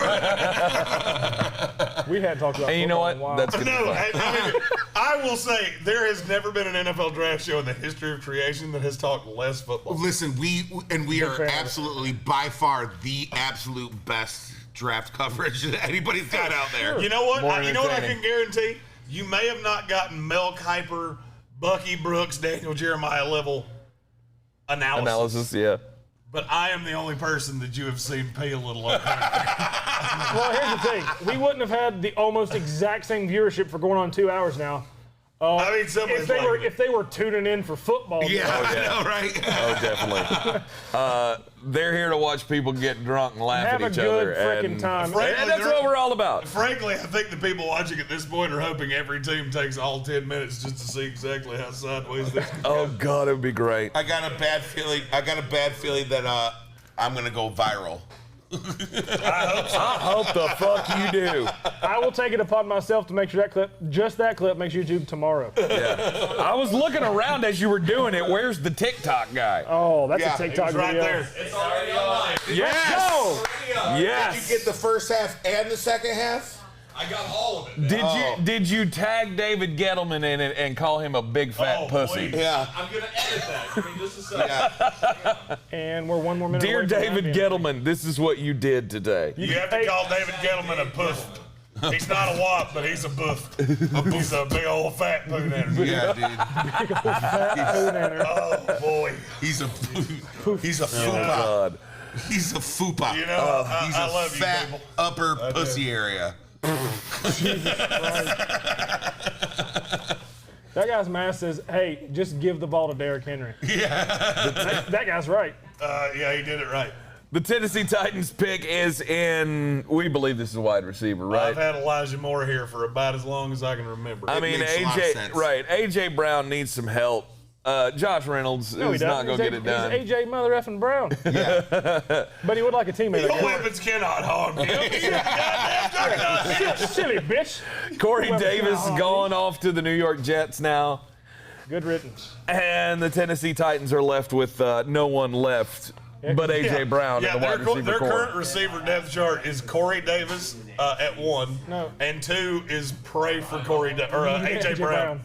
river. We hadn't talked about And you know football in a what? while. That's good. No, I mean, I will say there has never been an NFL draft show in the history of creation that has talked less football. Listen, we are fan of it. absolutely by far the absolute best draft coverage that anybody's got out there. You know what? More You know what I entertaining. can guarantee? You may have not gotten Mel Kiper, Bucky Brooks, Daniel Jeremiah level analysis. Yeah. But I am the only person that you have seen pay a little over. Well, here's the thing. We wouldn't have had the almost exact same viewership for going on 2 hours now. I mean, somebody's If they were tuning in for football. Yeah, I know, right? Oh, definitely. They're here to watch people get drunk and laugh Have at a each good other. frickin' and, time. And that's what we're all about. Frankly, I think the people watching at this point are hoping every team takes all 10 minutes just to see exactly how sideways this can Oh, God, it would be great. I got a bad feeling that I'm gonna go viral. I hope the fuck you do. I will take it upon myself to make sure that clip makes YouTube tomorrow. Yeah. I was looking around as you were doing it. Where's the TikTok guy? Oh, that's Yeah, a TikTok It's right video. there. It's already online. Yes. Go! Yes. You get the first half and the second half? I got all of it. Did you tag David Gettleman in it and call him a big fat pussy? Please. Yeah. I'm going to edit that. Give me just a second. And we're 1 more minute Dear away from David that. Gettleman, this is what you did today. You have to call David Gettleman a puff. He's not a wop, but he's a buff. He's a big old fat poo nanner. Yeah, dude. Oh, boy. He's a Oh, fupa. God. He's a fupa. You know, He's I a love you, fat people. upper pussy area. That guy's mask says, hey, just give the ball to Derrick Henry. Yeah. That guy's right. Yeah, he did it right. The Tennessee Titans pick is in, we believe this is a wide receiver, right? I've had Elijah Moore here for about as long as I can remember. I mean, makes a lot of sense. A.J. Brown needs some help. Josh Reynolds is not going to get it done. He's A.J. Mother effing Brown. Yeah. But he would like a teammate. Your weapons cannot harm him. Silly bitch. Corey Weapons Davis cannot harm going off to the New York Jets now. Good riddance. And the Tennessee Titans are left with no one left but A.J. Brown in the wide receiver their core. current receiver depth chart is Corey Davis at 1, and 2 is pray for A.J. Brown.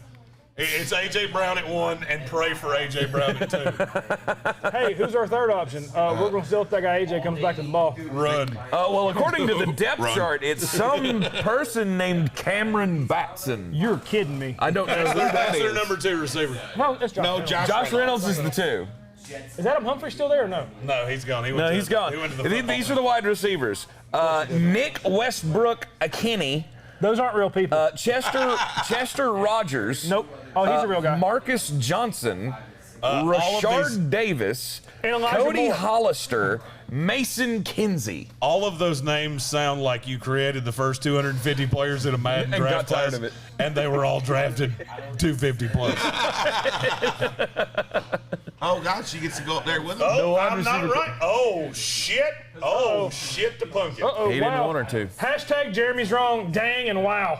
It's A.J. Brown at 1 and pray for A.J. Brown at 2. Hey, who's our third option? We're going to still let that guy A.J. comes back to the ball. Run. Well, according to the depth chart, it's some person named Cameron Batson. You're kidding me. I don't know who that That's their is. number 2 receiver. No, that's Josh. No, Josh Reynolds is the 2. Is Adam Humphrey still there or no? No, he's gone. He No, he's gone. He went to the These are the wide receivers. Nick Westbrook Akinney. Those aren't real people. Chester Rogers. Nope. Oh, he's a real guy. Marcus Johnson. all of Rashard Davis. And Elijah Cody Moore. Hollister. Mason Kinsey. All of those names sound like you created the first 250 players in a Madden And draft got tired class, of it. and they were all drafted 250 plus. Oh, God, she gets to go up there with him. Oh, I'm not right. Oh, shit. Oh, shit the pumpkin. Uh-oh, He didn't wow. want her to. Hashtag Jeremy's wrong. Dang and wow.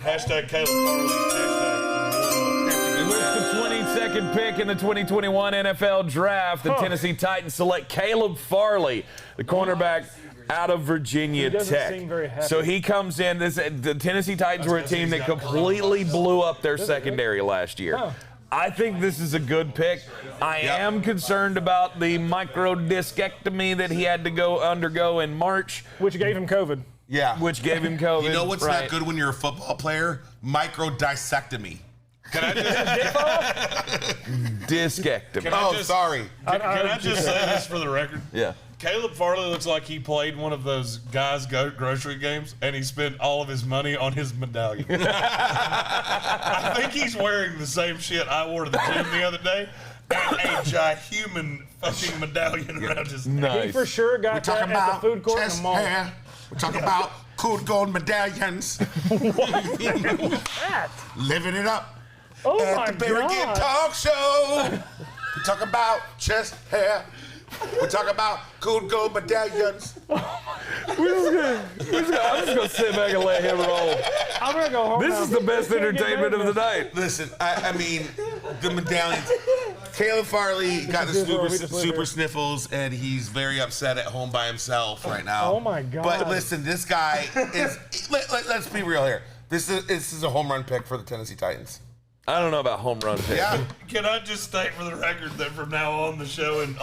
Hashtag Caleb Farley. With the 22nd pick in the 2021 NFL Draft, the Tennessee Titans select Caleb Farley, the cornerback out of Virginia He doesn't Tech. seem very happy. So he comes in. The Tennessee Titans were a team that completely blew up their secondary last year. Oh. I think this is a good pick. I am concerned about the microdiscectomy that he had to undergo in March, Which gave him COVID. Yeah. which gave him COVID. You know what's right. not good when you're a football player? Microdissectomy. Can I just, Discectomy. Oh, sorry. can I just say this for the record? Yeah. Caleb Farley looks like he played one of those guys' grocery games, and he spent all of his money on his medallion. I think he's wearing the same shit I wore to the gym the other day, and a human fucking medallion around his neck. He Nice. for sure got We're talking that at about the food court in chest the mall. hair. We're talking about cool gold medallions. Living it up. Oh At my the Barry Gibb God. Talk Show. We talk about chest hair. We talk about cool gold medallions. I'm just gonna sit back and let him roll. I'm going to go home This now. is the best entertainment of the night. Listen, I mean, the medallions. Caleb Farley got the super sniffles, and he's very upset at home by himself right now. Oh, my God. But listen, this guy is. Let's be real here. This is a home run pick for the Tennessee Titans. I don't know about home run pick. Yeah. Can I just state for the record that from now on the show and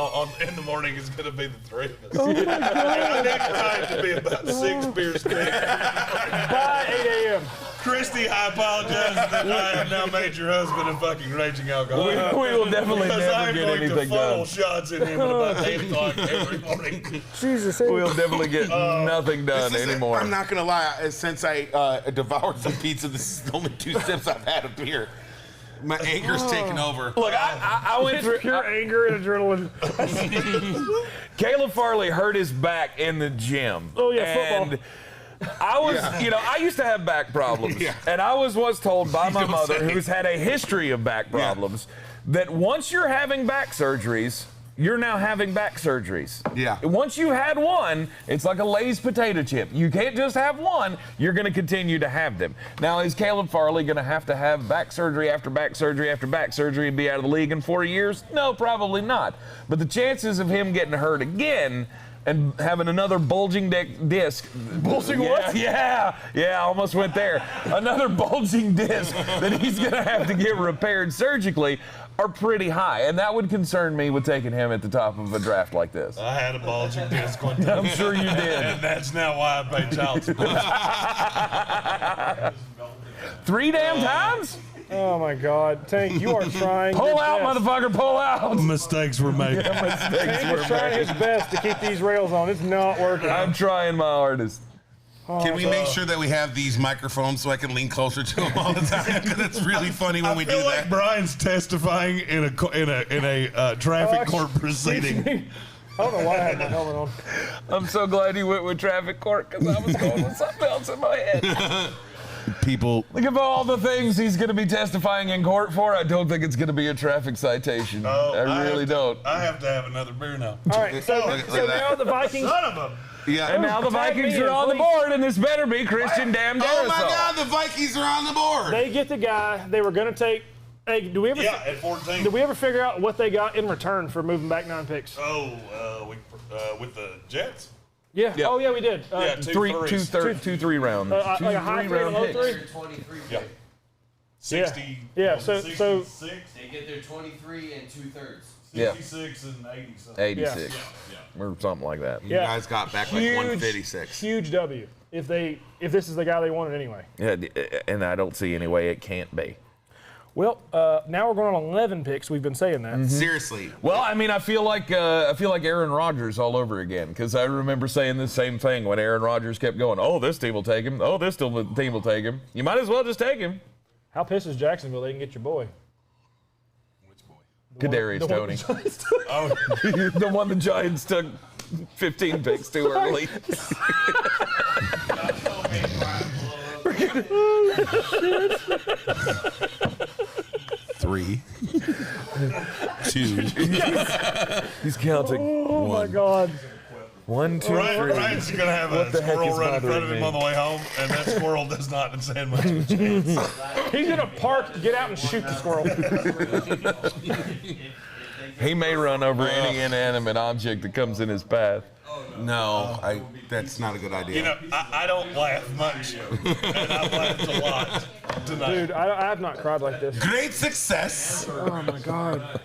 in the morning is going to be the three of us? Oh, my I God. need time to be about 6 beers deep. By 8 a.m. Christy, I apologize that I have now made your husband a fucking raging alcoholic. We will definitely Because never I'm get going to anything funnel done. shots in him at about 8 o'clock every morning. Jesus. We'll definitely get nothing done This is anymore. I'm not gonna lie. Since I devoured some pizza, this is only 2 sips I've had of beer. My anger's taken over. Look, I went through. Pure anger and adrenaline. Caleb Farley hurt his back in the gym. Oh, yeah, and football. I was, I used to have back problems. Yeah. And I was once told by my Don't mother, say. who's had a history of back problems, that once you're having back surgeries, you're now having back surgeries. Yeah. Once you had one, it's like a Lay's potato chip. You can't just have one, you're going to continue to have them. Now, is Caleb Farley going to have back surgery after back surgery after back surgery and be out of the league in 4 years? No, probably not. But the chances of him getting hurt again and having another bulging disc. Bulging what? Yeah, I almost went there. Another bulging disc that he's going to have to get repaired surgically are pretty high. And that would concern me with taking him at the top of a draft like this. I had a bulging disc one time. I'm sure you did. And that's now why I pay child support. 3 damn times? Oh, my God. Tank, you are trying Pull your out, best. motherfucker, pull out. Mistakes were made. Tank is trying his best to keep these rails on. It's not working. I'm trying my hardest. Can we make sure that we have these microphones so I can lean closer to them all the time? Because it's really funny when we do I feel like that. Brian's testifying in a traffic court proceeding. I don't know why I had my helmet on. I'm so glad you went with traffic court because I was going with something else in my head. People. Think of all the things he's going to be testifying in court for. I don't think it's going to be a traffic citation. I really don't. I have to have another beer now. All right, so now the Vikings. Son of a. Yeah. And now the Vikings are on the board, and this better be Christian Damn Darrisaw. Oh my God, the Vikings are on the board. They get the guy they were going to take. Hey, do we ever? Yeah, at 14. Did we ever figure out what they got in return for moving back 9 picks? With the Jets. Yeah. Yeah. Oh yeah, we did. Yeah, Two, three rounds. Like a high three and a low three. 23 Yeah. pick. 60. Yeah, so- 66, They get their 23 and 2/3. Yeah. 66 and 80 something. 86 Yeah. or something like that. You guys got back like 156. Huge W. If this is the guy they wanted anyway. Yeah, and I don't see any way it can't be. Well, now we're going on 11 picks. We've been saying that. Seriously. Well, I mean, I feel like Aaron Rodgers all over again because I remember saying the same thing when Aaron Rodgers kept going. Oh, this team will take him. Oh, this team will take him. You might as well just take him. How pissed is Jacksonville they can get your boy? Which boy? Kadarius Toney. Oh, The one the Giants took 15 picks too early. Three. Two. He's counting. Oh my God. 1, 2, 3. Ryan's going to have a the heck squirrel is run in front of bothering him me? on the way home, and that squirrel does not stand much of a chance. He's gonna park, get out, and shoot the squirrel. He may run over any inanimate object that comes in his path. No, that's not a good idea. You know, I don't laugh much, and I laughed a lot tonight. Dude, I have not cried like this. Great success. Oh my God.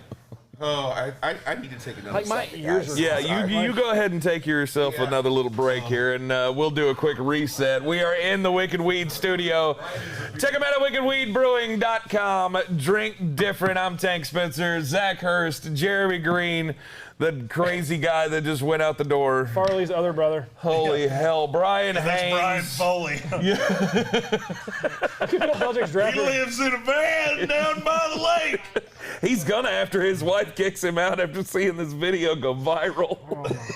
Oh, I need to take another Like my second, ears guys. are. Yeah, you go ahead and take yourself another little break here, and we'll do a quick reset. We are in the Wicked Weed studio. Check them out at wickedweedbrewing.com. Drink different. I'm Tank Spencer, Zach Hurst, Jeremy Greene, the crazy guy that just went out the door. Farley's other brother. Holy hell, Brian That's Haynes. Brian Foley. Belichick's He draft. lives in a van down by the lake. He's gonna after his wife kicks him out after seeing this video go viral.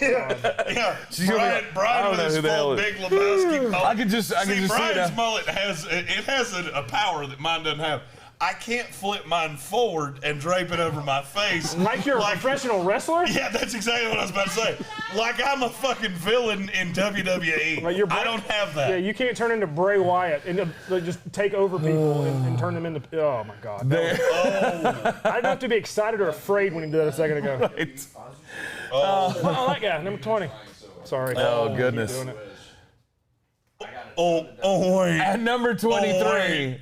Yeah, gonna be like, I Brian don't with know his who the hell full it Big Lebowski mullet. I can just see Brian's it. mullet has a power that mine doesn't have. I can't flip mine forward and drape it over my face. Like you're a professional wrestler? Yeah, that's exactly what I was about to say. Like I'm a fucking villain in WWE. Like you're I don't have that. Yeah, you can't turn into Bray Wyatt and just take over people and turn them into. Oh my God. I didn't have to be excited or afraid when he did that a second ago. Oh, that guy, number 20. Sorry. Oh, goodness. Keep doing it. Oh, wait. At number 23,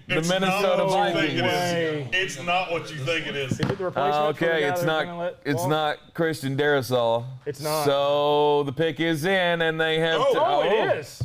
the It's Minnesota not what you think Vikings. it is. It's not what you think it is. Is it the replacement for the Okay, guy it's they're gonna not. let It's walk? not Christian Darrisaw. It's not. So the pick is in, and they have. Oh, it is.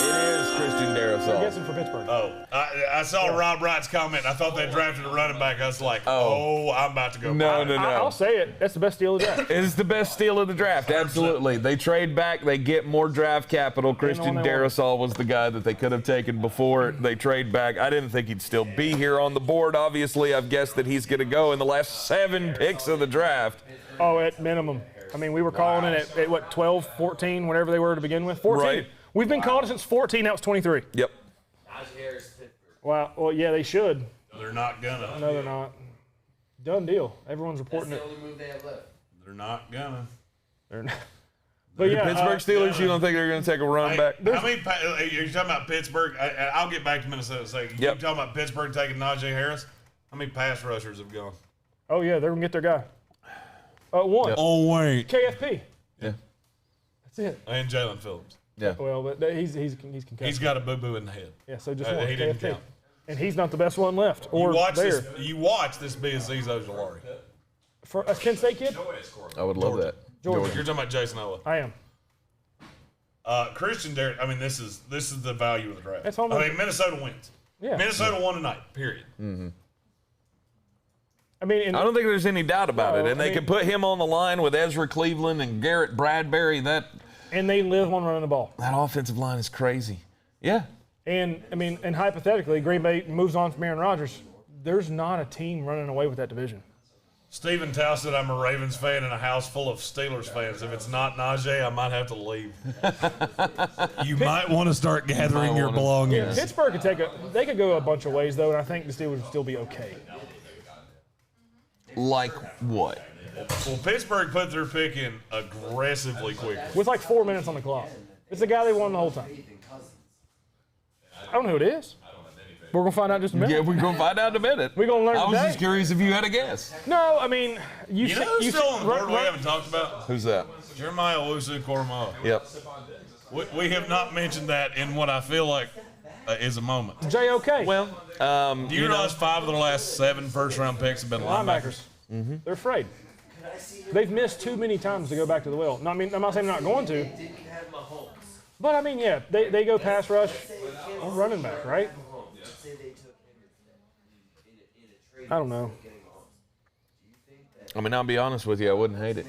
It is Christian I'm Darrisaw. guessing for Pittsburgh. Oh, I saw Rob Wright's comment. I thought they drafted a running back. I was like, oh, I'm about to go. No, no, I'll no. say it. That's the best deal of the draft. It is the best steal of the draft. Absolutely. They trade back. They get more draft capital. Christian one they Darrisaw was the guy that they could have taken before they trade back. I didn't think he'd still be here on the board. Obviously, I've guessed that he's going to go in the last 7 picks of the draft. Oh, at minimum. I mean, we were calling it at what, 12, 14, whatever they were to begin with? 14. Right. We've been calling it since 14. Now it's 23. Yep. Najee Harris, Pittsburgh. Wow. Well, yeah, they should. They're not gonna. No, they're not. Done deal. Everyone's That's reporting the it. only move they have left. They're not gonna. They're not. But yeah, Pittsburgh Steelers, you don't think they're going to take a run back? How many? You're talking about Pittsburgh. I'll get back to Minnesota in a second. You're talking about Pittsburgh taking Najee Harris. How many pass rushers have gone? Oh yeah, they're gonna get their guy. One. Oh, wait. KFP. Yeah. That's it. And Jalen Phillips. Yeah. Well, but he's concussed. He's got a boo-boo in the head. Yeah, so just one. He didn't KFP. count. And he's not the best one left. You Or watch there. this. You watch this be Aziz Ojulari. For a Penn State kid? I would love that. Georgia. You're talking about Jason Owa. I am. Christian Derrick. I mean, this is the value of the draft. That's home. I mean, Minnesota wins. Yeah. Minnesota won tonight. Period. I mean, I don't think there's any doubt about No, it. And I they mean- can put him on the line with Ezra Cleveland and Garrett Bradbury. That and they live on running the ball. offensive line is crazy. Yeah. And I mean, and hypothetically, Green Bay moves on from Aaron Rodgers. There's not a team running away with that division. Steven Tao said I'm a Ravens fan in a house full of Steelers fans. If it's not Najee, I might have to leave. You might want to start gathering your belongings. Pittsburgh they could go a bunch of ways though, and I think the Steelers would still be okay. Like what? Well, Pittsburgh put their pick in aggressively quick. With like 4 minutes on the clock. It's the guy they won the whole time. I don't know who it is. We're going to find out in just a minute. Yeah, we're going to find out in a minute. We're going to learn I was today. just curious if you had a guess. No, I mean, You know who's still on the board we haven't talked about? Who's that? Jeremiah Owusu-Koramoah. Yep. We have not mentioned that in what I feel like is a moment. JOK. Well, Do you realize 5 of the last 7 first-round picks have been linebackers? Linebackers. They're afraid. They've missed too many times to go back to the well. No, I mean, I'm not saying they're not going to. But, I mean, yeah, they go pass rush or running back, right? I don't know. I mean, I'll be honest with you, I wouldn't hate it.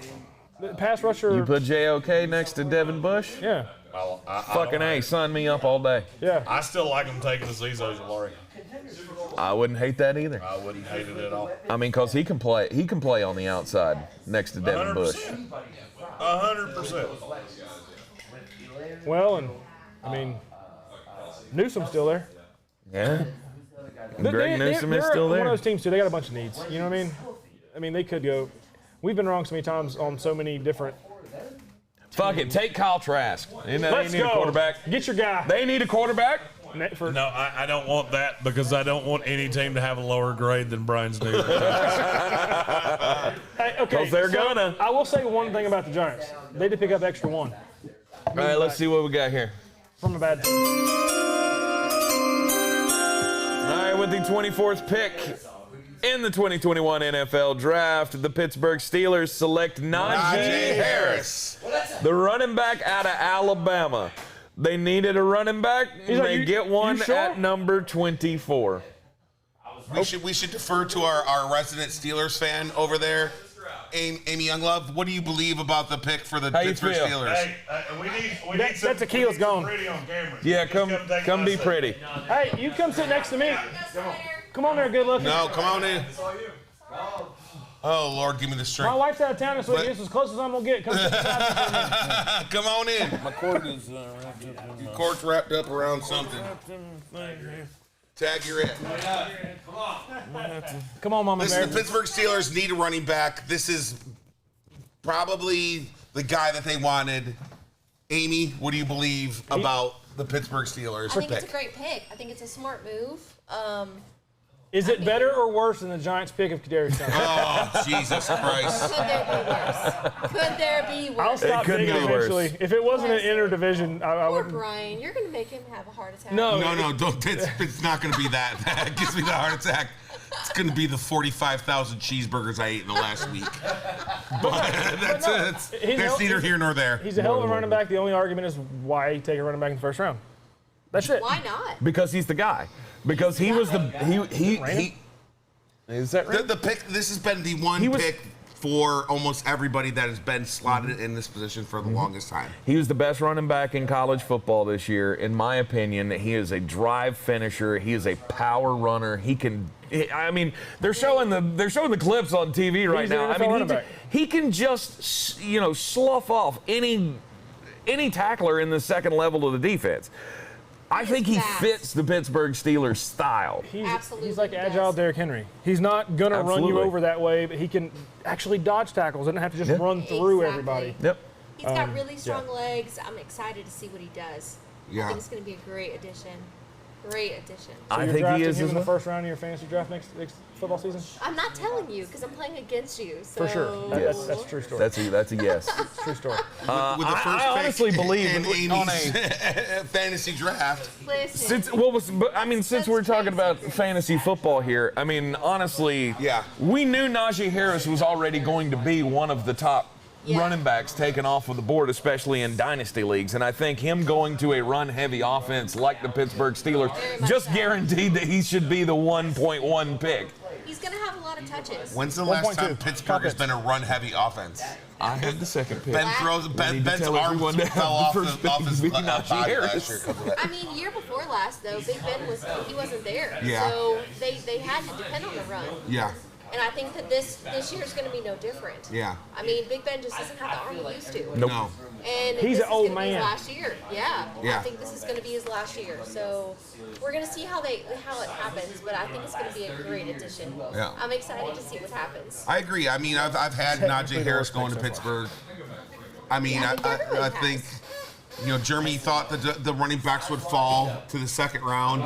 The pass rusher. You put JOK next to Devin Bush? Yeah. Fucking A, sign me up all day. Yeah. I still like him taking Azeez Ojulari. I wouldn't hate that either. I wouldn't hate it at all. I mean, because he can play on the outside next to Devin Bush. 100%. Well, and, I mean, Newsom's still there. Yeah. Greg Newsome is still One there. of those teams, too. They got a bunch of needs. You know what I mean? I mean, they could go. We've been wrong so many times on so many different. Fuck it, take Kyle Trask. Isn't that Let's they need go. a quarterback? Get your guy. They need a quarterback? No, I don't want that because I don't want any team to have a lower grade than Brian's new. Hey, okay, Because they're gonna. I will say one thing about the Giants. They did pick up extra one. All right, let's see what we got here. From a bad team. All right, with the 24th pick in the 2021 NFL Draft, the Pittsburgh Steelers select Najee Harris, the running back out of Alabama. They needed a running back. They get one sure? at number 24. We should defer to our resident Steelers fan over there, Amy Younglove. What do you believe about the pick for the How you Pittsburgh feel? Steelers? Hey, we need some, That tequila's gone. pretty on camera. Yeah, come be us. pretty. Hey, you come sit next to me. Come on there, good looking. No, come on in. Oh, Lord, give me the My strength. wife's out of town this week. But- This is as close as I'm going to get. Come sit beside me. Come on in. My cord is wrapped up. Your cord's wrapped up around something. Tag your it. Come on, Mama Listen, Bear. the Pittsburgh Steelers need a running back. This is probably the guy that they wanted. Amy, what do you believe about the Pittsburgh Steelers I think pick? it's a great pick. I think it's a smart move. Is it better or worse than the Giants' pick of Kadarius Toney? Oh, Jesus Christ. Could there be worse? Could there be I'll worse? stop could digging be worse. eventually. If it wasn't an interdivision, I Poor would. Brian, you're going to make him have a heart attack. No. No, don't. It's not going to be that. That gives me the heart attack. It's going to be the 45,000 cheeseburgers I ate in the last week. But that's neither here nor there. He's a hell of a running back. The only argument is why take a running back in the first round. That's it. Why not? Because he's the guy. Because he was the he. Is that right? The pick. This has been the one pick for almost everybody that has been slotted in this position for the longest time. He was the best running back in college football this year, in my opinion. He is a drive finisher. He is a power runner. He can. I mean, they're showing the clips on TV right He's an now. I NFL mean, running back. he can just slough off any tackler in the second level of the defense. I think he fast. fits the Pittsburgh Steelers style. Absolutely He's like he agile does. Derrick Henry. He's not going to run you Absolutely. over that way, but he can actually dodge tackles. Doesn't have to just run through Exactly. everybody. Yep. He's got really strong legs. I'm excited to see what he does. I Yeah. think it's going to be a great addition. Great addition. So I you're think he drafting is him as in the well. first round of your fantasy draft next football season? I'm not telling you because I'm playing against you. So. For sure. That's a true story. That's a yes. True story. With the I first pick honestly believe in in- on Amy's fantasy draft. Listen. Since we're talking about fantasy football here, I mean, honestly, Yeah. we knew Najee Harris was already going to be one of the top running backs taken off of the board, especially in dynasty leagues. And I think him going to a run-heavy offense like the Pittsburgh Steelers Very much just so. guaranteed that he should be the 1.1 pick. He's going to have a lot of touches. When's the last 1.2. time Pittsburgh has been a run-heavy offense? I had the second pick. Ben throws. We Ben's need to tell arms everyone to have fell the off first pick off his to be body Najee last Harris. year because of that. I mean, year before last, though, Big Ben wasn't there. Yeah. So they had to depend on the run. Yeah. And I think that this year is going to be no different. Yeah. I mean, Big Ben just doesn't have the arm he used to. No. And He's this an old is gonna be man. his last year. Yeah. Yeah. I think this is going to be his last year. So we're going to see how it happens, but I think it's going to be a great addition. Yeah. I'm excited to see what happens. I agree. I mean, I've had Najee Harris going to Pittsburgh. I mean, Yeah, I think everybody I think, Jeremy thought that the running backs would fall to the second round.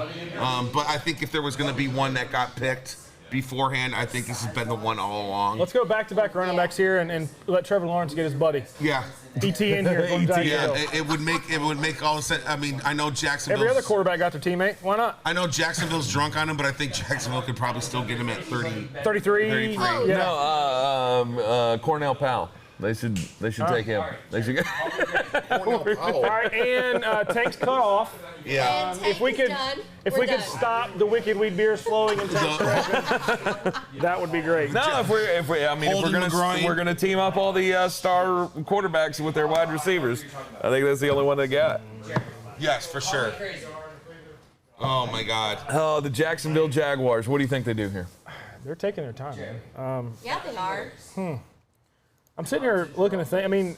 But I think if there was going to be one that got picked beforehand, I think this has been the one all along. Let's go back-to-back running backs here and let Trevor Lawrence get his buddy. Yeah. ET in here. From Jacksonville. Yeah, it would make all the sense. I mean, I know Jacksonville. Every other quarterback got their teammate. Why not? I know Jacksonville's drunk on him, but I think Jacksonville could probably still get him at 30. 33. Oh, Yeah. No, Cornell Powell. They should take him. They should get. All right, and Tank's cut off. Yeah. And If we Tank is could, done. if We're we could done. stop the wicked weed beers flowing in Tank's direction, that would be great. No, if Holding McGrind. we're gonna team up all the star quarterbacks with their wide receivers. I think that's the only one they got. Yes, for sure. Oh my God. Oh, the Jacksonville Jaguars. What do you think they do here? They're taking their time, man. Yeah, they are. I'm sitting here looking at things. I mean,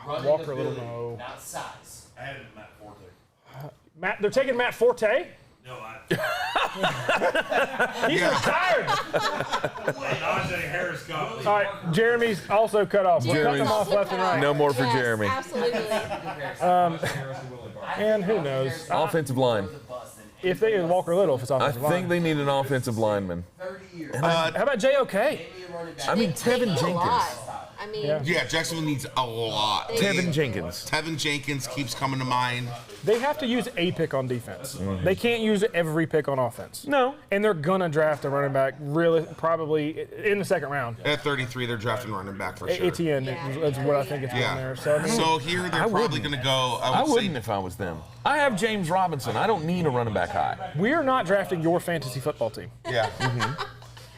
Walker, little no. Not size. I had it in Matt Forte. They're taking Matt Forte. No, He's retired. Najee Harris got All right, Jeremy's also cut off. We're cutting them off left and right. No more for Yes, Jeremy. Absolutely. And who knows? Offensive line. If they Walker Little, if it's I offensive line. think they need an offensive lineman. How about JOK? I mean, They Tevin need a Jenkins. lot. I mean, Yeah. Yeah, Jacksonville needs a lot. Tevin Jenkins. Tevin Jenkins keeps coming to mind. They have to use a pick on defense. They can't use every pick on offense. No. And they're gonna draft a running back really probably in the second round. At 33, they're drafting running back for sure. ATN is what I think it's Yeah. in there. So, I mean, So here they're probably going to go. I would wouldn't say, if I was them. I have James Robinson. I don't need a running back high. we're not drafting your fantasy football team. yeah.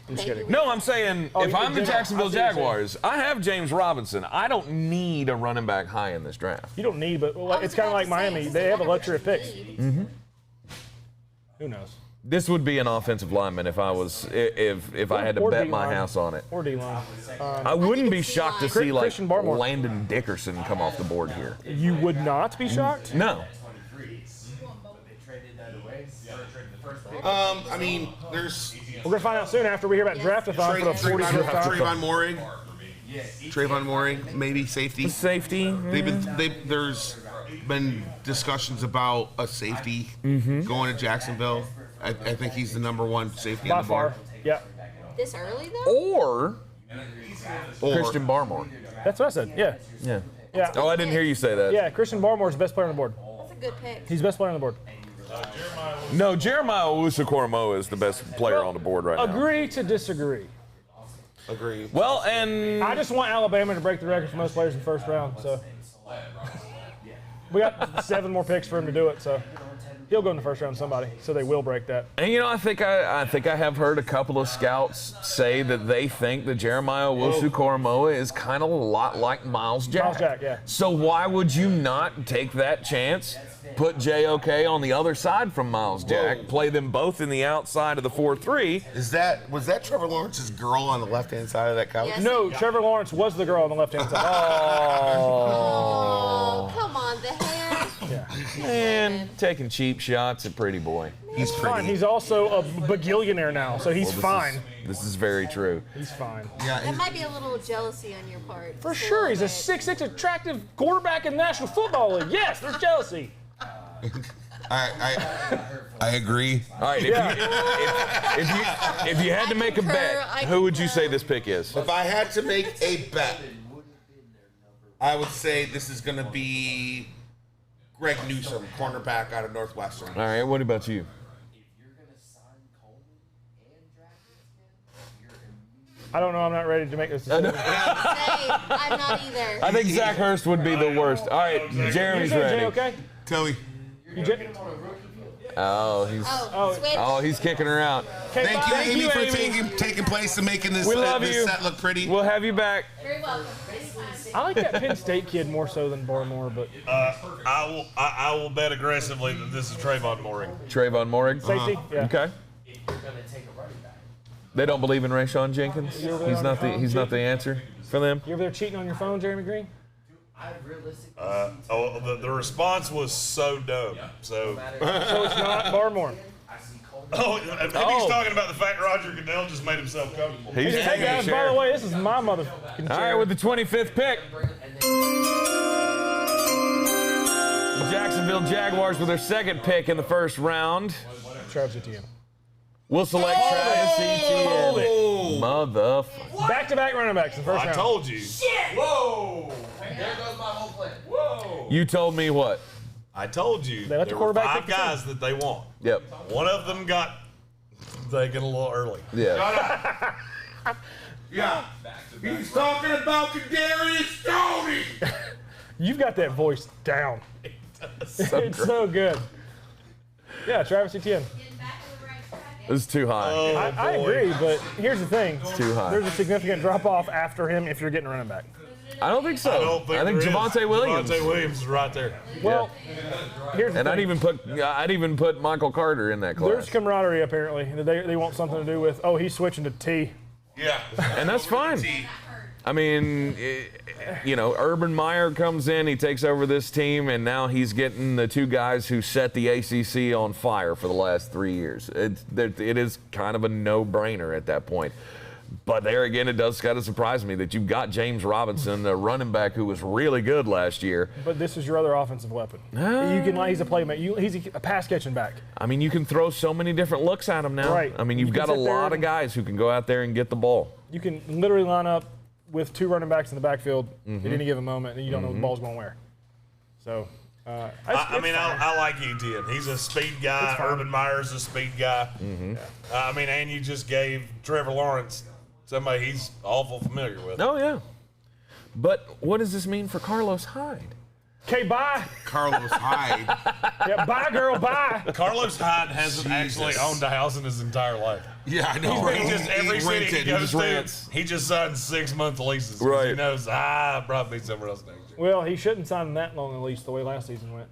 I'm just kidding. No, I'm saying Oh, if I'm the I see Jacksonville what you're saying. Jaguars, I have James Robinson. I don't need a running back high in this draft. You don't need, but I was it's kind of about like to say, Miami. this They is have a not luxury of what picks. you need. Who knows? This would be an offensive lineman if I was if I had to Or bet my D-line. house on it. Or D-line. I wouldn't think be it's shocked to D-line. see like Christian Barmore. Landon Dickerson come off the board here. You would not be shocked? No. I mean, there's We're going to find out soon after we hear about Draft-a-thon for the 45th time. Trayvon Moehrig. Trayvon Moehrig, maybe safety. Safety. There's been discussions about a safety going to Jacksonville. I think he's the number one safety By on the board. far. Yeah. This early though? Or Or- Christian Barmore. That's what I said. Yeah. Yeah. Yeah. Oh, I didn't hear you say that. Yeah, Christian Barmore is the best player on the board. That's a good pick. He's the best player on the board. No, Jeremiah Owusu-Koramoah is the best player on the board right now. Agree to disagree. Agreed. Well, and I just want Alabama to break the record for most players in the first round. So we got 7 more picks for him to do it. So he'll go in the first round. Somebody. So they will break that. And I think I have heard a couple of scouts say that they think that Jeremiah Owusu-Koramoah is kind of a lot like Miles Jack. Miles Jack, yeah. So why would you not take that chance? Put JOK on the other side from Miles Jack, play them both in the outside of the 4-3. Was that Trevor Lawrence's girl on the left-hand side of that couch? Yes. No, Trevor Lawrence was the girl on the left-hand side. Oh, come on, the hair. Man, taking cheap shots at Pretty Boy. He's Fine. pretty. He's also a bagillionaire now, so he's fine. This is very true. He's fine. Yeah, That might be a little jealousy on your part. For Just a sure, he's a little bit. 6'6" attractive quarterback in the National Football League. Yes, there's jealousy. I agree. All right, if you had to make a bet, I who would you concur. say this pick is? If I had to make a bet, I would say this is going to be Greg Newsome, cornerback out of Northwestern. All right, what about you? I don't know. I'm not ready to make this decision. Say, I'm not either. I think Zach Hurst would be the worst. All right, Jeremy's ready. Okay. Tell me. Oh, Switch. he's kicking her out. Thank you, Amy, for taking place and making this, We love this you. set look pretty. We'll have you back. Very welcome. I like that Penn State kid more so than Barmore, but I will bet aggressively that this is Trayvon Moehrig. Trayvon Moehrig. safety. Yeah. Okay. They don't believe in Rayshawn Jenkins. He's not the answer for them. You over there cheating on your phone, Jeremy Greene? The response was so dumb. So it's not Barmore. maybe he's talking about the fact Roger Goodell just made himself comfortable. He's Hey taking a guys, by share. the way, this is my motherfucking chair. All right, with the 25th pick, the Jacksonville Jaguars with their second pick in the first round. Travis Etienne. We'll select Travis Etienne. Motherfucker. Back-to-back running backs in the first I round. told you. Whoa! There goes my whole plan. Whoa! You told me what? I told you. They let the there were quarterback 5 pick the guys that they want. Yep. One of them got taken a little early. Yeah. Yeah. He's talking about Kadarius Toney. You've got that voice down. So It's great. so good. Yeah, Travis Etienne. This is too high. I agree, but here's the thing. Too high. There's a significant drop-off after him if you're getting a running back. I don't think so. I think there is. Javonte Williams. Javonte Williams is right there. Well, here's the And thing. I'd even put Michael Carter in that class. There's camaraderie apparently. They want something to do with, he's switching to T. Yeah. And that's fine. I mean, Urban Meyer comes in, he takes over this team, and now he's getting the 2 guys who set the ACC on fire for the last 3 years. It is kind of a no-brainer at that point. But there again, it does kind of surprise me that you've got James Robinson, a running back who was really good last year. But this is your other offensive weapon. He's a playmaker. He's a pass-catching back. I mean, you can throw so many different looks at him now. Right. I mean, you've You can got a sit there lot of and- guys who can go out there and get the ball. You can literally line up with 2 running backs in the backfield at any given moment, and you don't know what the ball's going where. So, I like Etienne. He's a speed guy. Urban Meyer's a speed guy. And you just gave Trevor Lawrence somebody he's awful familiar with. Oh, yeah. But what does this mean for Carlos Hyde? Okay, bye. Carlos Hyde. Yeah, bye, girl, bye. Carlos Hyde hasn't actually owned a house in his entire life. Yeah, I know. He just every city he goes to, he just signs 6-month leases. 'Cause Right. He knows I'll probably be somewhere else next year. Well, he shouldn't sign that long at least the way last season went.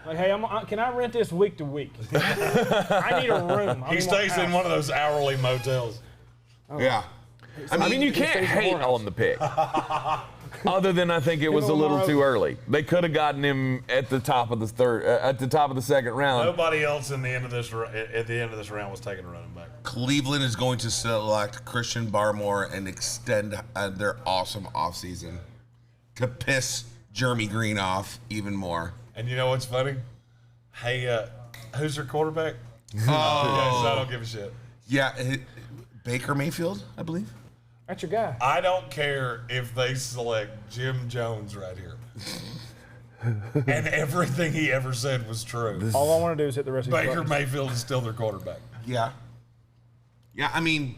Like, hey, can I rent this week to week? I need a room. He stays in one of those hourly motels. Yeah. I mean, you can't hate on the pick. Other than I think it was a little too early. They could have gotten him at the top of the second round. Nobody else at the end of this round was taking a running back. Cleveland is going to select Christian Barmore and extend their awesome offseason to piss Jeremy Greene off even more. And you know what's funny? Hey, who's their quarterback? Oh. I don't give a shit. Yeah, Baker Mayfield, I believe. That's your guy. I don't care if they select Jim Jones right here. And everything he ever said was true. All I want to do is hit the rest of these Baker buttons. Mayfield is still their quarterback. Yeah. Yeah, I mean,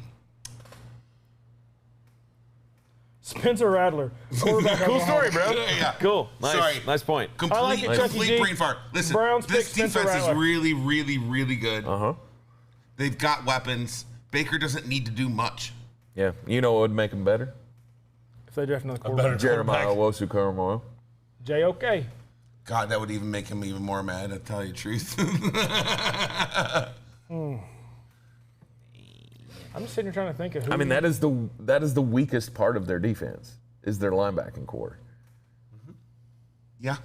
Spencer Rattler. Quarterback. Cool story, bro. Yeah. Cool. Nice. Sorry. Nice point. complete, like it, Chucky G. brain fart. Listen, Browns this pick Spencer defense is Rattler. really, really, really good. Uh-huh. They've got weapons. Baker doesn't need to do much. Yeah. You know what would make him better? If they draft another better quarterback. Jeremiah Owusu-Koramoah. J.O.K. God, that would even make him even more mad, to tell you the truth. I'm just sitting here trying to think of who. I mean, that is the weakest part of their defense, is their linebacking core. Yeah.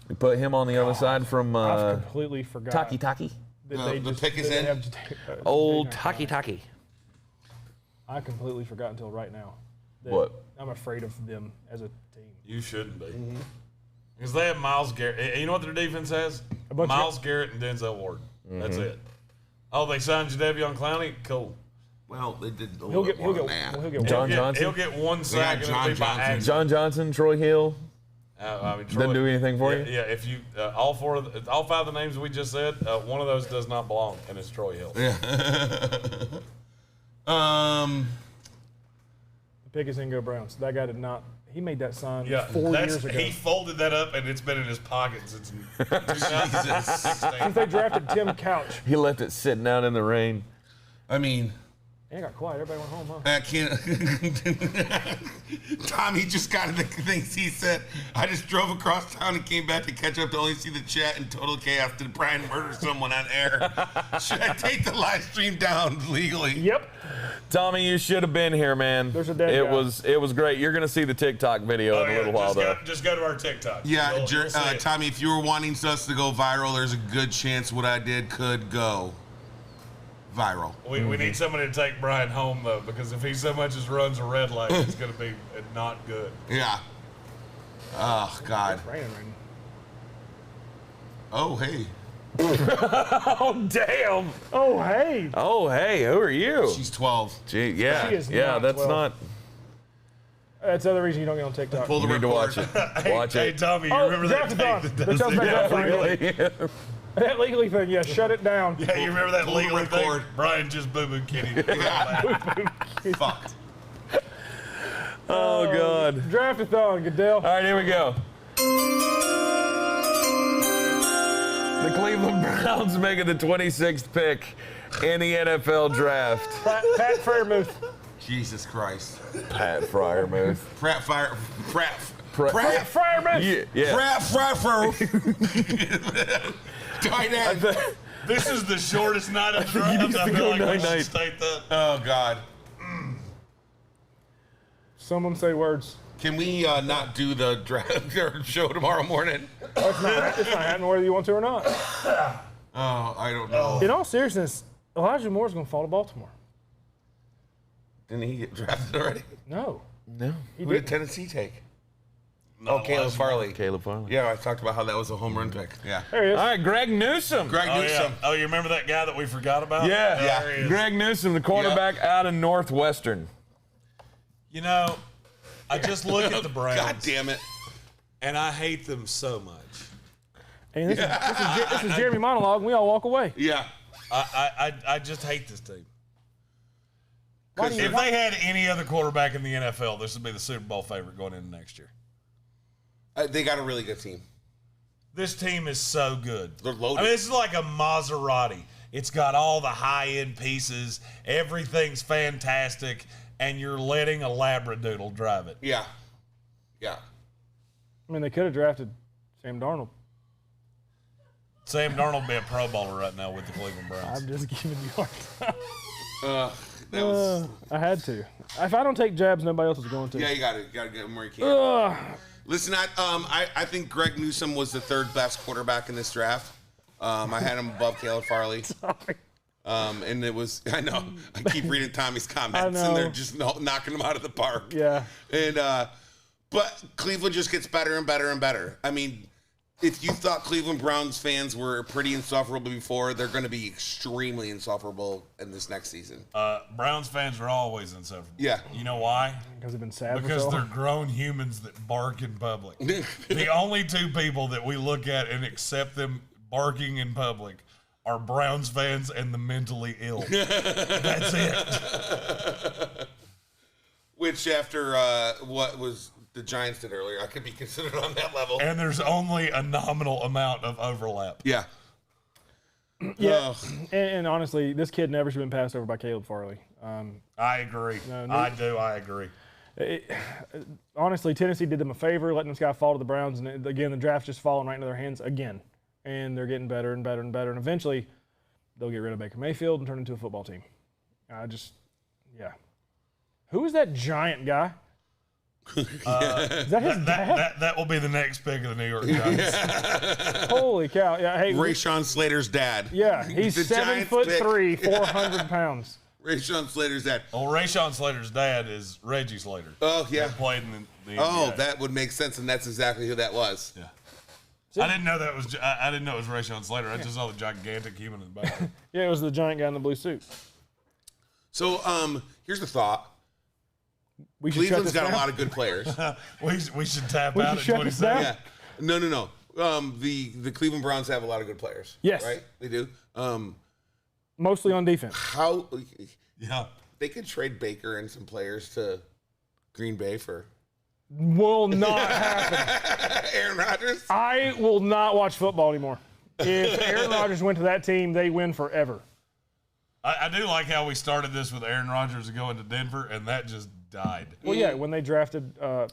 We put him on the other side from I've completely forgot. Taki. that The pick is that they in? have Old Taki. Taki. I completely forgot until right now. that What? I'm afraid of them as a team. You shouldn't be. Because they have Myles Garrett. You know what their defense has? A bunch of- Myles Garrett and Denzel Ward. That's it. Oh, they signed Jadeveon Clowney? Cool. Well, they did a He'll little get. bit more He'll than get. that. He'll get. John He'll Johnson. get one sack and it'll John be by Johnson. accident. John Johnson, Troy Hill. Troy, Doesn't do anything for you? Yeah, if you all 5 of the names we just said, one of those does not belong, and it's Troy Hill. Yeah. The pick is Ingo Browns. That guy did not. He made that sign 4 years ago. He folded that up, and it's been in his pocket since 2016. Since they drafted Tim Couch. He left it sitting out in the rain. I mean, Yeah, it got quiet. Everybody went home, huh? I can't. Tommy just got in the things he said. I just drove across town and came back to catch up to only see the chat in total chaos. Did Brian murder someone on air? Should I take the live stream down legally? Yep. Tommy, you should have been here, man. There's a dead it guy. it was great. You're gonna see the TikTok video in a little while, though. Just go to our TikTok. Yeah, You'll see it. Tommy, if you were wanting us to go viral, there's a good chance what I did could go viral. We need somebody to take Brian home, though, because if he so much as runs a red light, it's going to be not good. Yeah. Oh, God. It's raining right now. Oh, hey. Oh, damn. Oh, hey. Oh, hey, who are you? She's 12. Gee, yeah. She is Yeah, not that's 12. not. That's the other reason you don't get on TikTok. Pull the You need to watch record. it. Watch Hey, it. Tommy, you Oh, remember that Draft-a-thon. tape That that tells does me that? that Really? That legally thing, yeah, shut it down. Yeah, you remember that Pull the legally record. thing? Brian just boo-booed Kitty. Fucked. Oh, God. Draft-a-thon, Goodell. All right, here we go. The Cleveland Browns making the 26th pick in the NFL draft. Pat Fairmouth. Jesus Christ. Pat Fryermuth. Pratt Fire. Pratt. Pat Fairmouth. Yeah. Pratt Fire. Tight end. This is the shortest night of the You draft. used I to feel go like we night-night. should state that. Oh, God. Someone say words. Can we not do the draft show tomorrow morning? Oh, it's not happening whether you want to or not. Oh, I don't know. In all seriousness, Elijah Moore's going to fall to Baltimore. Didn't he get drafted already? No. No. Who did Tennessee take? Oh, Caleb Farley. Caleb Farley. Yeah, I talked about how that was a home run pick. Yeah. There he is. All right, Greg Newsome. Greg Oh, Newsome. yeah. Oh, you remember that guy that we forgot about? Yeah. There he is. Greg Newsome, the quarterback out of Northwestern. You know, I just look at the Browns. God damn it. And I hate them so much. And this is Jeremy monologue, and we all walk away. Yeah. I just hate this team. If they had any other quarterback in the NFL, this would be the Super Bowl favorite going into next year. They got a really good team. This team is so good. They're loaded. I mean, this is like a Maserati. It's got all the high-end pieces. Everything's fantastic, and you're letting a Labradoodle drive it. Yeah. Yeah. I mean, they could have drafted Sam Darnold. Sam Darnold would be a Pro Bowler right now with the Cleveland Browns. I'm just giving you a hard time. That was. I had to. If I don't take jabs, nobody else is going to. Yeah, you got to get him where you can. Listen, I think Greg Newsome was the third best quarterback in this draft. I had him above Caleb Farley. Sorry. And it was, I know, I keep reading Tommy's comments, I and know. they're just knocking him out of the park. Yeah. And, but Cleveland just gets better and better and better. I mean, if you thought Cleveland Browns fans were pretty insufferable before, they're going to be extremely insufferable in this next season. Browns fans are always insufferable. Yeah. You know why? Because they've been sad for Because so they're long. grown humans that bark in public. The only two people that we look at and accept them barking in public are Browns fans and the mentally ill. That's it. Which, after what was the Giants did earlier, I could be considered on that level. And there's only a nominal amount of overlap. Yeah. Yeah. And honestly, this kid never should have been passed over by Caleb Farley. I agree. No, I agree. Honestly, Tennessee did them a favor, letting this guy fall to the Browns. And again, the draft's just falling right into their hands again. And they're getting better and better and better. And eventually, they'll get rid of Baker Mayfield and turn into a football team. Yeah. Who is that giant guy? Is that his dad? That will be the next pick of the New York Giants. Holy cow. Yeah, hey, Rashawn Slater's dad. Yeah, he's The 7'3", Giants pick. 400 pounds. Rashawn Slater's dad. Well, Rashawn Slater's dad is Reggie Slater. Oh, yeah. That played in the Oh, NBA. that would make sense, and that's exactly who that was. Yeah. I didn't know that was. I didn't know it was Rashawn Slater. I just saw the gigantic human in the back. Yeah, it was the giant guy in the blue suit. So, here's the thought. We should Cleveland's shut got this a lot of good players. we should tap We out should at shut this 27. down. Yeah. No. The Cleveland Browns have a lot of good players. Yes. Right? They do. Mostly on defense. How Yeah. they could trade Baker and some players to Green Bay for Will not happen. Aaron Rodgers? I will not watch football anymore. If Aaron Rodgers went to that team, they win forever. I do like how we started this with Aaron Rodgers going to Denver, and that just died. Well, yeah, when they drafted a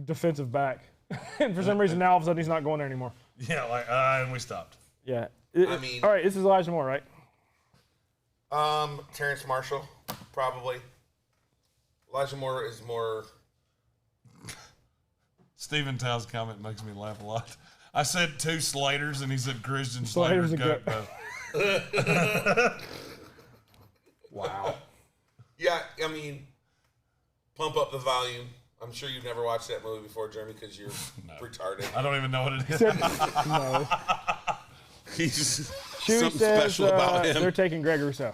defensive back. And for some reason, now all of a sudden he's not going there anymore. Yeah, and we stopped. Yeah. I mean, all right, this is Elijah Moore, right? Terrence Marshall, probably. Elijah Moore is more. Stephen Tow's comment makes me laugh a lot. I said 2 Slaters, and he said Christian Slater's Slater's a goat. Wow. Yeah, I mean, pump up the volume. I'm sure you've never watched that movie before, Jeremy, because you're retarded. I don't even know what it is. No. He's Chewy something says, special about him. They're taking Greg Rousseau.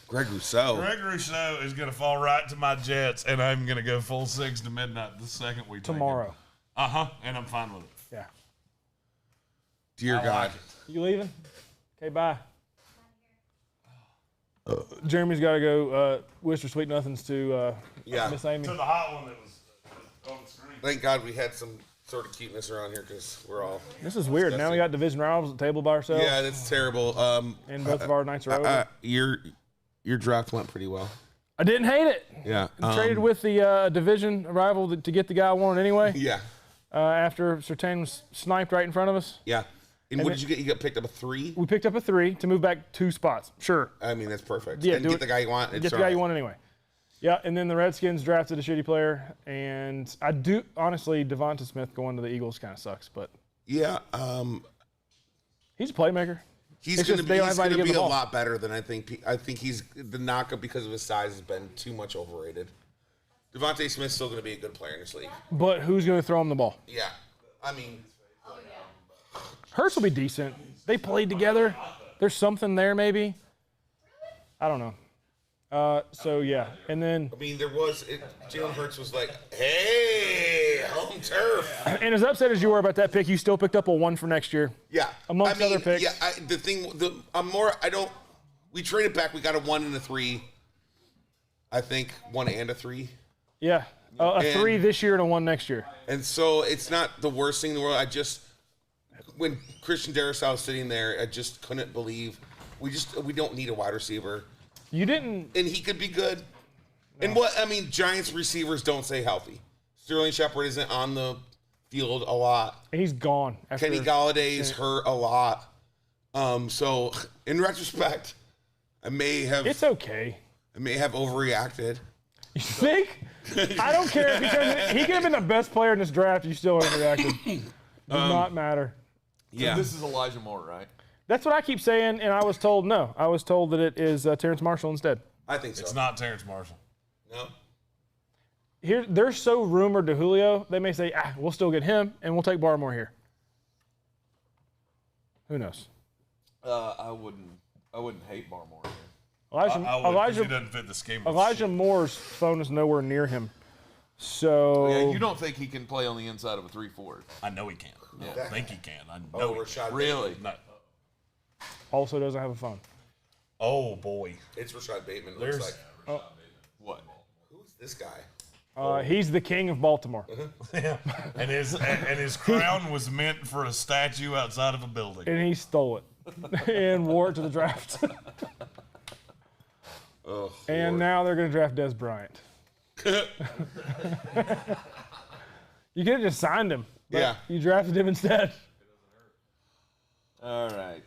Greg Rousseau. Greg Rousseau is going to fall right to my Jets, and I'm going to go full 6 to midnight the second we take him. Tomorrow. And I'm fine with it. Yeah. Dear God. You leaving? Okay, bye. Jeremy's got to go wish her sweet nothings to Miss Amy. To the hot one that was on the screen. Thank God we had some sort of cuteness around here because we're all. This is weird. Now we got division rivals at the table by ourselves. Yeah, that's terrible. And both of our nights are over. Your draft went pretty well. I didn't hate it. Yeah. Traded with the division rival to get the guy I wanted anyway. Yeah. After Surtain was sniped right in front of us. Yeah. And what did you get? You got picked up a 3? We picked up a 3 to move back 2 spots. Sure. I mean, that's perfect. Yeah, and get the guy you want. Get the guy you want anyway. Yeah, and then the Redskins drafted a shitty player. And I do, honestly, Devonta Smith going to the Eagles kind of sucks. But yeah. He's a playmaker. He's going to be a lot better than I think. I think he's the knockup because of his size has been too much overrated. Devontae Smith's still going to be a good player in this league. But who's going to throw him the ball? Yeah. I mean, Hurst will be decent. They played together. There's something there, maybe. I don't know. So, yeah. And then. I mean, Jalen Hurts was like, hey, home turf. And as upset as you were about that pick, you still picked up a 1 for next year. Yeah. Amongst other picks. Yeah, we traded back. We got a 1 and a 3. I think 1 and a 3. Yeah. A 3 this year and a 1 next year. And so it's not the worst thing in the world. When Christian Darrisaw was sitting there, I just couldn't believe we don't need a wide receiver. You didn't. And he could be good. No. And Giants receivers don't stay healthy. Sterling Shepard isn't on the field a lot. And he's gone. Kenny Galladay's hurt a lot. So in retrospect, it's okay. I may have overreacted. You think? I don't care if he could have been the best player in this draft. You still overreacted. Does not matter. Yeah. So this is Elijah Moore, right? That's what I keep saying, and I was told no. I was told that it is Terrence Marshall instead. I think so. It's not Terrence Marshall. No. They're so rumored to Julio, they may say, we'll still get him, and we'll take Barmore here. Who knows? I wouldn't hate Barmore here. Elijah he doesn't fit the scheme. Elijah Moore's phone is nowhere near him. So yeah, you don't think he can play on the inside of a 3-4? I know he can. Yeah. I think he can. I know he can. Really? No. Also doesn't have a phone. Oh boy, it's Rashad Bateman. It looks like. What? Who's this guy? He's the king of Baltimore. Yeah. And his crown was meant for a statue outside of a building. And he stole it and wore it to the draft. And now they're going to draft Des Bryant. You could have just signed him. Yeah. You drafted him instead. All right.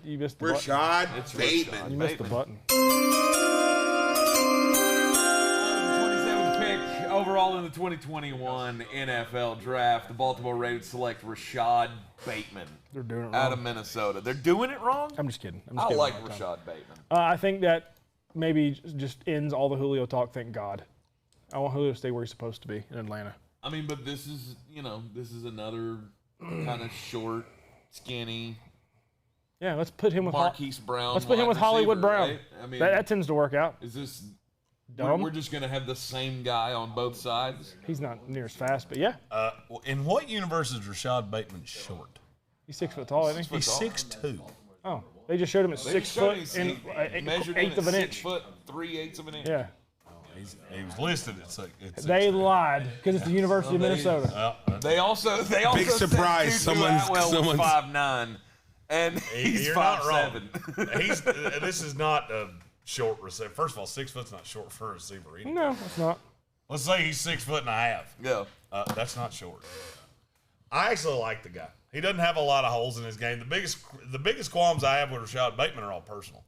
You missed the Rashad button. Bateman. You missed the button. 27th pick overall in the 2021 NFL Draft. The Baltimore Ravens select Rashad Bateman. They're doing it wrong. Out of Minnesota. They're doing it wrong? I'm just kidding. I like Rashad Bateman. I think that maybe just ends all the Julio talk, thank God. I want Julio to stay where he's supposed to be in Atlanta. I mean, but this is another kind of short, skinny. Yeah, let's put him with Marquise Brown. Let's put him with Hollywood Brown. Right? I mean, that tends to work out. Is this dumb? We're just going to have the same guy on both sides? He's not near as fast, but yeah. In what universe is Rashad Bateman short? He's 6 foot tall, isn't he? He's 6'2". Oh, they just showed him at 6 foot and eighth of an inch. 6 foot 3/8 of an inch. Yeah. He was listed at 6. They lied because it's the University of Minnesota. They also big surprise. Someone's 5'9", And he's You're not wrong. 5'7". This is not a short receiver. First of all, 6 foot's not short for a receiver either. No, it's not. Let's say he's 6'1.5". Yeah. That's not short. I actually like the guy. He doesn't have a lot of holes in his game. The biggest qualms I have with Rashad Bateman are all personal.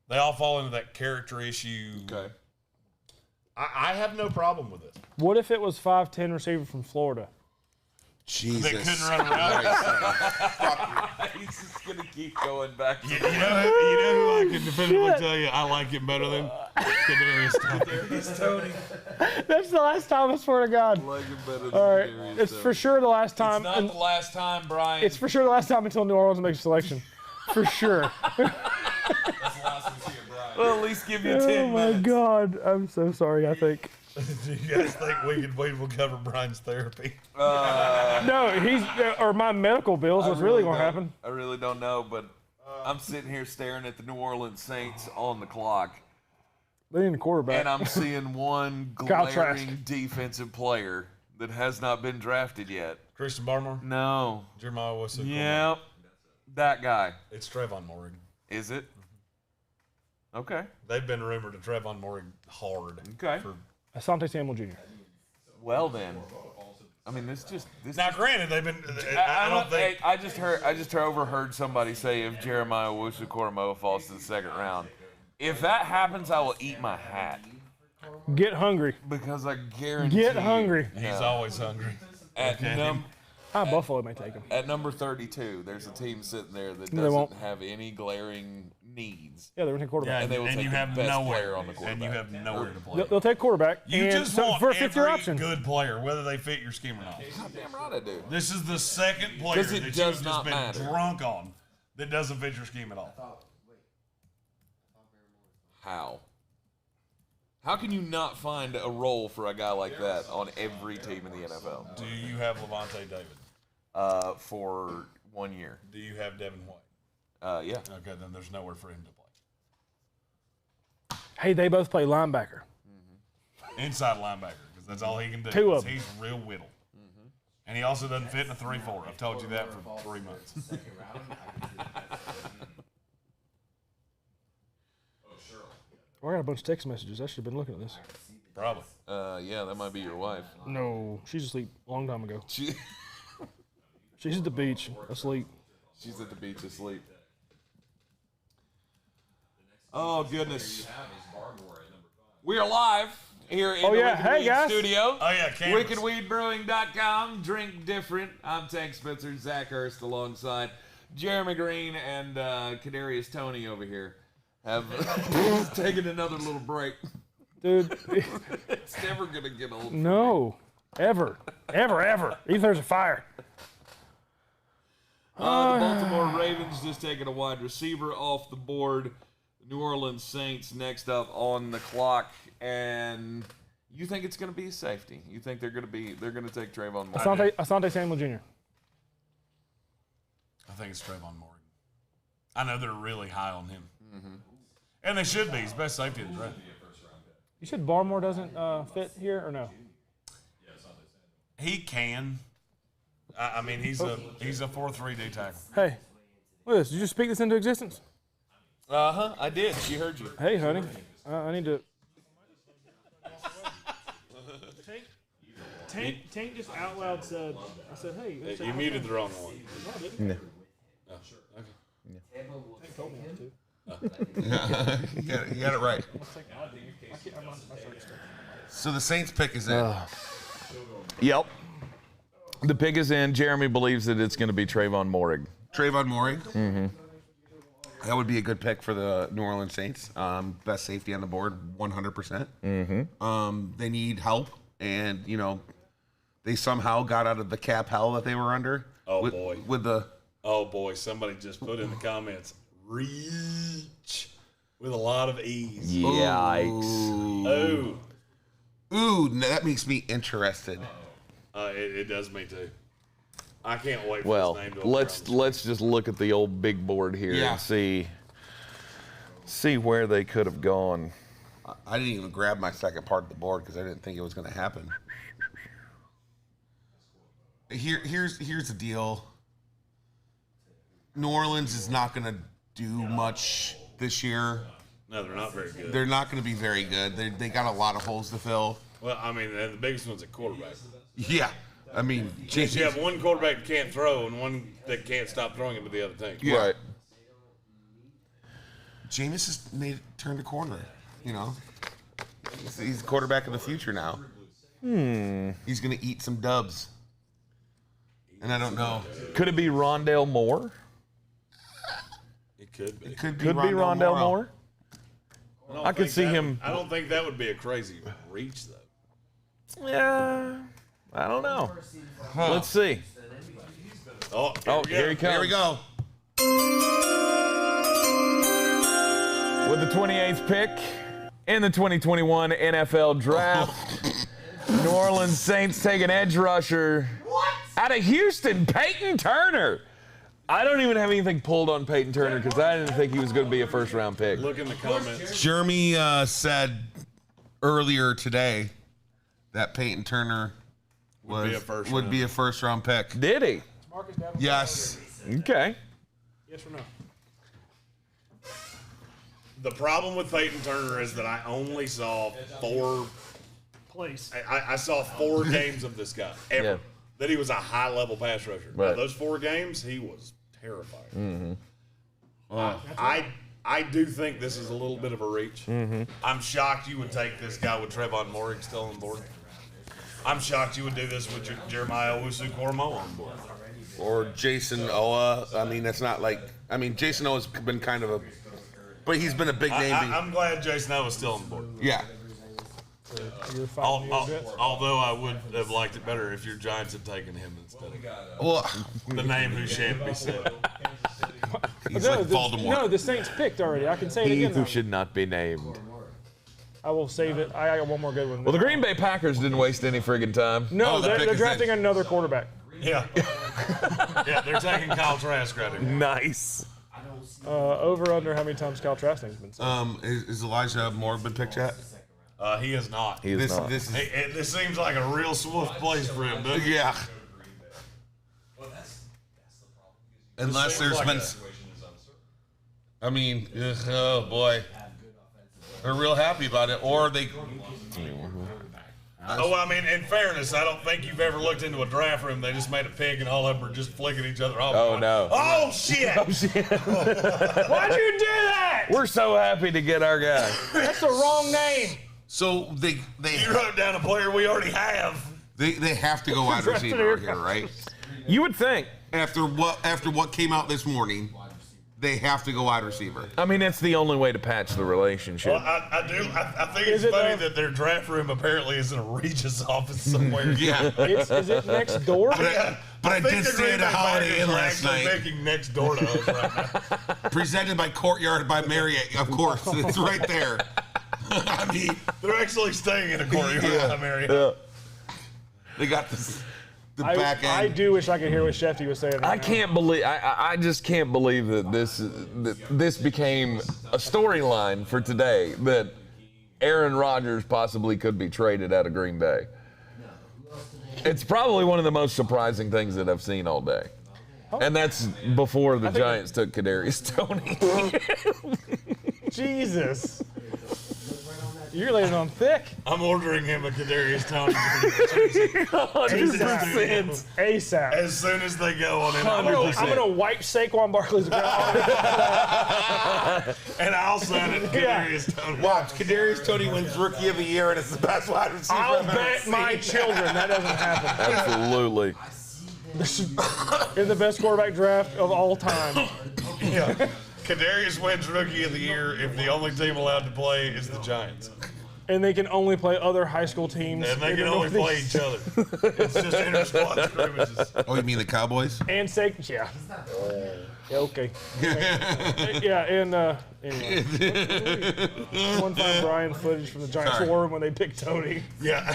They all fall into that character issue. Okay. I have no problem with it. What if it was 5'10" receiver from Florida? Jesus. That couldn't run around. He's just going to keep going back. You know who I can definitively tell you I like it better than Kadarius Toney. That's the last time, I swear to God. Like him better than All right, Kadarius it's Toney. for sure the last time. It's not the last time, Brian. It's for sure the last time until New Orleans makes a selection. For sure. That's the last we see of Brian. Well, at least give you 10 Oh my minutes. God, I'm so sorry. I think. Do you guys think we could wait? We'll cover Brian's therapy. No, he's or my medical bills. What's really going to happen? I really don't know, but I'm sitting here staring at the New Orleans Saints on the clock, They need a quarterback. and I'm seeing one Kyle Trask. glaring defensive player that has not been drafted yet. Christian Barmore, No. Jeremiah Wilson. Yep. That guy. It's Trevon Morgan. Is it? Okay. They've been rumored to Trevon Morgan hard. Okay. Asante Samuel Jr. Well then. I mean, this. Now, granted, they've been. I don't think. I just overheard somebody say if Jeremiah Owusu-Koramoah falls to the second round, if that happens, I will eat my hat Get hungry. because I guarantee. Get hungry. He's always hungry. Buffalo may take him. At number 32, there's a team sitting there that No, they won't. doesn't have any glaring needs. Yeah, they're going to take quarterback. And they will take you the have best nowhere. player on the quarterback. And you have nowhere to play. They'll take quarterback. You and just so want for a fifth-year every option. good player, whether they fit your scheme or not. Damn right I do. This is the second player 'Cause that it you've does just not been matter. drunk on that doesn't fit your scheme at all. How? How can you not find a role for a guy like that on every team in the NFL? Do you have Levante David? For 1 year. Do you have Devin White? Yeah. Okay, then there's nowhere for him to play. Hey, they both play linebacker. Inside linebacker, because that's all he can do. Two of 'cause he's real whittle. And he also doesn't fit in a 3-4. I've told you that for 3 months. Well, I got a bunch of text messages. I should have been looking at this. Probably. Yeah, that might be your wife. No, she's asleep a long time ago. She's She's at the beach, asleep. at the beach asleep. Oh, goodness. We are live here in the Wicked Hey, Weed guys. studio. Oh, yeah, cameras. WickedWeedBrewing.com. Drink different. I'm Tank Spencer, Zach Hurst alongside Jeremy Greene and Kadarius Toney over here have taken another little break. Dude, It's never going to get old. no. Ever. Even if there's a fire. The Baltimore Ravens just taking a wide receiver off the board. The New Orleans Saints next up on the clock, and you think it's going to be a safety? You think they're going to take Trayvon Morgan? Asante Samuel Jr. I think it's Trayvon Morgan. I know they're really high on him. And they should be. He's best safety of the draft. You said Barmore doesn't fit here, or no? He can. I mean, he's a 4-3 D tackle. Hey, look at this. Did you just speak this into existence? I did. She heard you. Hey, honey, I need to. Tank just out loud said, I said, hey. You muted the wrong one. No. Oh, sure. Okay. Tank told me to. You got it right. So the Saints pick is in. Yep. The pick is in. Jeremy believes that it's going to be Trayvon Morgan. Trayvon Morgan. Mm-hmm. That would be a good pick for the New Orleans Saints. Best safety on the board, 100%. Mm-hmm. They need help, and they somehow got out of the cap hell that they were under. Oh boy! Oh boy! Somebody just put in the comments, reach with a lot of ease. Yikes! Ooh, that makes me interested. It does me too. I can't wait for Well, his name to let's just look at the old big board here and see where they could have gone. I didn't even grab my second part of the board because I didn't think it was going to happen. Here's the deal. New Orleans is not going to do much this year. No, they're not very good. They're not going to be very good. They got a lot of holes to fill. Well, I mean, the biggest one's at quarterback. Yeah. I mean, You have one quarterback that can't throw and one that can't stop throwing it to the other team. Yeah. Right. Jameis has turned a corner, you know. He's the quarterback of the future now. He's going to eat some dubs. And I don't know. Could it be Rondale Moore? It could be. It could be Could be Rondale Moore. I could think see that him. I don't think that would be a crazy reach, though. Yeah, I don't know. Let's see. Oh, Here he comes. Here we go. With the 28th pick in the 2021 NFL Draft, New Orleans Saints take an edge rusher out of Houston, Peyton Turner. I don't even have anything pulled on Peyton Turner because I didn't think he was going to be a first-round pick. Look in the comments. Jeremy said earlier today that Peyton Turner would be a first-round pick. Did he? Yes. Okay. Yes or no? The problem with Peyton Turner is that I only saw four. Place. I saw 4 games of this guy ever. Yeah. That he was a high-level pass rusher. Right. Now, those 4 games, he was terrifying. I do think this is a little bit of a reach. I'm shocked you would take this guy with Trevon Moehrig still on board. I'm shocked you would do this with Jeremiah Owusu-Koramoah on board. Or Jason Owa. I mean, that's not like. I mean, Jason Owa's been kind of a. But he's been a big name. I'm glad Jason Owa's still on board. Yeah. Although I would have liked it better if your Giants had taken him instead of Well, the name who shan't be said. he's like Voldemort. No, the Saints picked already. I can say it He again. who Though. should not be named. I will save it. I got one more good one. Well, the Green Bay Packers didn't waste any friggin' time. No, the pick they're is drafting in. another quarterback. Yeah. Yeah, they're taking Kyle Trask right here. Nice. Over under how many times Kyle Trask's been said? Is Elijah Moore been picked yet? He is not. He is not. This is, This seems like a real swift place for him, doesn't it? yeah. Unless there's like been. I mean, oh boy. They're real happy about it, or they. Oh, I mean, in fairness, I don't think you've ever looked into a draft room. They just made a pick and all of them are just flicking each other off. Oh, no. Oh, shit! Why'd you do that? We're so happy to get our guy. That's the wrong name. So they You wrote down a player we already have. they have to go wide receiver here, right? You would think. After what came out this morning, they have to go wide receiver. I mean, it's the only way to patch the relationship. Well, I do. I think it's Is it, funny though? that their draft room apparently is in a Regis office somewhere. Yeah. Is it next door? But I did stay at a Holiday Inn last night. Making next door to us right now. Presented by Courtyard by Marriott, of course. It's right there. I mean, They're actually staying in a Courtyard area. Yeah. they got the back end. I do wish I could hear what Shefty was saying. I can't believe. I just can't believe that this became a storyline for today. That Aaron Rodgers possibly could be traded out of Green Bay. It's probably one of the most surprising things that I've seen all day. And that's before the Giants took Kadarius Toney. Jesus. You're laying on thick. I'm ordering him a Kadarius Toney. 100%. ASAP. As soon as they go on him, I'm gonna wipe Saquon Barkley's ground. and I'll sign it to Kadarius Toney. Watch, Kadarius Toney wins Rookie of the Year, and it's the best wide receiver I'll I've ever bet my seen. children that doesn't happen. Absolutely. In the best quarterback draft of all time. Yeah. Kadarius wins Rookie of the Year if the only team allowed to play is the Giants. And they can only play other high school teams. And they in can the only play Northeast. each other. It's just inter-squad scrimmages. Oh, you mean the Cowboys? And Saquon, yeah. Yeah, okay. Yeah, and anyway. One time Brian footage from the Giants Sorry. war room when they picked Tony. Yeah.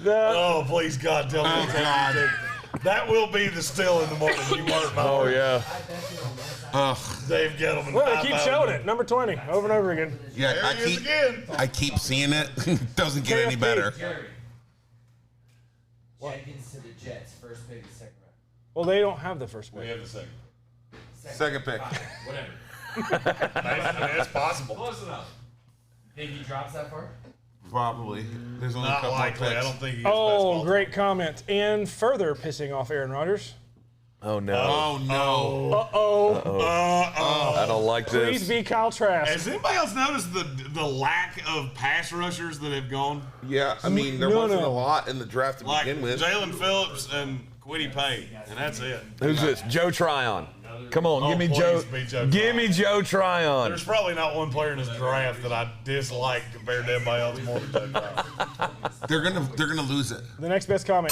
The- Oh, please God, tell me Oh, it's God. happening. That will be the still in the morning. You mark my Oh word. yeah. Ugh. Dave Gettleman. well, they keep showing it. Number 20, over and over again. Yeah, There he is again. I keep seeing it. Doesn't get any KFP. better. Jerry. Jenkins to the Jets, first pick, second round. Well, they don't have the first We pick. have the second. Second pick. Whatever. I mean, it's possible. Close enough. Think he drops that far? Probably. There's only a Not couple likely. more I picks. don't think he gets Oh, past great comment. And further pissing off Aaron Rodgers. Oh, no. Oh, no. Uh-oh. I don't like this. Please be Kyle Trask. Has anybody else noticed the lack of pass rushers that have gone? Yeah, I mean, there wasn't a lot in the draft to Like begin with. Jalen Phillips and Quiddy Payne, and that's it. Who's this? Joe Tryon. Come on, give me please Joe. be Joe Give me Joe Tryon. There's probably not one player in this draft that I dislike compared to everybody else more than Joe Tryon. They're gonna lose it. The next best comment.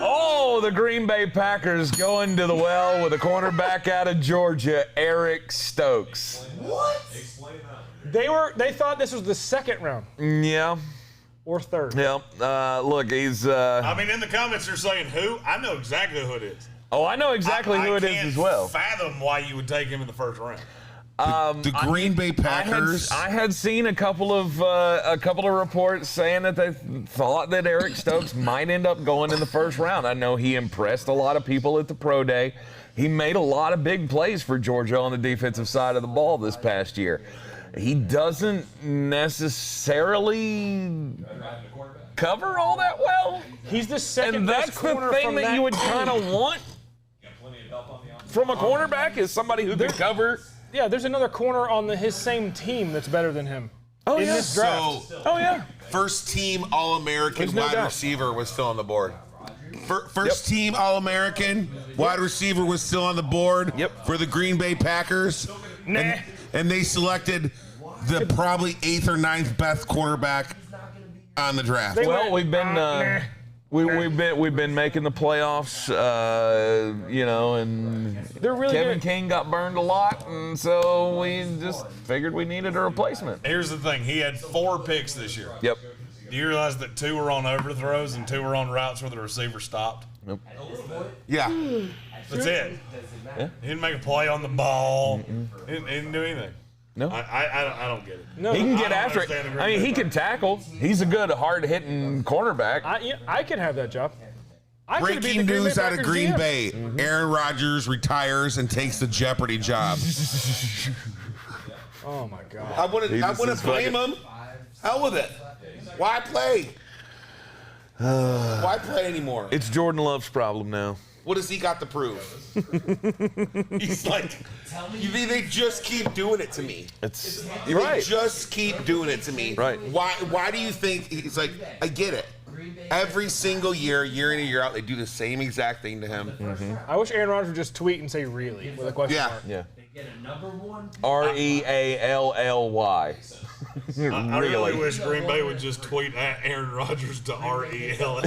Oh, the Green Bay Packers going to the well with a cornerback out of Georgia, Eric Stokes. They thought this was the second round Yeah, or third. yeah. Look, he's. I mean, in the comments they're saying who? I know exactly who it is. Oh, I know exactly who it is as well. I can't fathom why you would take him in the first round. The Green Bay Packers. I had seen a couple of reports saying that they thought that Eric Stokes might end up going in the first round. I know he impressed a lot of people at the pro day. He made a lot of big plays for Georgia on the defensive side of the ball this past year. He doesn't necessarily cover all that well. He's the second And best that's the corner thing from that you would team. kind of want from a cornerback is somebody who can cover. Yeah, there's another corner on his same team that's better than him. Oh, in yeah. this draft. So, Oh, yeah. first team All-American There's no wide doubt. receiver was still on the board. First team All-American wide receiver was still on the board for the Green Bay Packers. Nah. And they selected the probably 8th or 9th best cornerback on the draft. Well, we've been we've been making the playoffs, and They're really Kevin good. King got burned a lot, and so we just figured we needed a replacement. Here's the thing: he had 4 picks this year. Yep. Do you realize that 2 were on overthrows and 2 were on routes where the receiver stopped? Nope. Yeah. That's it. Yeah. He didn't make a play on the ball. He didn't do anything. No. I don't get it. No, He can get don't after it. understand the Green I mean, Bay he can tackle. He's a good, hard-hitting cornerback. I could have that job. I could be Breaking the Green news Bay out of Packers Green GM. Bay. Aaron Rodgers retires and takes the Jeopardy job. Oh my God. I wouldn't is blame him. Hell with it. Why play? Why play anymore? It's Jordan Love's problem now. What has he got to prove? He's like, they just keep doing it to me. You're right. They just keep doing it to me. Right. Why do you think he's like, I get it. Every single year in and year out, they do the same exact thing to him. I wish Aaron Rodgers would just tweet and say "really" with a question mark. Yeah. Get a number 1. Really. I really wish Green Bay would just tweet at Aaron Rodgers to RELL.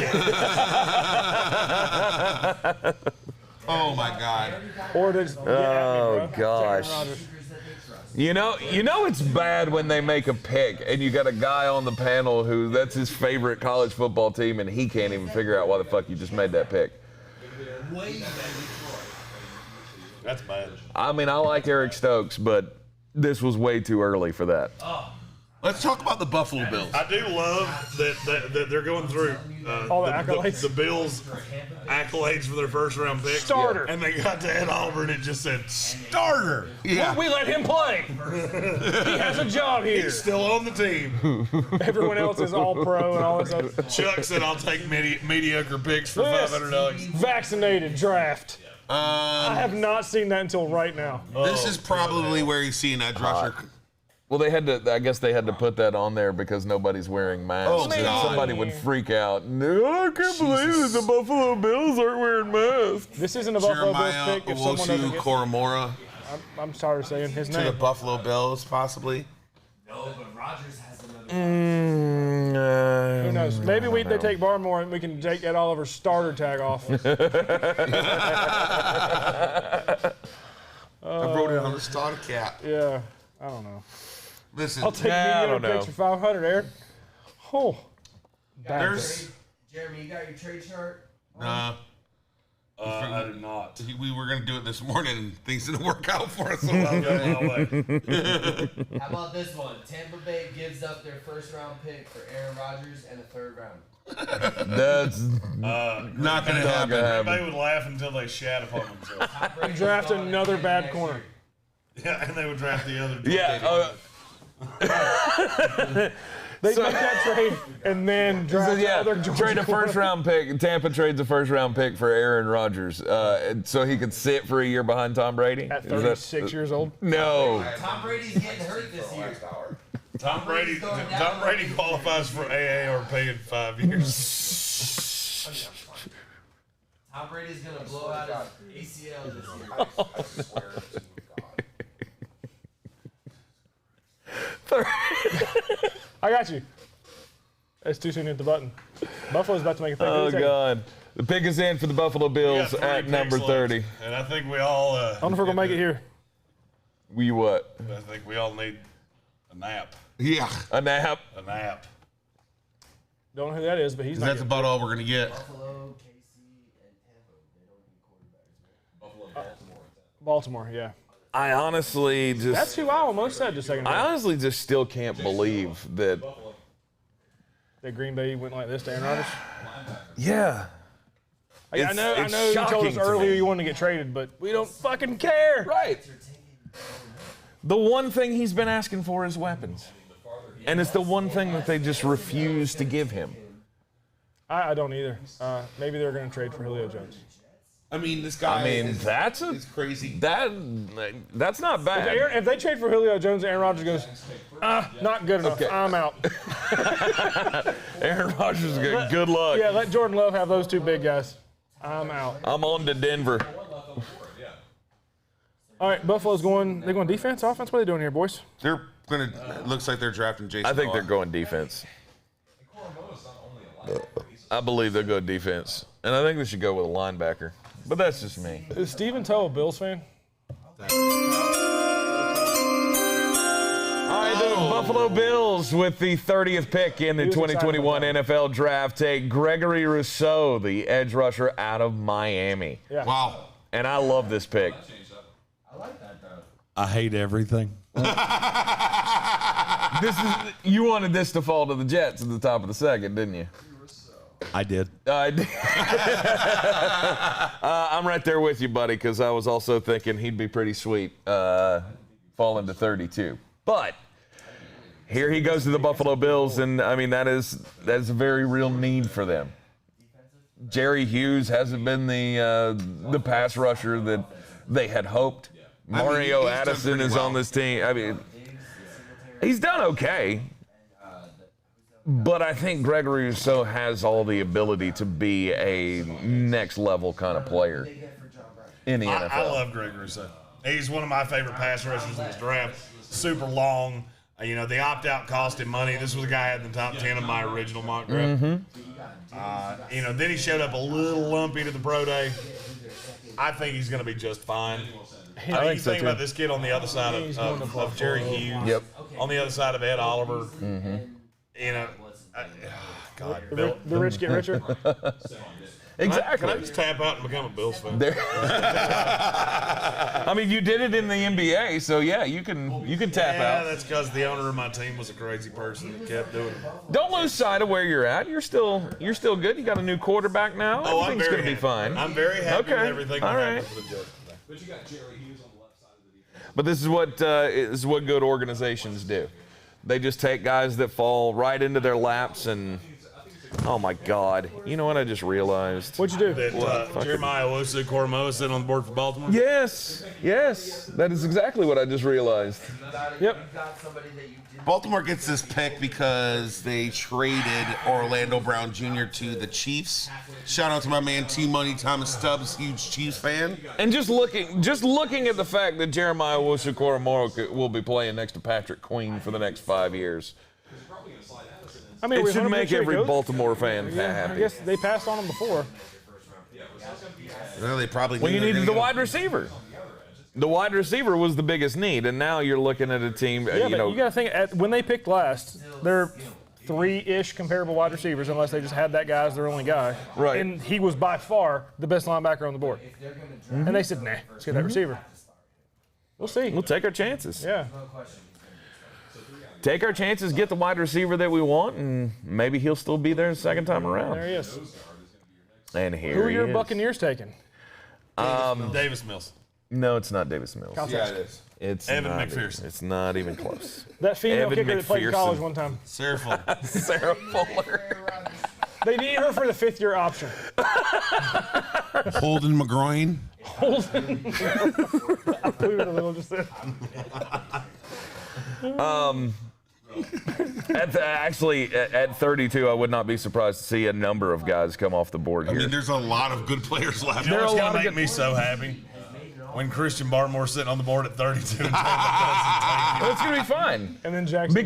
Oh my God. Or just get at me, bro. It's Aaron gosh. Rodgers. You know it's bad when they make a pick and you got a guy on the panel who that's his favorite college football team and he can't even figure out why the fuck you just made that pick. That's bad. I mean, I like Eric Stokes, but this was way too early for that. Let's talk about the Buffalo Bills. I do love that they're going through All the accolades. The Bills accolades for their first round pick. Starter. And they got to Ed Oliver and it just said starter. Yeah. We let him play. He has a job here. He's still on the team. Everyone else is all pro and all this other. Chuck said I'll take mediocre picks for $500. Vaccinated draft. I have not seen that until right now. This is probably where he's seeing that rusher. Well, I guess they had to put that on there because nobody's wearing masks. Oh, and God. somebody would freak out. No, I can't believe that the Buffalo Bills aren't wearing masks. This isn't a Buffalo Bills Jeremiah pick. If someone doesn't Owusu get, Koromora I'm sorry saying his to the name. Buffalo Bills, possibly. No, but Rodgers has another. Who knows? Maybe they take Barmore and we can take Ed Oliver's starter tag off. I wrote it on the starter cap. Yeah, I don't know. Listen, I'll take I mediocre don't know. picks for 500, Aaron. Oh, there's Jeremy, you got your trade chart? nah. I do not. We were going to do it this morning, and things didn't work out for us. How about this one? Tampa Bay gives up their first-round pick for Aaron Rodgers and a third round. That's not going to happen. Everybody would laugh until they shat upon themselves. Draft another bad corner. Yeah, and they would draft the other. They make that trade and then draft other trade a first-round pick. Tampa trades a first-round pick for Aaron Rodgers, so he could sit for a year behind Tom Brady. At 36 years old? No. Tom Brady's getting hurt this year. Tom Brady qualifies for AARP in 5 years. Tom Brady's going to blow out his ACL this year. I swear to God. I got you. It's too soon to hit the button. Buffalo's about to make a pick. Oh, God. The pick is in for the Buffalo Bills at number 30. And I think we all... I don't know if we're going to make it here. We what? I think we all need a nap. Yeah. A nap? A nap. Don't know who that is, but he's not That's about all we're going to get. Buffalo, KC, and Tampa. They don't need quarterbacks. Buffalo, Baltimore, yeah. I honestly just... That's who I almost said just a second ago. I honestly just still can't believe that... That Green Bay went like this to Aaron Rodgers? Yeah. I know you told us earlier you wanted to get traded, but we don't fucking care. Right. The one thing he's been asking for is weapons. And it's the one thing that they just refuse to give him. I don't either. Maybe they're going to trade for Julio Jones. I mean, this guy it's crazy. That's not bad. If they trade for Julio Jones, Aaron Rodgers goes, not good enough. Okay. I'm out. Aaron Rodgers is good luck. Yeah, let Jordan Love have those two big guys. I'm out. I'm on to Denver. All right, Buffalo's going. They're going defense, offense. What are they doing here, boys? They're going to. It looks like they're drafting Jason. I think they're going defense. I believe they'll go defense, and I think they should go with a linebacker. But that's just me. Is Stephen Toe a Bills fan? All right, the Buffalo Bills with the 30th pick in the 2021 NFL Draft take Gregory Rousseau, the edge rusher out of Miami. Yeah. Wow. And I love this pick. I like that, though. I hate everything. You wanted this to fall to the Jets at the top of the second, didn't you? I did. I'm right there with you, buddy, because I was also thinking he'd be pretty sweet falling to 32. But here he goes to the Buffalo Bills, and I mean that is a very real need for them. Jerry Hughes hasn't been the pass rusher that they had hoped. Mario Addison is on this team. I mean, he's done okay. But I think Gregory Rousseau has all the ability to be a next-level kind of player in the NFL. I love Gregory Rousseau. He's one of my favorite pass rushers in this draft. Super long. The opt-out cost him money. This was a guy I had in the top 10 of my original mock draft. Mm-hmm. Then he showed up a little lumpy to the pro day. I think he's going to be just fine. You think about this kid on the other side of Jerry Hughes. Yep. On the other side of Ed Oliver. Mm-hmm. God, the rich get richer. Exactly. Can I just tap out and become a Bills fan? I mean, you did it in the NBA, so yeah, you can tap out. Yeah, that's because the owner of my team was a crazy person that kept doing it. Don't lose sight of where you're at. You're still good. You got a new quarterback now. Oh, Everything's going to be fine. I'm very happy with everything that happened for the Jets. But you got Jerry Hughes on the left side of the defense. But this is what good organizations do. They just take guys that fall right into their laps and, oh my God. You know what I just realized? What'd you do? That Jeremiah Owusu-Koramoah sitting on the board for Baltimore? Yes. That is exactly what I just realized. Yep. Baltimore gets this pick because they traded Orlando Brown Jr. to the Chiefs. Shout out to my man T-Money Thomas Stubbs, huge Chiefs fan. And just looking at the fact that Jeremiah Owusu-Koramoah will be playing next to Patrick Queen for the next 5 years. I mean, it should make every Baltimore fan happy. I guess they passed on him before. Well, they probably. Well, you needed the wide receiver. The wide receiver was the biggest need, and now you're looking at a team. Yeah, but you got to think when they picked last, their 3-ish comparable wide receivers, unless they just had that guy as their only guy. Right. And he was by far the best linebacker on the board. And they said, nah, let's get that receiver. We'll see. We'll take our chances. Yeah. Take our chances, get the wide receiver that we want, and maybe he'll still be there the second time around. There he is. And here Who are he your is. Buccaneers taking? Davis Mills. No, it's not Davis Mills. Yeah, it is. It's Evan not McPherson. It's not even close. That female Evan kicker that played in McPherson. college one time. Sarah Fuller. Sarah Fuller. They need her for the 5th-year option. Holden McGroin. I blew it a little just then. At 32, I would not be surprised to see a number of guys come off the board I here. mean, there's a lot of good players left. You know what's a lot going of to make good- me so happy? When Christian Barmore's sitting on the board at 32 and Well, it's going to be fine. And then Jackson.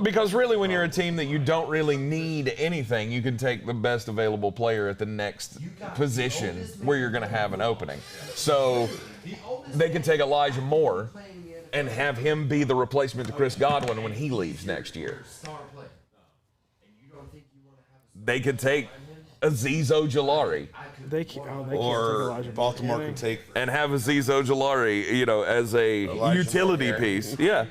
Because really, when you're a team that you don't really need anything, you can take the best available player at the next position where you're going to have an opening. So they can take Elijah Moore and have him be the replacement to Chris Godwin when he leaves next year. They could take Azeez Ojulari They can't take Or Elijah. Baltimore can take. and have Azeez Ojulari, as a utility Moore. piece. Yeah.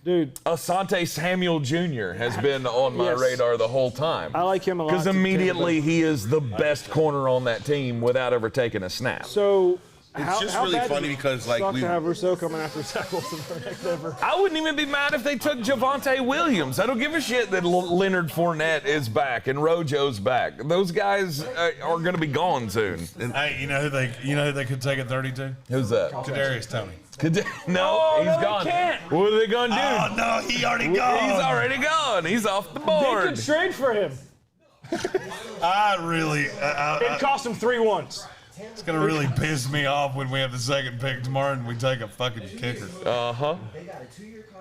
Dude, Asante Samuel Jr. has been on my Yes. radar the whole time. I like him a lot. Because too, immediately he is the best corner on that team without ever taking a snap. So, It's just really funny because, like, suck we. to have Rousseau coming after Zach Wilson for next ever. I wouldn't even be mad if they took Javonte Williams. I don't give a shit that Leonard Fournette is back and Rojo's back. Those guys are going to be gone soon. Hey, you know who they could take at 32? Who's that? Kadarius Toney. No, he's no, they gone. can't. What are they going to do? Oh no, he already gone. He's already gone. He's off the They board. could trade for him. I really, It cost him 3 ones. it's gonna really piss me off when we have the second pick tomorrow and we take a fucking kicker. Uh-huh.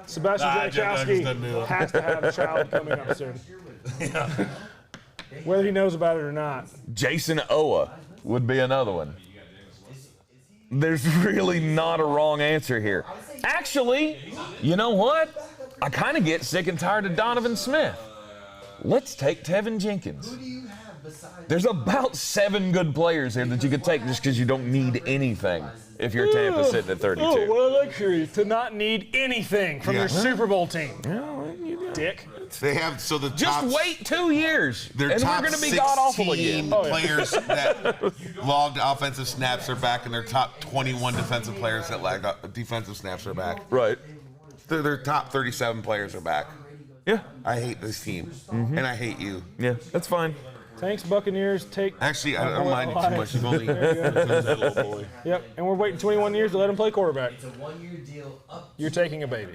Sebastian Nah, Joe Douglas doesn't do Janikowski it. has to have a child coming up soon. Whether he knows about it or not. Jason Owa would be another one. There's really not a wrong answer here. Actually, you know what? I kind of get sick and tired of Donovan Smith. Let's take Tevin Jenkins. There's about 7 good players here that you could take just because you don't need anything if you're Tampa sitting at 32. Oh, what a luxury to not need anything from your Super Bowl team. Dick. They have the Just top, wait 2 years, Their and top we're going to be god awful 16 again. players that logged offensive snaps are back, and their top 21 defensive players that lagged defensive snaps are back. Right. Their top 37 players are back. Yeah. I hate this team, and I hate you. Yeah, that's fine. Thanks, Buccaneers. Take. Actually, I don't mind it too much. You've only Little boy. Yep, and we're waiting 21 years to let him play quarterback. It's a 1-year deal up. You're taking a baby.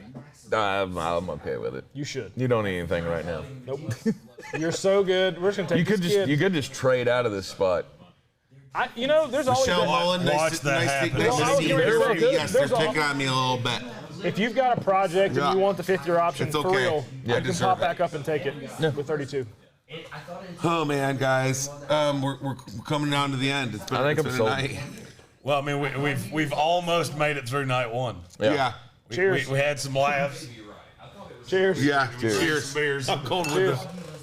I'm okay with it. You should. You don't need anything right now. Nope. You're so good. We're just gonna take this kid. You could just trade out of this spot. There's always Michelle that. Mullen, Watch that happen. nice to see you. There's- Yes, they're there's all- picking on me a little bit. If you've got a project Yeah. and you want the 5th-year option It's for okay. real, Yeah, I you can deserve pop it. back up and take it with 32. Oh man, guys, we're coming down to the end. It's been, I think it's I'm been sold. a night. Well, I mean, we've almost made it through night 1. Yeah. Cheers. We had some laughs. Cheers. Yeah. Cheers. Cheers. Beers. I'm going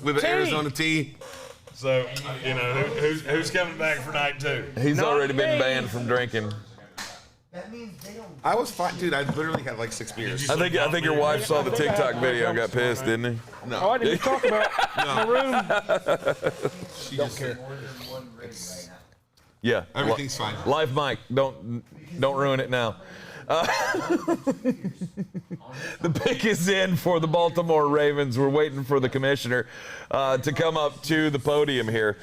with the Arizona tea. So, who's coming back for night 2? He's Not already been me. banned from drinking. That means they don't. I was fine, dude. I literally had like 6 beers. I think your wife saw the TikTok video and got pissed, didn't he? Oh, I didn't even talk about it in the room. She don't care. Yeah. Everything's fine. Live Mike, don't ruin it now. The pick is in for the Baltimore Ravens. We're waiting for the commissioner to come up to the podium here.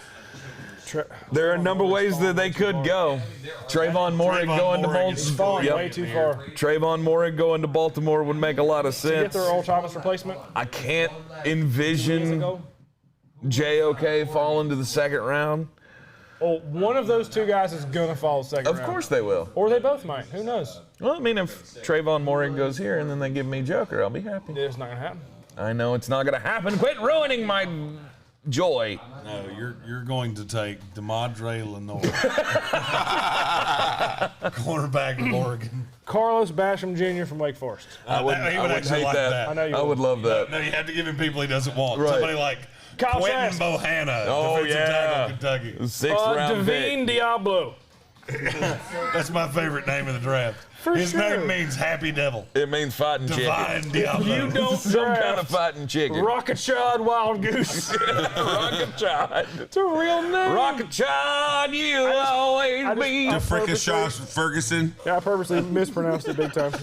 There are a number of ways that they could go. Trayvon Moore going to Falling Baltimore. way too far. Trayvon Moore going to Baltimore would make a lot of Get sense. their Earl Thomas replacement. I can't envision JOK falling to the second round. Well, one of those two guys is gonna fall second round. Of course they will. Or they both might. Who knows? Well, I mean, if Trayvon Moore goes here and then they give me Joker, I'll be happy. It's not gonna happen. I know it's not going to happen. Quit ruining my joy. No, you're going to take DeMondre Lenore, cornerback of Oregon. Carlos Basham Jr. from Wake Forest. He would actually hate like that. that. I know you I would love that. No, you have to give him people he doesn't want. Right. Somebody like Kyle Quentin Trask. Bohanna, Oh, defensive tackle, Kentucky. 6th round Devine pick. Diablo. That's my favorite name in the draft. His sure. name means happy devil. It means fighting chicken. Divine Diablo. You don't Some kind of draft fighting chicken. Rocket Shot Wild Goose. Rocket Chod. It's a real name. Rocket Chod, you'll always be. DeFricka Ferguson. Yeah, I purposely mispronounced it big time.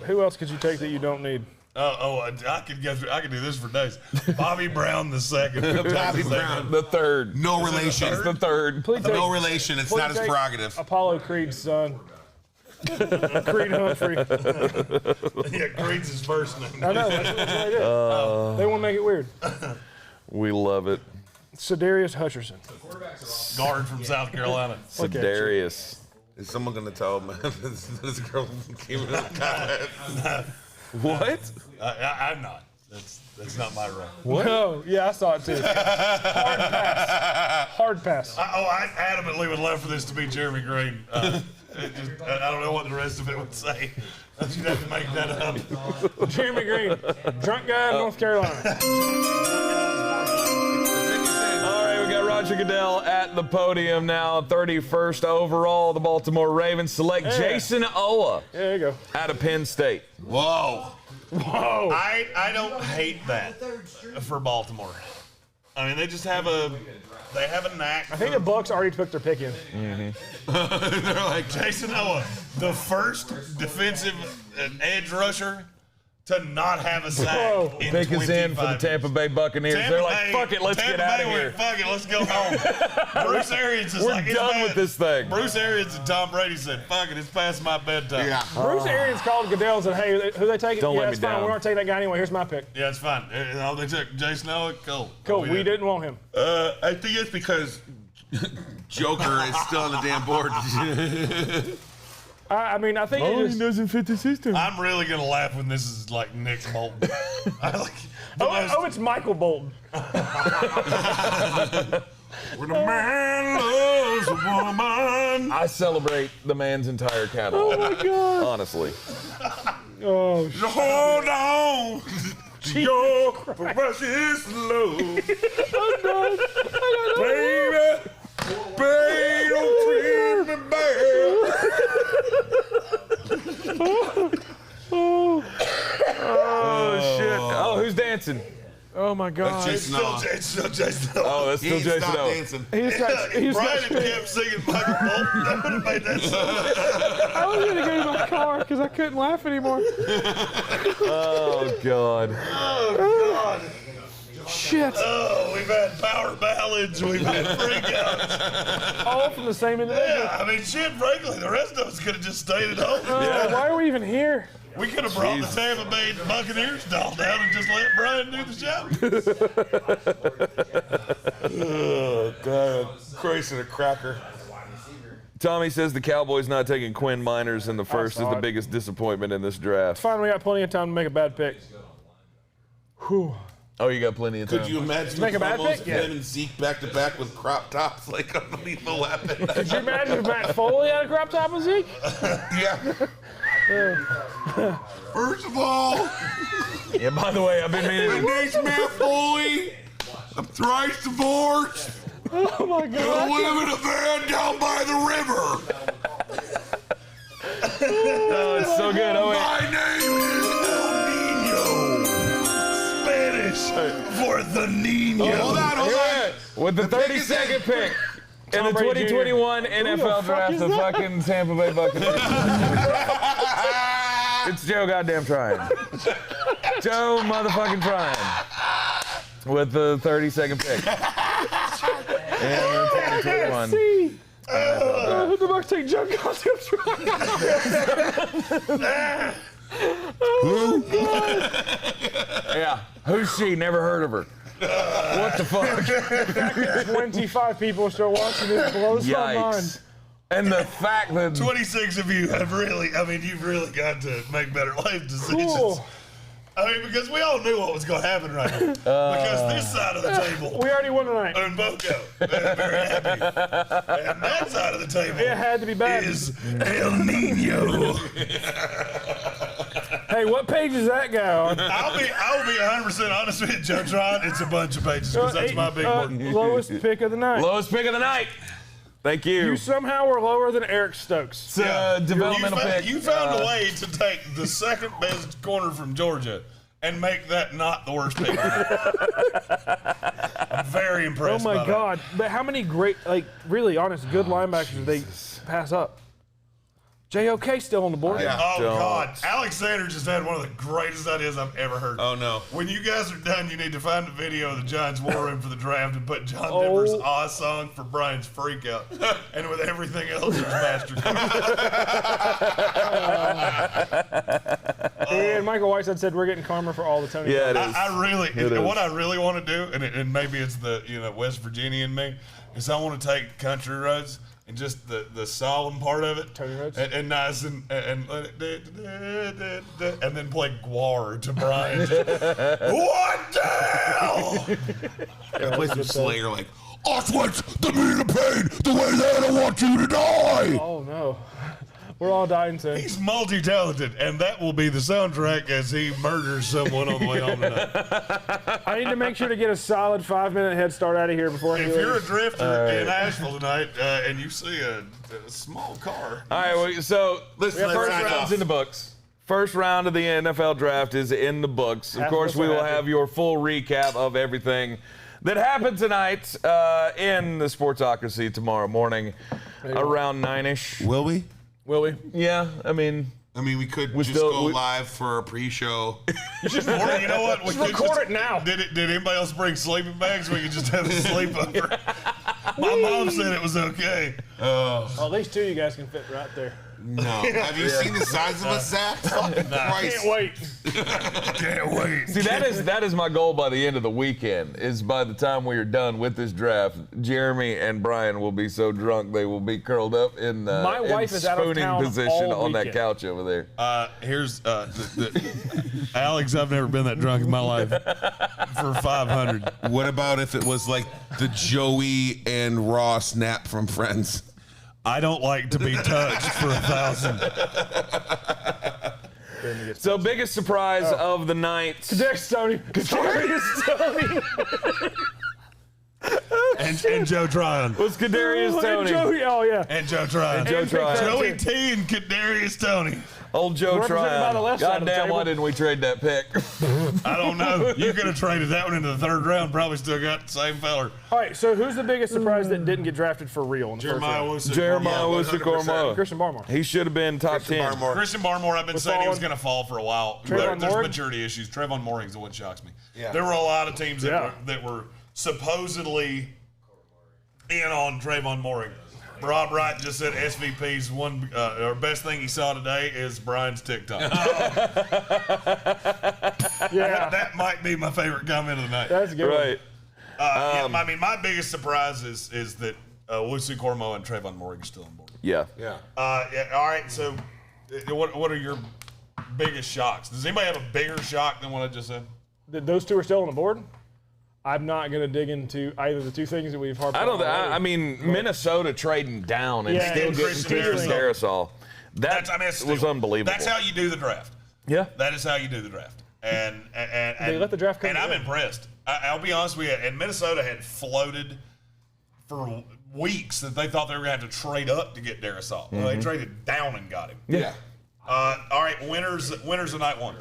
Who else could you take that you don't need? I could do this for days. Bobby Brown the second. Bobby Brown. The third. No relation. It's the third. No relation. It's not his take prerogative. Apollo Creed's son. Creed Humphrey. Yeah, Creed's his first name. I know. That's what they did. They want to make it weird. We love it. Sedarius Hutcherson. Guard from South Carolina. Sedarius. Is someone going to tell him this girl came in the comments? What? I'm not. That's not my role. What? No, yeah, I saw it too. Hard pass. I adamantly would love for this to be Jeremy Greene. I don't know what the rest of it would say. You'd have to make that up. Jeremy Greene, drunk guy in North Carolina. All right, we got Roger Goodell at the podium now. 31st overall, the Baltimore Ravens select Jason Owa There you go. out of Penn State. Whoa. Whoa. I don't hate that for Baltimore. I mean, they just have a knack. I think the Bucs already took their pick in. They're like Jason Owa, the first defensive edge rusher to not have a sack. Whoa. In Pick us in for the 25 Tampa Bay Buccaneers. They're like, fuck it, let's Tampa get out of Bay here. went, fuck it, let's go home. Bruce Arians is We're like, it's done bad. with this thing. Bruce Arians and Tom Brady said, fuck it, it's past my bedtime. Yeah. Bruce Arians called Goodell and said, hey, who they taking? Don't yeah, let it's me fine. down. We aren't taking that guy anyway. Here's my pick. Yeah, it's fine. They took Jason Owa. Cool. Cool. We didn't want him. I think it's because Joker is still on the damn board. I mean, I think it just, doesn't fit the system. I'm really gonna laugh when this is like Nick Bolton. I like it's Michael Bolton. When a man loves a woman. I celebrate the man's entire catalog. Oh my God. Honestly. Oh, Hold on to your precious love. Baby, baby, don't treat me bad. Oh, shit. Oh, who's dancing? Oh my God. That's Jason Owa. it's still Jason Owa. Oh, that's He still ain't Jason stopped Owa. dancing. He's got, he's Brian got, had kept singing Michael Bolton. That would have made that song. I was going to go to my car because I couldn't laugh anymore. Oh, God. Oh, God. Shit. Oh, we've had power ballads. We've had freakouts. All from the same individual. Yeah, I mean, shit, frankly, the rest of us could have just stayed at home. Why are we even here? We could have brought the Tampa Bay Buccaneers doll down and just let Brian do the show. Oh, God. Christ and a cracker. Tommy says the Cowboys not taking Quinn Miners in the first is the biggest disappointment in this draft. Fine, we got plenty of time to make a bad pick. Whew. Oh, you got plenty of time. Could you imagine Make a if bad almost pick? Yeah. him and Zeke back to back with crop tops like a lethal weapon? Could you imagine if Matt Foley had a crop top with Zeke? Yeah. First of all, Yeah, by the way, I've been my meaning. name's Matt Foley. I'm thrice divorced. Oh my I God. live in a van down by the river. Oh, it's so good. Oh, wait. My name is El Nino. Spanish for the Nino. Hold on. With the pick is 32nd pick in the Tom Brady Jr. 2021 NFL draft, the fucking Tampa Bay Buccaneers. It's Joe goddamn Tryon. Joe motherfucking Tryon. With the 32nd pick. In the 2021. Who the Bucs take Joe goddamn Tryon? Yeah. Who's she? Never heard of her. What the fuck? 25 people are still watching this. Blows my mind. Yikes. And the fact that 26 of you have really, I mean, you've really got to make better life decisions. Cool. I mean, because we all knew what was going to happen right here. Because this side of the table, We already won tonight. Unboco, very happy. And that side of the table It had to be bad. is El Nino. Hey, what page is that guy on? I will be 100% honest with you, Joe Tron. It's a bunch of pages because that's my big one. Lowest pick of the night. Lowest pick of the night. Thank you. You somehow were lower than Eric Stokes. It's a developmental pick. You found a way to take the second best corner from Georgia and make that not the worst pick. I'm very impressed. Oh my by God! But how many great, really honest, good linebackers did they pass up? JOK still on the board. That. Oh God! Alexander just had one of the greatest ideas I've ever heard. Oh no! When you guys are done, you need to find a video of the Giants war room for the draft and put John Denver's "Ah" song for Brian's freak out, and with everything else, there's Master. And Michael Whiteside said we're getting karma for all the Tony. Yeah, it is. What I really want to do, and maybe it's the West Virginia in me, is I want to take Country Roads and just the solemn part of it, Tony Roads? and nice and let it, and then play Guar to Brian. What the hell? Play some Slayer like, Auschwitz, the meaning of pain, the way that I want you to die. Oh no, we're all dying soon. He's multi-talented, and that will be the soundtrack as he murders someone on the way home tonight. I need to make sure to get a solid 5-minute head start out of here before. If you're a drifter in Asheville tonight and you see a small car, All right, well, so Listen, first let's round's in the books. First round of the NFL draft is in the books. Of course, we will have your full recap of everything that happened tonight in the Sportsocracy tomorrow morning around 9-ish. Will we? Will we? Yeah, I mean, we could just go live for a pre-show. or you know what? We Just could record it now. Did anybody else bring sleeping bags? We could just have a sleepover. My mom said it was okay. Oh, at least two of you guys can fit right there. No. Have you seen the size of us, Zach? Fucking Christ. Can't wait. Can't wait. see, that is my goal by the end of the weekend, is by the time we are done with this draft, Jeremy and Brian will be so drunk they will be curled up in My wife is out of spooning town position all on that weekend. couch over there. Here's Alex. I've never been that drunk in my life for 500. What about if it was like the Joey and Ross snap from Friends? I don't like to be touched for 1,000. So biggest surprise of the night. Kadarius Toney. and Joe Tryon. Was Kadarius Toney. Oh yeah. And Joe Tryon. Joe Tryon. Joey T and Kadarius Toney. Old Joe Represented by the Tryon. left side of the Goddamn, why table. didn't we trade that pick? I don't know. You could have traded that one into the third round. Probably still got the same feller. All right. So who's the biggest surprise that didn't get drafted for real in the first round? Jeremiah Wusu-Koroma. Christian Barmore. He should have been top 10. Christian Barmore, I've been saying he was going to fall for a while. Trayvon There's Moehrig? maturity issues. Trayvon Mooring's the one that shocks me. Yeah. There were a lot of teams that were supposedly in on Trayvon Mooring. Rob Wright just said SVP's one or best thing he saw today is Brian's TikTok. Yeah. That might be my favorite comment of the night. That's a good. Right. I mean, my biggest surprise is that Wusu-Koroma and Trayvon Mooring are still on board. Yeah. All right, so what are your biggest shocks? Does anybody have a bigger shock than what I just said? Those two are still on the board. I'm not going to dig into either the two things that we've harped on. I mean, Minnesota trading down and Yeah, still and getting Christian Christian Darrisaw. That that's was unbelievable. That's how you do the draft. Yeah. That is how you do the draft. And They let the draft come And I'm together. impressed. I'll be honest with you. And Minnesota had floated for weeks that they thought they were going to have to trade up to get Darrisaw. Well, they traded down and got him. Yeah. All right, winners of night one.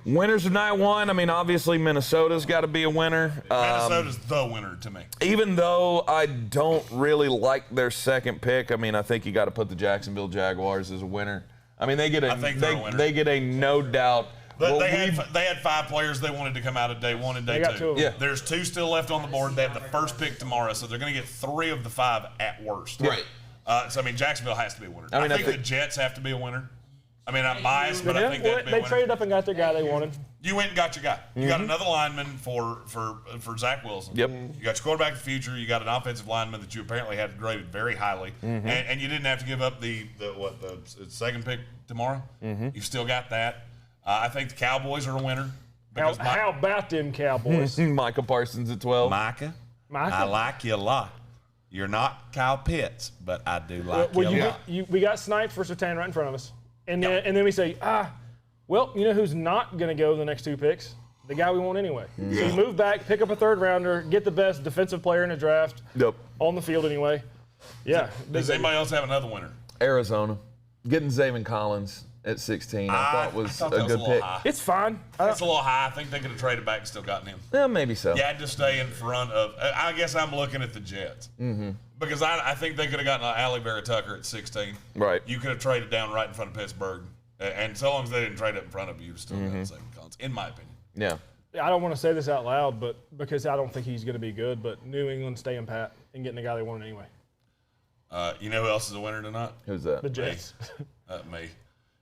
Winners of night one. I mean, obviously Minnesota's got to be a winner. Minnesota's the winner to me. Even though I don't really like their second pick, I mean, I think you got to put the Jacksonville Jaguars as a winner. I mean, they get I think they're a winner. they get a no doubt. But they had 5 players they wanted to come out of day 1 and day 2. got 2 of them. Yeah. There's 2 still left on the board. They have the first pick tomorrow, so they're going to get 3 of the 5 at worst. Right. So I mean, Jacksonville has to be a winner. I mean, I think the Jets have to be a winner. I mean, I'm biased, but I think they have to be a They winner. traded up and got their guy they wanted. You went and got your guy. You got another lineman for Zach Wilson. Yep. You got your quarterback of the future. You got an offensive lineman that you apparently had graded very highly, and you didn't have to give up the second pick tomorrow. You've still got that. I think the Cowboys are a winner. How about them Cowboys? Micah Parsons at 12. Micah, I like you a lot. You're not Kyle Pitts, but I do like you a lot. We got sniped for Surtain right in front of us. And then we say, well, you know who's not going to go the next 2 picks? The guy we want anyway. So you move back, pick up a 3rd rounder, get the best defensive player in the draft on the field anyway. Yeah. Does anybody else have another winner? Arizona. Getting Zayvon Collins at 16 I thought was a good pick. It's fine. It's a little high. I think they could have traded back and still gotten him. Yeah, maybe so. You had to stay in front of – I guess I'm looking at the Jets. Because I think they could have gotten Ali Vera-Tucker at 16. Right. You could have traded down right in front of Pittsburgh. And so long as they didn't trade up in front of you, still got Zayvon Collins, in my opinion. Yeah. I don't want to say this out loud, but because I don't think he's going to be good, but New England staying pat and getting the guy they wanted anyway. You know who else is a winner tonight? Who's that? The Jets. Me.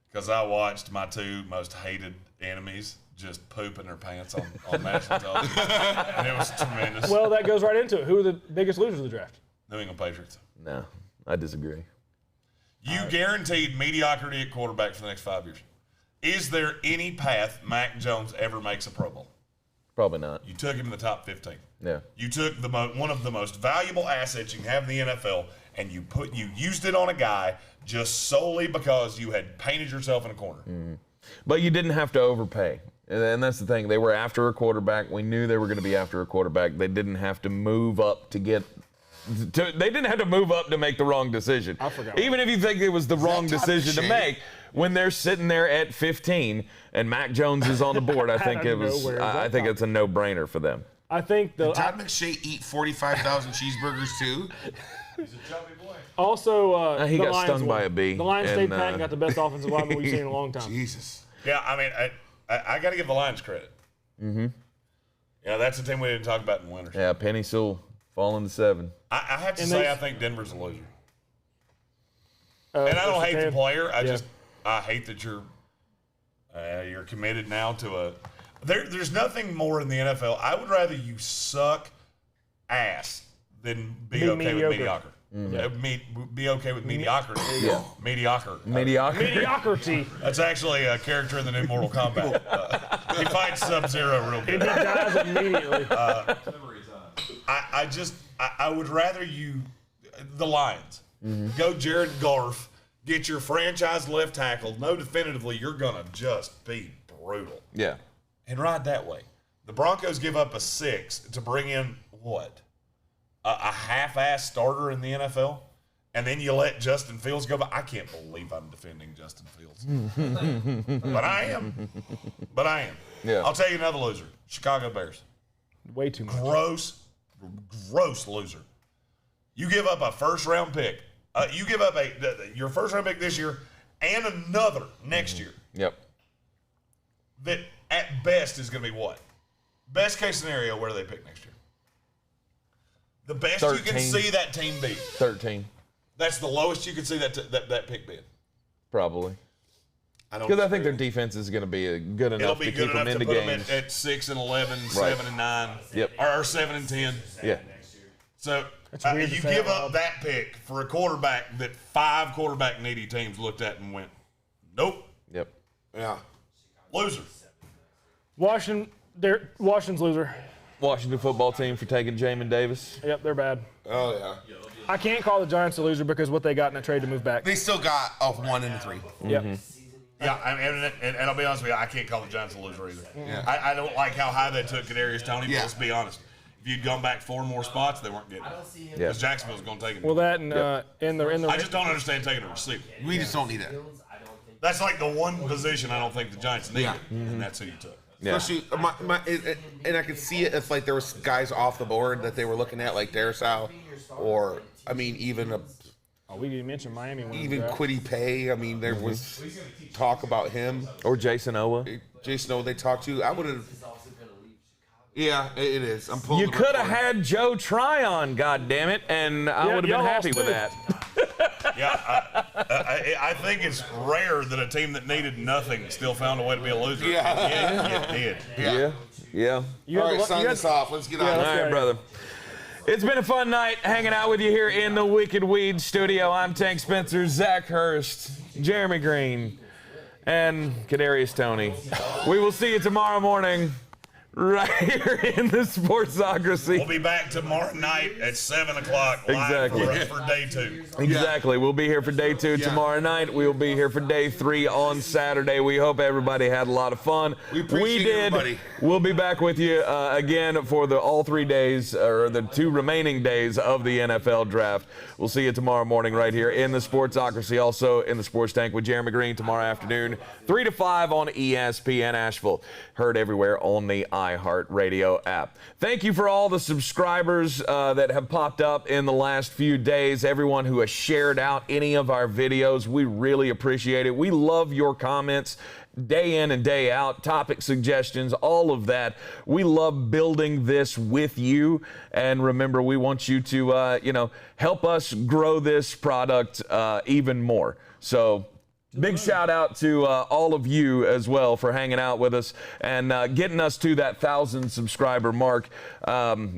Because I watched my 2 most hated enemies just pooping their pants on national television. And it was tremendous. Well, that goes right into it. Who are the biggest losers of the draft? New England Patriots. No, I disagree. You guaranteed mediocrity at quarterback for the next 5 years. Is there any path Mac Jones ever makes a Pro Bowl? Probably not. You took him in the top 15. Yeah. You took one of the most valuable assets you can have in the NFL, and you used it on a guy just solely because you had painted yourself in a corner. But you didn't have to overpay. And that's the thing. They were after a quarterback. We knew they were going to be after a quarterback. They didn't have to move up to get they didn't have to move up to make the wrong decision. I forgot. Even if you think it was the wrong decision to make, when they're sitting there at 15 and Mac Jones is on the board, I think I think it's a no-brainer for them. I think Did Todd McShay eat 45,000 cheeseburgers too? He's a chubby boy. Also, he the got Lions stung by a bee. The Lions stayed pat and got the best offensive lineman we've seen in a long time. Jesus. Yeah, I mean, I got to give the Lions credit. Yeah, that's a team we didn't talk about in winners. Yeah, Penny Sewell falling to 7. I have to say, I think Denver's a loser. And I don't hate the player. I hate that you're committed now to a. There's nothing more in the NFL. I would rather you suck ass than be okay with mediocre. Be okay with mediocrity. Yeah. Mediocrity. That's actually a character in the new Mortal Kombat. He fights Sub-Zero real good. And he dies immediately. I would rather you, the Lions, go Jared Goff, get your franchise left tackle, know definitively you're going to just be brutal. Yeah. And ride that way. The Broncos give up a 6 to bring in what? A half-ass starter in the NFL? And then you let Justin Fields go. I can't believe I'm defending Justin Fields. But I am. Yeah. I'll tell you another loser. Chicago Bears. Way too much. Gross loser. You give up a first-round pick. You give up your first-round pick this year and another next year. Yep. That at best is going to be what? Best case scenario, where do they pick next year? The best 13. you can see that team be. 13. That's the lowest you can see that pick being. Probably. Because I think their defense is going to be good enough to keep them in the games. At 6 and 11, 7 and 9, yep, or 7 and 10. Yeah. So you give up that pick for a quarterback that 5 quarterback needy teams looked at and went, nope. Yep. Yeah. Loser. Washington's loser. Washington football team for taking Jamin Davis. Yep, they're bad. Oh, yeah. I can't call the Giants a loser because what they got in that trade to move back. They still got a 1 and 3. Yep. Yeah, and I'll be honest with you, I can't call the Giants a loser either. Yeah. I don't like how high they took Kadarius Toney, but let's be honest. If you'd gone back 4 more spots, they weren't getting it. Because Jacksonville's going to take it. Well, that and in the I just don't understand taking a receiver. We just don't need it. That's like the one position I don't think the Giants needed, and that's who you took. Yeah. Especially, and I could see it if like there was guys off the board that they were looking at, like Darrisaw, or even we mentioned Miami. Even Kwity Paye. I mean, there was talk about him or Jason Owa. They talked to. I would have. Yeah, it is. I'm pulling. You could have had Joe Tryon, goddammit, and I would have been happy with that. Yeah, I think it's rare that a team that needed nothing still found a way to be a loser. Yeah, it did. Yeah. All right, sign this off. Let's get on. All right, brother. It's been a fun night hanging out with you here in the Wicked Weed studio. I'm Tank Spencer, Zach Hurst, Jeremy Greene, and Kadarius Toney. We will see you tomorrow morning right here in the Sportsocracy. We'll be back tomorrow night at 7 o'clock Exactly. for day 2. Exactly. We'll be here for day 2 tomorrow night. We'll be here for day 3 on Saturday. We hope everybody had a lot of fun. We appreciate everybody. We'll be back with you again for all 3 days, or the 2 remaining days of the NFL Draft. We'll see you tomorrow morning right here in the Sportsocracy, also in the Sports Tank with Jeremy Greene tomorrow afternoon, 3 to 5 on ESPN Asheville. Heard everywhere on the iHeartRadio app. Thank you for all the subscribers that have popped up in the last few days. Everyone who has shared out any of our videos, we really appreciate it. We love your comments day in and day out, topic suggestions, all of that. We love building this with you. And remember, we want you to, help us grow this product even more. So big shout out to all of you as well for hanging out with us and getting us to that 1,000 subscriber mark.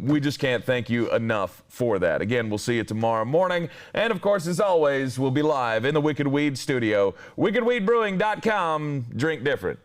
We just can't thank you enough for that. Again, we'll see you tomorrow morning. And of course, as always, we'll be live in the Wicked Weed studio. WickedWeedBrewing.com. Drink different.